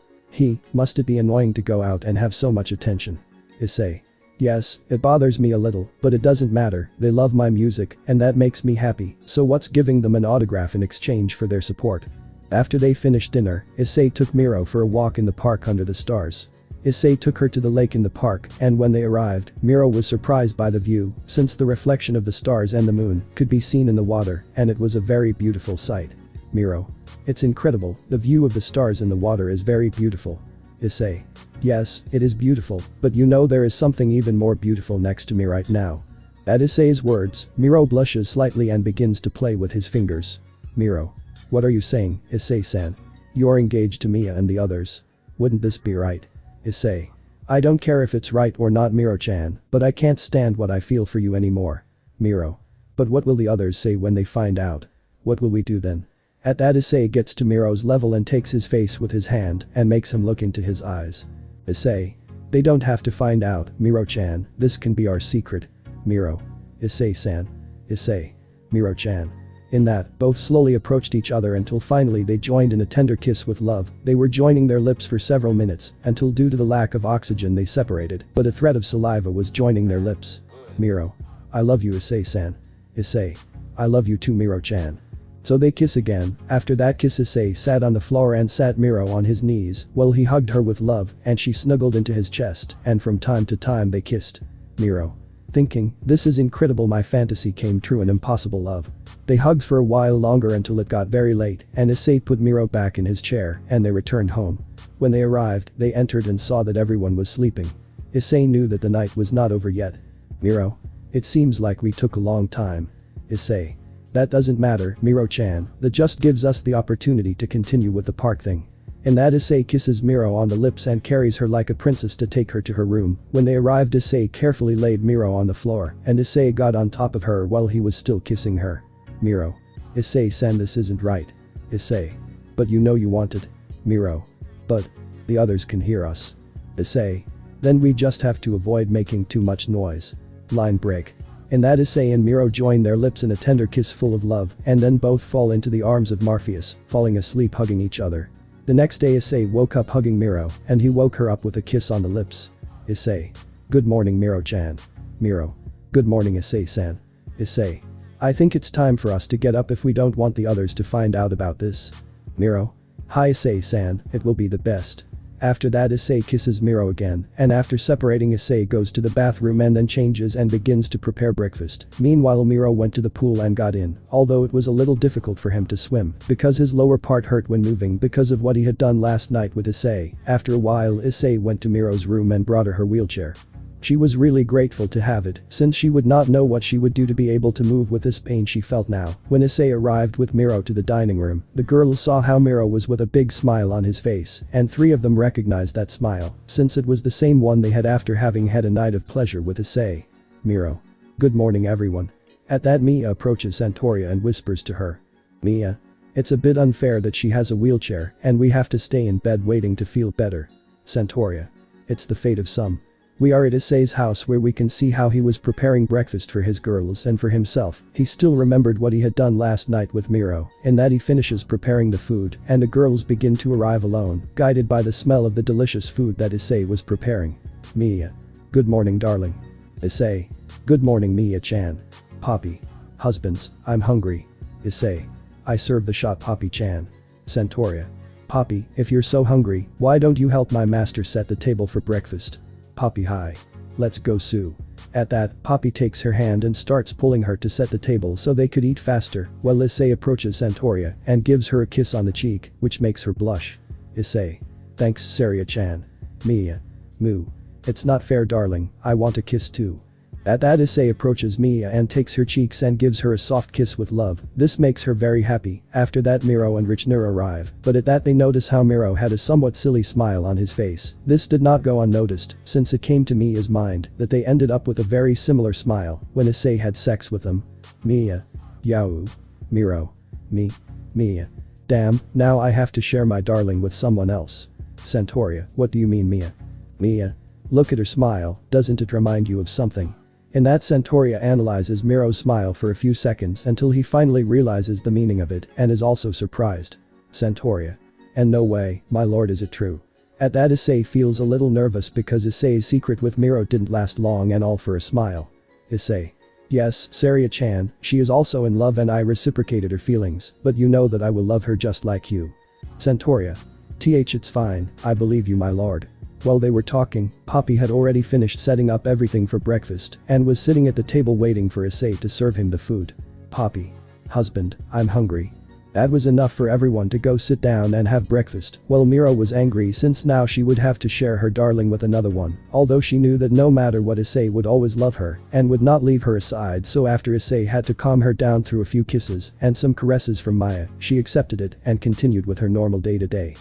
Must it be annoying to go out and have so much attention? Issei. Yes, it bothers me a little, but it doesn't matter, they love my music, and that makes me happy, so what's giving them an autograph in exchange for their support? After they finished dinner, Issei took Miro for a walk in the park under the stars. Issei took her to the lake in the park, and when they arrived, Miro was surprised by the view, since the reflection of the stars and the moon could be seen in the water, and it was a very beautiful sight. Miro. It's incredible, the view of the stars in the water is very beautiful. Issei. Yes, it is beautiful, but you know there is something even more beautiful next to me right now. At Issei's words, Miro blushes slightly and begins to play with his fingers. Miro. What are you saying, Issei-san? You're engaged to Mia and the others. Wouldn't this be right? Issei. I don't care if it's right or not, Miro-chan, but I can't stand what I feel for you anymore. Miro. But what will the others say when they find out? What will we do then? At that, Issei gets to Miro's level and takes his face with his hand and makes him look into his eyes. Issei. They don't have to find out, Miro-chan, this can be our secret. Miro. Issei-san. Issei. Miro-chan. In that, both slowly approached each other until finally they joined in a tender kiss with love. They were joining their lips for several minutes, until due to the lack of oxygen they separated, but a thread of saliva was joining their lips. Miro. I love you, Issei-san. Issei. I love you too, Miro-chan. So they kiss again. After that kiss, Issei sat on the floor and sat Miro on his knees while he hugged her with love, and she snuggled into his chest, and from time to time they kissed. Miro. Thinking, this is incredible, my fantasy came true, an impossible love. They hugged for a while longer until it got very late, and Issei put Miro back in his chair and they returned home. When they arrived, they entered and saw that everyone was sleeping. Issei knew that the night was not over yet. Miro. It seems like we took a long time. Issei. That doesn't matter, Miro-chan, that just gives us the opportunity to continue with the park thing. In that, Issei kisses Miro on the lips and carries her like a princess to take her to her room. When they arrived, Issei carefully laid Miro on the floor, and Issei got on top of her while he was still kissing her. Miro. Issei-san, this isn't right. Issei. But you know you wanted. Miro. But the others can hear us. Issei. Then we just have to avoid making too much noise. Line break. In that, Issei and Miro join their lips in a tender kiss full of love, and then both fall into the arms of Morpheus, falling asleep hugging each other. The next day, Issei woke up hugging Miro, and he woke her up with a kiss on the lips. Issei. Good morning, Miro-chan. Miro. Good morning, Issei-san. Issei. I think it's time for us to get up if we don't want the others to find out about this. Miro. Hi, Issei-san, it will be the best. After that Issei kisses Miro again, and after separating Issei goes to the bathroom and then changes and begins to prepare breakfast. Meanwhile Miro went to the pool and got in, although it was a little difficult for him to swim, because his lower part hurt when moving because of what he had done last night with Issei. After a while Issei went to Miro's room and brought her wheelchair. She was really grateful to have it, since she would not know what she would do to be able to move with this pain she felt now. When Issei arrived with Miro to the dining room, the girls saw how Miro was with a big smile on his face, and three of them recognized that smile, since it was the same one they had after having had a night of pleasure with Issei. Miro. Good morning everyone. At that Mia approaches Santoria and whispers to her. Mia. It's a bit unfair that she has a wheelchair and we have to stay in bed waiting to feel better. Santoria. It's the fate of some. We are at Issei's house where we can see how he was preparing breakfast for his girls and for himself. He still remembered what he had done last night with Miro, in that he finishes preparing the food and the girls begin to arrive alone, guided by the smell of the delicious food that Issei was preparing. Mia. Good morning darling. Issei. Good morning Mia-chan. Poppy. Husbands, I'm hungry. Issei. I serve the shot Poppy-chan. Santoria. Poppy, if you're so hungry, why don't you help my master set the table for breakfast? Poppy hi. Let's go Sue. At that, Poppy takes her hand and starts pulling her to set the table so they could eat faster, while Issei approaches Santoria and gives her a kiss on the cheek, which makes her blush. Issei. Thanks Saria-chan. Mia. Moo. It's not fair darling, I want a kiss too. At that Issei approaches Mia and takes her cheeks and gives her a soft kiss with love. This makes her very happy. After that Miro and Richner arrive, but at that they notice how Miro had a somewhat silly smile on his face. This did not go unnoticed, since it came to Mia's mind that they ended up with a very similar smile when Issei had sex with them. Mia. Yahoo. Miro. Mia. Damn, now I have to share my darling with someone else. Santoria, what do you mean Mia? Mia. Look at her smile, doesn't it remind you of something? In that Santoria analyzes Miro's smile for a few seconds until he finally realizes the meaning of it and is also surprised. Santoria. And no way, my lord, is it true? At that Issei feels a little nervous because Issei's secret with Miro didn't last long and all for a smile. Issei. Yes, Saria-chan, she is also in love and I reciprocated her feelings, but you know that I will love her just like you. Santoria. It's fine, I believe you my lord. While they were talking, Poppy had already finished setting up everything for breakfast and was sitting at the table waiting for Issei to serve him the food. Poppy. Husband, I'm hungry. That was enough for everyone to go sit down and have breakfast, while Miro was angry since now she would have to share her darling with another one, although she knew that no matter what Issei would always love her and would not leave her aside, so after Issei had to calm her down through a few kisses and some caresses from Maya, she accepted it and continued with her normal day-to-day.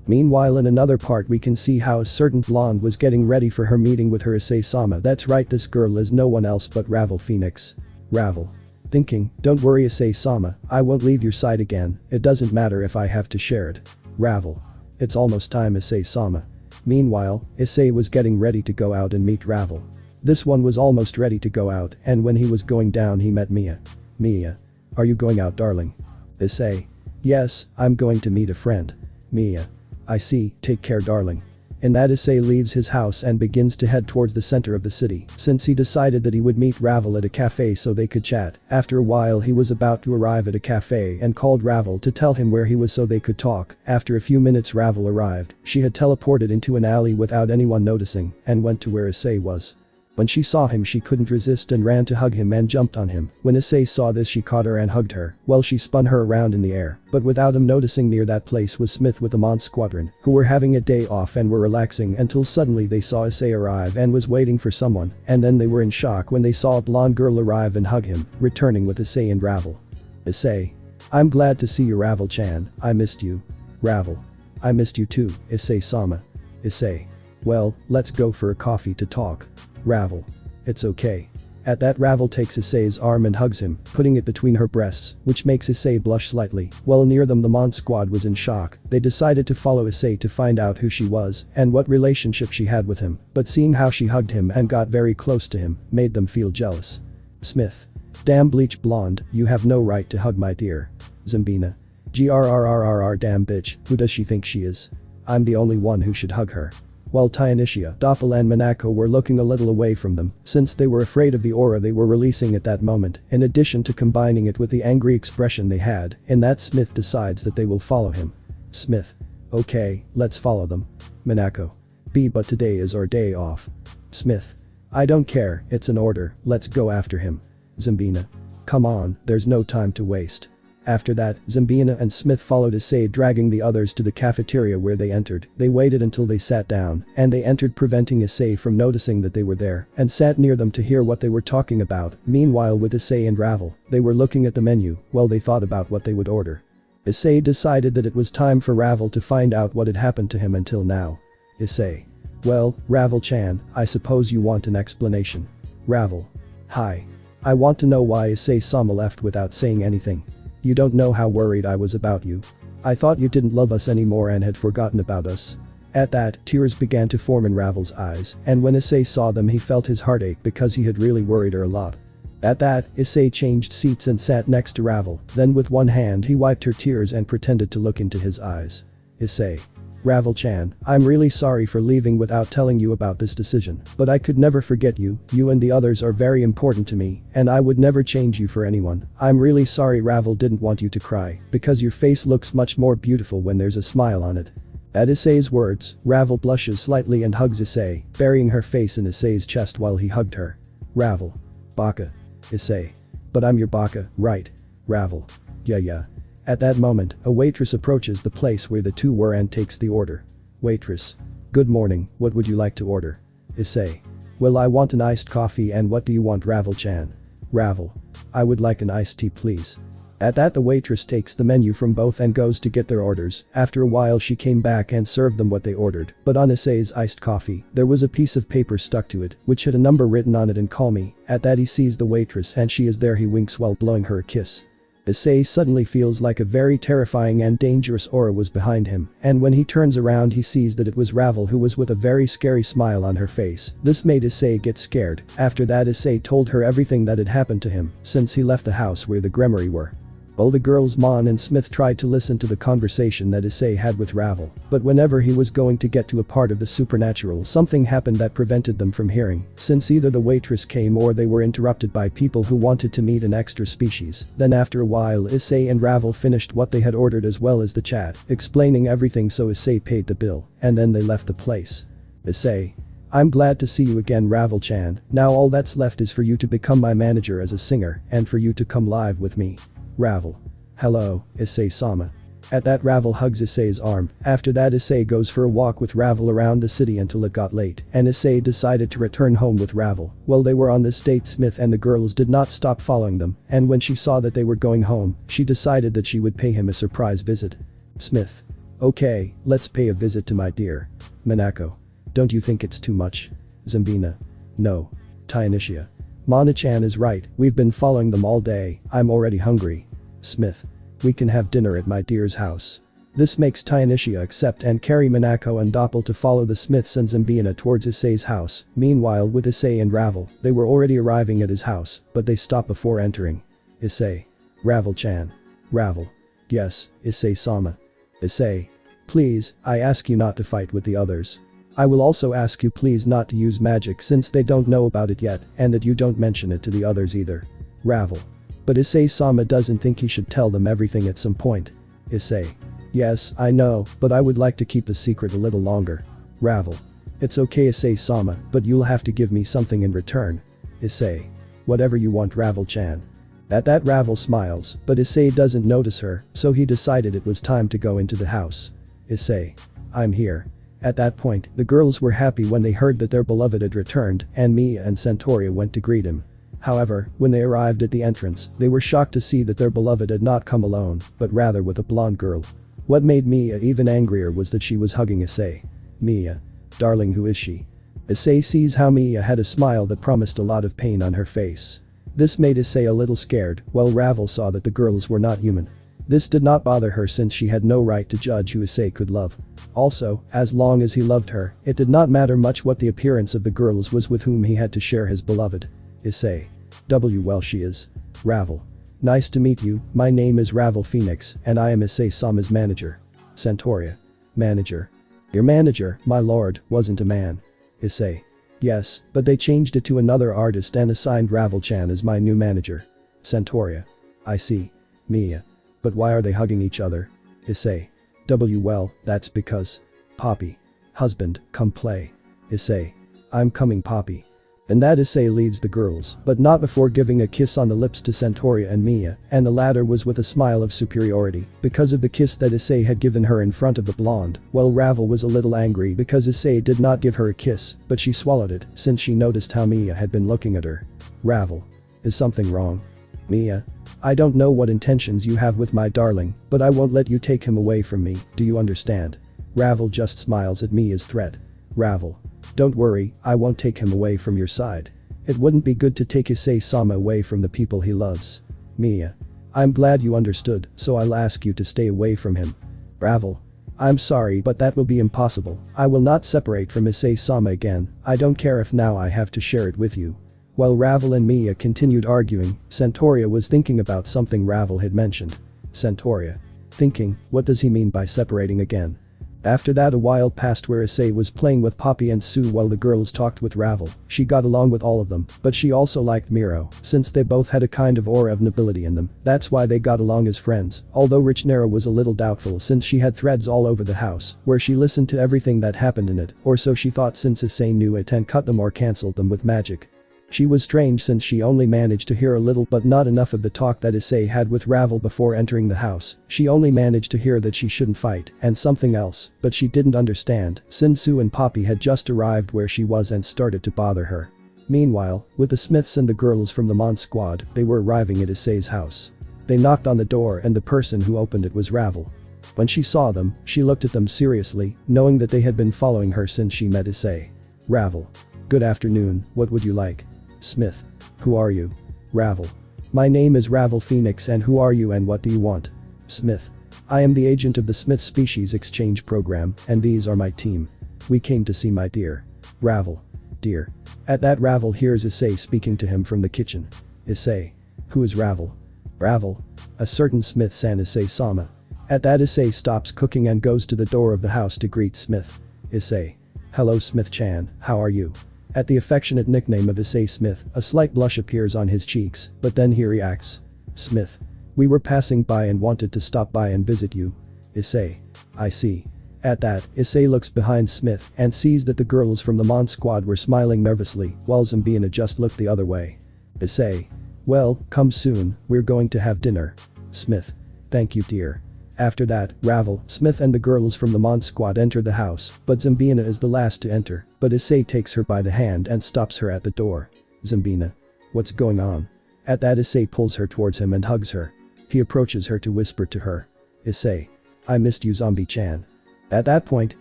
Meanwhile in another part we can see how a certain blonde was getting ready for her meeting with her Issei-sama. That's right, this girl is no one else but Ravel Phoenix. Ravel. Thinking, don't worry Issei-sama, I won't leave your side again, it doesn't matter if I have to share it. Ravel. It's almost time Issei-sama. Meanwhile, Issei was getting ready to go out and meet Ravel. This one was almost ready to go out and when he was going down he met Mia. Mia. Are you going out darling? Issei. Yes, I'm going to meet a friend. Mia. I see, take care darling. In that Issei leaves his house and begins to head towards the center of the city, since he decided that he would meet Ravel at a cafe so they could chat. After a while he was about to arrive at a cafe and called Ravel to tell him where he was so they could talk. After a few minutes Ravel arrived, she had teleported into an alley without anyone noticing and went to where Issei was. When she saw him she couldn't resist and ran to hug him and jumped on him. When Issei saw this she caught her and hugged her, while she spun her around in the air, but without him noticing near that place was Smith with the Mont Squadron, who were having a day off and were relaxing until suddenly they saw Issei arrive and was waiting for someone, and then they were in shock when they saw a blonde girl arrive and hug him, returning with Issei and Ravel. Issei. I'm glad to see you Ravel-chan, I missed you. Ravel. I missed you too, Issei-sama. Issei. Well, let's go for a coffee to talk. Ravel. It's okay. At that Ravel takes Issei's arm and hugs him, putting it between her breasts, which makes Issei blush slightly. While near them the Mont squad was in shock. They decided to follow Issei to find out who she was and what relationship she had with him, but seeing how she hugged him and got very close to him made them feel jealous. Smith. Damn bleach blonde, you have no right to hug my dear. Zambina. Grrrrrr damn bitch, who does she think she is? I'm the only one who should hug her. While Tainishia, Doppel and Manako were looking a little away from them, since they were afraid of the aura they were releasing at that moment, in addition to combining it with the angry expression they had, in that Smith decides that they will follow him. Smith. Okay, let's follow them. Minako. B, but today is our day off. Smith. I don't care, it's an order, let's go after him. Zambina. Come on, there's no time to waste. After that, Zambina and Smith followed Issei, dragging the others to the cafeteria where they entered. They waited until they sat down, and they entered, preventing Issei from noticing that they were there, and sat near them to hear what they were talking about. Meanwhile, with Issei and Ravel, they were looking at the menu while they thought about what they would order. Issei decided that it was time for Ravel to find out what had happened to him until now. Issei. Well, Ravel-chan, I suppose you want an explanation. Ravel. Hi. I want to know why Issei-sama left without saying anything. You don't know how worried I was about you. I thought you didn't love us anymore and had forgotten about us. At that, tears began to form in Ravel's eyes, and when Issei saw them he felt his heart ache because he had really worried her a lot. At that, Issei changed seats and sat next to Ravel, then with one hand he wiped her tears and pretended to look into his eyes. Issei. Ravel-chan, I'm really sorry for leaving without telling you about this decision, but I could never forget you, you and the others are very important to me, and I would never change you for anyone. I'm really sorry. Ravel didn't want you to cry, because your face looks much more beautiful when there's a smile on it. At Issei's words, Ravel blushes slightly and hugs Issei, burying her face in Issei's chest while he hugged her. Ravel. Baka. Issei. But I'm your Baka, right? Ravel. Yeah. At that moment, a waitress approaches the place where the two were and takes the order. Waitress. Good morning, what would you like to order? Issei. Well, I want an iced coffee, and what do you want, Ravel-chan? Ravel. I would like an iced tea, please. At that, the waitress takes the menu from both and goes to get their orders. After a while she came back and served them what they ordered, but on Issei's iced coffee, there was a piece of paper stuck to it, which had a number written on it and call me. At that he sees the waitress and she is there. He winks while blowing her a kiss. Issei suddenly feels like a very terrifying and dangerous aura was behind him, and when he turns around he sees that it was Ravel, who was with a very scary smile on her face. This made Issei get scared. After that, Issei told her everything that had happened to him since he left the house where the Gremory were. All the girls, Mon and Smith, tried to listen to the conversation that Issei had with Ravel, but whenever he was going to get to a part of the supernatural, something happened that prevented them from hearing, since either the waitress came or they were interrupted by people who wanted to meet an extra species. Then after a while, Issei and Ravel finished what they had ordered as well as the chat, explaining everything, so Issei paid the bill, and then they left the place. Issei. I'm glad to see you again, Ravel-chan. Now all that's left is for you to become my manager as a singer, and for you to come live with me. Ravel. Hello, Issei-sama. At that, Ravel hugs Issei's arm. After that, Issei goes for a walk with Ravel around the city until it got late, and Issei decided to return home with Ravel. While they were on this date, Smith and the girls did not stop following them, and when she saw that they were going home, she decided that she would pay him a surprise visit. Smith. Okay, let's pay a visit to my dear Minako. Don't you think it's too much? Zambina. No. Trihexa. Mana-chan is right, we've been following them all day, I'm already hungry. Smith. We can have dinner at my dear's house. This makes Trihexa accept and carry Minako and Doppel to follow the Smiths and Zambina towards Issei's house. Meanwhile, with Issei and Ravel, they were already arriving at his house, but they stop before entering. Issei. Ravel-chan. Ravel. Yes, Issei-sama. Issei. Please, I ask you not to fight with the others. I will also ask you please not to use magic since they don't know about it yet, and that you don't mention it to the others either. Ravel. But Issei-sama doesn't think he should tell them everything at some point. Issei. Yes, I know, but I would like to keep the secret a little longer. Ravel. It's okay, Issei-sama, but you'll have to give me something in return. Issei. Whatever you want, Ravel-chan. At that, Ravel smiles, but Issei doesn't notice her, so he decided it was time to go into the house. Issei. I'm here. At that point, the girls were happy when they heard that their beloved had returned, and Mia and Santoria went to greet him. However, when they arrived at the entrance, they were shocked to see that their beloved had not come alone, but rather with a blonde girl. What made Mia even angrier was that she was hugging Issei. Mia. Darling, who is she? Issei sees how Mia had a smile that promised a lot of pain on her face. This made Issei a little scared, while Ravel saw that the girls were not human. This did not bother her since she had no right to judge who Issei could love. Also, as long as he loved her, it did not matter much what the appearance of the girls was with whom he had to share his beloved. Issei. Well, she is. Ravel. Nice to meet you, my name is Ravel Phoenix, and I am Issei-sama's manager. Santoria. Manager. Your manager, my lord, wasn't a man. Issei. Yes, but they changed it to another artist and assigned Ravel-chan as my new manager. Santoria. I see. Mia. But why are they hugging each other? Issei. Well, that's because. Poppy. Husband, come play. Issei. I'm coming Poppy. And that Issei leaves the girls, but not before giving a kiss on the lips to Centauria and Mia, and the latter was with a smile of superiority, because of the kiss that Issei had given her in front of the blonde, while Ravel was a little angry because Issei did not give her a kiss, but she swallowed it, since she noticed how Mia had been looking at her. Ravel. Is something wrong? Mia. I don't know what intentions you have with my darling, but I won't let you take him away from me, do you understand? Ravel just smiles at Mia's threat. Ravel. Don't worry, I won't take him away from your side. It wouldn't be good to take issei-sama away from the people he loves. Mia. I'm glad you understood, so I'll ask you to stay away from him. Ravel. I'm sorry but that will be impossible, I will not separate from issei-sama again, I don't care if now I have to share it with you. While Ravel and Mia continued arguing, Centauria was thinking about something Ravel had mentioned. Centauria. Thinking, what does he mean by separating again? After that a while passed where Issei was playing with Poppy and Sue while the girls talked with Ravel. She got along with all of them, but she also liked Miro, since they both had a kind of aura of nobility in them, that's why they got along as friends, although Richnera was a little doubtful since she had threads all over the house, where she listened to everything that happened in it, or so she thought since Issei knew it and cut them or cancelled them with magic. She was strange since she only managed to hear a little but not enough of the talk that Issei had with Ravel before entering the house. She only managed to hear that she shouldn't fight and something else, but she didn't understand since Sue and Poppy had just arrived where she was and started to bother her. Meanwhile, with the Smiths and the girls from the Mon squad, they were arriving at Issei's house. They knocked on the door and the person who opened it was Ravel. When she saw them, she looked at them seriously, knowing that they had been following her since she met Issei. Ravel. Good afternoon, what would you like? Smith. Who are you? Ravel. My name is Ravel Phoenix and who are you and what do you want? Smith. I am the agent of the Smith Species Exchange Program and these are my team. We came to see my dear. Ravel. Dear. At that Ravel hears Issei speaking to him from the kitchen. Issei. Who is Ravel? Ravel. A certain Smith-san Issei-sama. At that Issei stops cooking and goes to the door of the house to greet Smith. Issei. Hello Smith-chan, how are you? At the affectionate nickname of Issei Smith, a slight blush appears on his cheeks, but then he reacts. Smith. We were passing by and wanted to stop by and visit you. Issei. I see. At that, Issei looks behind Smith and sees that the girls from the Mon squad were smiling nervously while Zambina just looked the other way. Issei. Well, come soon, we're going to have dinner. Smith. Thank you dear. After that, Ravel, Smith and the girls from the Mon squad enter the house, but Zambina is the last to enter, but Issei takes her by the hand and stops her at the door. Zambina. What's going on? At that Issei pulls her towards him and hugs her. He approaches her to whisper to her. Issei. I missed you Zombie-chan. At that point,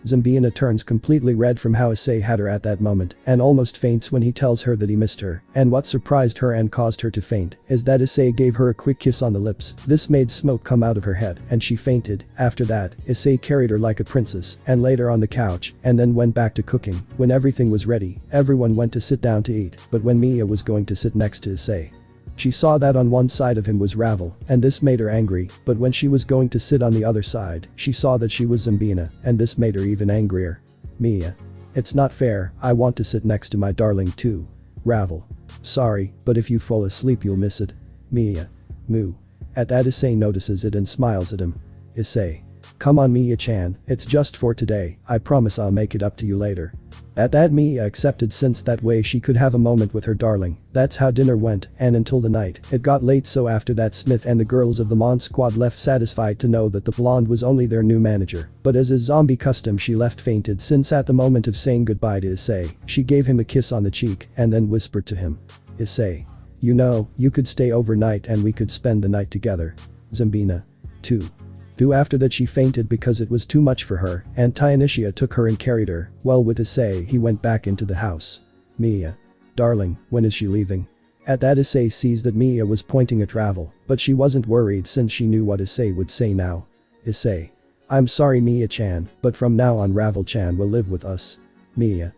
Zambina turns completely red from how Issei had her at that moment and almost faints when he tells her that he missed her, and what surprised her and caused her to faint is that Issei gave her a quick kiss on the lips. This made smoke come out of her head and she fainted. After that, Issei carried her like a princess and laid her on the couch and then went back to cooking. When everything was ready, everyone went to sit down to eat, but when Mia was going to sit next to Issei, she saw that on one side of him was Ravel, and this made her angry, but when she was going to sit on the other side, she saw that she was Zambina, and this made her even angrier. Mia. It's not fair, I want to sit next to my darling too. Ravel. Sorry, but if you fall asleep you'll miss it. Mia. Moo. At that Issei notices it and smiles at him. Issei. Come on Mia-chan, it's just for today, I promise I'll make it up to you later. At that Mia accepted since that way she could have a moment with her darling. That's how dinner went and until the night. It got late so after that Smith and the girls of the Mon squad left satisfied to know that the blonde was only their new manager. But as is zombie custom she left fainted since at the moment of saying goodbye to Issei, she gave him a kiss on the cheek and then whispered to him. Issei. You know, you could stay overnight and we could spend the night together. Zambina. 2. After that she fainted because it was too much for her and Tainisha took her and carried her, while with Issei he went back into the house. Mia. Darling, when is she leaving? At that Issei sees that Mia was pointing at Ravel, but she wasn't worried since she knew what Issei would say now. Issei. I'm sorry Mia-chan, but from now on Ravel-chan will live with us. Mia.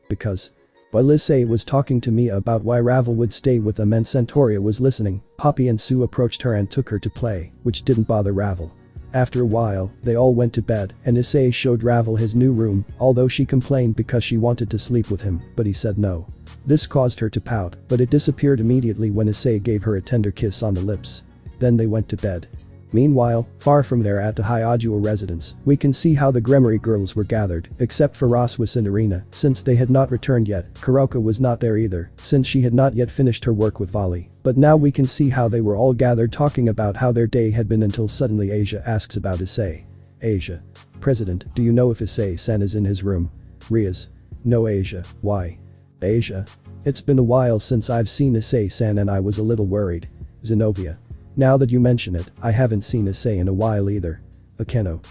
Because. While Issei was talking to Mia about why Ravel would stay with them and Centauria was listening, Poppy and Sue approached her and took her to play, which didn't bother Ravel. After a while, they all went to bed and Issei showed Ravel his new room, although she complained because she wanted to sleep with him, but he said no. This caused her to pout, but it disappeared immediately when Issei gave her a tender kiss on the lips. Then they went to bed. Meanwhile, far from there at the Hyajuo residence, we can see how the Gremory girls were gathered, except for Roswis and Irina, since they had not returned yet. Kuroka was not there either, since she had not yet finished her work with Vali. But now we can see how they were all gathered talking about how their day had been until suddenly Asia asks about Issei. Asia. President, do you know if Issei-sen is in his room? Riaz. No Asia, why? Asia. It's been a while since I've seen Issei-sen and I was a little worried. Zenobia. Now that you mention it, I haven't seen Issei in a while either. Akeno.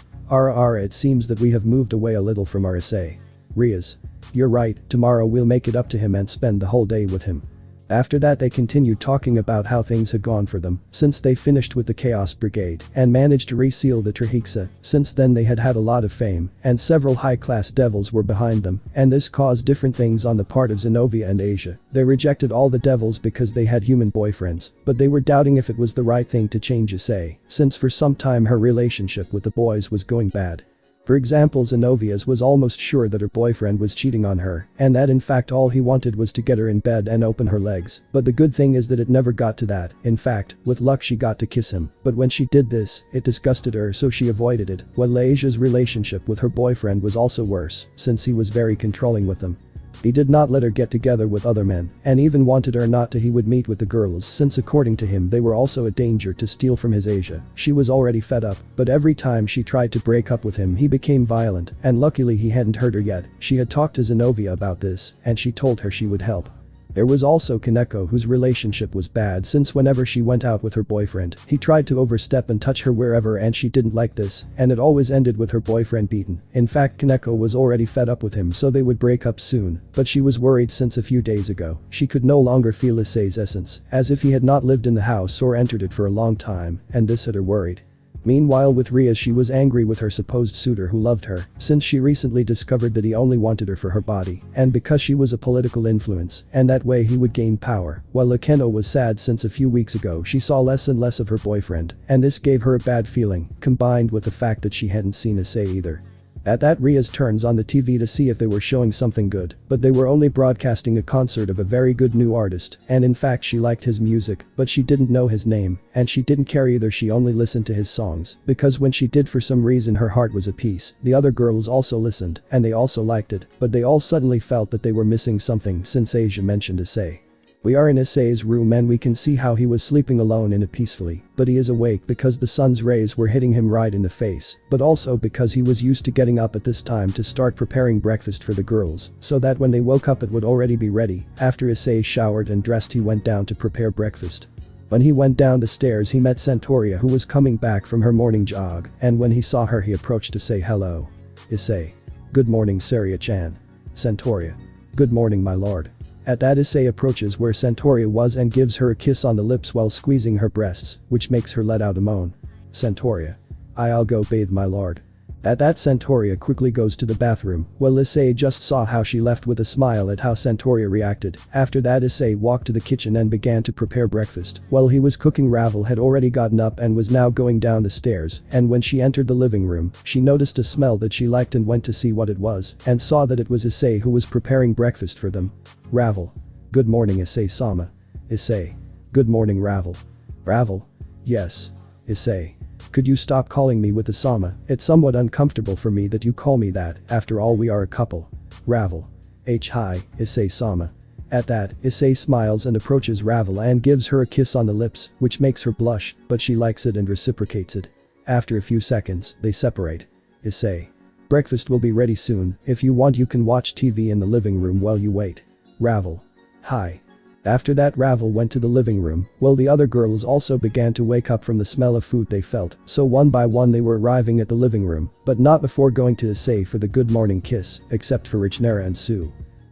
It seems that we have moved away a little from our Issei. Riaz. You're right, tomorrow we'll make it up to him and spend the whole day with him. After that they continued talking about how things had gone for them since they finished with the Chaos Brigade and managed to reseal the Trihexa. Since then they had had a lot of fame and several high-class devils were behind them, and this caused different things on the part of Zenobia and Asia. They rejected all the devils because they had human boyfriends, but they were doubting if it was the right thing to change Issei, since for some time her relationship with the boys was going bad. For example, Zenovia's was almost sure that her boyfriend was cheating on her and that in fact all he wanted was to get her in bed and open her legs. But the good thing is that it never got to that. In fact, with luck she got to kiss him, but when she did this, it disgusted her so she avoided it. While Asia's relationship with her boyfriend was also worse since he was very controlling with them. He did not let her get together with other men and even wanted her not to. He would meet with the girls since according to him they were also a danger to steal from his Asia. She was already fed up, but every time she tried to break up with him he became violent, and luckily he hadn't hurt her yet. She had talked to Zenobia about this and she told her she would help. There was also Kaneko, whose relationship was bad since whenever she went out with her boyfriend, he tried to overstep and touch her wherever and she didn't like this, and it always ended with her boyfriend beaten. In fact, Kaneko was already fed up with him so they would break up soon, but she was worried since a few days ago she could no longer feel Issei's essence, as if he had not lived in the house or entered it for a long time, and this had her worried. Meanwhile with Riaz, she was angry with her supposed suitor who loved her since she recently discovered that he only wanted her for her body and because she was a political influence and that way he would gain power, while Akeno was sad since a few weeks ago she saw less and less of her boyfriend and this gave her a bad feeling, combined with the fact that she hadn't seen Issei either. At that, Riaz turns on the TV to see if they were showing something good, but they were only broadcasting a concert of a very good new artist, and in fact she liked his music, but she didn't know his name, and she didn't care either. She only listened to his songs, because when she did for some reason her heart was at peace. The other girls also listened, and they also liked it, but they all suddenly felt that they were missing something since Asia mentioned Issei. We are in Issei's room and we can see how he was sleeping alone in it peacefully, but he is awake because the sun's rays were hitting him right in the face, but also because he was used to getting up at this time to start preparing breakfast for the girls, so that when they woke up it would already be ready. After Issei showered and dressed he went down to prepare breakfast. When he went down the stairs he met Santoria, who was coming back from her morning jog, and when he saw her he approached to say hello. Issei. Good morning Saria-chan. Santoria. Good morning my lord. At that, Issei approaches where Santoria was and gives her a kiss on the lips while squeezing her breasts, which makes her let out a moan. Santoria. I'll go bathe my lord. At that, Santoria quickly goes to the bathroom, while Issei just saw how she left with a smile at how Santoria reacted. After that, Issei walked to the kitchen and began to prepare breakfast. While he was cooking, Ravel had already gotten up and was now going down the stairs, and when she entered the living room, she noticed a smell that she liked and went to see what it was, and saw that it was Issei who was preparing breakfast for them. Ravel. Good morning Issei-sama. Issei. Good morning Ravel. Ravel. Yes. Issei. Could you stop calling me with Isama? It's somewhat uncomfortable for me that you call me that, after all we are a couple. Ravel. Hi, Issei-sama. At that, Issei smiles and approaches Ravel and gives her a kiss on the lips, which makes her blush, but she likes it and reciprocates it. After a few seconds, they separate. Issei. Breakfast will be ready soon. If you want you can watch TV in the living room while you wait. Ravel. Hi. After that, Ravel went to the living room, while the other girls also began to wake up from the smell of food they felt, so one by one they were arriving at the living room, but not before going to Issei for the good morning kiss, except for Richnera and Sue.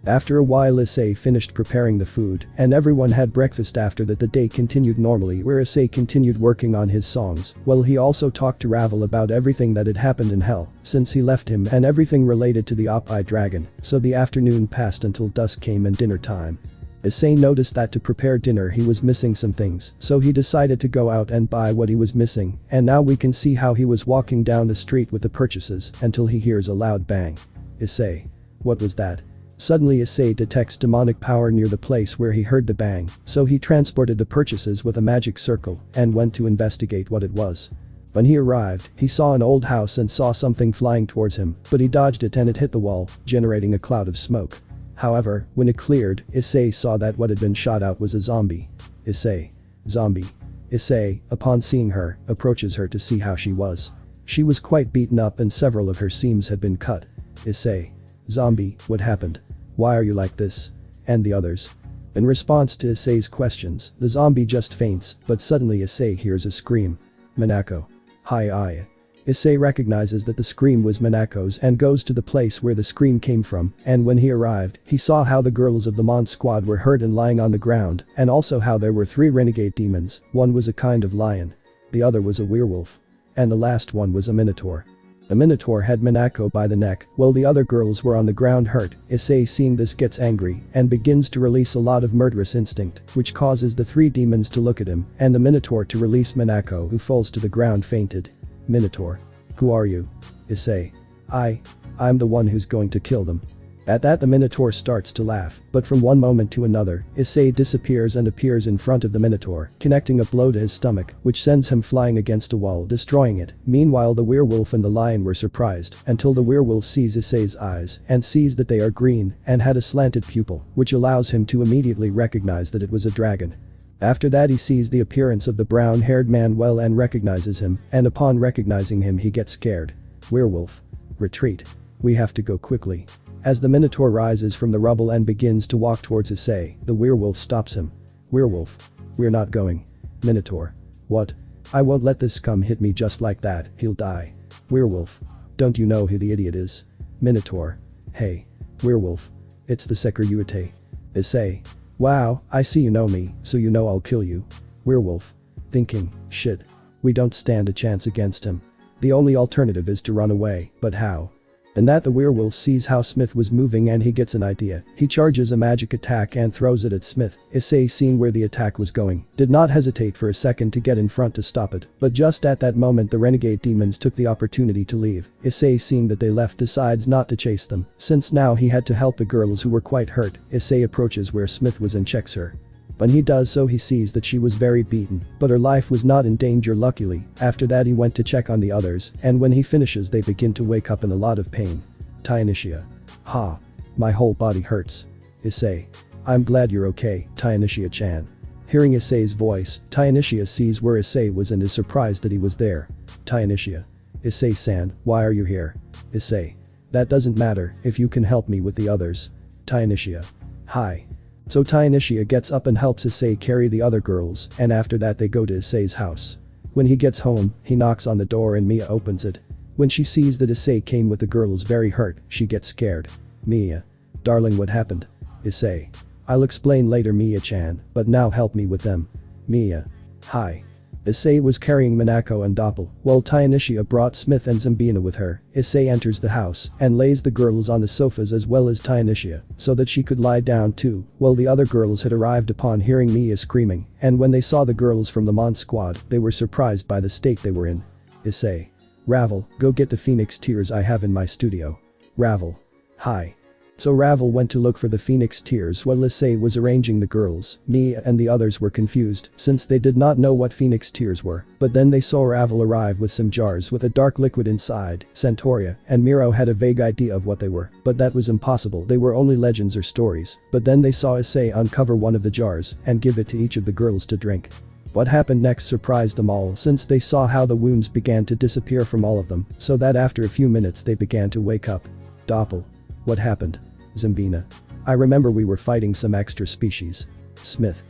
After a while Issei finished preparing the food, and everyone had breakfast. After that the day continued normally, where Issei continued working on his songs, while he also talked to Ravel about everything that had happened in hell since he left him and everything related to the Op-I dragon. So the afternoon passed until dusk came and dinner time. Issei noticed that to prepare dinner he was missing some things, so he decided to go out and buy what he was missing, and now we can see how he was walking down the street with the purchases until he hears a loud bang. Issei. What was that? Suddenly Issei detects demonic power near the place where he heard the bang, so he transported the purchases with a magic circle and went to investigate what it was. When he arrived, he saw an old house and saw something flying towards him, but he dodged it and it hit the wall, generating a cloud of smoke. However, when it cleared, Issei saw that what had been shot out was a zombie. Issei. Zombie. Issei, upon seeing her, approaches her to see how she was. She was quite beaten up and several of her seams had been cut. Issei. Zombie, what happened? Why are you like this? And the others. In response to Issei's questions, the zombie just faints, but suddenly Issei hears a scream. Minako. Hi. Issei recognizes that the scream was Minako's and goes to the place where the scream came from, and when he arrived, he saw how the girls of the Mon squad were hurt and lying on the ground, and also how there were 3 renegade demons, one was a kind of lion. The other was a werewolf. And the last one was a minotaur. The minotaur had Minako by the neck, while the other girls were on the ground hurt. Issei seeing this gets angry and begins to release a lot of murderous instinct, which causes the 3 demons to look at him and the minotaur to release Minako, who falls to the ground fainted. Minotaur. Who are you? Issei. I'm the one who's going to kill them. At that the minotaur starts to laugh, but from one moment to another, Issei disappears and appears in front of the minotaur, connecting a blow to his stomach, which sends him flying against a wall, destroying it. Meanwhile the werewolf and the lion were surprised, until the werewolf sees Issei's eyes and sees that they are green and had a slanted pupil, which allows him to immediately recognize that it was a dragon. After that he sees the appearance of the brown-haired man well and recognizes him, and upon recognizing him he gets scared. Werewolf. Retreat. We have to go quickly. As the minotaur rises from the rubble and begins to walk towards Issei, the werewolf stops him. Werewolf. We're not going. Minotaur. What? I won't let this scum hit me just like that, he'll die. Werewolf. Don't you know who the idiot is? Minotaur. Hey. Werewolf. It's the Sekiryuite. Issei. Wow, I see you know me, so you know I'll kill you. Werewolf. Thinking, shit. We don't stand a chance against him. The only alternative is to run away, but how? And that the werewolf sees how Smith was moving and he gets an idea. He charges a magic attack and throws it at Smith. Issei, seeing where the attack was going, did not hesitate for a second to get in front to stop it, but just at that moment the renegade demons took the opportunity to leave. Issei, seeing that they left, decides not to chase them, since now he had to help the girls who were quite hurt. Issei approaches where Smith was and checks her. When he does so he sees that she was very beaten, but her life was not in danger luckily. After that he went to check on the others, and when he finishes they begin to wake up in a lot of pain. Tainishia. Ha. My whole body hurts. Issei. I'm glad you're okay, Tainishia-chan. Hearing Issei's voice, Tainishia sees where Issei was and is surprised that he was there. Tainishia. Issei-san, why are you here? Issei. That doesn't matter if you can help me with the others. Tainishia. Hi. So Tainishia gets up and helps Issei carry the other girls, and after that they go to Issei's house. When he gets home, he knocks on the door and Mia opens it. When she sees that Issei came with the girls very hurt, she gets scared. Mia. Darling, what happened? Issei. I'll explain later, Mia-chan, but now help me with them. Mia. Hi. Issei was carrying Minako and Doppel, while Tainishia brought Smith and Zambina with her. Issei enters the house and lays the girls on the sofas as well as Tainishia, so that she could lie down too, while the other girls had arrived upon hearing Mia screaming, and when they saw the girls from the Mon squad, they were surprised by the state they were in. Issei. Ravel, go get the phoenix tears I have in my studio. Ravel. Hi. So Ravel went to look for the phoenix tears while Issei was arranging the girls. Mia and the others were confused since they did not know what phoenix tears were, but then they saw Ravel arrive with some jars with a dark liquid inside. Centauria and Miro had a vague idea of what they were, but that was impossible, they were only legends or stories. But then they saw Issei uncover one of the jars and give it to each of the girls to drink. What happened next surprised them all since they saw how the wounds began to disappear from all of them, so that after a few minutes they began to wake up. Doppel. What happened? Zambina. I remember we were fighting some extra species. Smith.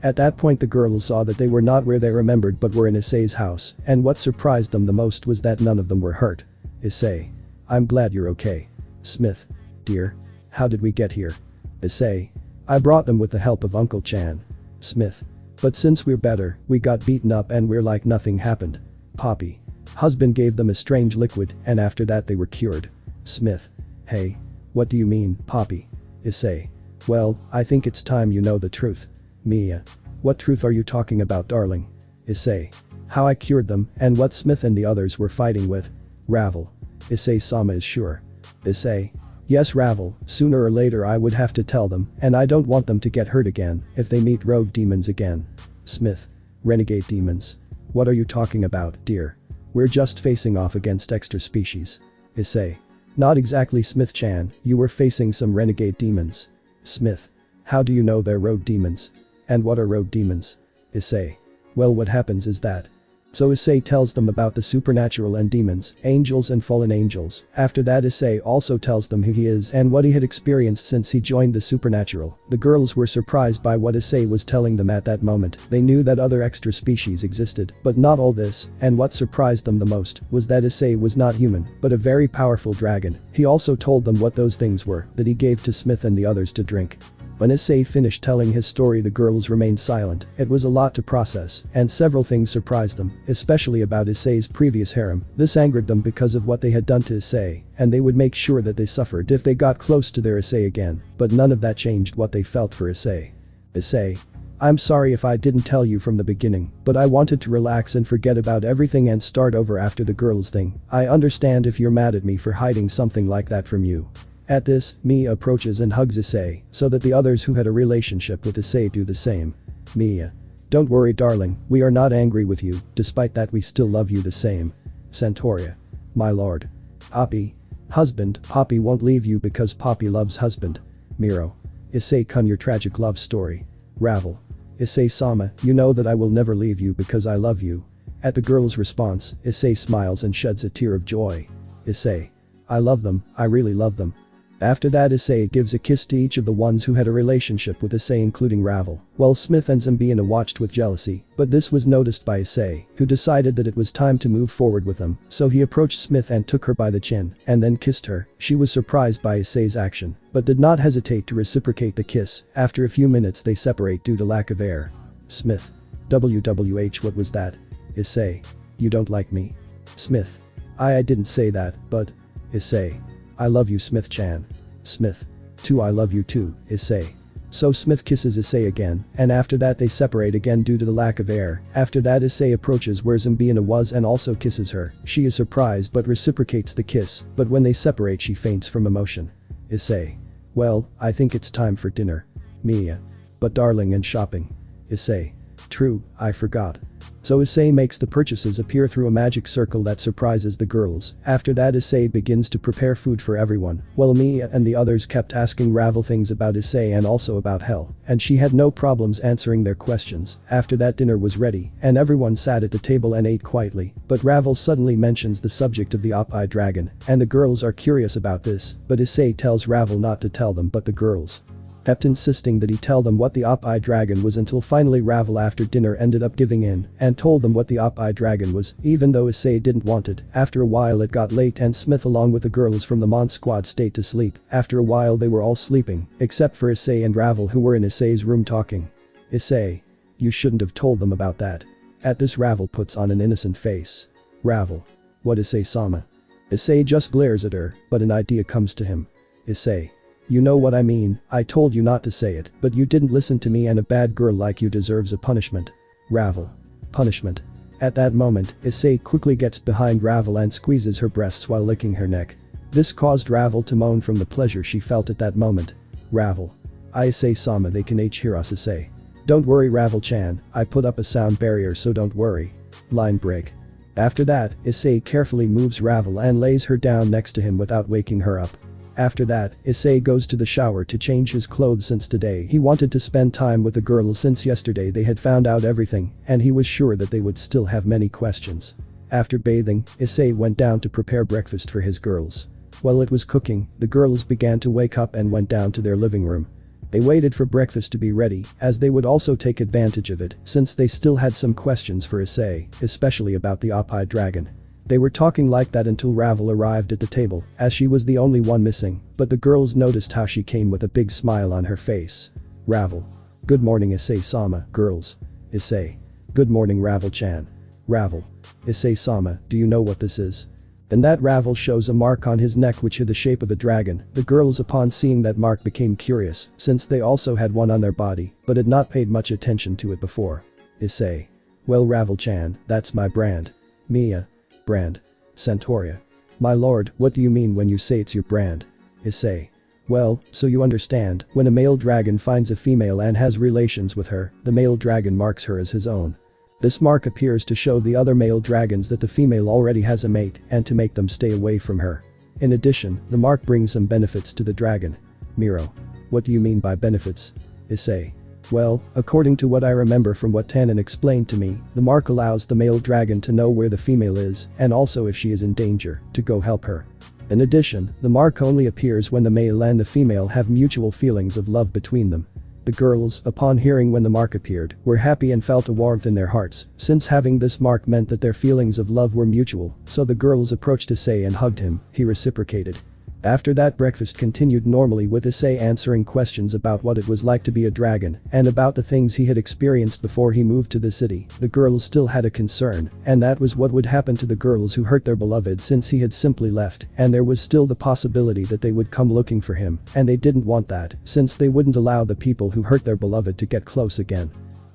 At that point the girls saw that they were not where they remembered but were in Issei's house, and what surprised them the most was that none of them were hurt. Issei. I'm glad you're okay. Smith. Dear. How did we get here? Issei. I brought them with the help of Uncle Chan. Smith. But since we're better, we got beaten up and we're like nothing happened. Poppy. Husband gave them a strange liquid and after that they were cured. Smith. Hey. What do you mean, Poppy? Issei. Well, I think it's time you know the truth. Mia. What truth are you talking about, darling? Issei. How I cured them and what Smith and the others were fighting with. Ravel. Issei-sama is sure. Issei. Yes, Ravel, sooner or later I would have to tell them, and I don't want them to get hurt again if they meet rogue demons again. Smith. Renegade demons. What are you talking about, dear? We're just facing off against extra species. Issei. Not exactly, Smith-chan, you were facing some renegade demons. Smith. How do you know they're rogue demons? And what are rogue demons? Issei. Well, what happens is that. So Issei tells them about the supernatural and demons, angels and fallen angels. After that, Issei also tells them who he is and what he had experienced since he joined the supernatural. The girls were surprised by what Issei was telling them at that moment. They knew that other extra species existed, but not all this, and what surprised them the most was that Issei was not human, but a very powerful dragon. He also told them what those things were that he gave to Smith and the others to drink. When Issei finished telling his story, the girls remained silent. It was a lot to process, and several things surprised them, especially about Issei's previous harem. This angered them because of what they had done to Issei, and they would make sure that they suffered if they got close to their Issei again, but none of that changed what they felt for Issei. Issei. I'm sorry if I didn't tell you from the beginning, but I wanted to relax and forget about everything and start over after the girls thing. I understand if you're mad at me for hiding something like that from you. At this, Mia approaches and hugs Issei, so that the others who had a relationship with Issei do the same. Mia. Don't worry, darling, we are not angry with you, despite that we still love you the same. Centauria. My lord. Poppy. Husband, Poppy won't leave you because Poppy loves husband. Miro. Issei-kun, your tragic love story. Ravel. Issei-sama, you know that I will never leave you because I love you. At the girl's response, Issei smiles and sheds a tear of joy. Issei. I love them, I really love them. After that, Issei gives a kiss to each of the ones who had a relationship with Issei, including Ravel. While Smith and Zambina watched with jealousy, but this was noticed by Issei, who decided that it was time to move forward with them, so he approached Smith and took her by the chin, and then kissed her. She was surprised by Issei's action, but did not hesitate to reciprocate the kiss. After a few minutes they separate due to lack of air. Smith. WWH, what was that? Issei. You don't like me? Smith. I didn't say that, but. Issei. I love you, Smith-chan. Smith. Too, I love you too, Issei. So Smith kisses Issei again, and after that they separate again due to the lack of air. After that, Issei approaches where Zambina was and also kisses her. She is surprised but reciprocates the kiss, but when they separate she faints from emotion. Issei. Well, I think it's time for dinner. Mia. But darling, and shopping. Issei. True, I forgot. So Issei makes the purchases appear through a magic circle that surprises the girls. After that, Issei begins to prepare food for everyone, while Mia and the others kept asking Ravel things about Issei and also about Hell, and she had no problems answering their questions. After that, dinner was ready, and everyone sat at the table and ate quietly, but Ravel suddenly mentions the subject of the op-eye dragon, and the girls are curious about this, but Issei tells Ravel not to tell them, but the girls kept insisting that he tell them what the op-eye dragon was, until finally Ravel after dinner ended up giving in and told them what the op-eye dragon was, even though Issei didn't want it. After a while it got late and Smith along with the girls from the Mon squad stayed to sleep. After a while they were all sleeping, except for Issei and Ravel, who were in Issei's room talking. Issei. You shouldn't have told them about that. At this, Ravel puts on an innocent face. Ravel. What, Issei-sama? Issei just glares at her, but an idea comes to him. Issei. You know what I mean, I told you not to say it, but you didn't listen to me, and a bad girl like you deserves a punishment. Ravel. Punishment. At that moment, Issei quickly gets behind Ravel and squeezes her breasts while licking her neck. This caused Ravel to moan from the pleasure she felt at that moment. Ravel. Issei-sama, they can hear us, Issei. Don't worry, Ravel-chan, I put up a sound barrier, so don't worry. Line break. After that, Issei carefully moves Ravel and lays her down next to him without waking her up. After that, Issei goes to the shower to change his clothes, since today he wanted to spend time with the girls, since yesterday they had found out everything and he was sure that they would still have many questions. After bathing, Issei went down to prepare breakfast for his girls. While it was cooking, the girls began to wake up and went down to their living room. They waited for breakfast to be ready, as they would also take advantage of it since they still had some questions for Issei, especially about the op-eye dragon. They were talking like that until Ravel arrived at the table, as she was the only one missing, but the girls noticed how she came with a big smile on her face. Ravel. Good morning, Issei-sama, girls. Issei. Good morning, Ravel-chan. Ravel. Issei-sama, do you know what this is? And that Ravel shows a mark on his neck which had the shape of a dragon. The girls, upon seeing that mark, became curious, since they also had one on their body, but had not paid much attention to it before. Issei. Well, Ravel-chan, that's my brand. Mia. Brand. Centauria. My lord, what do you mean when you say it's your brand? Issei. Well, so you understand, when a male dragon finds a female and has relations with her, the male dragon marks her as his own. This mark appears to show the other male dragons that the female already has a mate and to make them stay away from her. In addition, the mark brings some benefits to the dragon. Miro. What do you mean by benefits? Issei. Well, according to what I remember from what Tannen explained to me, the mark allows the male dragon to know where the female is and also if she is in danger, to go help her. In addition, the mark only appears when the male and the female have mutual feelings of love between them. The girls, upon hearing when the mark appeared, were happy and felt a warmth in their hearts, since having this mark meant that their feelings of love were mutual, so the girls approached Issei and hugged him. He reciprocated. After that, breakfast continued normally with Issei answering questions about what it was like to be a dragon and about the things he had experienced before he moved to the city. The girls still had a concern, and that was what would happen to the girls who hurt their beloved since he had simply left, and there was still the possibility that they would come looking for him, and they didn't want that, since they wouldn't allow the people who hurt their beloved to get close again.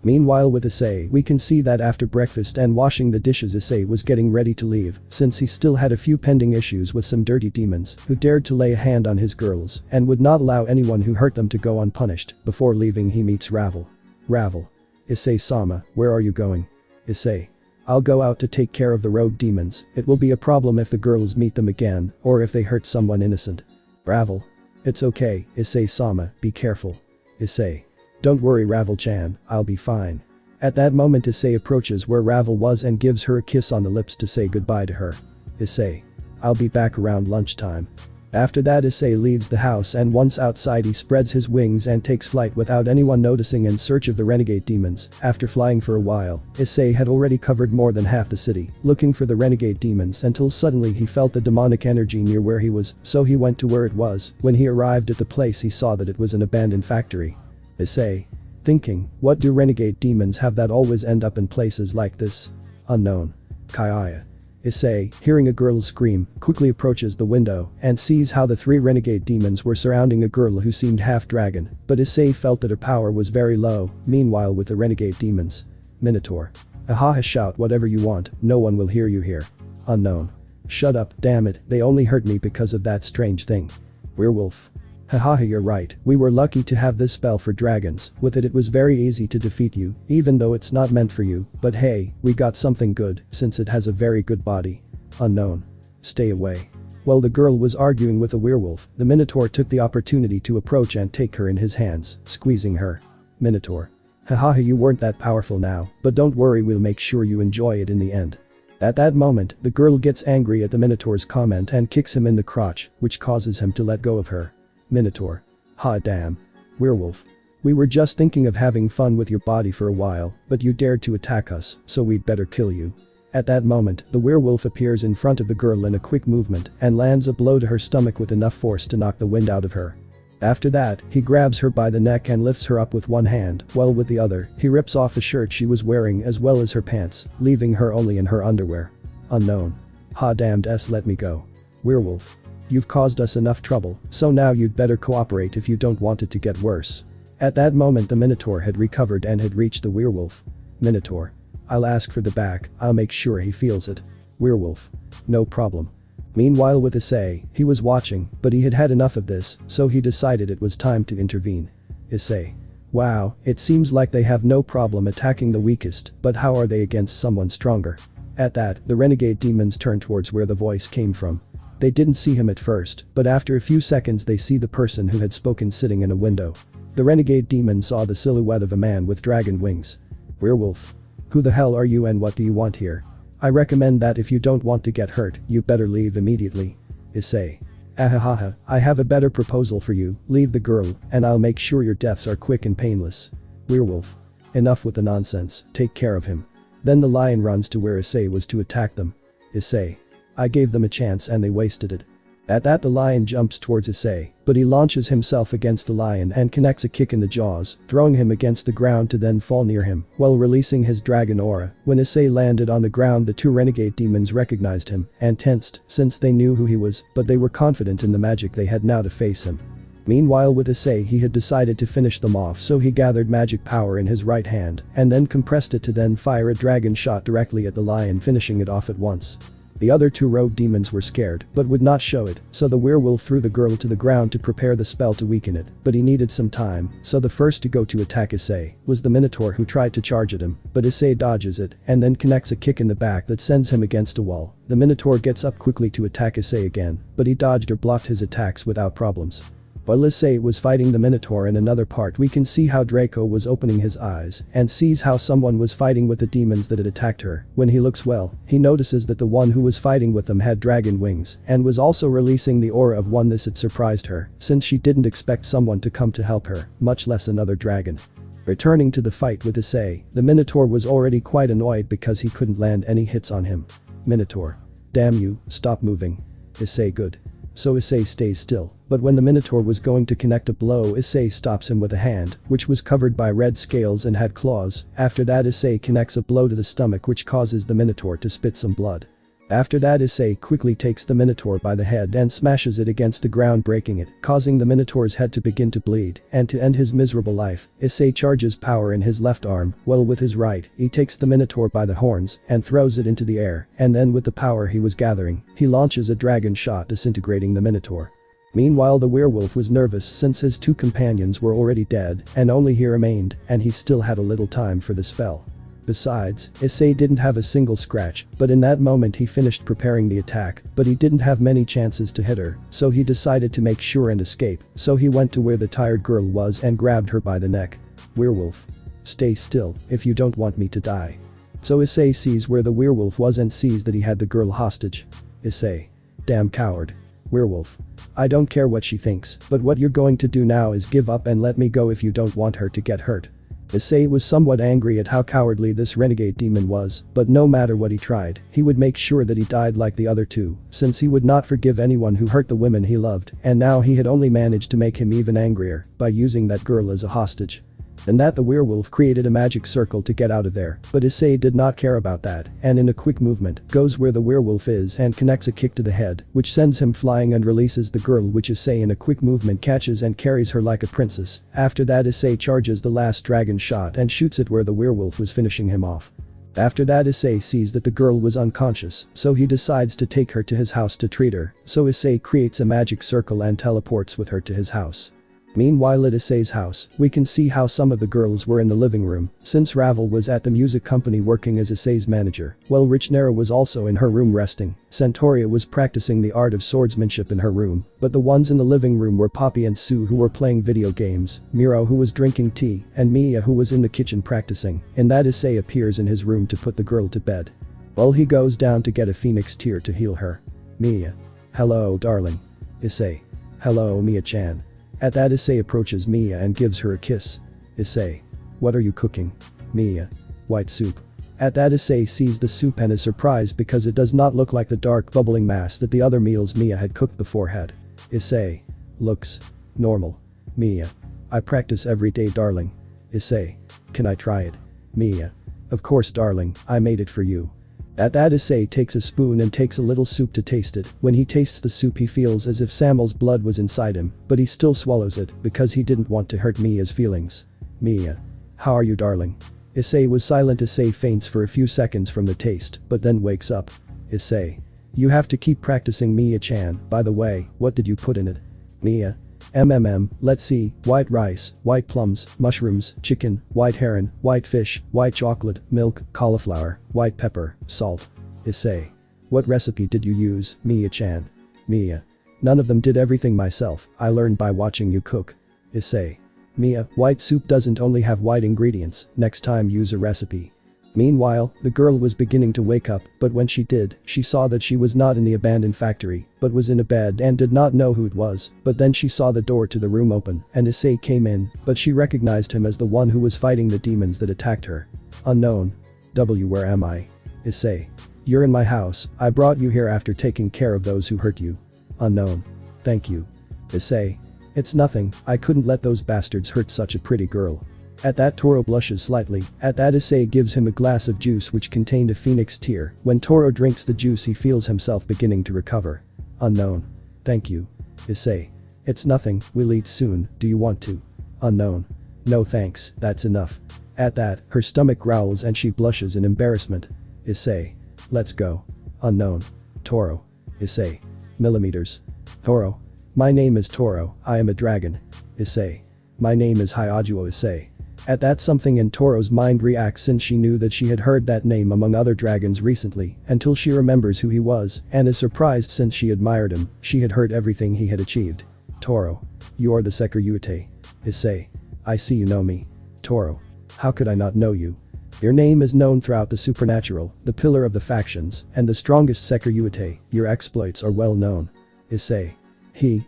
Meanwhile with Issei, we can see that after breakfast and washing the dishes, Issei was getting ready to leave since he still had a few pending issues with some dirty demons who dared to lay a hand on his girls and would not allow anyone who hurt them to go unpunished. Before leaving, he meets Ravel. Ravel. Issei-sama, where are you going? Issei. I'll go out to take care of the rogue demons. It will be a problem if the girls meet them again or if they hurt someone innocent. Ravel. It's okay, Issei-sama, be careful. Issei. Don't worry Ravel-chan, I'll be fine. At that moment Issei approaches where Ravel was and gives her a kiss on the lips to say goodbye to her. Issei. I'll be back around lunchtime. After that Issei leaves the house and once outside he spreads his wings and takes flight without anyone noticing in search of the renegade demons. After flying for a while, Issei had already covered more than half the city, looking for the renegade demons until suddenly he felt the demonic energy near where he was, so he went to where it was. When he arrived at the place he saw that it was an abandoned factory. Issei. Thinking, what do renegade demons have that always end up in places like this? Unknown. Kaiya. Issei, hearing a girl scream, quickly approaches the window and sees how the 3 renegade demons were surrounding a girl who seemed half-dragon, but Issei felt that her power was very low. Meanwhile with the renegade demons. Minotaur. Ahaha, shout whatever you want, no one will hear you here. Unknown. Shut up, damn it, they only hurt me because of that strange thing. Werewolf. Hahaha, you're right, we were lucky to have this spell for dragons. With it was very easy to defeat you, even though it's not meant for you, but hey, we got something good, since it has a very good body. Unknown. Stay away. While the girl was arguing with a werewolf, the Minotaur took the opportunity to approach and take her in his hands, squeezing her. Minotaur. Hahaha, you weren't that powerful now, but don't worry, we'll make sure you enjoy it in the end. At that moment, the girl gets angry at the Minotaur's comment and kicks him in the crotch, which causes him to let go of her. Minotaur. Ha damn. Werewolf. We were just thinking of having fun with your body for a while, but you dared to attack us, so we'd better kill you. At that moment, the werewolf appears in front of the girl in a quick movement and lands a blow to her stomach with enough force to knock the wind out of her. After that, he grabs her by the neck and lifts her up with one hand, while with the other, he rips off the shirt she was wearing as well as her pants, leaving her only in her underwear. Unknown. Ha damned s, let me go. Werewolf. You've caused us enough trouble, so now you'd better cooperate if you don't want it to get worse. At that moment the Minotaur had recovered and had reached the werewolf. Minotaur. I'll ask for the back, I'll make sure he feels it. Werewolf. No problem. Meanwhile with Issei, he was watching, but he had had enough of this, so he decided it was time to intervene. Issei. Wow, it seems like they have no problem attacking the weakest, but how are they against someone stronger? At that, the renegade demons turn towards where the voice came from. They didn't see him at first, but after a few seconds they see the person who had spoken sitting in a window. The renegade demon saw the silhouette of a man with dragon wings. Werewolf. Who the hell are you and what do you want here? I recommend that if you don't want to get hurt, you better leave immediately. Issei. Ahahaha, I have a better proposal for you, leave the girl, and I'll make sure your deaths are quick and painless. Werewolf. Enough with the nonsense, take care of him. Then the lion runs to where Issei was to attack them. Issei. I gave them a chance and they wasted it. At that the lion jumps towards Issei, but he launches himself against the lion and connects a kick in the jaws, throwing him against the ground to then fall near him, while releasing his dragon aura. When Issei landed on the ground the 2 renegade demons recognized him and tensed since they knew who he was, but they were confident in the magic they had now to face him. Meanwhile with Issei he had decided to finish them off, so he gathered magic power in his right hand and then compressed it to then fire a dragon shot directly at the lion, finishing it off at once. The other two rogue demons were scared but would not show it, so the werewolf threw the girl to the ground to prepare the spell to weaken it, but he needed some time, so the first to go to attack Issei was the Minotaur, who tried to charge at him, but Issei dodges it and then connects a kick in the back that sends him against a wall. The Minotaur gets up quickly to attack Issei again, but he dodged or blocked his attacks without problems. While Issei was fighting the Minotaur in another part, we can see how Draco was opening his eyes and sees how someone was fighting with the demons that had attacked her. When he looks well, he notices that the one who was fighting with them had dragon wings and was also releasing the aura of oneness. It surprised her, since she didn't expect someone to come to help her, much less another dragon. Returning to the fight with Issei, the Minotaur was already quite annoyed because he couldn't land any hits on him. Minotaur. Damn you, stop moving. Issei good. So Issei stays still, but when the Minotaur was going to connect a blow, Issei stops him with a hand, which was covered by red scales and had claws. After that, Issei connects a blow to the stomach, which causes the Minotaur to spit some blood. After that, Issei quickly takes the Minotaur by the head and smashes it against the ground, breaking it, causing the Minotaur's head to begin to bleed, and to end his miserable life, Issei charges power in his left arm, while with his right, he takes the Minotaur by the horns and throws it into the air, and then with the power he was gathering, he launches a dragon shot, disintegrating the Minotaur. Meanwhile, the werewolf was nervous since his two companions were already dead and only he remained, and he still had a little time for the spell. Besides, Issei didn't have a single scratch, but in that moment he finished preparing the attack, but he didn't have many chances to hit her, so he decided to make sure and escape, so he went to where the tired girl was and grabbed her by the neck. Werewolf. Stay still, if you don't want me to die. So Issei sees where the werewolf was and sees that he had the girl hostage. Issei. Damn coward. Werewolf. I don't care what she thinks, but what you're going to do now is give up and let me go if you don't want her to get hurt. Issei was somewhat angry at how cowardly this renegade demon was, but no matter what he tried, he would make sure that he died like the other two, since he would not forgive anyone who hurt the women he loved, and now he had only managed to make him even angrier by using that girl as a hostage. And that the werewolf created a magic circle to get out of there, but Issei did not care about that, and in a quick movement, goes where the werewolf is and connects a kick to the head, which sends him flying and releases the girl, which Issei in a quick movement catches and carries her like a princess. After that, Issei charges the last dragon shot and shoots it where the werewolf was finishing him off. After that, Issei sees that the girl was unconscious, so he decides to take her to his house to treat her, so Issei creates a magic circle and teleports with her to his house. Meanwhile, at Issei's house, we can see how some of the girls were in the living room, since Ravel was at the music company working as Issei's manager, while Richnera was also in her room resting. Centauria was practicing the art of swordsmanship in her room, but the ones in the living room were Poppy and Sue, who were playing video games, Miro, who was drinking tea, and Mia, who was in the kitchen practicing. In that, Issei appears in his room to put the girl to bed. Well, he goes down to get a phoenix tear to heal her. Mia. Hello, darling. Issei. Hello, Mia-chan. At that, Issei approaches Mia and gives her a kiss. Issei. What are you cooking? Mia. White soup. At that, Issei sees the soup and is surprised because it does not look like the dark bubbling mass that the other meals Mia had cooked before had. Issei. Looks normal. Mia. I practice every day, darling. Issei. Can I try it? Mia. Of course, darling, I made it for you. At that, Issei takes a spoon and takes a little soup to taste it. When he tastes the soup, he feels as if Samuel's blood was inside him, but he still swallows it because he didn't want to hurt Mia's feelings. Mia. How are you, darling? Issei was silent. Issei faints for a few seconds from the taste, but then wakes up. Issei. You have to keep practicing, Mia-chan. By the way, what did you put in it? Mia. Let's see, white rice, white plums, mushrooms, chicken, white heron, white fish, white chocolate, milk, cauliflower, white pepper, salt. Issei. What recipe did you use, Mia-chan? Mia. None of them. Did everything myself. I learned by watching you cook. Issei. Mia, white soup doesn't only have white ingredients. Next time use a recipe. Meanwhile, the girl was beginning to wake up, but when she did, she saw that she was not in the abandoned factory, but was in a bed and did not know who it was. But then she saw the door to the room open, and Issei came in, but she recognized him as the one who was fighting the demons that attacked her. Unknown. Where am I? Issei. You're in my house. I brought you here after taking care of those who hurt you. Unknown. Thank you. Issei. It's nothing, I couldn't let those bastards hurt such a pretty girl. At that, Toro blushes slightly. At that, Issei gives him a glass of juice which contained a phoenix tear. When Toro drinks the juice, he feels himself beginning to recover. Unknown. Thank you. Issei. It's nothing, we'll eat soon, do you want to? Unknown. No thanks, that's enough. At that, her stomach growls and she blushes in embarrassment. Issei. Let's go. Unknown. Toro. Issei. Millimeters. Toro. My name is Toro, I am a dragon. Issei. My name is Hyajuo Issei. At that, something in Toro's mind reacts, since she knew that she had heard that name among other dragons recently, until she remembers who he was and is surprised since she admired him. She had heard everything he had achieved. Toro. You are the Sekiryuute. Issei. I see you know me. Toro. How could I not know you? Your name is known throughout the supernatural, the pillar of the factions, and the strongest Sekiryuute. Your exploits are well known. Issei.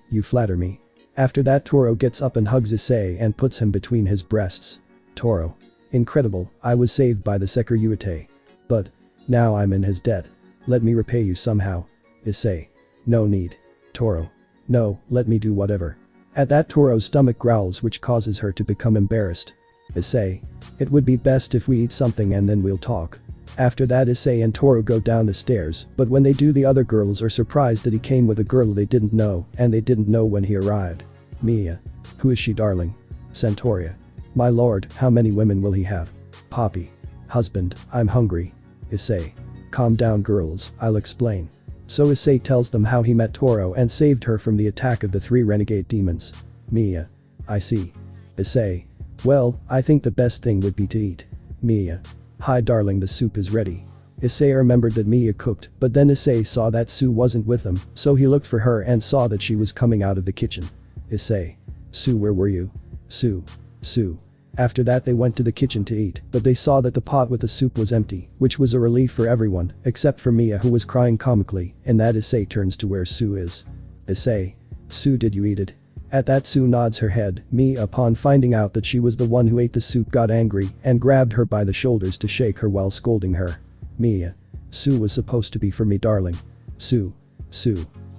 You flatter me. After that, Toro gets up and hugs Issei and puts him between his breasts. Toro. Incredible, I was saved by the Sekiryuute. But now I'm in his debt. Let me repay you somehow. Issei. No need. Toro. No, let me do whatever. At that, Toro's stomach growls, which causes her to become embarrassed. Issei. It would be best if we eat something and then we'll talk. After that, Issei and Toro go down the stairs, but when they do, the other girls are surprised that he came with a girl they didn't know, and they didn't know when he arrived. Mia. Who is she, darling? Centauria. My lord, how many women will he have? Poppy. Husband, I'm hungry. Issei. Calm down, girls, I'll explain. So Issei tells them how he met Toro and saved her from the attack of the 3 renegade demons. Mia. I see. Issei. Well, I think the best thing would be to eat. Mia. Hi darling, the soup is ready. Issei remembered that Mia cooked, but then Issei saw that Sue wasn't with them, so he looked for her and saw that she was coming out of the kitchen. Issei. Sue, where were you? Sue. After that, they went to the kitchen to eat, but they saw that the pot with the soup was empty, which was a relief for everyone, except for Mia, who was crying comically, and that Issei turns to where Sue is. Issei. Sue, did you eat it? At that, Sue nods her head. Mia, upon finding out that she was the one who ate the soup, got angry and grabbed her by the shoulders to shake her while scolding her. Mia. Sue was supposed to be for me, darling. Sue.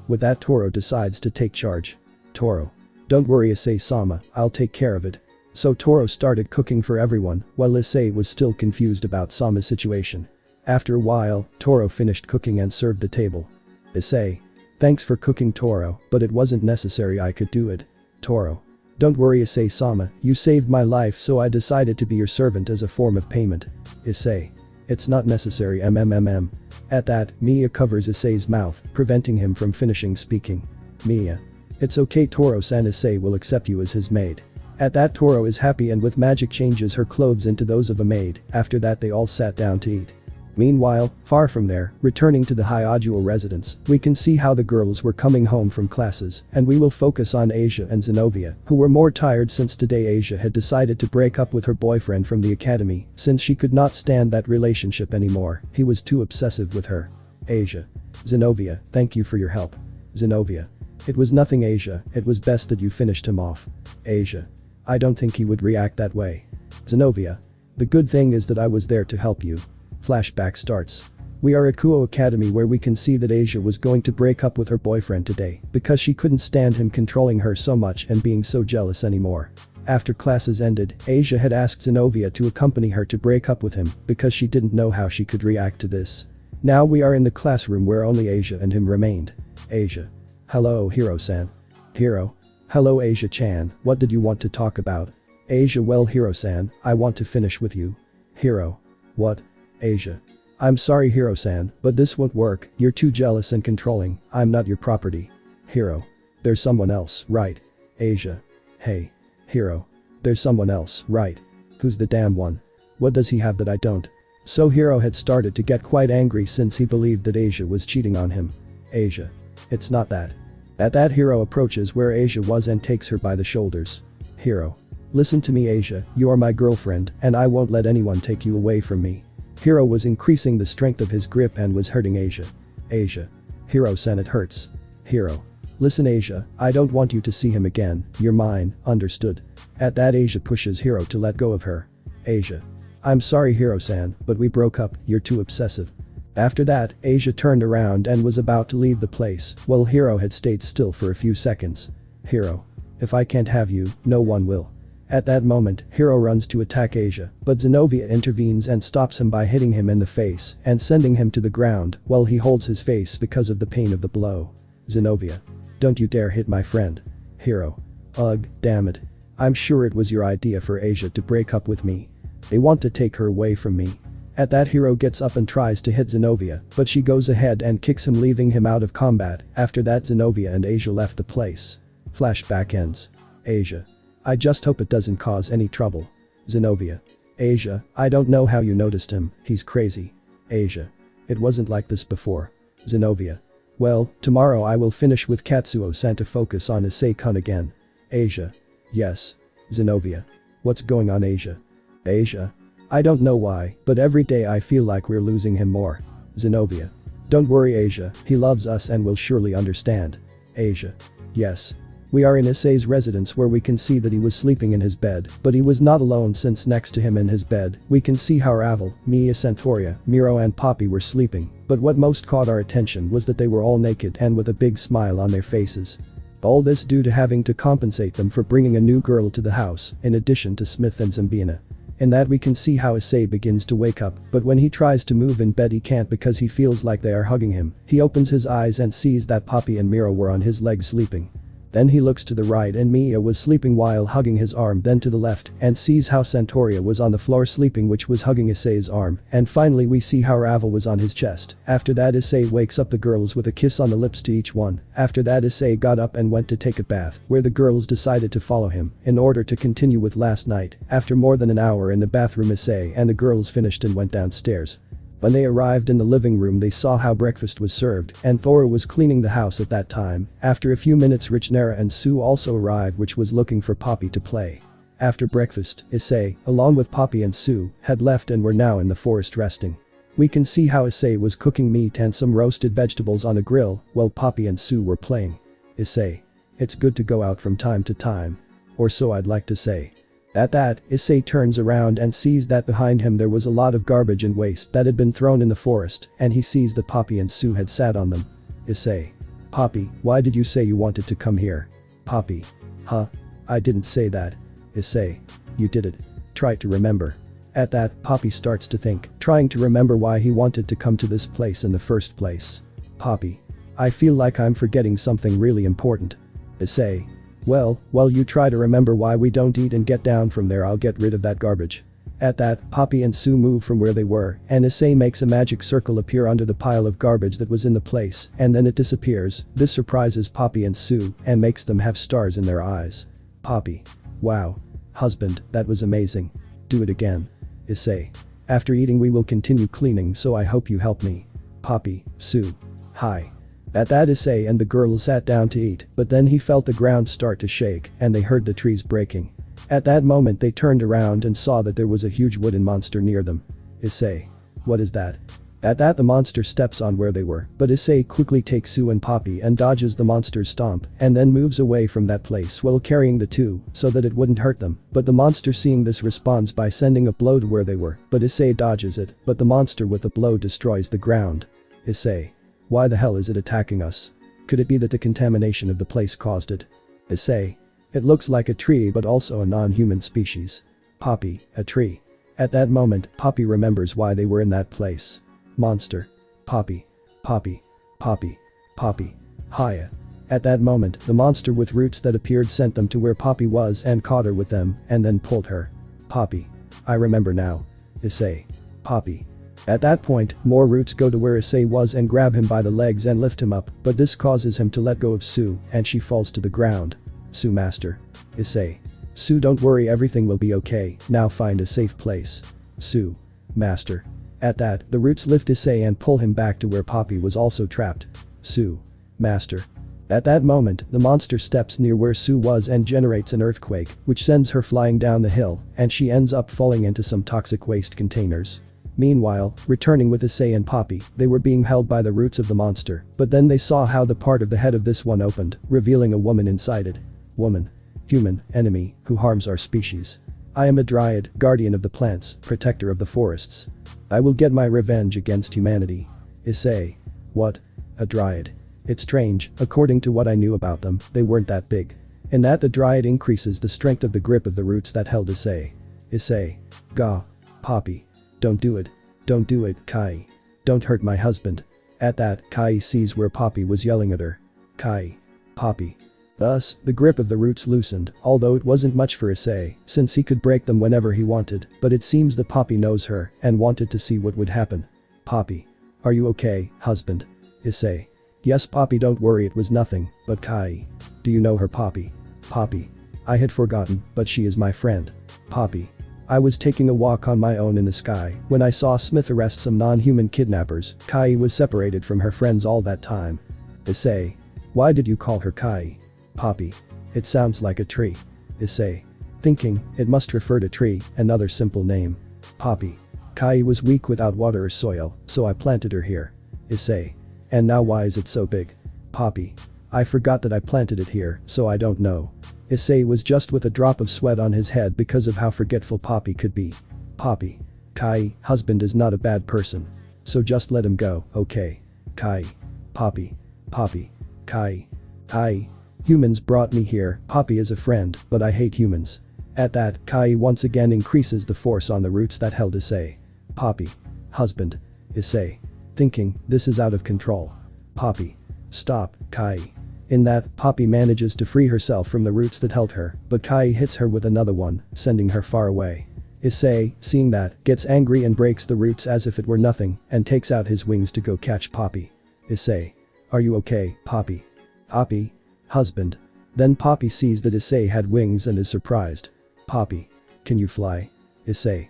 With that, Toro decides to take charge. Toro. Don't worry, Issei-sama, I'll take care of it. So Toro started cooking for everyone, while Issei was still confused about Sama's situation. After a while, Toro finished cooking and served the table. Issei. Thanks for cooking, Toro, but it wasn't necessary, I could do it. Toro. Don't worry, Issei-sama, you saved my life, so I decided to be your servant as a form of payment. Issei. It's not necessary, MMMM. At that, Mia covers Issei's mouth, preventing him from finishing speaking. Mia. It's okay, Toro-san, Issei will accept you as his maid. At that, Toro is happy and with magic changes her clothes into those of a maid. After that, they all sat down to eat. Meanwhile, far from there, returning to the Hyajuo residence, we can see how the girls were coming home from classes, and we will focus on Asia and Zenobia, who were more tired since today Asia had decided to break up with her boyfriend from the academy, since she could not stand that relationship anymore. He was too obsessive with her. Asia. Zenobia, thank you for your help. Zenobia. It was nothing, Asia, it was best that you finished him off. Asia. I don't think he would react that way. Zenobia. The good thing is that I was there to help you. Flashback starts. We are at Kuo Academy, where we can see that Asia was going to break up with her boyfriend today because she couldn't stand him controlling her so much and being so jealous anymore. After classes ended, Asia had asked Zenobia to accompany her to break up with him because she didn't know how she could react to this. Now we are in the classroom where only Asia and him remained. Asia. Hello, Hiro-san. Hiro. Hello, Asia-chan, what did you want to talk about? Asia. Well, Hiro-san, I want to finish with you. Hiro. What? Asia. I'm sorry, Hiro-san, but this won't work, you're too jealous and controlling, I'm not your property. Hiro. There's someone else, right? Asia. Hey. Hiro. There's someone else, right? Who's the damn one? What does he have that I don't? So Hiro had started to get quite angry since he believed that Asia was cheating on him. Asia. It's not that. At that, Hiro approaches where Asia was and takes her by the shoulders. Hiro. Listen to me, Asia, you are my girlfriend and I won't let anyone take you away from me. Hiro was increasing the strength of his grip and was hurting Asia. Asia. Hiro-san, it hurts. Hiro. Listen, Asia, I don't want you to see him again, you're mine, understood? At that, Asia pushes Hiro to let go of her. Asia. I'm sorry, Hiro-san, but we broke up, you're too obsessive. After that, Asia turned around and was about to leave the place, while Hiro had stayed still for a few seconds. Hiro. If I can't have you, no one will. At that moment, Hiro runs to attack Asia, but Zenobia intervenes and stops him by hitting him in the face and sending him to the ground while he holds his face because of the pain of the blow. Zenobia. Don't you dare hit my friend. Hiro. Ugh, damn it. I'm sure it was your idea for Asia to break up with me. They want to take her away from me. At that, Hiro gets up and tries to hit Zenobia, but she goes ahead and kicks him, leaving him out of combat. After that, Zenobia and Asia left the place. Flashback ends. Asia. I just hope it doesn't cause any trouble. Zenobia. Asia, I don't know how you noticed him, he's crazy. Asia. It wasn't like this before. Zenobia. Well, tomorrow I will finish with Katsuo-san to focus on Issei-kun again. Asia. Yes. Zenobia. What's going on, Asia? Asia. I don't know why, but every day I feel like we're losing him more. Zenobia. Don't worry, Asia, he loves us and will surely understand. Asia. Yes. We are in Issei's residence, where we can see that he was sleeping in his bed, but he was not alone, since next to him in his bed, we can see how Ravel, Mia Centauria, Miro and Poppy were sleeping, but what most caught our attention was that they were all naked and with a big smile on their faces. All this due to having to compensate them for bringing a new girl to the house, in addition to Smith and Zambina. In that, we can see how Issei begins to wake up, but when he tries to move in bed he can't because he feels like they are hugging him. He opens his eyes and sees that Poppy and Miro were on his legs sleeping. Then he looks to the right and Mia was sleeping while hugging his arm, then to the left and sees how Centauria was on the floor sleeping, which was hugging Issei's arm, and finally we see how Ravel was on his chest. After that, Issei wakes up the girls with a kiss on the lips to each one. After that, Issei got up and went to take a bath, where the girls decided to follow him in order to continue with last night. After more than an hour in the bathroom, Issei and the girls finished and went downstairs. When they arrived in the living room, they saw how breakfast was served, and Thora was cleaning the house at that time. After a few minutes, Richnera and Sue also arrived, which was looking for Poppy to play. After breakfast, Issei, along with Poppy and Sue, had left and were now in the forest resting. We can see how Issei was cooking meat and some roasted vegetables on a grill, while Poppy and Sue were playing. Issei. It's good to go out from time to time. Or so I'd like to say. At that, Issei turns around and sees that behind him there was a lot of garbage and waste that had been thrown in the forest, and he sees that Poppy and Sue had sat on them. Issei. Poppy, why did you say you wanted to come here? Poppy. Huh? I didn't say that. Issei. You did it. Try to remember. At that, Poppy starts to think, trying to remember why he wanted to come to this place in the first place. Poppy. I feel like I'm forgetting something really important. Issei. Well, while you try to remember why we don't eat and get down from there, I'll get rid of that garbage. At that, Poppy and Sue move from where they were, and Issei makes a magic circle appear under the pile of garbage that was in the place, and then it disappears. This surprises Poppy and Sue and makes them have stars in their eyes. Poppy. Wow. Husband, that was amazing. Do it again. Issei. After eating we will continue cleaning, so I hope you help me. Poppy, Sue. Hi. At that, Issei and the girls sat down to eat, but then he felt the ground start to shake and they heard the trees breaking. At that moment they turned around and saw that there was a huge wooden monster near them. Issei. What is that? At that, the monster steps on where they were, but Issei quickly takes Sue and Poppy and dodges the monster's stomp and then moves away from that place while carrying the two so that it wouldn't hurt them. But the monster, seeing this, responds by sending a blow to where they were, but Issei dodges it, but the monster with a blow destroys the ground. Issei. Why the hell is it attacking us? Could it be that the contamination of the place caused it? Issei. It looks like a tree, but also a non-human species. Poppy, a tree. At that moment, Poppy remembers why they were in that place. Monster. Poppy. Poppy. Poppy. Poppy. Hiya. At that moment, the monster with roots that appeared sent them to where Poppy was and caught her with them and then pulled her. Poppy. I remember now. Issei. Poppy. At that point, more roots go to where Issei was and grab him by the legs and lift him up, but this causes him to let go of Sue and she falls to the ground. Sue. Master. Issei. Sue, don't worry, everything will be okay, now find a safe place. Sue. Master. At that, the roots lift Issei and pull him back to where Poppy was also trapped. Sue. Master. At that moment, the monster steps near where Sue was and generates an earthquake, which sends her flying down the hill, and she ends up falling into some toxic waste containers. Meanwhile, returning with Issei and Poppy, they were being held by the roots of the monster, but then they saw how the part of the head of this one opened, revealing a woman inside it. Woman. Human, enemy, who harms our species. I am a dryad, guardian of the plants, protector of the forests. I will get my revenge against humanity. Issei. What? A dryad. It's strange, according to what I knew about them, they weren't that big. In that, the dryad increases the strength of the grip of the roots that held Issei. Issei. Gah. Poppy. Don't do it. Don't do it, Kai. Don't hurt my husband. At that, Kai sees where Poppy was yelling at her. Kai. Poppy. Thus, the grip of the roots loosened, although it wasn't much for Issei, since he could break them whenever he wanted, but it seems that Poppy knows her and wanted to see what would happen. Poppy. Are you okay, husband? Issei. Yes, Poppy, don't worry, it was nothing, but Kai. Do you know her, Poppy? Poppy. I had forgotten, but she is my friend. Poppy. I was taking a walk on my own in the sky when I saw Smith arrest some non-human kidnappers. Kai was separated from her friends all that time. Issei. Why did you call her Kai? Poppy. It sounds like a tree. Issei. Thinking, it must refer to tree, another simple name. Poppy. Kai was weak without water or soil, so I planted her here. Issei. And now why is it so big? Poppy. I forgot that I planted it here, so I don't know. Issei was just with a drop of sweat on his head because of how forgetful Poppy could be. Poppy. Kai, husband is not a bad person. So just let him go, okay? Kai. Poppy. Poppy. Kai. Kai. Humans brought me here, Poppy is a friend, but I hate humans. At that, Kai once again increases the force on the roots that held Issei. Poppy. Husband. Issei. Thinking, this is out of control. Poppy. Stop, Kai. In that, Poppy manages to free herself from the roots that held her, but Kai hits her with another one, sending her far away. Issei, seeing that, gets angry and breaks the roots as if it were nothing, and takes out his wings to go catch Poppy. Issei. Are you okay, Poppy? Poppy. Husband. Then Poppy sees that Issei had wings and is surprised. Poppy. Can you fly? Issei.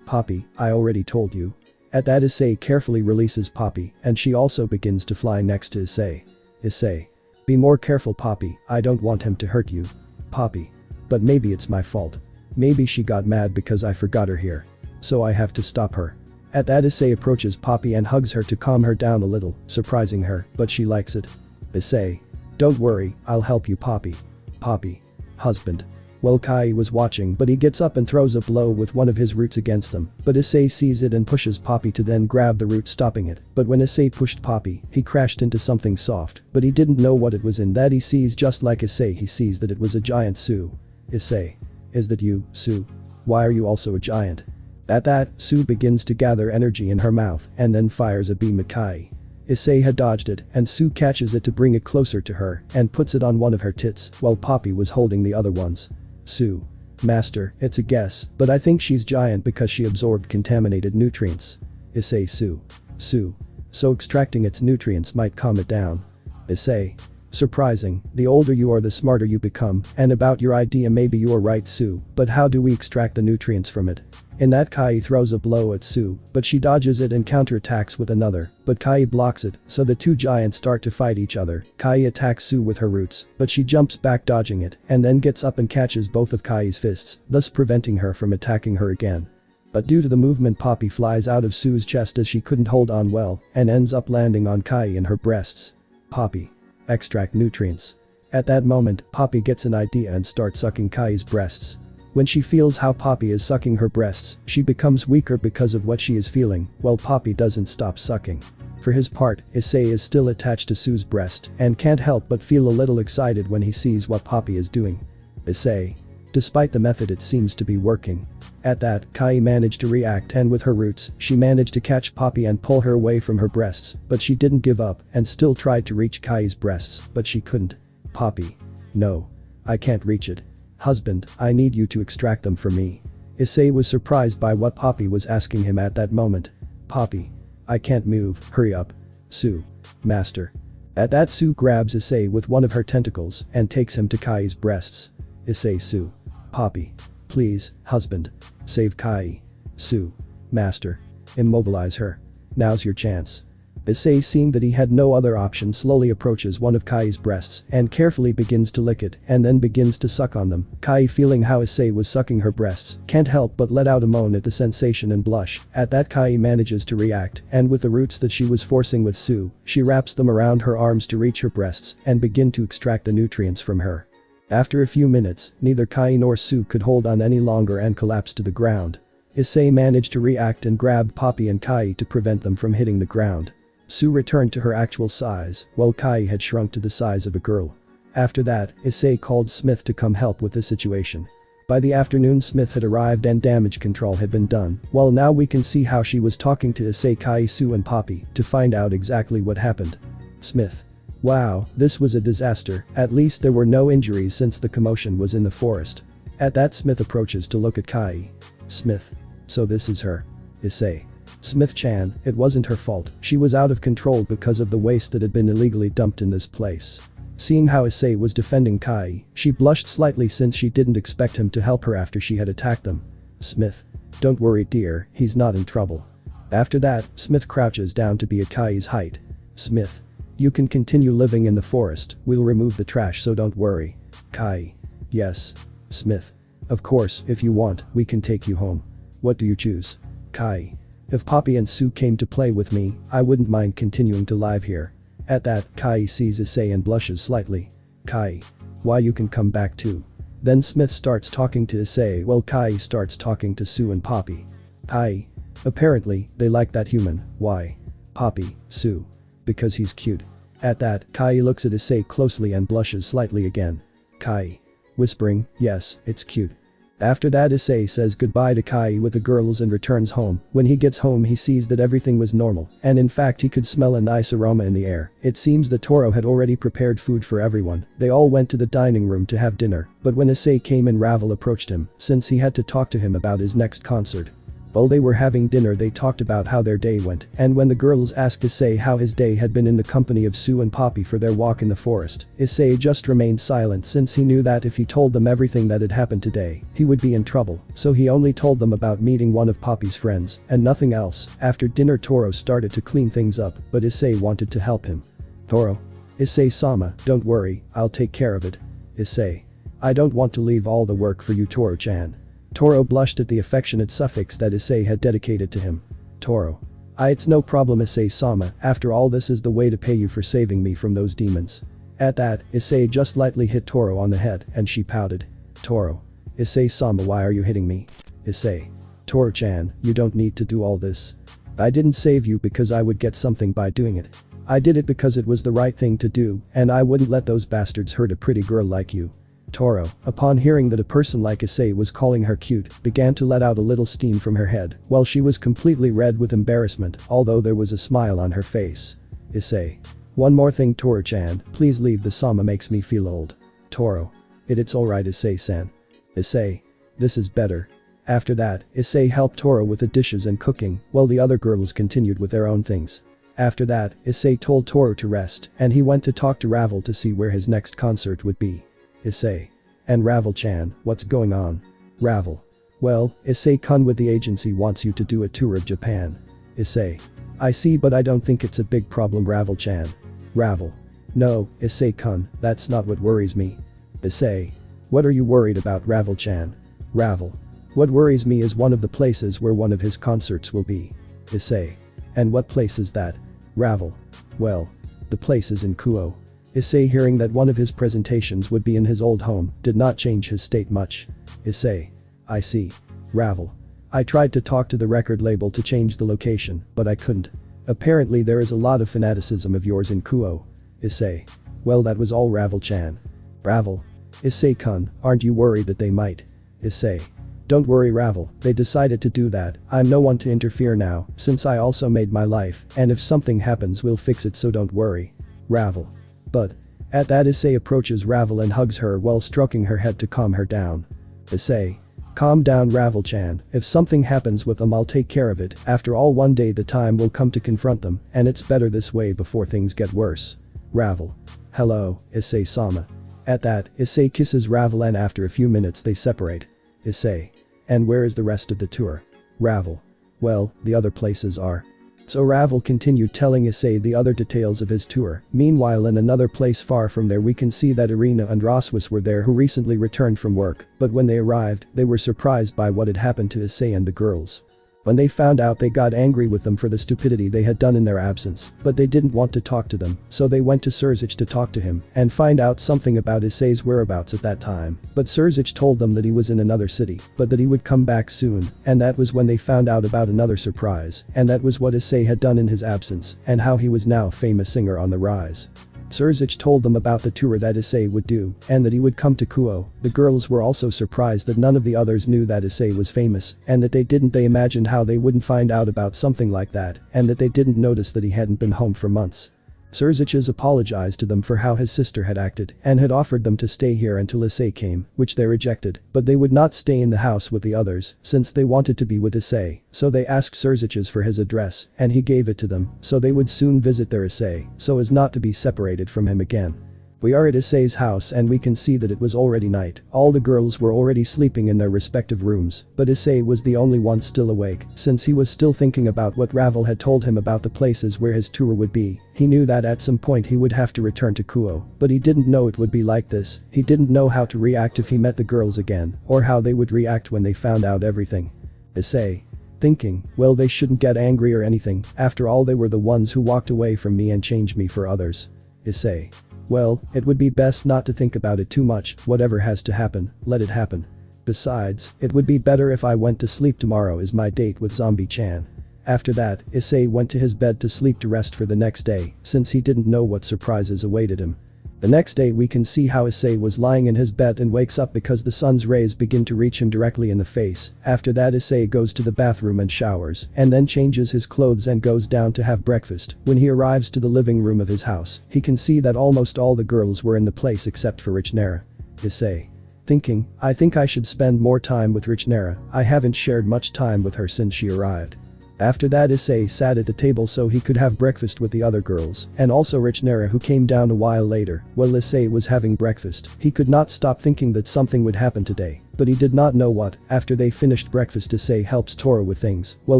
Poppy, I already told you. At that, Issei carefully releases Poppy, and she also begins to fly next to Issei. Issei. Be more careful, Poppy, I don't want him to hurt you. Poppy. But maybe it's my fault. Maybe she got mad because I forgot her here. So I have to stop her. At that, Issei approaches Poppy and hugs her to calm her down a little, surprising her, but she likes it. Issei. Don't worry, I'll help you, Poppy. Poppy. Husband. Well, Kai was watching, but he gets up and throws a blow with one of his roots against them, but Issei sees it and pushes Poppy to then grab the root, stopping it. But when Issei pushed Poppy, he crashed into something soft, but he didn't know what it was. In that, he sees, just like Issei, he sees that it was a giant Sue. Issei. Is that you, Sue? Why are you also a giant? At that, Sue begins to gather energy in her mouth and then fires a beam at Kai. Issei had dodged it, and Sue catches it to bring it closer to her and puts it on one of her tits while Poppy was holding the other ones. Sue. Master, it's a guess, but I think she's giant because she absorbed contaminated nutrients. Issei. Sue. Sue. So extracting its nutrients might calm it down. Issei. Surprising, the older you are the smarter you become, and about your idea maybe you are right, Sue, but how do we extract the nutrients from it? In that, Kai throws a blow at Sue, but she dodges it and counterattacks with another, but Kai blocks it, so the two giants start to fight each other. Kai attacks Sue with her roots, but she jumps back dodging it, and then gets up and catches both of Kai's fists, thus preventing her from attacking her again. But due to the movement, Poppy flies out of Sue's chest as she couldn't hold on well, and ends up landing on Kai in her breasts. Poppy. Extract nutrients. At that moment, Poppy gets an idea and starts sucking Kai's breasts. When she feels how Poppy is sucking her breasts, she becomes weaker because of what she is feeling, while Poppy doesn't stop sucking. For his part, Issei is still attached to Sue's breast and can't help but feel a little excited when he sees what Poppy is doing. Issei. Despite the method, it seems to be working. At that, Kai managed to react, and with her roots, she managed to catch Poppy and pull her away from her breasts, but she didn't give up and still tried to reach Kai's breasts, but she couldn't. Poppy. No. I can't reach it. Husband, I need you to extract them for me. Issei was surprised by what Poppy was asking him at that moment. Poppy. I can't move, hurry up. Sue. Master. At that, Sue grabs Issei with one of her tentacles and takes him to Kai's breasts. Issei. Sue. Poppy. Please, husband. Save Kai. Sue. Master. Immobilize her. Now's your chance. Issei, seeing that he had no other option, slowly approaches one of Kai's breasts and carefully begins to lick it and then begins to suck on them. Kai, feeling how Issei was sucking her breasts, can't help but let out a moan at the sensation and blush. At that, Kai manages to react, and with the roots that she was forcing with Sue, she wraps them around her arms to reach her breasts and begin to extract the nutrients from her. After a few minutes, neither Kai nor Sue could hold on any longer and collapsed to the ground. Issei managed to react and grabbed Poppy and Kai to prevent them from hitting the ground. Sue returned to her actual size, while Kai had shrunk to the size of a girl. After that, Issei called Smith to come help with the situation. By the afternoon, Smith had arrived and damage control had been done, while now we can see how she was talking to Issei, Kai, Sue and Poppy to find out exactly what happened. Smith. Wow, this was a disaster. At least there were no injuries since the commotion was in the forest. At that, Smith approaches to look at Kai. Smith. So this is her. Issei. Smith-chan, it wasn't her fault. She was out of control because of the waste that had been illegally dumped in this place. Seeing how Issei was defending Kai, she blushed slightly since she didn't expect him to help her after she had attacked them. Smith. Don't worry dear, he's not in trouble. After that, Smith crouches down to be at Kai's height. Smith. You can continue living in the forest, we'll remove the trash so don't worry. Kai. Yes. Smith. Of course, if you want, we can take you home. What do you choose? Kai. If Poppy and Sue came to play with me, I wouldn't mind continuing to live here. At that, Kai sees Issei and blushes slightly. Kai. Why you can come back too. Then Smith starts talking to Issei while Kai starts talking to Sue and Poppy. Kai. Apparently, they like that human. Why? Poppy, Sue. Because he's cute. At that, Kai looks at Issei closely and blushes slightly again. Kai. Whispering, yes, it's cute. After that, Issei says goodbye to Kai with the girls and returns home. When he gets home, he sees that everything was normal, and in fact he could smell a nice aroma in the air. It seems that Toro had already prepared food for everyone. They all went to the dining room to have dinner, but when Issei came in, Ravel approached him, since he had to talk to him about his next concert. While they were having dinner, they talked about how their day went, and when the girls asked Issei how his day had been in the company of Sue and Poppy for their walk in the forest, Issei just remained silent since he knew that if he told them everything that had happened today, he would be in trouble, so he only told them about meeting one of Poppy's friends, and nothing else. After dinner, Toro started to clean things up, but Issei wanted to help him. Toro. Issei-sama, don't worry, I'll take care of it. Issei. I don't want to leave all the work for you, Toro-chan. Toro blushed at the affectionate suffix that Issei had dedicated to him. Toro. It's no problem, Issei-sama, after all this is the way to pay you for saving me from those demons. At that, Issei just lightly hit Toro on the head and she pouted. Toro. Issei-sama, why are you hitting me? Issei. Toro-chan, you don't need to do all this. I didn't save you because I would get something by doing it. I did it because it was the right thing to do, and I wouldn't let those bastards hurt a pretty girl like you. Toro, upon hearing that a person like Issei was calling her cute, began to let out a little steam from her head, while she was completely red with embarrassment, although there was a smile on her face. Issei. One more thing, Toro-chan, please leave, the sama makes me feel old. Toro. It's alright, Issei-san. Issei. This is better. After that, Issei helped Toro with the dishes and cooking, while the other girls continued with their own things. After that, Issei told Toro to rest, and he went to talk to Ravel to see where his next concert would be. Issei. And Ravel-chan, what's going on? Ravel. Well, Issei-kun with the agency wants you to do a tour of Japan. Issei. I see, but I don't think it's a big problem, Ravel-chan. Ravel. No, Issei-kun, that's not what worries me. Issei. What are you worried about, Ravel-chan? Ravel. What worries me is one of the places where one of his concerts will be. Issei. And what place is that? Ravel. Well. The place is in Kuo. Issei, hearing that one of his presentations would be in his old home, did not change his state much. Issei. I see. Ravel. I tried to talk to the record label to change the location, but I couldn't. Apparently there is a lot of fanaticism of yours in Kuo. Issei. Well, that was all, Ravel-chan. Ravel. Issei-kun, aren't you worried that they might? Issei. Don't worry, Ravel, they decided to do that. I'm no one to interfere now, since I also made my life, and if something happens we'll fix it, so don't worry. Ravel. But. At that, Issei approaches Ravel and hugs her while stroking her head to calm her down. Issei. Calm down, Ravel-chan, if something happens with them I'll take care of it. After all, one day the time will come to confront them, and it's better this way before things get worse. Ravel. Hello, Issei-sama. At that, Issei kisses Ravel and after a few minutes they separate. Issei. And where is the rest of the tour? Ravel. Well, the other places are. So Ravel continued telling Issei the other details of his tour. Meanwhile, in another place far from there we can see that Irina and Roswas were there, who recently returned from work, but when they arrived, they were surprised by what had happened to Issei and the girls. When they found out, they got angry with them for the stupidity they had done in their absence, but they didn't want to talk to them, so they went to Surzich to talk to him and find out something about Issei's whereabouts at that time. But Surzich told them that he was in another city, but that he would come back soon, and that was when they found out about another surprise, and that was what Issei had done in his absence, and how he was now a famous singer on the rise. Surzich told them about the tour that Issei would do, and that he would come to Kuo. The girls were also surprised that none of the others knew that Issei was famous, and that they imagined how they wouldn't find out about something like that, and that they didn't notice that he hadn't been home for months. Surziches apologized to them for how his sister had acted and had offered them to stay here until Issei came, which they rejected, but they would not stay in the house with the others since they wanted to be with Issei, so they asked Surziches for his address and he gave it to them so they would soon visit their Issei so as not to be separated from him again. We are at Issei's house and we can see that it was already night. All the girls were already sleeping in their respective rooms, but Issei was the only one still awake since he was still thinking about what Ravel had told him about the places where his tour would be. He knew that at some point he would have to return to Kuo, but he didn't know it would be like this. He didn't know how to react if he met the girls again or how they would react when they found out everything. Issei. Thinking, well, they shouldn't get angry or anything, after all they were the ones who walked away from me and changed me for others. Issei. Well, it would be best not to think about it too much, whatever has to happen, let it happen. Besides, it would be better if I went to sleep. Tomorrow is my date with Zombie-chan. After that, Issei went to his bed to sleep to rest for the next day, since he didn't know what surprises awaited him. The next day we can see how Issei was lying in his bed and wakes up because the sun's rays begin to reach him directly in the face. After that Issei goes to the bathroom and showers, and then changes his clothes and goes down to have breakfast. When he arrives to the living room of his house, he can see that almost all the girls were in the place except for Richnera. Issei. Thinking, I think I should spend more time with Richnera, I haven't shared much time with her since she arrived. After that Issei sat at the table so he could have breakfast with the other girls and also Richnera who came down a while later. While Issei was having breakfast, he could not stop thinking that something would happen today, but he did not know what. After they finished breakfast Issei helps Tora with things, while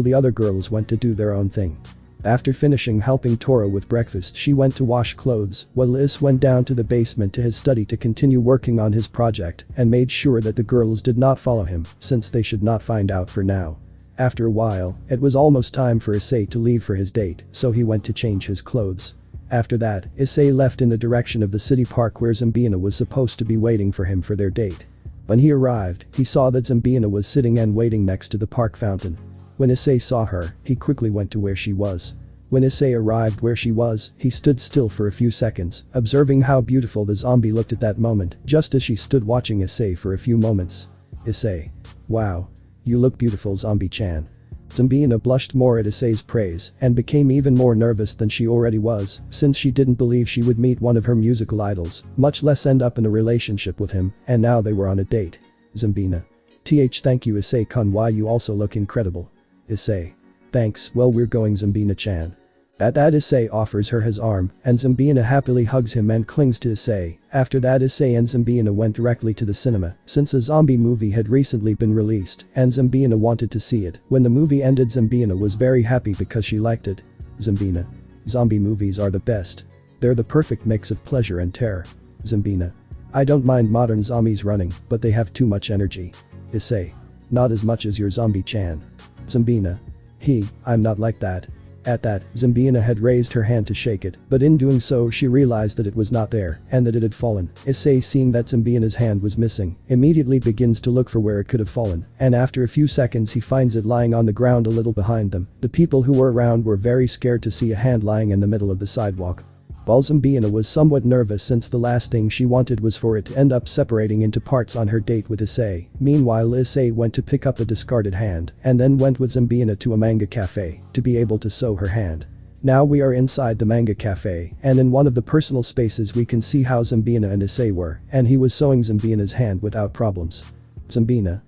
the other girls went to do their own thing. After finishing helping Tora with breakfast she went to wash clothes, while Is went down to the basement to his study to continue working on his project and made sure that the girls did not follow him since they should not find out for now. After a while, it was almost time for Issei to leave for his date, so he went to change his clothes. After that, Issei left in the direction of the city park where Zombina was supposed to be waiting for him for their date. When he arrived, he saw that Zombina was sitting and waiting next to the park fountain. When Issei saw her, he quickly went to where she was. When Issei arrived where she was, he stood still for a few seconds, observing how beautiful the zombie looked at that moment, just as she stood watching Issei for a few moments. Issei. Wow. You look beautiful, Zombie-chan. Zombina blushed more at Issei's praise and became even more nervous than she already was, since she didn't believe she would meet one of her musical idols, much less end up in a relationship with him, and now they were on a date. Zombina. Thank you Issei-kun, why you also look incredible. Issei. Thanks, well we're going, Zombina-chan. At that Issei offers her his arm, and Zombina happily hugs him and clings to Issei. After that Issei and Zombina went directly to the cinema, since a zombie movie had recently been released, and Zombina wanted to see it. When the movie ended Zombina was very happy because she liked it. Zombina. Zombie movies are the best. They're the perfect mix of pleasure and terror. Zombina. I don't mind modern zombies running, but they have too much energy. Issei. Not as much as your Zombie-chan. Zombina. I'm not like that. At that, Zombina had raised her hand to shake it, but in doing so she realized that it was not there and that it had fallen. Issei, seeing that Zombina's hand was missing, immediately begins to look for where it could have fallen, and after a few seconds he finds it lying on the ground a little behind them. The people who were around were very scared to see a hand lying in the middle of the sidewalk. While Zombina was somewhat nervous since the last thing she wanted was for it to end up separating into parts on her date with Issei. Meanwhile Issei went to pick up a discarded hand and then went with Zombina to a manga cafe to be able to sew her hand. Now we are inside the manga cafe, and in one of the personal spaces we can see how Zombina and Issei were, and he was sewing Zombina's hand without problems. Zombina.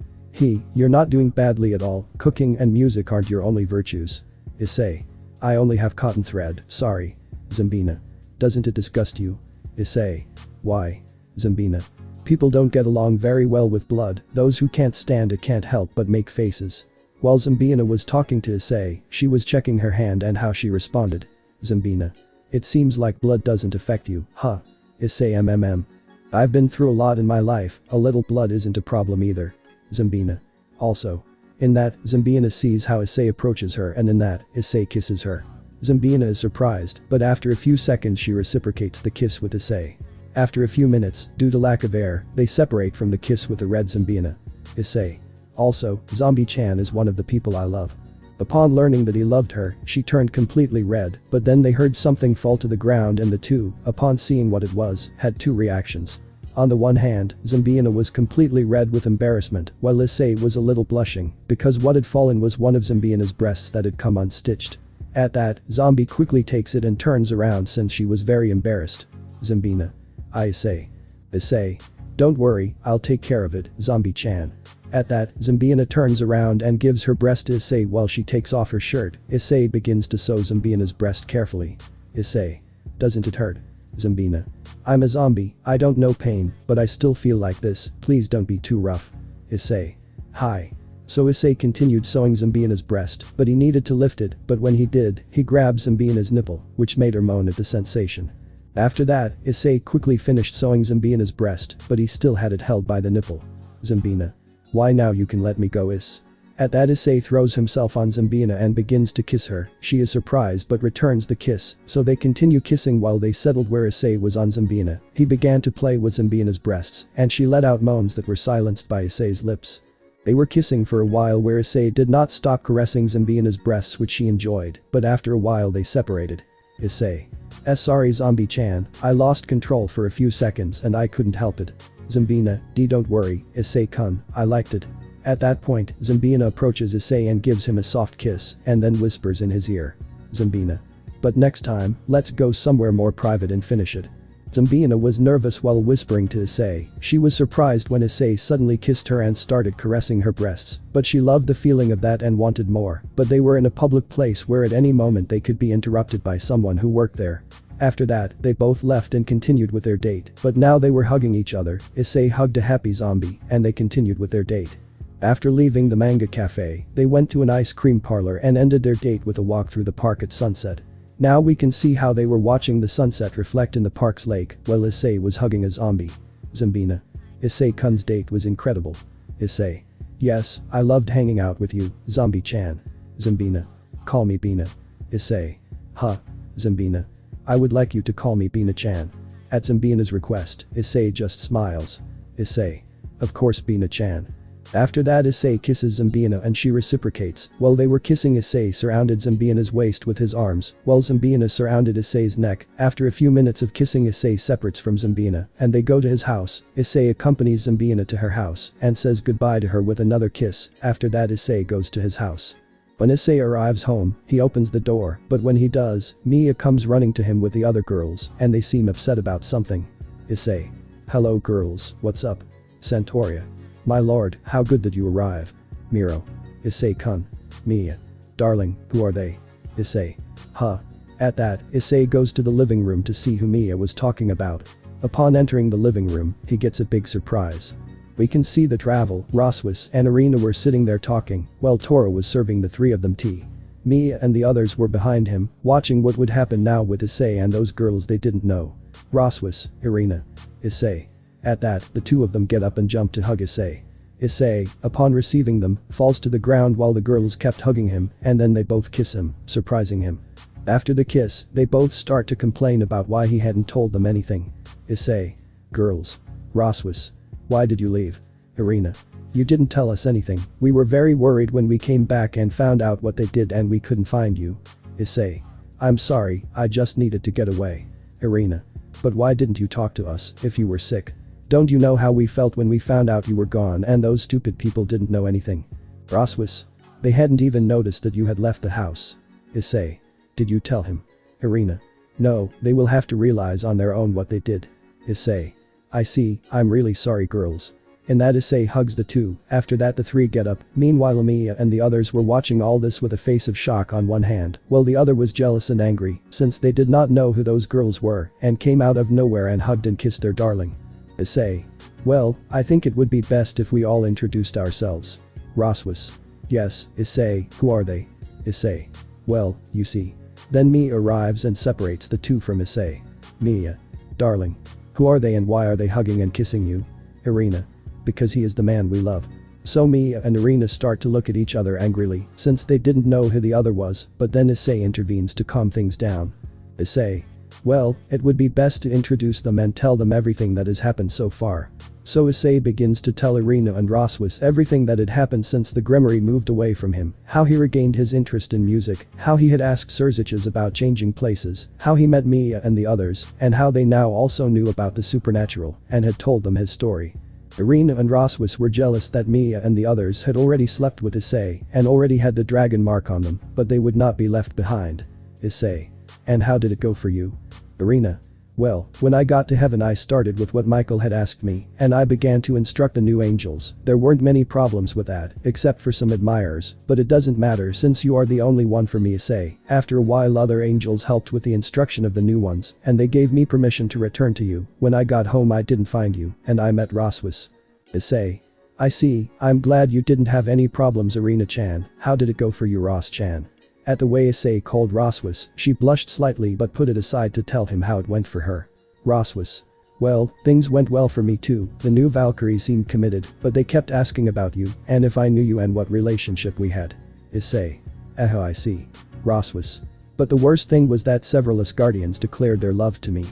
You're not doing badly at all, cooking and music aren't your only virtues. Issei. I only have cotton thread, sorry. Zombina. Doesn't it disgust you? Issei. Why? Zombina. People don't get along very well with blood, those who can't stand it can't help but make faces. While Zombina was talking to Issei, she was checking her hand and how she responded. Zombina. It seems like blood doesn't affect you, huh? Issei. I've been through a lot in my life, a little blood isn't a problem either. Zombina. Also. In that, Zombina sees how Issei approaches her, and in that, Issei kisses her. Zombina is surprised, but after a few seconds she reciprocates the kiss with Issei. After a few minutes, due to lack of air, they separate from the kiss with a red Zombina. Issei. Also, Zombie-chan is one of the people I love. Upon learning that he loved her, she turned completely red, but then they heard something fall to the ground and the two, upon seeing what it was, had two reactions. On the one hand, Zombina was completely red with embarrassment, while Issei was a little blushing, because what had fallen was one of Zombina's breasts that had come unstitched. At that, Zombie quickly takes it and turns around since she was very embarrassed. Zambina. Issei. Don't worry, I'll take care of it, Zombie-chan. At that, Zambina turns around and gives her breast to Issei while she takes off her shirt. Issei begins to sew Zambina's breast carefully. Issei. Doesn't it hurt? Zambina. I'm a zombie, I don't know pain, but I still feel like this, please don't be too rough. Issei. Hi. So Issei continued sewing Zambina's breast, but he needed to lift it, but when he did, he grabbed Zambina's nipple, which made her moan at the sensation. After that, Issei quickly finished sewing Zambina's breast, but he still had it held by the nipple. Zambina. Why now you can let me go Is. At that Issei throws himself on Zambina and begins to kiss her. She is surprised but returns the kiss, so they continue kissing while they settled where Issei was on Zambina. He began to play with Zambina's breasts, and she let out moans that were silenced by Issei's lips. They were kissing for a while where Issei did not stop caressing Zambina's breasts which she enjoyed, but after a while they separated. Issei. Sorry Zombie-chan, I lost control for a few seconds and I couldn't help it. Zambina, don't worry, Issei-kun, I liked it. At that point, Zambina approaches Issei and gives him a soft kiss, and then whispers in his ear. Zambina. But next time, let's go somewhere more private and finish it. Zambina was nervous while whispering to Issei. She was surprised when Issei suddenly kissed her and started caressing her breasts, but she loved the feeling of that and wanted more, but they were in a public place where at any moment they could be interrupted by someone who worked there. After that, they both left and continued with their date, but now they were hugging each other. Issei hugged a happy zombie, and they continued with their date. After leaving the manga cafe, they went to an ice cream parlor and ended their date with a walk through the park at sunset. Now we can see how they were watching the sunset reflect in the park's lake while Issei was hugging a zombie. Zambina. Issei-kun's date was incredible. Issei. Yes, I loved hanging out with you, Zombie-chan. Zambina. Call me Bina. Issei. Huh. Zambina. I would like you to call me Bina-chan. At Zambina's request, Issei just smiles. Issei. Of course Bina-chan. After that Issei kisses Zambina and she reciprocates. While they were kissing Issei surrounded Zambina's waist with his arms, while Zambina surrounded Issei's neck. After a few minutes of kissing Issei separates from Zambina, and they go to his house. Issei accompanies Zambina to her house, and says goodbye to her with another kiss. After that Issei goes to his house. When Issei arrives home, he opens the door, but when he does, Mia comes running to him with the other girls, and they seem upset about something. Issei. Hello girls, what's up? Santoria. My lord, how good that you arrive. Miro. Issei-kun. Mia. Darling, who are they? Issei. Huh. At that, Issei goes to the living room to see who Mia was talking about. Upon entering the living room, he gets a big surprise. We can see that Ravel, Roswis, and Irina were sitting there talking, while Tora was serving the three of them tea. Mia and the others were behind him, watching what would happen now with Issei and those girls they didn't know. Roswis, Irina. Issei. At that, the two of them get up and jump to hug Issei. Issei, upon receiving them, falls to the ground while the girls kept hugging him, and then they both kiss him, surprising him. After the kiss, they both start to complain about why he hadn't told them anything. Issei. Girls. Roswis. Why did you leave? Irina. You didn't tell us anything, we were very worried when we came back and found out what they did and we couldn't find you. Issei. I'm sorry, I just needed to get away. Irina. But why didn't you talk to us if you were sick? Don't you know how we felt when we found out you were gone and those stupid people didn't know anything? Roswis. They hadn't even noticed that you had left the house. Issei. Did you tell him? Irina. No, they will have to realize on their own what they did. Issei. I see, I'm really sorry girls. In that Issei hugs the two, after that the three get up. Meanwhile Mia and the others were watching all this with a face of shock on one hand, while the other was jealous and angry, since they did not know who those girls were, and came out of nowhere and hugged and kissed their darling. Issei. Well, I think it would be best if we all introduced ourselves. Roswis. Yes, Issei, who are they? Issei. Well, you see. Then Mia arrives and separates the two from Issei. Mia. Darling. Who are they and why are they hugging and kissing you? Irina. Because he is the man we love. So Mia and Irina start to look at each other angrily, since they didn't know who the other was, but then Issei intervenes to calm things down. Issei. Well, it would be best to introduce them and tell them everything that has happened so far. So Issei begins to tell Irina and Roswis everything that had happened since the Grimoire moved away from him, how he regained his interest in music, how he had asked Surziches about changing places, how he met Mia and the others, and how they now also knew about the supernatural and had told them his story. Irina and Roswis were jealous that Mia and the others had already slept with Issei and already had the dragon mark on them, but they would not be left behind. Issei. And how did it go for you? Irina. Well, when I got to heaven I started with what Michael had asked me, and I began to instruct the new angels. There weren't many problems with that, except for some admirers, but it doesn't matter since you are the only one for me, Issei. After a while other angels helped with the instruction of the new ones, and they gave me permission to return to you. When I got home I didn't find you, and I met Roswis. Issei. I see, I'm glad you didn't have any problems, Irina-chan. How did it go for you, Ross-chan? At the way Issei called Roswis, she blushed slightly but put it aside to tell him how it went for her. Roswis. Well, things went well for me too. The new Valkyries seemed committed, but they kept asking about you, and if I knew you and what relationship we had. Issei. Oh, I see. Roswis. But the worst thing was that several Asgardians declared their love to me.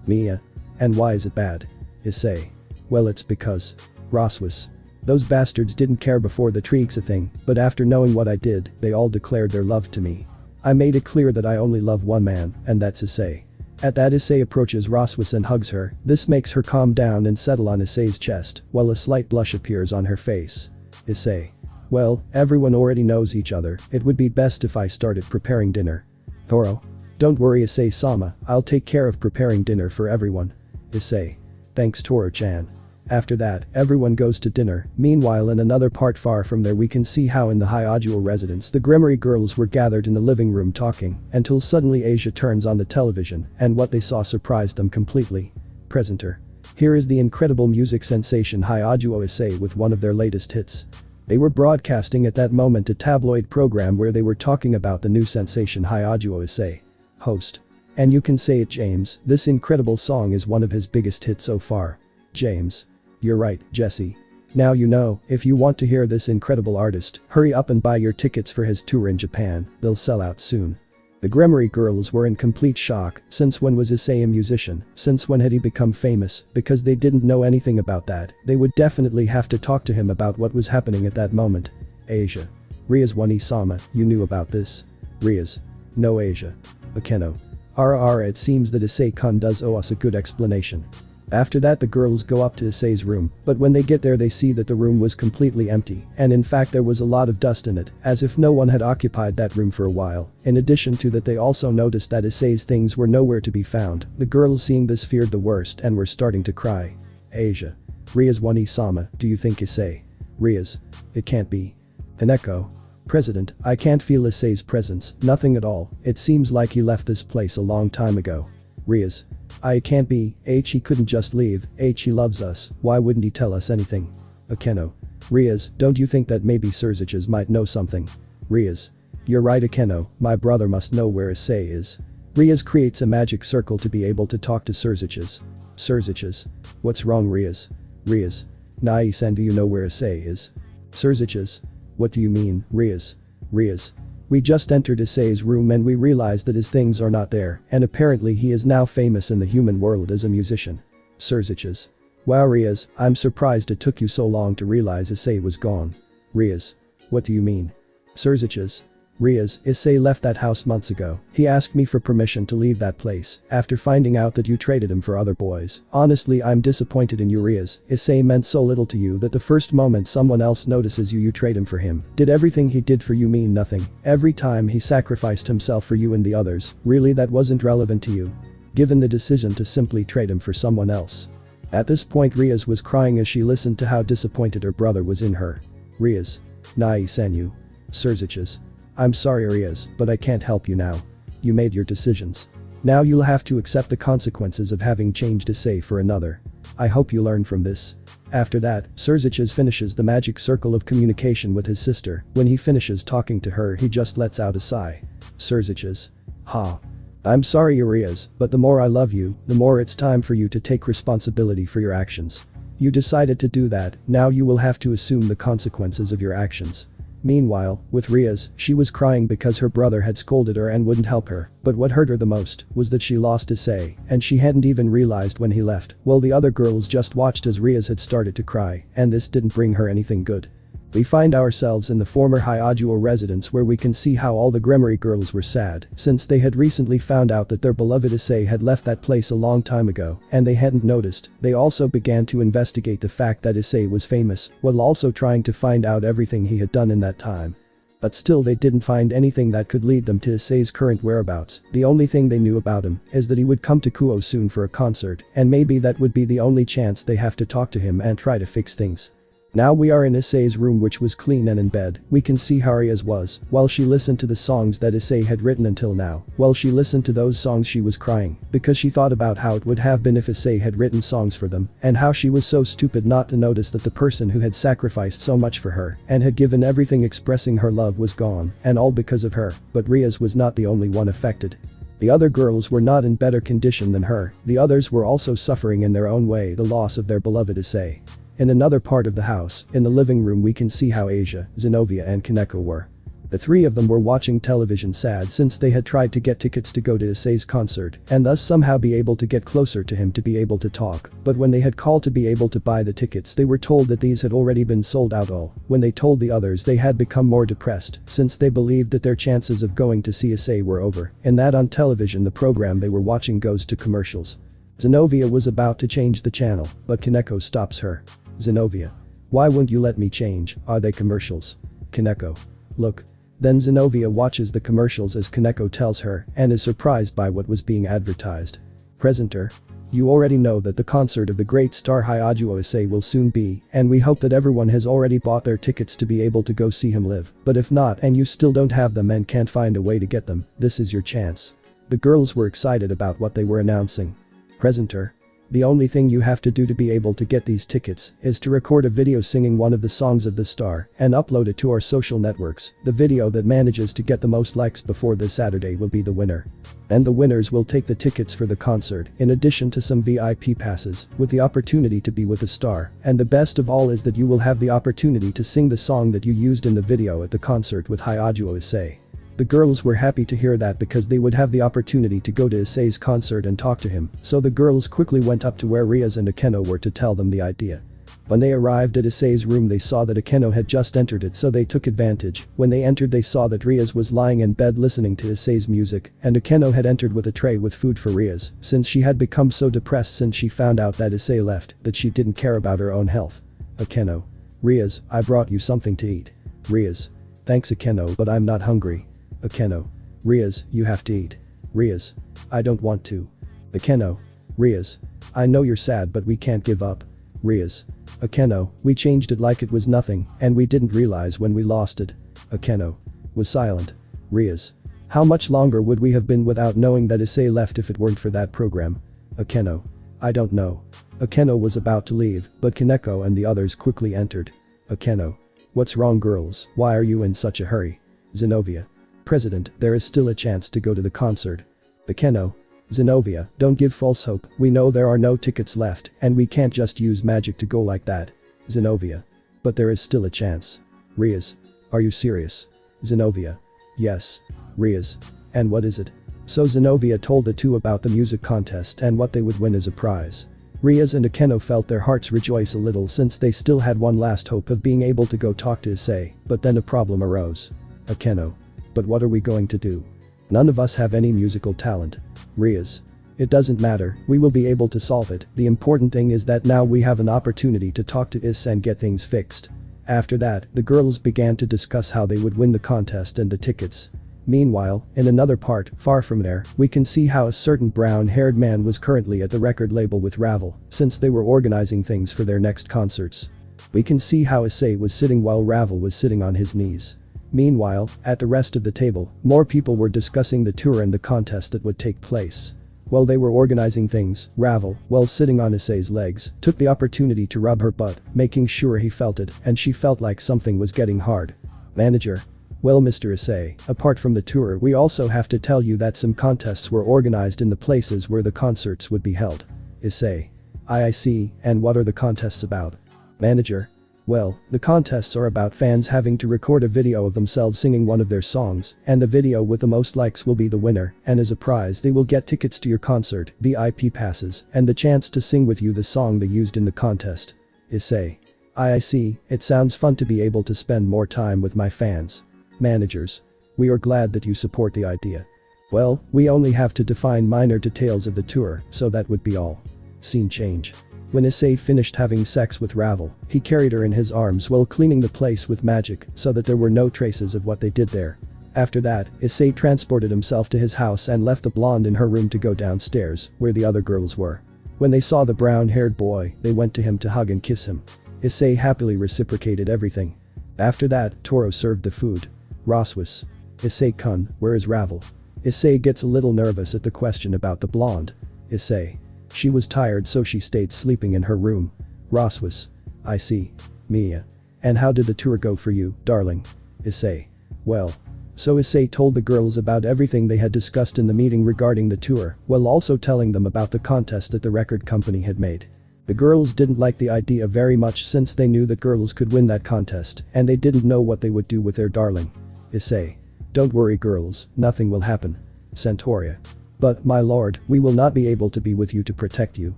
Mia. And why is it bad? Issei. Well, it's because. Roswis. Those bastards didn't care before the Trihexa thing, but after knowing what I did, they all declared their love to me. I made it clear that I only love one man, and that's Issei. At that Issei approaches Roswis and hugs her. This makes her calm down and settle on Issei's chest, while a slight blush appears on her face. Issei. Well, everyone already knows each other, it would be best if I started preparing dinner. Toro. Don't worry Issei-sama, I'll take care of preparing dinner for everyone. Issei. Thanks Toro-chan. After that, everyone goes to dinner. Meanwhile in another part far from there we can see how in the Hyajuo residence the Grimoire girls were gathered in the living room talking, until suddenly Asia turns on the television, and what they saw surprised them completely. Presenter. Here is the incredible music sensation Hyajuo Issei with one of their latest hits. They were broadcasting at that moment a tabloid program where they were talking about the new sensation Hyajuo Issei. Host. And you can say it, James, this incredible song is one of his biggest hits so far. James. You're right, Jesse. Now you know, if you want to hear this incredible artist, hurry up and buy your tickets for his tour in Japan, they'll sell out soon. The Grimoire girls were in complete shock. Since when was Issei a musician? Since when had he become famous? Because they didn't know anything about that, they would definitely have to talk to him about what was happening at that moment. Asia. Rias Wani-sama, you knew about this? Rias. No Asia. Akeno. Ara it seems that Issei-kun does owe us a good explanation. After that the girls go up to Issei's room, but when they get there they see that the room was completely empty, and in fact there was a lot of dust in it, as if no one had occupied that room for a while. In addition to that they also noticed that Issei's things were nowhere to be found. The girls seeing this feared the worst and were starting to cry. Asia. Rias Wani-sama, do you think Issei? Rias. It can't be. Haneko. President, I can't feel Issei's presence, nothing at all, it seems like he left this place a long time ago. Rias. I can't be, he couldn't just leave, he loves us, why wouldn't he tell us anything? Akeno. Rias, don't you think that maybe Surziches might know something? Rias. You're right Akeno, my brother must know where Issei is. Rias creates a magic circle to be able to talk to Surziches. Surziches. What's wrong Rias? Rias. Nai-san, do you know where Issei is? Surziches. What do you mean, Rias? Rias. We just entered Issei's room and we realized that his things are not there, and apparently he is now famous in the human world as a musician. Surziches. Wow Rias, I'm surprised it took you so long to realize Issei was gone. Rias. What do you mean? Surziches. Rias, Issei left that house months ago. He asked me for permission to leave that place, after finding out that you traded him for other boys. Honestly I'm disappointed in you Rias, Issei meant so little to you that the first moment someone else notices you trade him for him. Did everything he did for you mean nothing? Every time he sacrificed himself for you and the others, really that wasn't relevant to you? Given the decision to simply trade him for someone else. At this point Rias was crying as she listened to how disappointed her brother was in her. Rias. Issei-senyu. Surziches. I'm sorry Rias, but I can't help you now. You made your decisions. Now you'll have to accept the consequences of having changed Issei for another. I hope you learn from this. After that, Surziches finishes the magic circle of communication with his sister. When he finishes talking to her he just lets out a sigh. Surziches. Ha. I'm sorry Rias, but the more I love you, the more it's time for you to take responsibility for your actions. You decided to do that, now you will have to assume the consequences of your actions. Meanwhile, with Rias, she was crying because her brother had scolded her and wouldn't help her, but what hurt her the most was that she lost Issei, and she hadn't even realized when he left, while the other girls just watched as Rias had started to cry, and this didn't bring her anything good. We find ourselves in the former Hyajuo residence where we can see how all the Gremory girls were sad since they had recently found out that their beloved Issei had left that place a long time ago and they hadn't noticed. They also began to investigate the fact that Issei was famous while also trying to find out everything he had done in that time. But still they didn't find anything that could lead them to Issei's current whereabouts. The only thing they knew about him is that he would come to Kuo soon for a concert and maybe that would be the only chance they have to talk to him and try to fix things. Now we are in Issei's room which was clean and in bed. We can see how Ria's was while she listened to the songs that Issei had written until now. While she listened to those songs she was crying because she thought about how it would have been if Issei had written songs for them and how she was so stupid not to notice that the person who had sacrificed so much for her and had given everything expressing her love was gone and all because of her. But Ria's was not the only one affected. The other girls were not in better condition than her. The others were also suffering in their own way the loss of their beloved Issei. In another part of the house, in the living room we can see how Asia, Zenobia and Kaneko were. The three of them were watching television sad since they had tried to get tickets to go to Issei's concert and thus somehow be able to get closer to him to be able to talk. But when they had called to be able to buy the tickets they were told that these had already been sold out all. When they told the others they had become more depressed since they believed that their chances of going to see Issei were over and that on television the program they were watching goes to commercials. Zenobia was about to change the channel, but Kaneko stops her. Zenobia. Why won't you let me change, are they commercials? Kaneko. Look. Then Zenobia watches the commercials as Kaneko tells her and is surprised by what was being advertised. Presenter. You already know that the concert of the great star Hyajuo Issei will soon be and we hope that everyone has already bought their tickets to be able to go see him live. But if not and you still don't have them and can't find a way to get them, this is your chance. The girls were excited about what they were announcing. Presenter. The only thing you have to do to be able to get these tickets is to record a video singing one of the songs of the star and upload it to our social networks. The video that manages to get the most likes before this Saturday will be the winner. And the winners will take the tickets for the concert in addition to some VIP passes with the opportunity to be with the star. And the best of all is that you will have the opportunity to sing the song that you used in the video at the concert with Hyajuo Issei. The girls were happy to hear that because they would have the opportunity to go to Issei's concert and talk to him, so the girls quickly went up to where Rias and Akeno were to tell them the idea. When they arrived at Issei's room they saw that Akeno had just entered it so they took advantage. When they entered they saw that Rias was lying in bed listening to Issei's music and Akeno had entered with a tray with food for Rias since she had become so depressed since she found out that Issei left that she didn't care about her own health. Akeno. Rias, I brought you something to eat. Rias. Thanks Akeno but I'm not hungry. Akeno. Rias, you have to eat. Rias. I don't want to. Akeno. Rias. I know you're sad but we can't give up. Rias. Akeno, we changed it like it was nothing and we didn't realize when we lost it. Akeno. Was silent. Rias. How much longer would we have been without knowing that Issei left if it weren't for that program? Akeno. I don't know. Akeno was about to leave but Kaneko and the others quickly entered. Akeno. What's wrong girls, why are you in such a hurry? Zenobia. President, there is still a chance to go to the concert. Akeno. Zenobia, don't give false hope, we know there are no tickets left and we can't just use magic to go like that. Zenobia. But there is still a chance. Rias. Are you serious? Zenobia. Yes. Rias. And what is it? So Zenobia told the two about the music contest and what they would win as a prize. Rias and Akeno felt their hearts rejoice a little since they still had one last hope of being able to go talk to Issei, but then a problem arose. Akeno. But what are we going to do? None of us have any musical talent. Rias. It doesn't matter, we will be able to solve it, the important thing is that now we have an opportunity to talk to Issei and get things fixed. After that, the girls began to discuss how they would win the contest and the tickets. Meanwhile, in another part, far from there, we can see how a certain brown-haired man was currently at the record label with Ravel, since they were organizing things for their next concerts. We can see how Issei was sitting while Ravel was sitting on his knees. Meanwhile, at the rest of the table, more people were discussing the tour and the contest that would take place. While they were organizing things, Ravel, while sitting on Issei's legs, took the opportunity to rub her butt, making sure he felt it, and she felt like something was getting hard. Manager. Well Mr. Issei, apart from the tour we also have to tell you that some contests were organized in the places where the concerts would be held. Issei. I see, and what are the contests about? Manager. Well, the contests are about fans having to record a video of themselves singing one of their songs, and the video with the most likes will be the winner, and as a prize they will get tickets to your concert, VIP passes, and the chance to sing with you the song they used in the contest. Issei. I see, it sounds fun to be able to spend more time with my fans. Managers. We are glad that you support the idea. Well, we only have to define minor details of the tour, so that would be all. Scene change. When Issei finished having sex with Ravel, he carried her in his arms while cleaning the place with magic so that there were no traces of what they did there. After that, Issei transported himself to his house and left the blonde in her room to go downstairs, where the other girls were. When they saw the brown-haired boy, they went to him to hug and kiss him. Issei happily reciprocated everything. After that, Toro served the food. Roswas. Issei-kun, where is Ravel? Issei gets a little nervous at the question about the blonde. Issei. She was tired so she stayed sleeping in her room. Roswas. I see. Mia. And how did the tour go for you, darling? Issei. Well. So Issei told the girls about everything they had discussed in the meeting regarding the tour, while also telling them about the contest that the record company had made. The girls didn't like the idea very much since they knew that girls could win that contest, and they didn't know what they would do with their darling. Issei. Don't worry girls, nothing will happen. Centauria. But, my lord, we will not be able to be with you to protect you.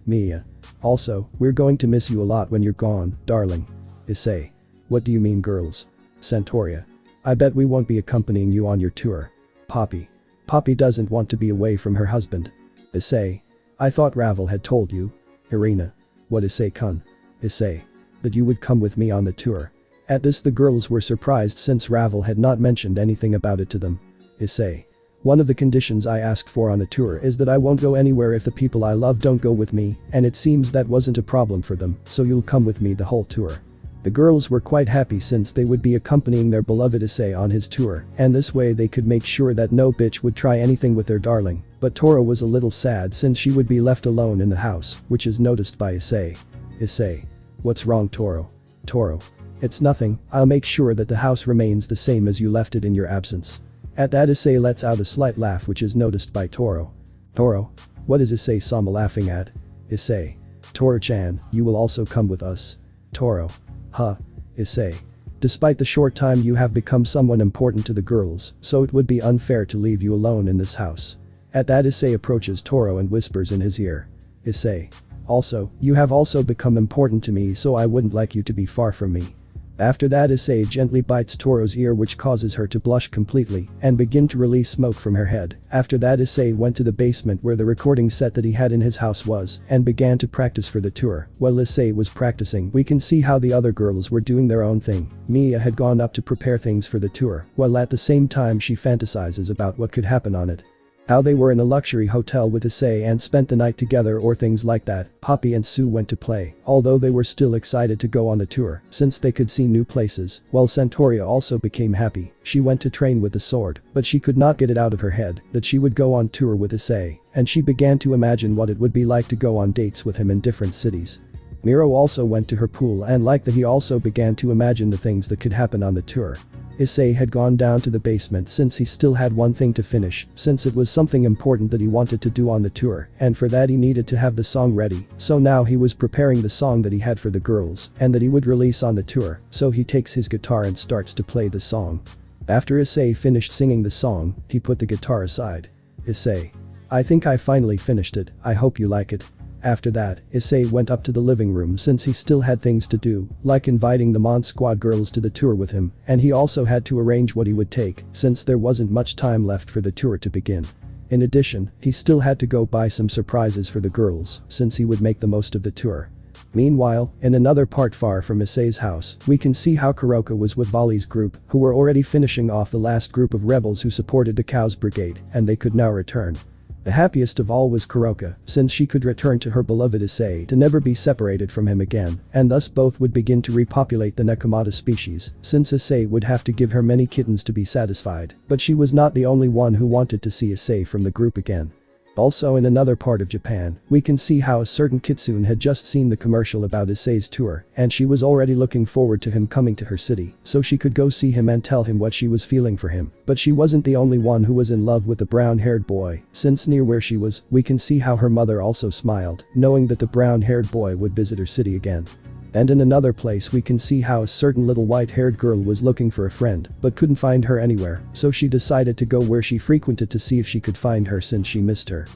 Mia. Also, we're going to miss you a lot when you're gone, darling. Issei. What do you mean girls? Centauria. I bet we won't be accompanying you on your tour. Poppy. Poppy doesn't want to be away from her husband. Issei. I thought Ravel had told you. Irina. What Issei-kun? Issei. That you would come with me on the tour. At this the girls were surprised since Ravel had not mentioned anything about it to them. Issei. One of the conditions I asked for on the tour is that I won't go anywhere if the people I love don't go with me, and it seems that wasn't a problem for them, so you'll come with me the whole tour. The girls were quite happy since they would be accompanying their beloved Issei on his tour, and this way they could make sure that no bitch would try anything with their darling, but Toro was a little sad since she would be left alone in the house, which is noticed by Issei. Issei. What's wrong Toro? Toro. It's nothing, I'll make sure that the house remains the same as you left it in your absence. At that Issei lets out a slight laugh which is noticed by Toro. Toro. What is Issei-sama laughing at? Issei. Toro-chan, you will also come with us. Toro. Huh. Issei. Despite the short time you have become someone important to the girls, so it would be unfair to leave you alone in this house. At that Issei approaches Toro and whispers in his ear. Issei. Also, you have also become important to me so I wouldn't like you to be far from me. After that Issei gently bites Toro's ear which causes her to blush completely and begin to release smoke from her head. After that Issei went to the basement where the recording set that he had in his house was and began to practice for the tour. While Issei was practicing we can see how the other girls were doing their own thing. Mia had gone up to prepare things for the tour while at the same time she fantasizes about what could happen on it. How they were in a luxury hotel with Issei and spent the night together or things like that. Poppy and Sue went to play, although they were still excited to go on the tour since they could see new places, while Centauria also became happy. She went to train with the sword, but she could not get it out of her head that she would go on tour with Issei, and she began to imagine what it would be like to go on dates with him in different cities. Miro also went to her pool and like that he also began to imagine the things that could happen on the tour. Issei had gone down to the basement since he still had one thing to finish, since it was something important that he wanted to do on the tour, and for that he needed to have the song ready, so now he was preparing the song that he had for the girls, and that he would release on the tour, so he takes his guitar and starts to play the song. After Issei finished singing the song, he put the guitar aside. Issei. I think I finally finished it, I hope you like it. After that, Issei went up to the living room since he still had things to do, like inviting the Mon Squad girls to the tour with him, and he also had to arrange what he would take since there wasn't much time left for the tour to begin. In addition, he still had to go buy some surprises for the girls since he would make the most of the tour. Meanwhile, in another part far from Issei's house, we can see how Kuroka was with Vali's group, who were already finishing off the last group of rebels who supported the Cows Brigade, and they could now return. The happiest of all was Kuroka, since she could return to her beloved Issei to never be separated from him again, and thus both would begin to repopulate the Nekomata species, since Issei would have to give her many kittens to be satisfied, but she was not the only one who wanted to see Issei from the group again. Also in another part of Japan, we can see how a certain kitsune had just seen the commercial about Issei's tour, and she was already looking forward to him coming to her city, so she could go see him and tell him what she was feeling for him. But she wasn't the only one who was in love with the brown-haired boy, since near where she was, we can see how her mother also smiled, knowing that the brown-haired boy would visit her city again. And in another place we can see how a certain little white-haired girl was looking for a friend, but couldn't find her anywhere, so she decided to go where she frequented to see if she could find her since she missed her.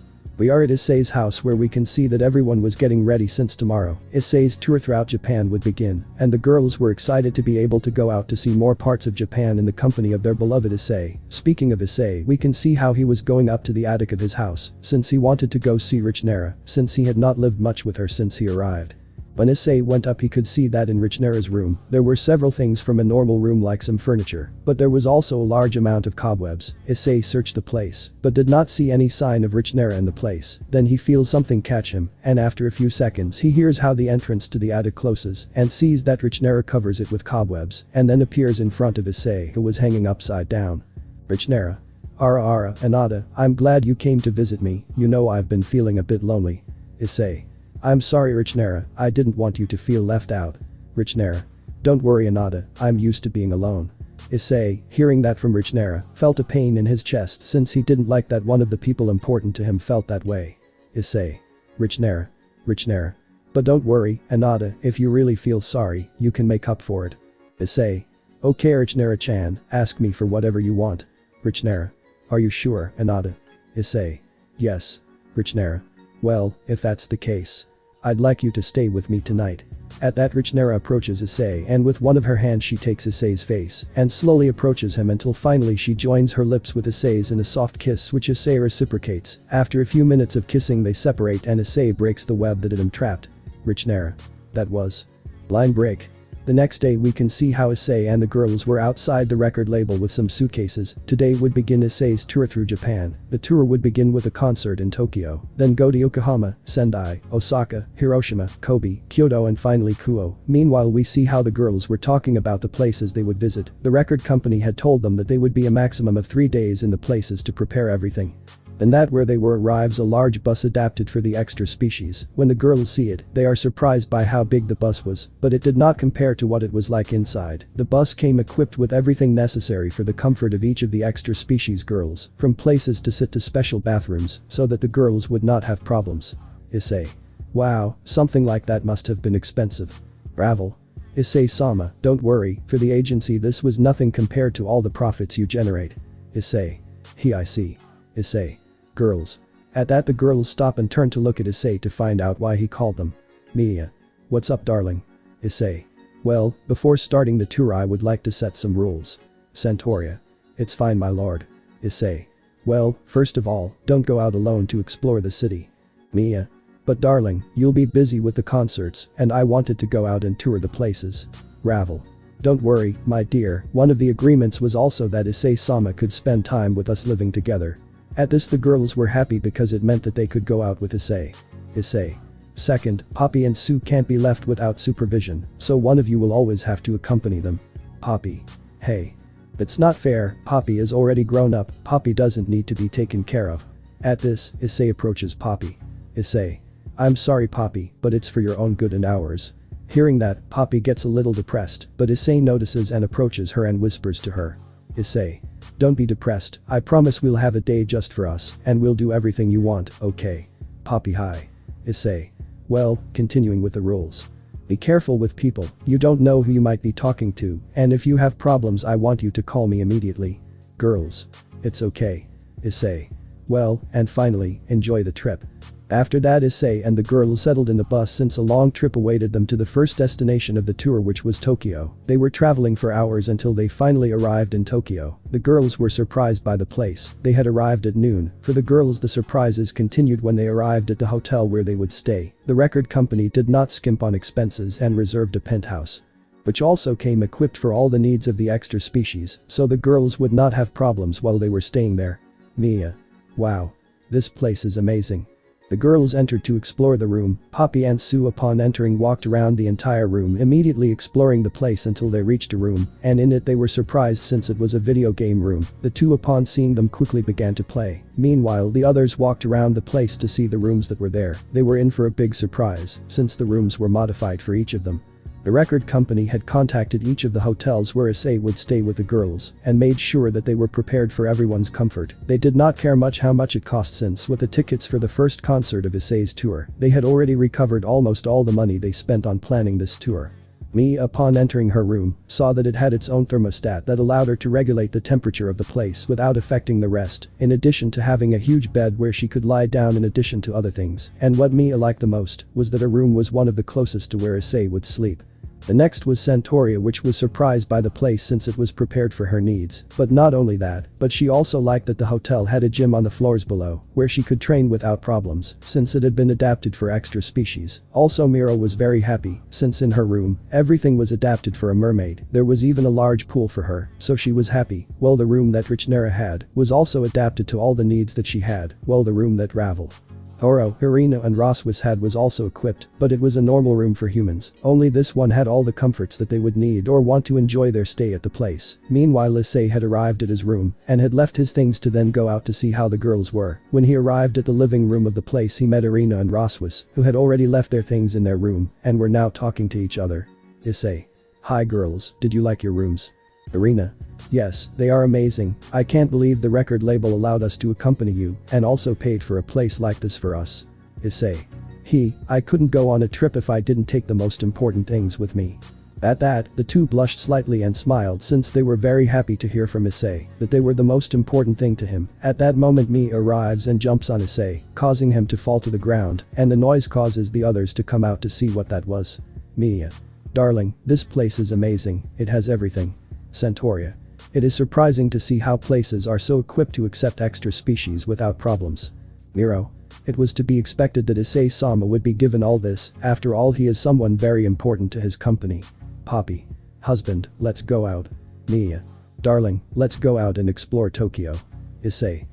We are at Issei's house where we can see that everyone was getting ready since tomorrow. Issei's tour throughout Japan would begin, and the girls were excited to be able to go out to see more parts of Japan in the company of their beloved Issei. Speaking of Issei, we can see how he was going up to the attic of his house, since he wanted to go see Richnera, since he had not lived much with her since he arrived. When Issei went up he could see that in Richnera's room, there were several things from a normal room like some furniture, but there was also a large amount of cobwebs. Issei searched the place, but did not see any sign of Richnera in the place. Then he feels something catch him, and after a few seconds he hears how the entrance to the attic closes, and sees that Richnera covers it with cobwebs, and then appears in front of Issei who was hanging upside down. Richnera. Ara, Anada, I'm glad you came to visit me, you know I've been feeling a bit lonely. Issei. I'm sorry Richnera, I didn't want you to feel left out. Richnera. Don't worry Anada, I'm used to being alone. Issei, hearing that from Richnera, felt a pain in his chest since he didn't like that one of the people important to him felt that way. Issei. Richnera. But don't worry, Anada, if you really feel sorry, you can make up for it. Issei. Okay Richnera-chan, ask me for whatever you want. Richnera. Are you sure, Anada? Issei. Yes. Richnera. Well, if that's the case, I'd like you to stay with me tonight. At that Richnera approaches Issei and with one of her hands she takes Issei's face and slowly approaches him until finally she joins her lips with Issei's in a soft kiss which Issei reciprocates. After a few minutes of kissing they separate and Issei breaks the web that had him trapped. Richnera. That was. Line break. The next day we can see how Issei and the girls were outside the record label with some suitcases. Today would begin Issei's tour through Japan. The tour would begin with a concert in Tokyo, then go to Yokohama, Sendai, Osaka, Hiroshima, Kobe, Kyoto and finally Kuo. Meanwhile we see how the girls were talking about the places they would visit. The record company had told them that they would be a maximum of 3 days in the places to prepare everything. And that where they were arrives a large bus adapted for the extra species. When the girls see it, they are surprised by how big the bus was, but it did not compare to what it was like inside. The bus came equipped with everything necessary for the comfort of each of the extra species girls, from places to sit to special bathrooms, so that the girls would not have problems. Issei. Wow, something like that must have been expensive. Bravo. Issei-sama, don't worry, for the agency this was nothing compared to all the profits you generate. Issei. I see. Issei. Girls. At that the girls stop and turn to look at Issei to find out why he called them. Mia. What's up darling? Issei. Well, before starting the tour I would like to set some rules. Centauria. It's fine my lord. Issei. Well, first of all, don't go out alone to explore the city. Mia. But darling, you'll be busy with the concerts and I wanted to go out and tour the places. Ravel. Don't worry, my dear, one of the agreements was also that Issei-sama could spend time with us living together. At this the girls were happy because it meant that they could go out with Issei. Issei. Second, Poppy and Sue can't be left without supervision, so one of you will always have to accompany them. Poppy. Hey. That's not fair, Poppy is already grown up, Poppy doesn't need to be taken care of. At this, Issei approaches Poppy. Issei. I'm sorry Poppy, but it's for your own good and ours. Hearing that, Poppy gets a little depressed, but Issei notices and approaches her and whispers to her. Issei. Don't be depressed, I promise we'll have a day just for us, and we'll do everything you want, okay? Poppy hi. Issei. Well, continuing with the rules. Be careful with people, you don't know who you might be talking to, and if you have problems I want you to call me immediately. Girls. It's okay. Issei. Well, and finally, enjoy the trip. After that Issei and the girls settled in the bus since a long trip awaited them to the first destination of the tour which was Tokyo. They were traveling for hours until they finally arrived in Tokyo. The girls were surprised by the place. They had arrived at noon. For the girls the surprises continued when they arrived at the hotel where they would stay. The record company did not skimp on expenses and reserved a penthouse, which also came equipped for all the needs of the extra species, so the girls would not have problems while they were staying there. Mia. Wow. This place is amazing. The girls entered to explore the room. Poppy and Sue upon entering walked around the entire room immediately exploring the place until they reached a room, and in it they were surprised since it was a video game room. The two upon seeing them quickly began to play. Meanwhile the others walked around the place to see the rooms that were there. They were in for a big surprise, since the rooms were modified for each of them. The record company had contacted each of the hotels where Issei would stay with the girls and made sure that they were prepared for everyone's comfort. They did not care much how much it cost since with the tickets for the first concert of Issei's tour, they had already recovered almost all the money they spent on planning this tour. Mia, upon entering her room, saw that it had its own thermostat that allowed her to regulate the temperature of the place without affecting the rest, in addition to having a huge bed where she could lie down in addition to other things. And what Mia liked the most was that her room was one of the closest to where Issei would sleep. The next was Santoria, which was surprised by the place since it was prepared for her needs. But not only that, but she also liked that the hotel had a gym on the floors below, where she could train without problems, since it had been adapted for extra species. Also Miro was very happy, since in her room, everything was adapted for a mermaid. There was even a large pool for her, so she was happy. Well, the room that Richnera had was also adapted to all the needs that she had, while the room that Ravel, Oro, Irina and Roswis had was also equipped, but it was a normal room for humans. Only this one had all the comforts that they would need or want to enjoy their stay at the place. Meanwhile, Issei had arrived at his room and had left his things to then go out to see how the girls were. When he arrived at the living room of the place, he met Irina and Roswis, who had already left their things in their room and were now talking to each other. Issei: "Hi girls, did you like your rooms?" Irina: "Yes, they are amazing. I can't believe the record label allowed us to accompany you and also paid for a place like this for us." Issei: I couldn't go on a trip if I didn't take the most important things with me." At that, the two blushed slightly and smiled since they were very happy to hear from Issei that they were the most important thing to him. At that moment, Mia arrives and jumps on Issei, causing him to fall to the ground, and the noise causes the others to come out to see what that was. Mia: "Darling, this place is amazing, it has everything." Santoria: "It is surprising to see how places are so equipped to accept extra species without problems." Miro: "It was to be expected that Issei-sama would be given all this, after all he is someone very important to his company." Poppy: "Husband, let's go out." Mia: "Darling, let's go out and explore Tokyo." Issei: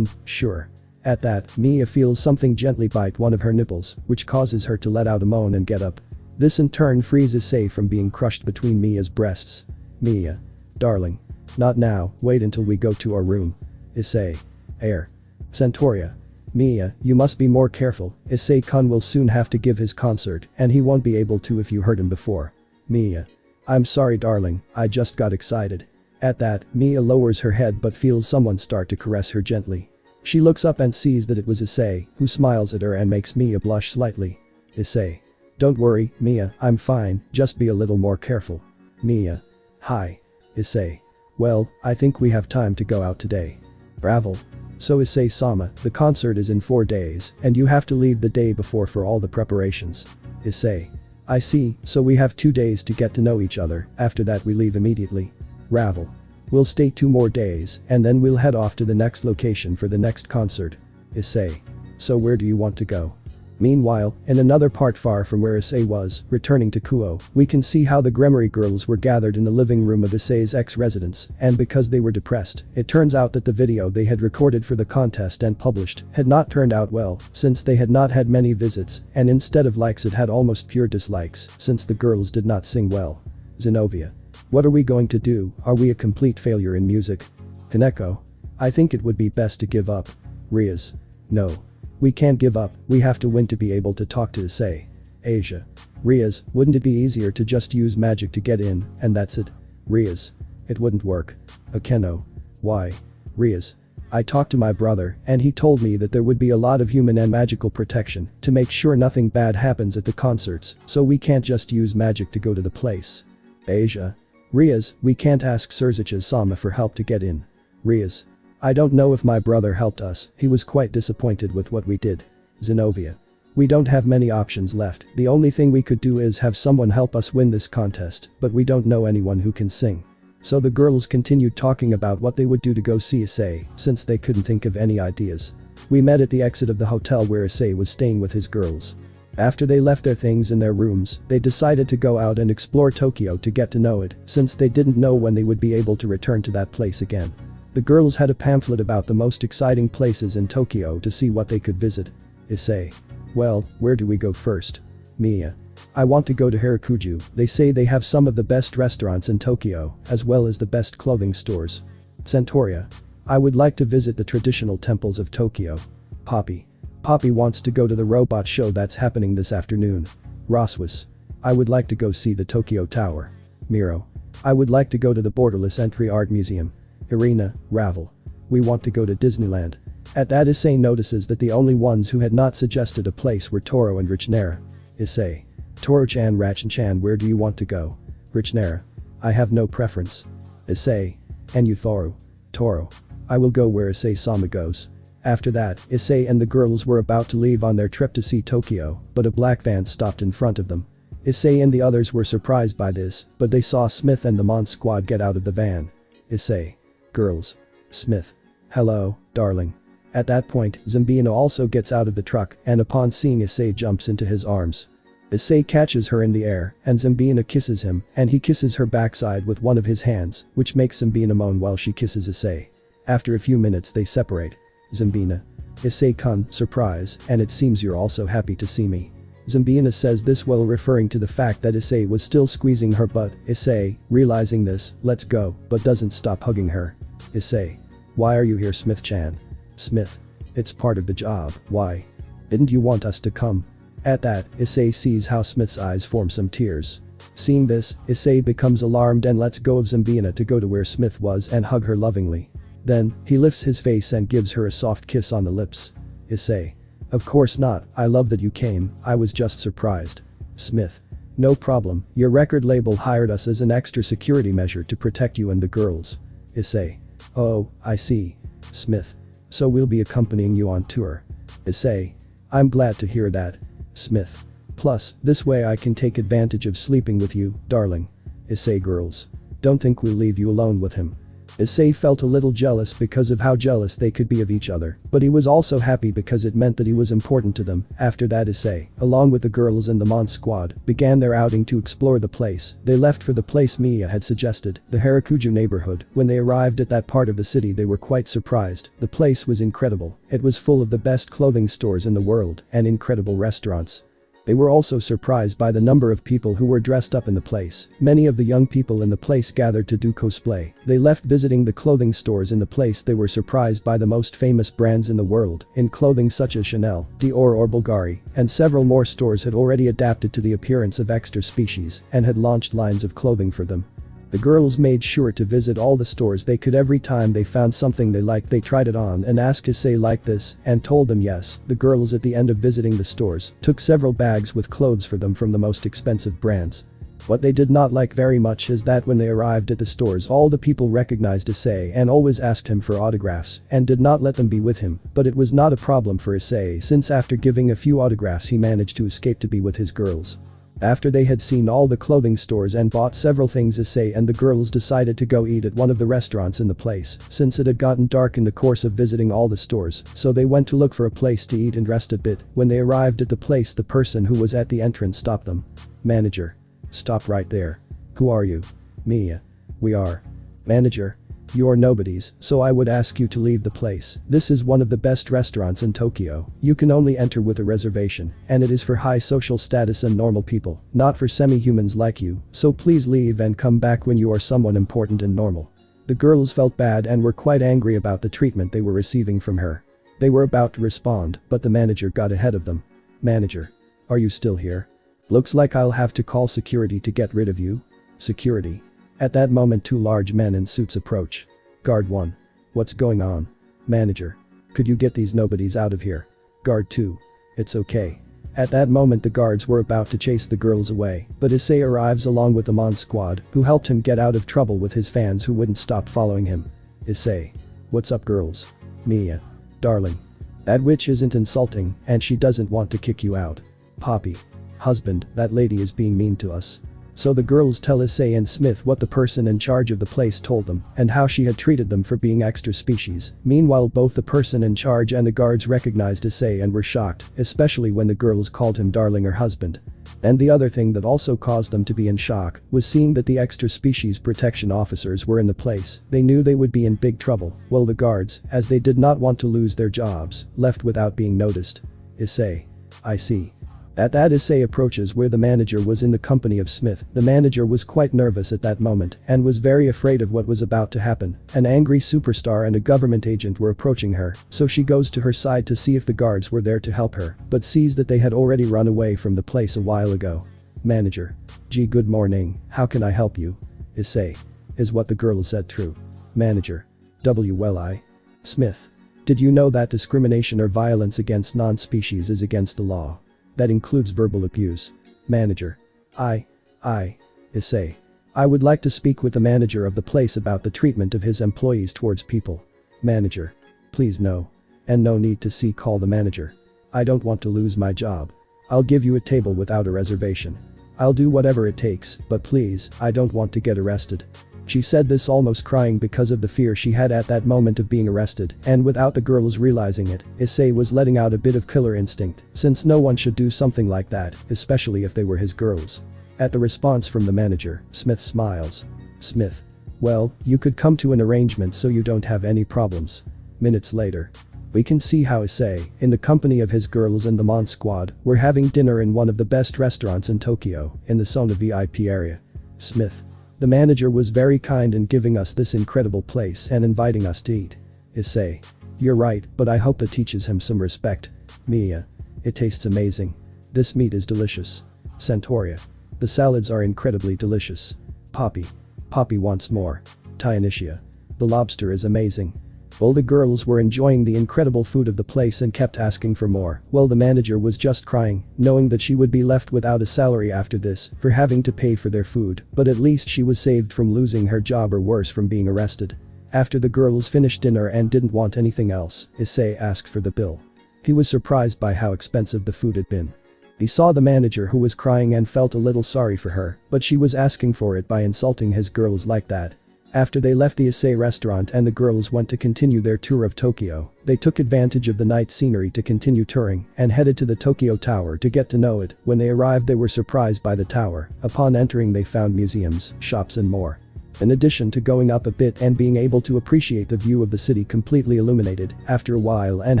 Sure." At that, Mia feels something gently bite one of her nipples, which causes her to let out a moan and get up. This in turn frees Issei from being crushed between Mia's breasts. Mia: "Darling. Not now, wait until we go to our room." Issei: "Air." Santoria: "Mia, you must be more careful, Issei-kun will soon have to give his concert and he won't be able to if you hurt him before." Mia: "I'm sorry darling, I just got excited." At that, Mia lowers her head but feels someone start to caress her gently. She looks up and sees that it was Issei, who smiles at her and makes Mia blush slightly. Issei: "Don't worry, Mia, I'm fine, just be a little more careful." Mia: "Hi." Issei: "Well, I think we have time to go out today." Ravel: "So Issei-sama, the concert is in 4 days, and you have to leave the day before for all the preparations." Issei: "I see, so we have 2 days to get to know each other, after that we leave immediately." Ravel: "We'll stay 2 more days, and then we'll head off to the next location for the next concert." Issei: "So where do you want to go?" Meanwhile, in another part far from where Issei was, returning to Kuo, we can see how the Gremory girls were gathered in the living room of Issei's ex-residence, and because they were depressed, it turns out that the video they had recorded for the contest and published had not turned out well, since they had not had many visits, and instead of likes it had almost pure dislikes, since the girls did not sing well. Zenobia: "What are we going to do, are we a complete failure in music?" Hineko: "I think it would be best to give up." Rias: "No. We can't give up, we have to win to be able to talk to Issei." Asia: "Rias, wouldn't it be easier to just use magic to get in, and that's it?" Rias: "It wouldn't work." Akeno: "Why?" Rias: "I talked to my brother and he told me that there would be a lot of human and magical protection to make sure nothing bad happens at the concerts, so we can't just use magic to go to the place." Asia: "Rias, we can't ask Surzicha-sama for help to get in." Rias: "I don't know if my brother helped us, he was quite disappointed with what we did." Zenobia: "We don't have many options left, the only thing we could do is have someone help us win this contest, but we don't know anyone who can sing." So the girls continued talking about what they would do to go see Issei, since they couldn't think of any ideas. We met at the exit of the hotel where Issei was staying with his girls. After they left their things in their rooms, they decided to go out and explore Tokyo to get to know it, since they didn't know when they would be able to return to that place again. The girls had a pamphlet about the most exciting places in Tokyo to see what they could visit. Issei: "Well, where do we go first?" Mia: "I want to go to Harajuku, they say they have some of the best restaurants in Tokyo, as well as the best clothing stores." Santoria: "I would like to visit the traditional temples of Tokyo." Poppy wants to go to the robot show that's happening this afternoon. Roswis: "I would like to go see the Tokyo Tower." Miro: "I would like to go to the Borderless Entry Art Museum." Irina, Ravel: "We want to go to Disneyland." At that, Issei notices that the only ones who had not suggested a place were Toro and Richnera. Issei: Toro-chan Rachan-chan, where do you want to go? Richnera. I have no preference. Issei-senyu Thoru. Toro. I will go where Issei-sama goes. After that, Issei and the girls were about to leave on their trip to see Tokyo, but a black van stopped in front of them. Issei and the others were surprised by this, but they saw Smith and the Mon squad get out of the van. Issei. Girls. Smith. Hello, darling. At that point, Zambina also gets out of the truck and upon seeing Issei jumps into his arms. Issei catches her in the air and Zambina kisses him and he kisses her backside with one of his hands, which makes Zambina moan while she kisses Issei. After a few minutes they separate. Zambina. Issei-kun, surprise, and it seems you're also happy to see me. Zambina says this while referring to the fact that Issei was still squeezing her butt. Issei, realizing this, lets go, but doesn't stop hugging her. Issei. Why are you here, Smith-chan? Smith. It's part of the job, why? Didn't you want us to come? At that, Issei sees how Smith's eyes form some tears. Seeing this, Issei becomes alarmed and lets go of Zambina to go to where Smith was and hug her lovingly. Then, he lifts his face and gives her a soft kiss on the lips. Issei. Of course not, I love that you came, I was just surprised. Smith. No problem, your record label hired us as an extra security measure to protect you and the girls. Issei. Oh, I see. Smith. So we'll be accompanying you on tour. Issei. I'm glad to hear that. Smith. Plus, this way I can take advantage of sleeping with you, darling. Issei. Girls. Don't think we'll leave you alone with him. Issei felt a little jealous because of how jealous they could be of each other, but he was also happy because it meant that he was important to them. After that, Issei, along with the girls and the Mon squad, began their outing to explore the place. They left for the place Mia had suggested, the Harajuku neighborhood. When they arrived at that part of the city they were quite surprised. The place was incredible. It was full of the best clothing stores in the world and incredible restaurants. They were also surprised by the number of people who were dressed up in the place. Many of the young people in the place gathered to do cosplay. They left visiting the clothing stores in the place. They were surprised by the most famous brands in the world, in clothing such as Chanel, Dior or Bulgari, and several more stores had already adapted to the appearance of extra species and had launched lines of clothing for them. The girls made sure to visit all the stores they could. Every time they found something they liked they tried it on and asked Issei like this and told them yes. The girls at the end of visiting the stores took several bags with clothes for them from the most expensive brands. What they did not like very much is that when they arrived at the stores all the people recognized Issei and always asked him for autographs and did not let them be with him, but it was not a problem for Issei since after giving a few autographs he managed to escape to be with his girls. After they had seen all the clothing stores and bought several things, Issei and the girls decided to go eat at one of the restaurants in the place since it had gotten dark in the course of visiting all the stores, so they went to look for a place to eat and rest a bit. When they arrived at the place the person who was at the entrance stopped them. Manager. Stop right there. Who are you? Mia. We are. Manager. You're nobodies, so I would ask you to leave the place. This is one of the best restaurants in Tokyo. You can only enter with a reservation, and it is for high social status and normal people, not for semi-humans like you, so please leave and come back when you are someone important and normal. The girls felt bad and were quite angry about the treatment they were receiving from her. They were about to respond, but the manager got ahead of them. Manager. Are you still here? Looks like I'll have to call security to get rid of you. Security. At that moment two large men in suits approach. Guard 1. What's going on? Manager. Could you get these nobodies out of here? Guard 2. It's okay. At that moment the guards were about to chase the girls away, but Issei arrives along with the Mon squad, who helped him get out of trouble with his fans who wouldn't stop following him. Issei. What's up girls? Mia. Darling. That witch isn't insulting, and she doesn't want to kick you out. Poppy. Husband, that lady is being mean to us. So the girls tell Issei and Smith what the person in charge of the place told them and how she had treated them for being extra species. Meanwhile both the person in charge and the guards recognized Issei and were shocked, especially when the girls called him darling or husband. And the other thing that also caused them to be in shock was seeing that the extra species protection officers were in the place. They knew they would be in big trouble, while the guards, as they did not want to lose their jobs, left without being noticed. Issei. I see. At that Issei approaches where the manager was in the company of Smith. The manager was quite nervous at that moment and was very afraid of what was about to happen. An angry superstar and a government agent were approaching her, so she goes to her side to see if the guards were there to help her, but sees that they had already run away from the place a while ago. Manager. Gee, good morning, how can I help you? Issei. Is what the girl said true? Manager. Well, Smith. Did you know that discrimination or violence against non-species is against the law? That includes verbal abuse. Manager. Issei. I would like to speak with the manager of the place about the treatment of his employees towards people. Manager. Please no. And no need to call the manager. I don't want to lose my job. I'll give you a table without a reservation. I'll do whatever it takes, but please, I don't want to get arrested. She said this almost crying because of the fear she had at that moment of being arrested, and without the girls realizing it, Issei was letting out a bit of killer instinct, since no one should do something like that, especially if they were his girls. At the response from the manager, Smith smiles. Smith. Well, you could come to an arrangement so you don't have any problems. Minutes later. We can see how Issei, in the company of his girls and the Mon squad, were having dinner in one of the best restaurants in Tokyo, in the Sona VIP area. Smith. The manager was very kind in giving us this incredible place and inviting us to eat. Issei. You're right, but I hope that teaches him some respect. Mia. It tastes amazing. This meat is delicious. Centauria. The salads are incredibly delicious. Poppy. Poppy wants more. Tyanitia. The lobster is amazing. All the girls were enjoying the incredible food of the place and kept asking for more, while the manager was just crying, knowing that she would be left without a salary after this for having to pay for their food, but at least she was saved from losing her job or worse from being arrested. After the girls finished dinner and didn't want anything else, Issei asked for the bill. He was surprised by how expensive the food had been. He saw the manager who was crying and felt a little sorry for her, but she was asking for it by insulting his girls like that. After they left the Issei restaurant and the girls went to continue their tour of Tokyo, they took advantage of the night scenery to continue touring and headed to the Tokyo Tower to get to know it. When they arrived, they were surprised by the tower. Upon entering, they found museums, shops and more. In addition to going up a bit and being able to appreciate the view of the city completely illuminated, after a while and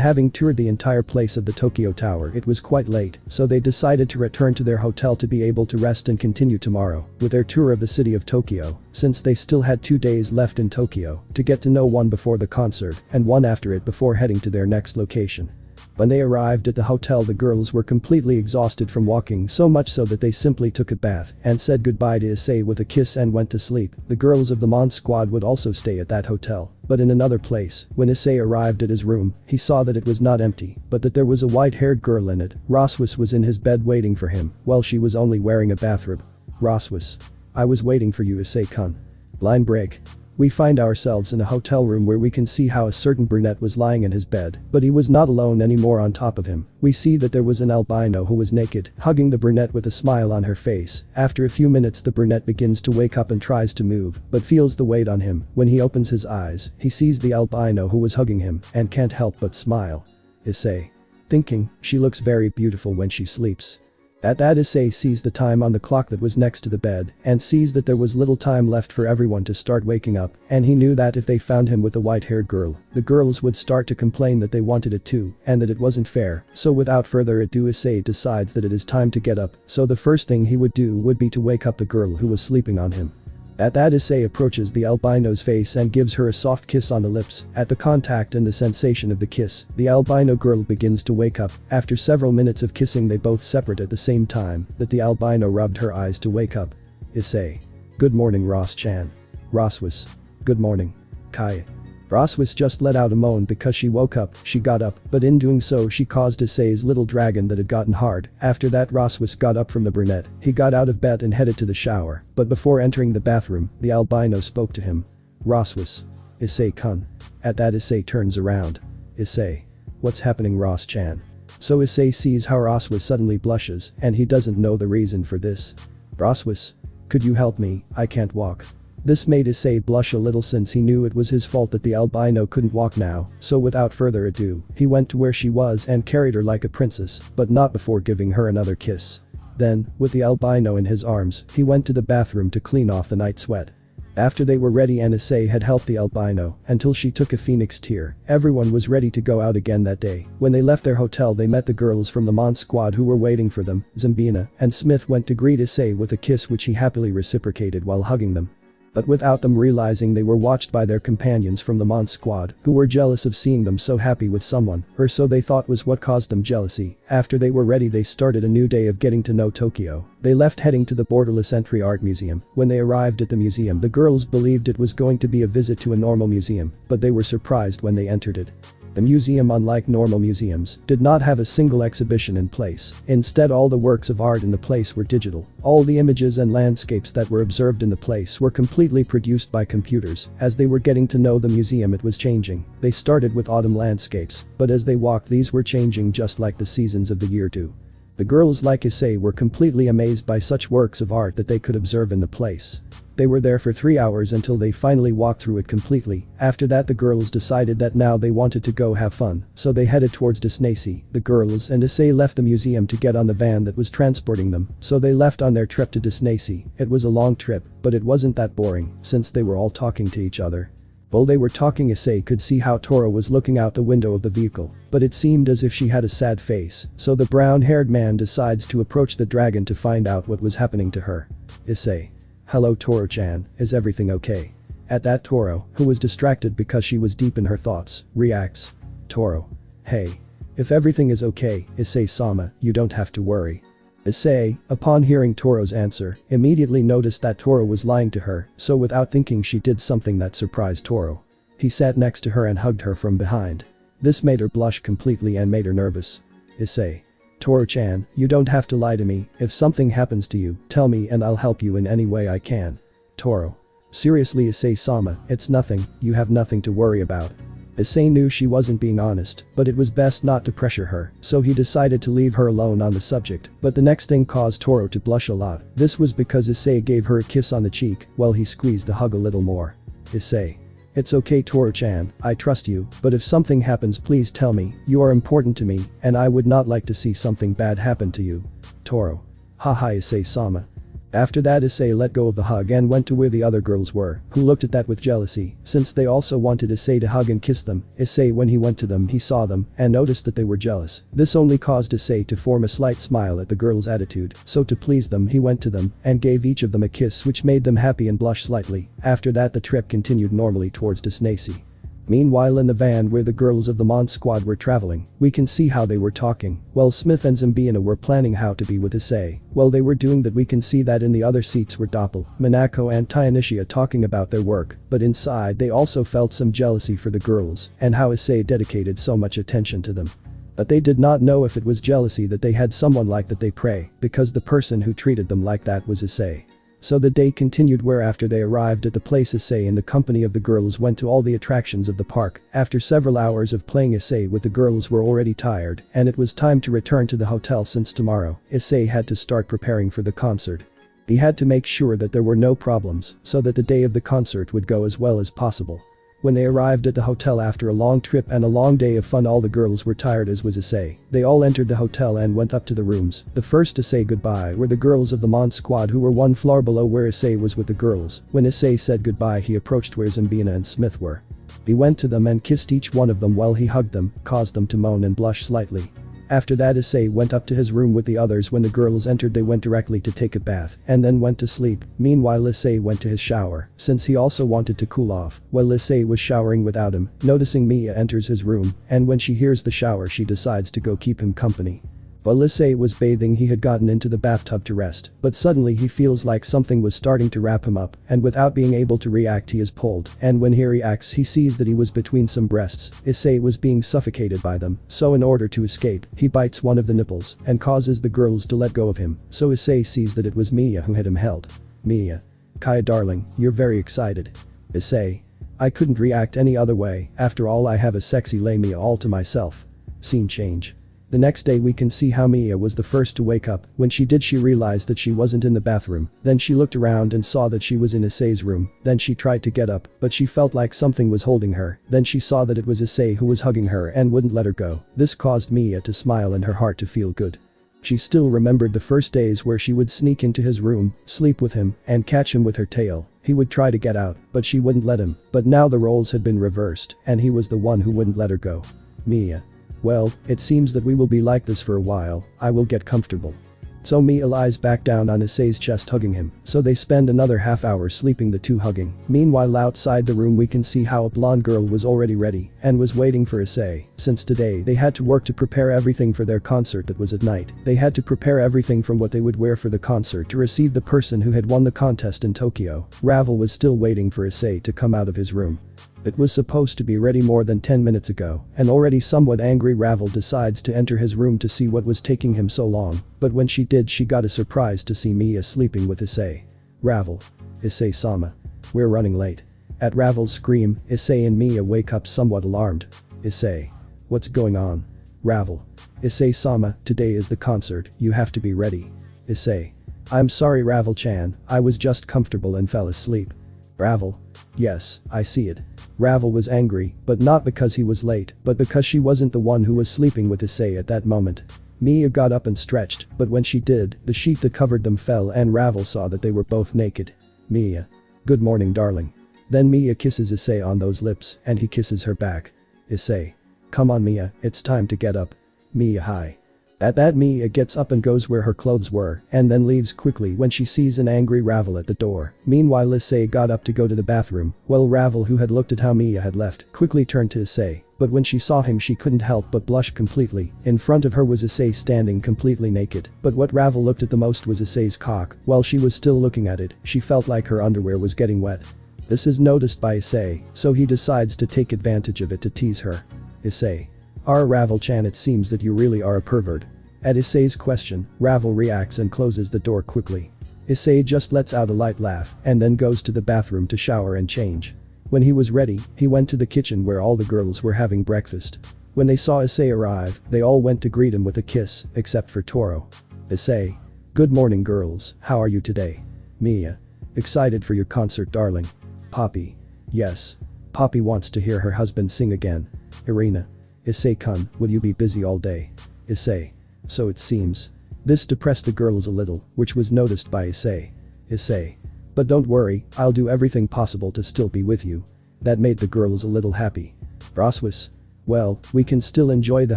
having toured the entire place of the Tokyo Tower, it was quite late, so they decided to return to their hotel to be able to rest and continue tomorrow with their tour of the city of Tokyo, since they still had 2 days left in Tokyo to get to know one before the concert and one after it before heading to their next location. When they arrived at the hotel, the girls were completely exhausted from walking, so much so that they simply took a bath and said goodbye to Issei with a kiss and went to sleep. The girls of the Mon squad would also stay at that hotel, but in another place. When Issei arrived at his room, he saw that it was not empty, but that there was a white-haired girl in it. Roswis was in his bed waiting for him, while she was only wearing a bathrobe. Roswis. I was waiting for you, Issei-kun. Line break. We find ourselves in a hotel room where we can see how a certain brunette was lying in his bed, but he was not alone anymore. On top of him, we see that there was an albino who was naked, hugging the brunette with a smile on her face. After a few minutes, the brunette begins to wake up and tries to move, but feels the weight on him. When he opens his eyes, he sees the albino who was hugging him and can't help but smile. Issei. Thinking, she looks very beautiful when she sleeps. At that, Issei sees the time on the clock that was next to the bed and sees that there was little time left for everyone to start waking up, and he knew that if they found him with the white-haired girl, the girls would start to complain that they wanted it too and that it wasn't fair. So without further ado, Issei decides that it is time to get up, so the first thing he would do would be to wake up the girl who was sleeping on him. At that, Issei approaches the albino's face and gives her a soft kiss on the lips. At the contact and the sensation of the kiss, the albino girl begins to wake up. After several minutes of kissing, they both separate at the same time that the albino rubbed her eyes to wake up. Issei. Good morning, Ross-chan. Roswis. Good morning. Kai. Roswis just let out a moan because she woke up. She got up, but in doing so she caused Issei's little dragon that had gotten hard. After that, Roswis got up from the brunette. He got out of bed and headed to the shower, but before entering the bathroom, the albino spoke to him. Roswis. Issei-kun. At that, Issei turns around. Issei. What's happening, Ross-chan? So Issei sees how Roswis suddenly blushes, and he doesn't know the reason for this. Roswis. Could you help me? I can't walk. This made Issei blush a little since he knew it was his fault that the albino couldn't walk now, so without further ado, he went to where she was and carried her like a princess, but not before giving her another kiss. Then, with the albino in his arms, he went to the bathroom to clean off the night sweat. After they were ready and Issei had helped the albino until she took a phoenix tear, everyone was ready to go out again that day. When they left their hotel, they met the girls from the Mon squad who were waiting for them. Zambina and Smith went to greet Issei with a kiss which he happily reciprocated while hugging them. But without them realizing, they were watched by their companions from the Mon squad, who were jealous of seeing them so happy with someone, or so they thought was what caused them jealousy. After they were ready, they started a new day of getting to know Tokyo. They left heading to the Borderless Entry Art Museum. When they arrived at the museum, the girls believed it was going to be a visit to a normal museum, but they were surprised when they entered it. The museum, unlike normal museums, did not have a single exhibition in place. Instead, all the works of art in the place were digital. All the images and landscapes that were observed in the place were completely produced by computers. As they were getting to know the museum, it was changing. They started with autumn landscapes, but as they walked, these were changing just like the seasons of the year too. The girls, like Issei, were completely amazed by such works of art that they could observe in the place. They were there for 3 hours until they finally walked through it completely. After that, the girls decided that now they wanted to go have fun, so they headed towards Ddraig. The girls and Issei left the museum to get on the van that was transporting them, so they left on their trip to Ddraig. It was a long trip, but it wasn't that boring, since they were all talking to each other. While they were talking, Issei could see how Toro was looking out the window of the vehicle, but it seemed as if she had a sad face, so the brown-haired man decides to approach the dragon to find out what was happening to her. Issei. Hello Toro-chan, is everything okay? At that, Toro, who was distracted because she was deep in her thoughts, reacts. Toro. Hey. If everything is okay, Issei-sama, you don't have to worry. Issei, upon hearing Toro's answer, immediately noticed that Toro was lying to her, so without thinking she did something that surprised Toro. He sat next to her and hugged her from behind. This made her blush completely and made her nervous. Issei. Toro-chan, you don't have to lie to me. If something happens to you, tell me and I'll help you in any way I can. Toro. Seriously Issei-sama, it's nothing, you have nothing to worry about. Issei knew she wasn't being honest, but it was best not to pressure her, so he decided to leave her alone on the subject, but the next thing caused Toro to blush a lot. This was because Issei gave her a kiss on the cheek, while he squeezed the hug a little more. Issei. It's okay Toro-chan, I trust you, but if something happens please tell me, you are important to me, and I would not like to see something bad happen to you. Toro. Haha Issei-sama. After that, Issei let go of the hug and went to where the other girls were, who looked at that with jealousy, since they also wanted Issei to hug and kiss them. Issei, when he went to them, he saw them and noticed that they were jealous. This only caused Issei to form a slight smile at the girls' attitude, so to please them he went to them and gave each of them a kiss, which made them happy and blush slightly. After that, the trip continued normally towards Ddraig. Meanwhile, in the van where the girls of the Mon squad were traveling, we can see how they were talking. While Smith and Zambiana were planning how to be with Issei. While they were doing that, we can see that in the other seats were Doppel, Minako and Tainishia talking about their work, but inside they also felt some jealousy for the girls and how Issei dedicated so much attention to them. But they did not know if it was jealousy that they had someone like that they pray, because the person who treated them like that was Issei. So the day continued, where after they arrived at the place, Issei in the company of the girls went to all the attractions of the park. After several hours of playing, Issei with the girls were already tired and it was time to return to the hotel, since tomorrow, Issei had to start preparing for the concert. He had to make sure that there were no problems so that the day of the concert would go as well as possible. When they arrived at the hotel after a long trip and a long day of fun, all the girls were tired, as was Issei. They all entered the hotel and went up to the rooms. The first to say goodbye were the girls of the Mon squad, who were one floor below where Issei was with the girls. When Issei said goodbye, he approached where Zambiana and Smith were. He went to them and kissed each one of them while he hugged them, caused them to moan and blush slightly. After that, Issei went up to his room with the others. When the girls entered, they went directly to take a bath and then went to sleep. Meanwhile, Issei went to his shower, since he also wanted to cool off. While Issei was showering without him, noticing Mia enters his room, and when she hears the shower she decides to go keep him company. While Issei was bathing, he had gotten into the bathtub to rest, but suddenly he feels like something was starting to wrap him up, and without being able to react he is pulled, and when he reacts he sees that he was between some breasts. Issei was being suffocated by them, so in order to escape, he bites one of the nipples and causes the girls to let go of him, so Issei sees that it was Mia who had him held. Mia. Kaya darling, you're very excited. Issei. I couldn't react any other way, after all I have a sexy Mia all to myself. Scene change. The next day we can see how Mia was the first to wake up. When she did, she realized that she wasn't in the bathroom. Then she looked around and saw that she was in Issei's room. Then she tried to get up, but she felt like something was holding her. Then she saw that it was Issei who was hugging her and wouldn't let her go. This caused Mia to smile and her heart to feel good. She still remembered the first days where she would sneak into his room, sleep with him, and catch him with her tail. He would try to get out, but she wouldn't let him. But now the roles had been reversed, and he was the one who wouldn't let her go. Mia. Well, it seems that we will be like this for a while. I will get comfortable. So Mia lies back down on Issei's chest hugging him, so they spend another half hour sleeping, the two hugging. Meanwhile, outside the room we can see how a blonde girl was already ready and was waiting for Issei. Since today they had to work to prepare everything for their concert that was at night. They had to prepare everything from what they would wear for the concert to receive the person who had won the contest in Tokyo. Ravel was still waiting for Issei to come out of his room. It was supposed to be ready more than 10 minutes ago, and already somewhat angry Ravel decides to enter his room to see what was taking him so long, but when she did she got a surprise to see Mia sleeping with Issei. Ravel. Issei-sama. We're running late. At Ravel's scream, Issei and Mia wake up somewhat alarmed. Issei. What's going on? Ravel. Issei-sama, today is the concert, you have to be ready. Issei. I'm sorry Ravel-chan, I was just comfortable and fell asleep. Ravel. Yes, I see it. Ravel was angry, but not because he was late, but because she wasn't the one who was sleeping with Issei at that moment. Mia got up and stretched, but when she did, the sheet that covered them fell and Ravel saw that they were both naked. Mia. Good morning darling. Then Mia kisses Issei on those lips, and he kisses her back. Issei. Come on Mia, it's time to get up. Mia hi. At that Mia gets up and goes where her clothes were, and then leaves quickly when she sees an angry Ravel at the door. Meanwhile Issei got up to go to the bathroom, while Ravel, who had looked at how Mia had left, quickly turned to Issei, but when she saw him she couldn't help but blush completely. In front of her was Issei standing completely naked, but what Ravel looked at the most was Issei's cock. While she was still looking at it, she felt like her underwear was getting wet. This is noticed by Issei, so he decides to take advantage of it to tease her. Issei. Ravel-chan, it seems that you really are a pervert. At Issei's question, Ravel reacts and closes the door quickly. Issei just lets out a light laugh and then goes to the bathroom to shower and change. When he was ready, he went to the kitchen where all the girls were having breakfast. When they saw Issei arrive, they all went to greet him with a kiss, except for Toro. Issei. Good morning girls, how are you today? Mia. Excited for your concert darling. Poppy. Yes. Poppy wants to hear her husband sing again. Irina. Issei-kun, will you be busy all day? Issei. So it seems. This depressed the girls a little, which was noticed by Issei. Issei. But don't worry, I'll do everything possible to still be with you. That made the girls a little happy. Roswis. Well, we can still enjoy the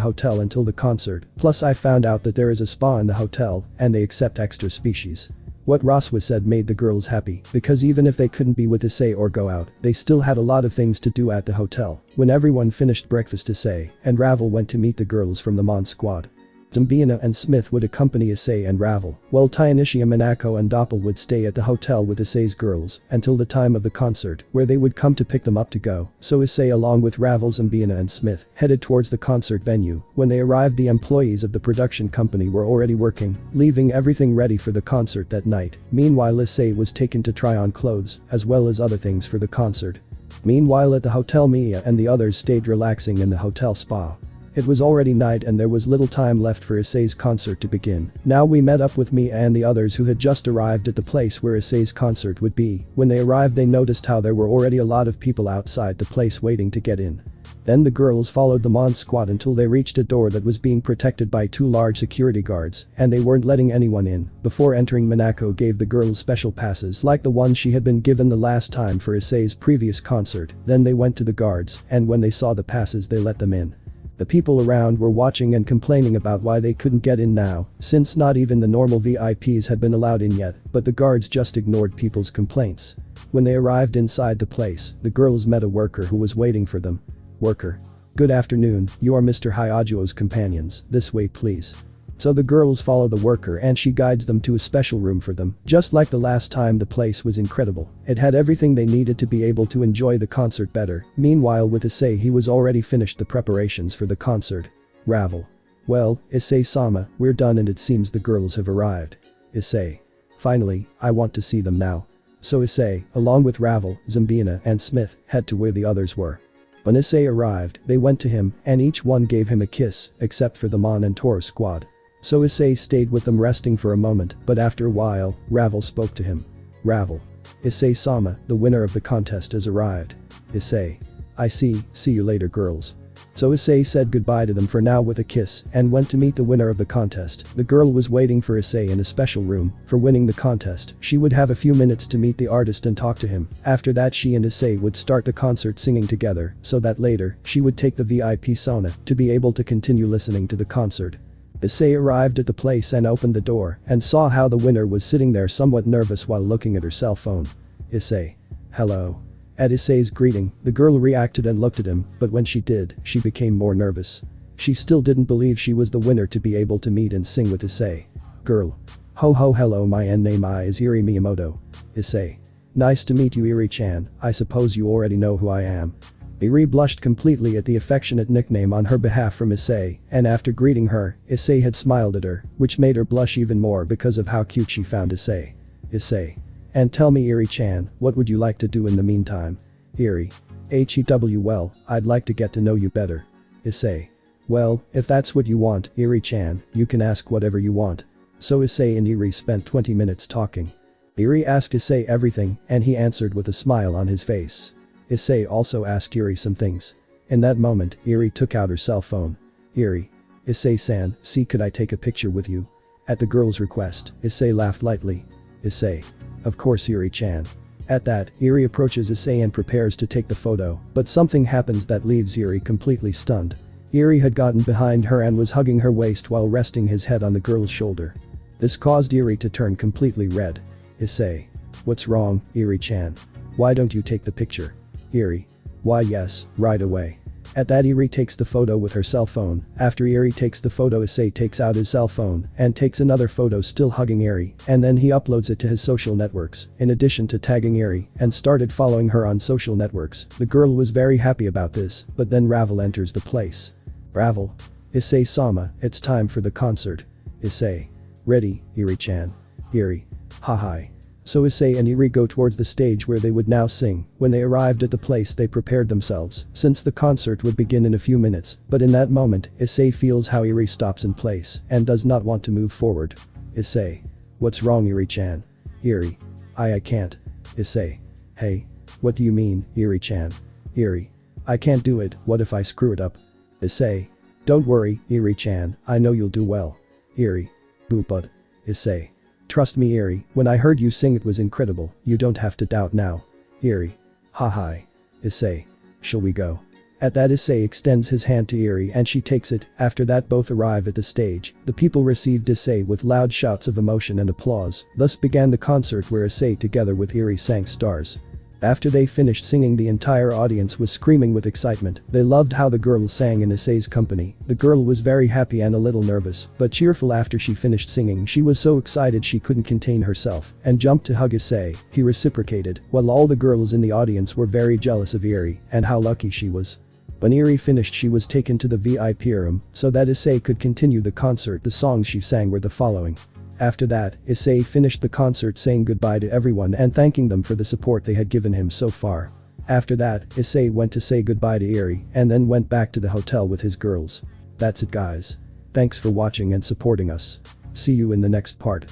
hotel until the concert, plus I found out that there is a spa in the hotel, and they accept extra species. What Roswis said made the girls happy, because even if they couldn't be with Issei or go out, they still had a lot of things to do at the hotel. When everyone finished breakfast, Issei and Ravel went to meet the girls from the Mon squad. Zambina and Smith would accompany Issei and Ravel, while Tainishi, Minako and Doppel would stay at the hotel with Issei's girls until the time of the concert, where they would come to pick them up to go. So Issei, along with Ravel, Zambina and Smith, headed towards the concert venue. When they arrived, the employees of the production company were already working, leaving everything ready for the concert that night. Meanwhile, Issei was taken to try on clothes, as well as other things for the concert. Meanwhile at the hotel, Mia and the others stayed relaxing in the hotel spa. It was already night and there was little time left for Issei's concert to begin. Now we met up with Mia and the others who had just arrived at the place where Issei's concert would be. When they arrived, they noticed how there were already a lot of people outside the place waiting to get in. Then the girls followed the Mon squad until they reached a door that was being protected by 2 large security guards, and they weren't letting anyone in. Before entering, Minako gave the girls special passes like the one she had been given the last time for Issei's previous concert. Then they went to the guards, and when they saw the passes they let them in. The people around were watching and complaining about why they couldn't get in now, since not even the normal VIPs had been allowed in yet, but the guards just ignored people's complaints. When they arrived inside the place, the girls met a worker who was waiting for them. Worker. Good afternoon, you are Mr. Hyajuo's companions, this way please. So the girls follow the worker and she guides them to a special room for them. Just like the last time, the place was incredible. It had everything they needed to be able to enjoy the concert better. Meanwhile with Issei, he was already finished the preparations for the concert. Ravel. Well, Issei-sama, we're done and it seems the girls have arrived. Issei. Finally, I want to see them now. So Issei, along with Ravel, Zambina and Smith, head to where the others were. When Issei arrived, they went to him and each one gave him a kiss, except for the Mon and Toro squad. So Issei stayed with them resting for a moment, but after a while, Ravel spoke to him. Ravel. Issei-sama, the winner of the contest has arrived. Issei. I see you later girls. So Issei said goodbye to them for now with a kiss and went to meet the winner of the contest. The girl was waiting for Issei in a special room. For winning the contest, she would have a few minutes to meet the artist and talk to him. After that, she and Issei would start the concert singing together, so that later, she would take the VIP sauna to be able to continue listening to the concert. Issei arrived at the place and opened the door and saw how the winner was sitting there somewhat nervous while looking at her cell phone. Issei. Hello. At Issei's greeting, the girl reacted and looked at him, but when she did, she became more nervous. She still didn't believe she was the winner to be able to meet and sing with Issei. Girl. Ho hello, my name is Iri Miyamoto. Issei. Nice to meet you, Iri-chan, I suppose you already know who I am. Eri blushed completely at the affectionate nickname on her behalf from Issei, and after greeting her, Issei had smiled at her, which made her blush even more because of how cute she found Issei. Issei. And tell me Eri-chan, what would you like to do in the meantime? Eri. Well, I'd like to get to know you better. Issei. Well, if that's what you want, Eri-chan, you can ask whatever you want. So Issei and Eri spent 20 minutes talking. Eri asked Issei everything, and he answered with a smile on his face. Issei also asked Eri some things. In that moment, Eri took out her cell phone. Eri. Issei-san, see, could I take a picture with you? At the girl's request, Issei laughed lightly. Issei. Of course Eri-chan. At that, Eri approaches Issei and prepares to take the photo, but something happens that leaves Eri completely stunned. Eri had gotten behind her and was hugging her waist while resting his head on the girl's shoulder. This caused Eri to turn completely red. Issei. What's wrong, Eri-chan? Why don't you take the picture? Eri. Why yes, right away. At that Eri takes the photo with her cell phone. After Eri takes the photo, Issei takes out his cell phone and takes another photo still hugging Eri, and then he uploads it to his social networks, in addition to tagging Eri, and started following her on social networks. The girl was very happy about this, but then Ravel enters the place. Ravel. Issei-sama, it's time for the concert. Issei. Ready, Eri-chan. Eri. Hi. So Issei and Eri go towards the stage where they would now sing. When they arrived at the place, they prepared themselves, since the concert would begin in a few minutes, but in that moment, Issei feels how Eri stops in place and does not want to move forward. Issei. What's wrong, Eri-chan? Eri. I can't. Issei. Hey. What do you mean, Eri-chan? Eri. I can't do it, what if I screw it up? Issei. Don't worry, Eri-chan, I know you'll do well. Eri. But. Issei. Trust me Eri, when I heard you sing it was incredible, you don't have to doubt now. Eri. Hi. Issei. Shall we go? At that Issei extends his hand to Eri and she takes it. After that both arrive at the stage. The people received Issei with loud shouts of emotion and applause. Thus began the concert where Issei together with Eri sang Stars. After they finished singing, the entire audience was screaming with excitement. They loved how the girl sang in Issei's company. The girl was very happy and a little nervous, but cheerful. After she finished singing, she was so excited she couldn't contain herself and jumped to hug Issei. He reciprocated, while all the girls in the audience were very jealous of Eri and how lucky she was. When Eri finished, she was taken to the VIP room so that Issei could continue the concert. The songs she sang were the following. After that, Issei finished the concert saying goodbye to everyone and thanking them for the support they had given him so far. After that, Issei went to say goodbye to Eri and then went back to the hotel with his girls. That's it guys. Thanks for watching and supporting us. See you in the next part.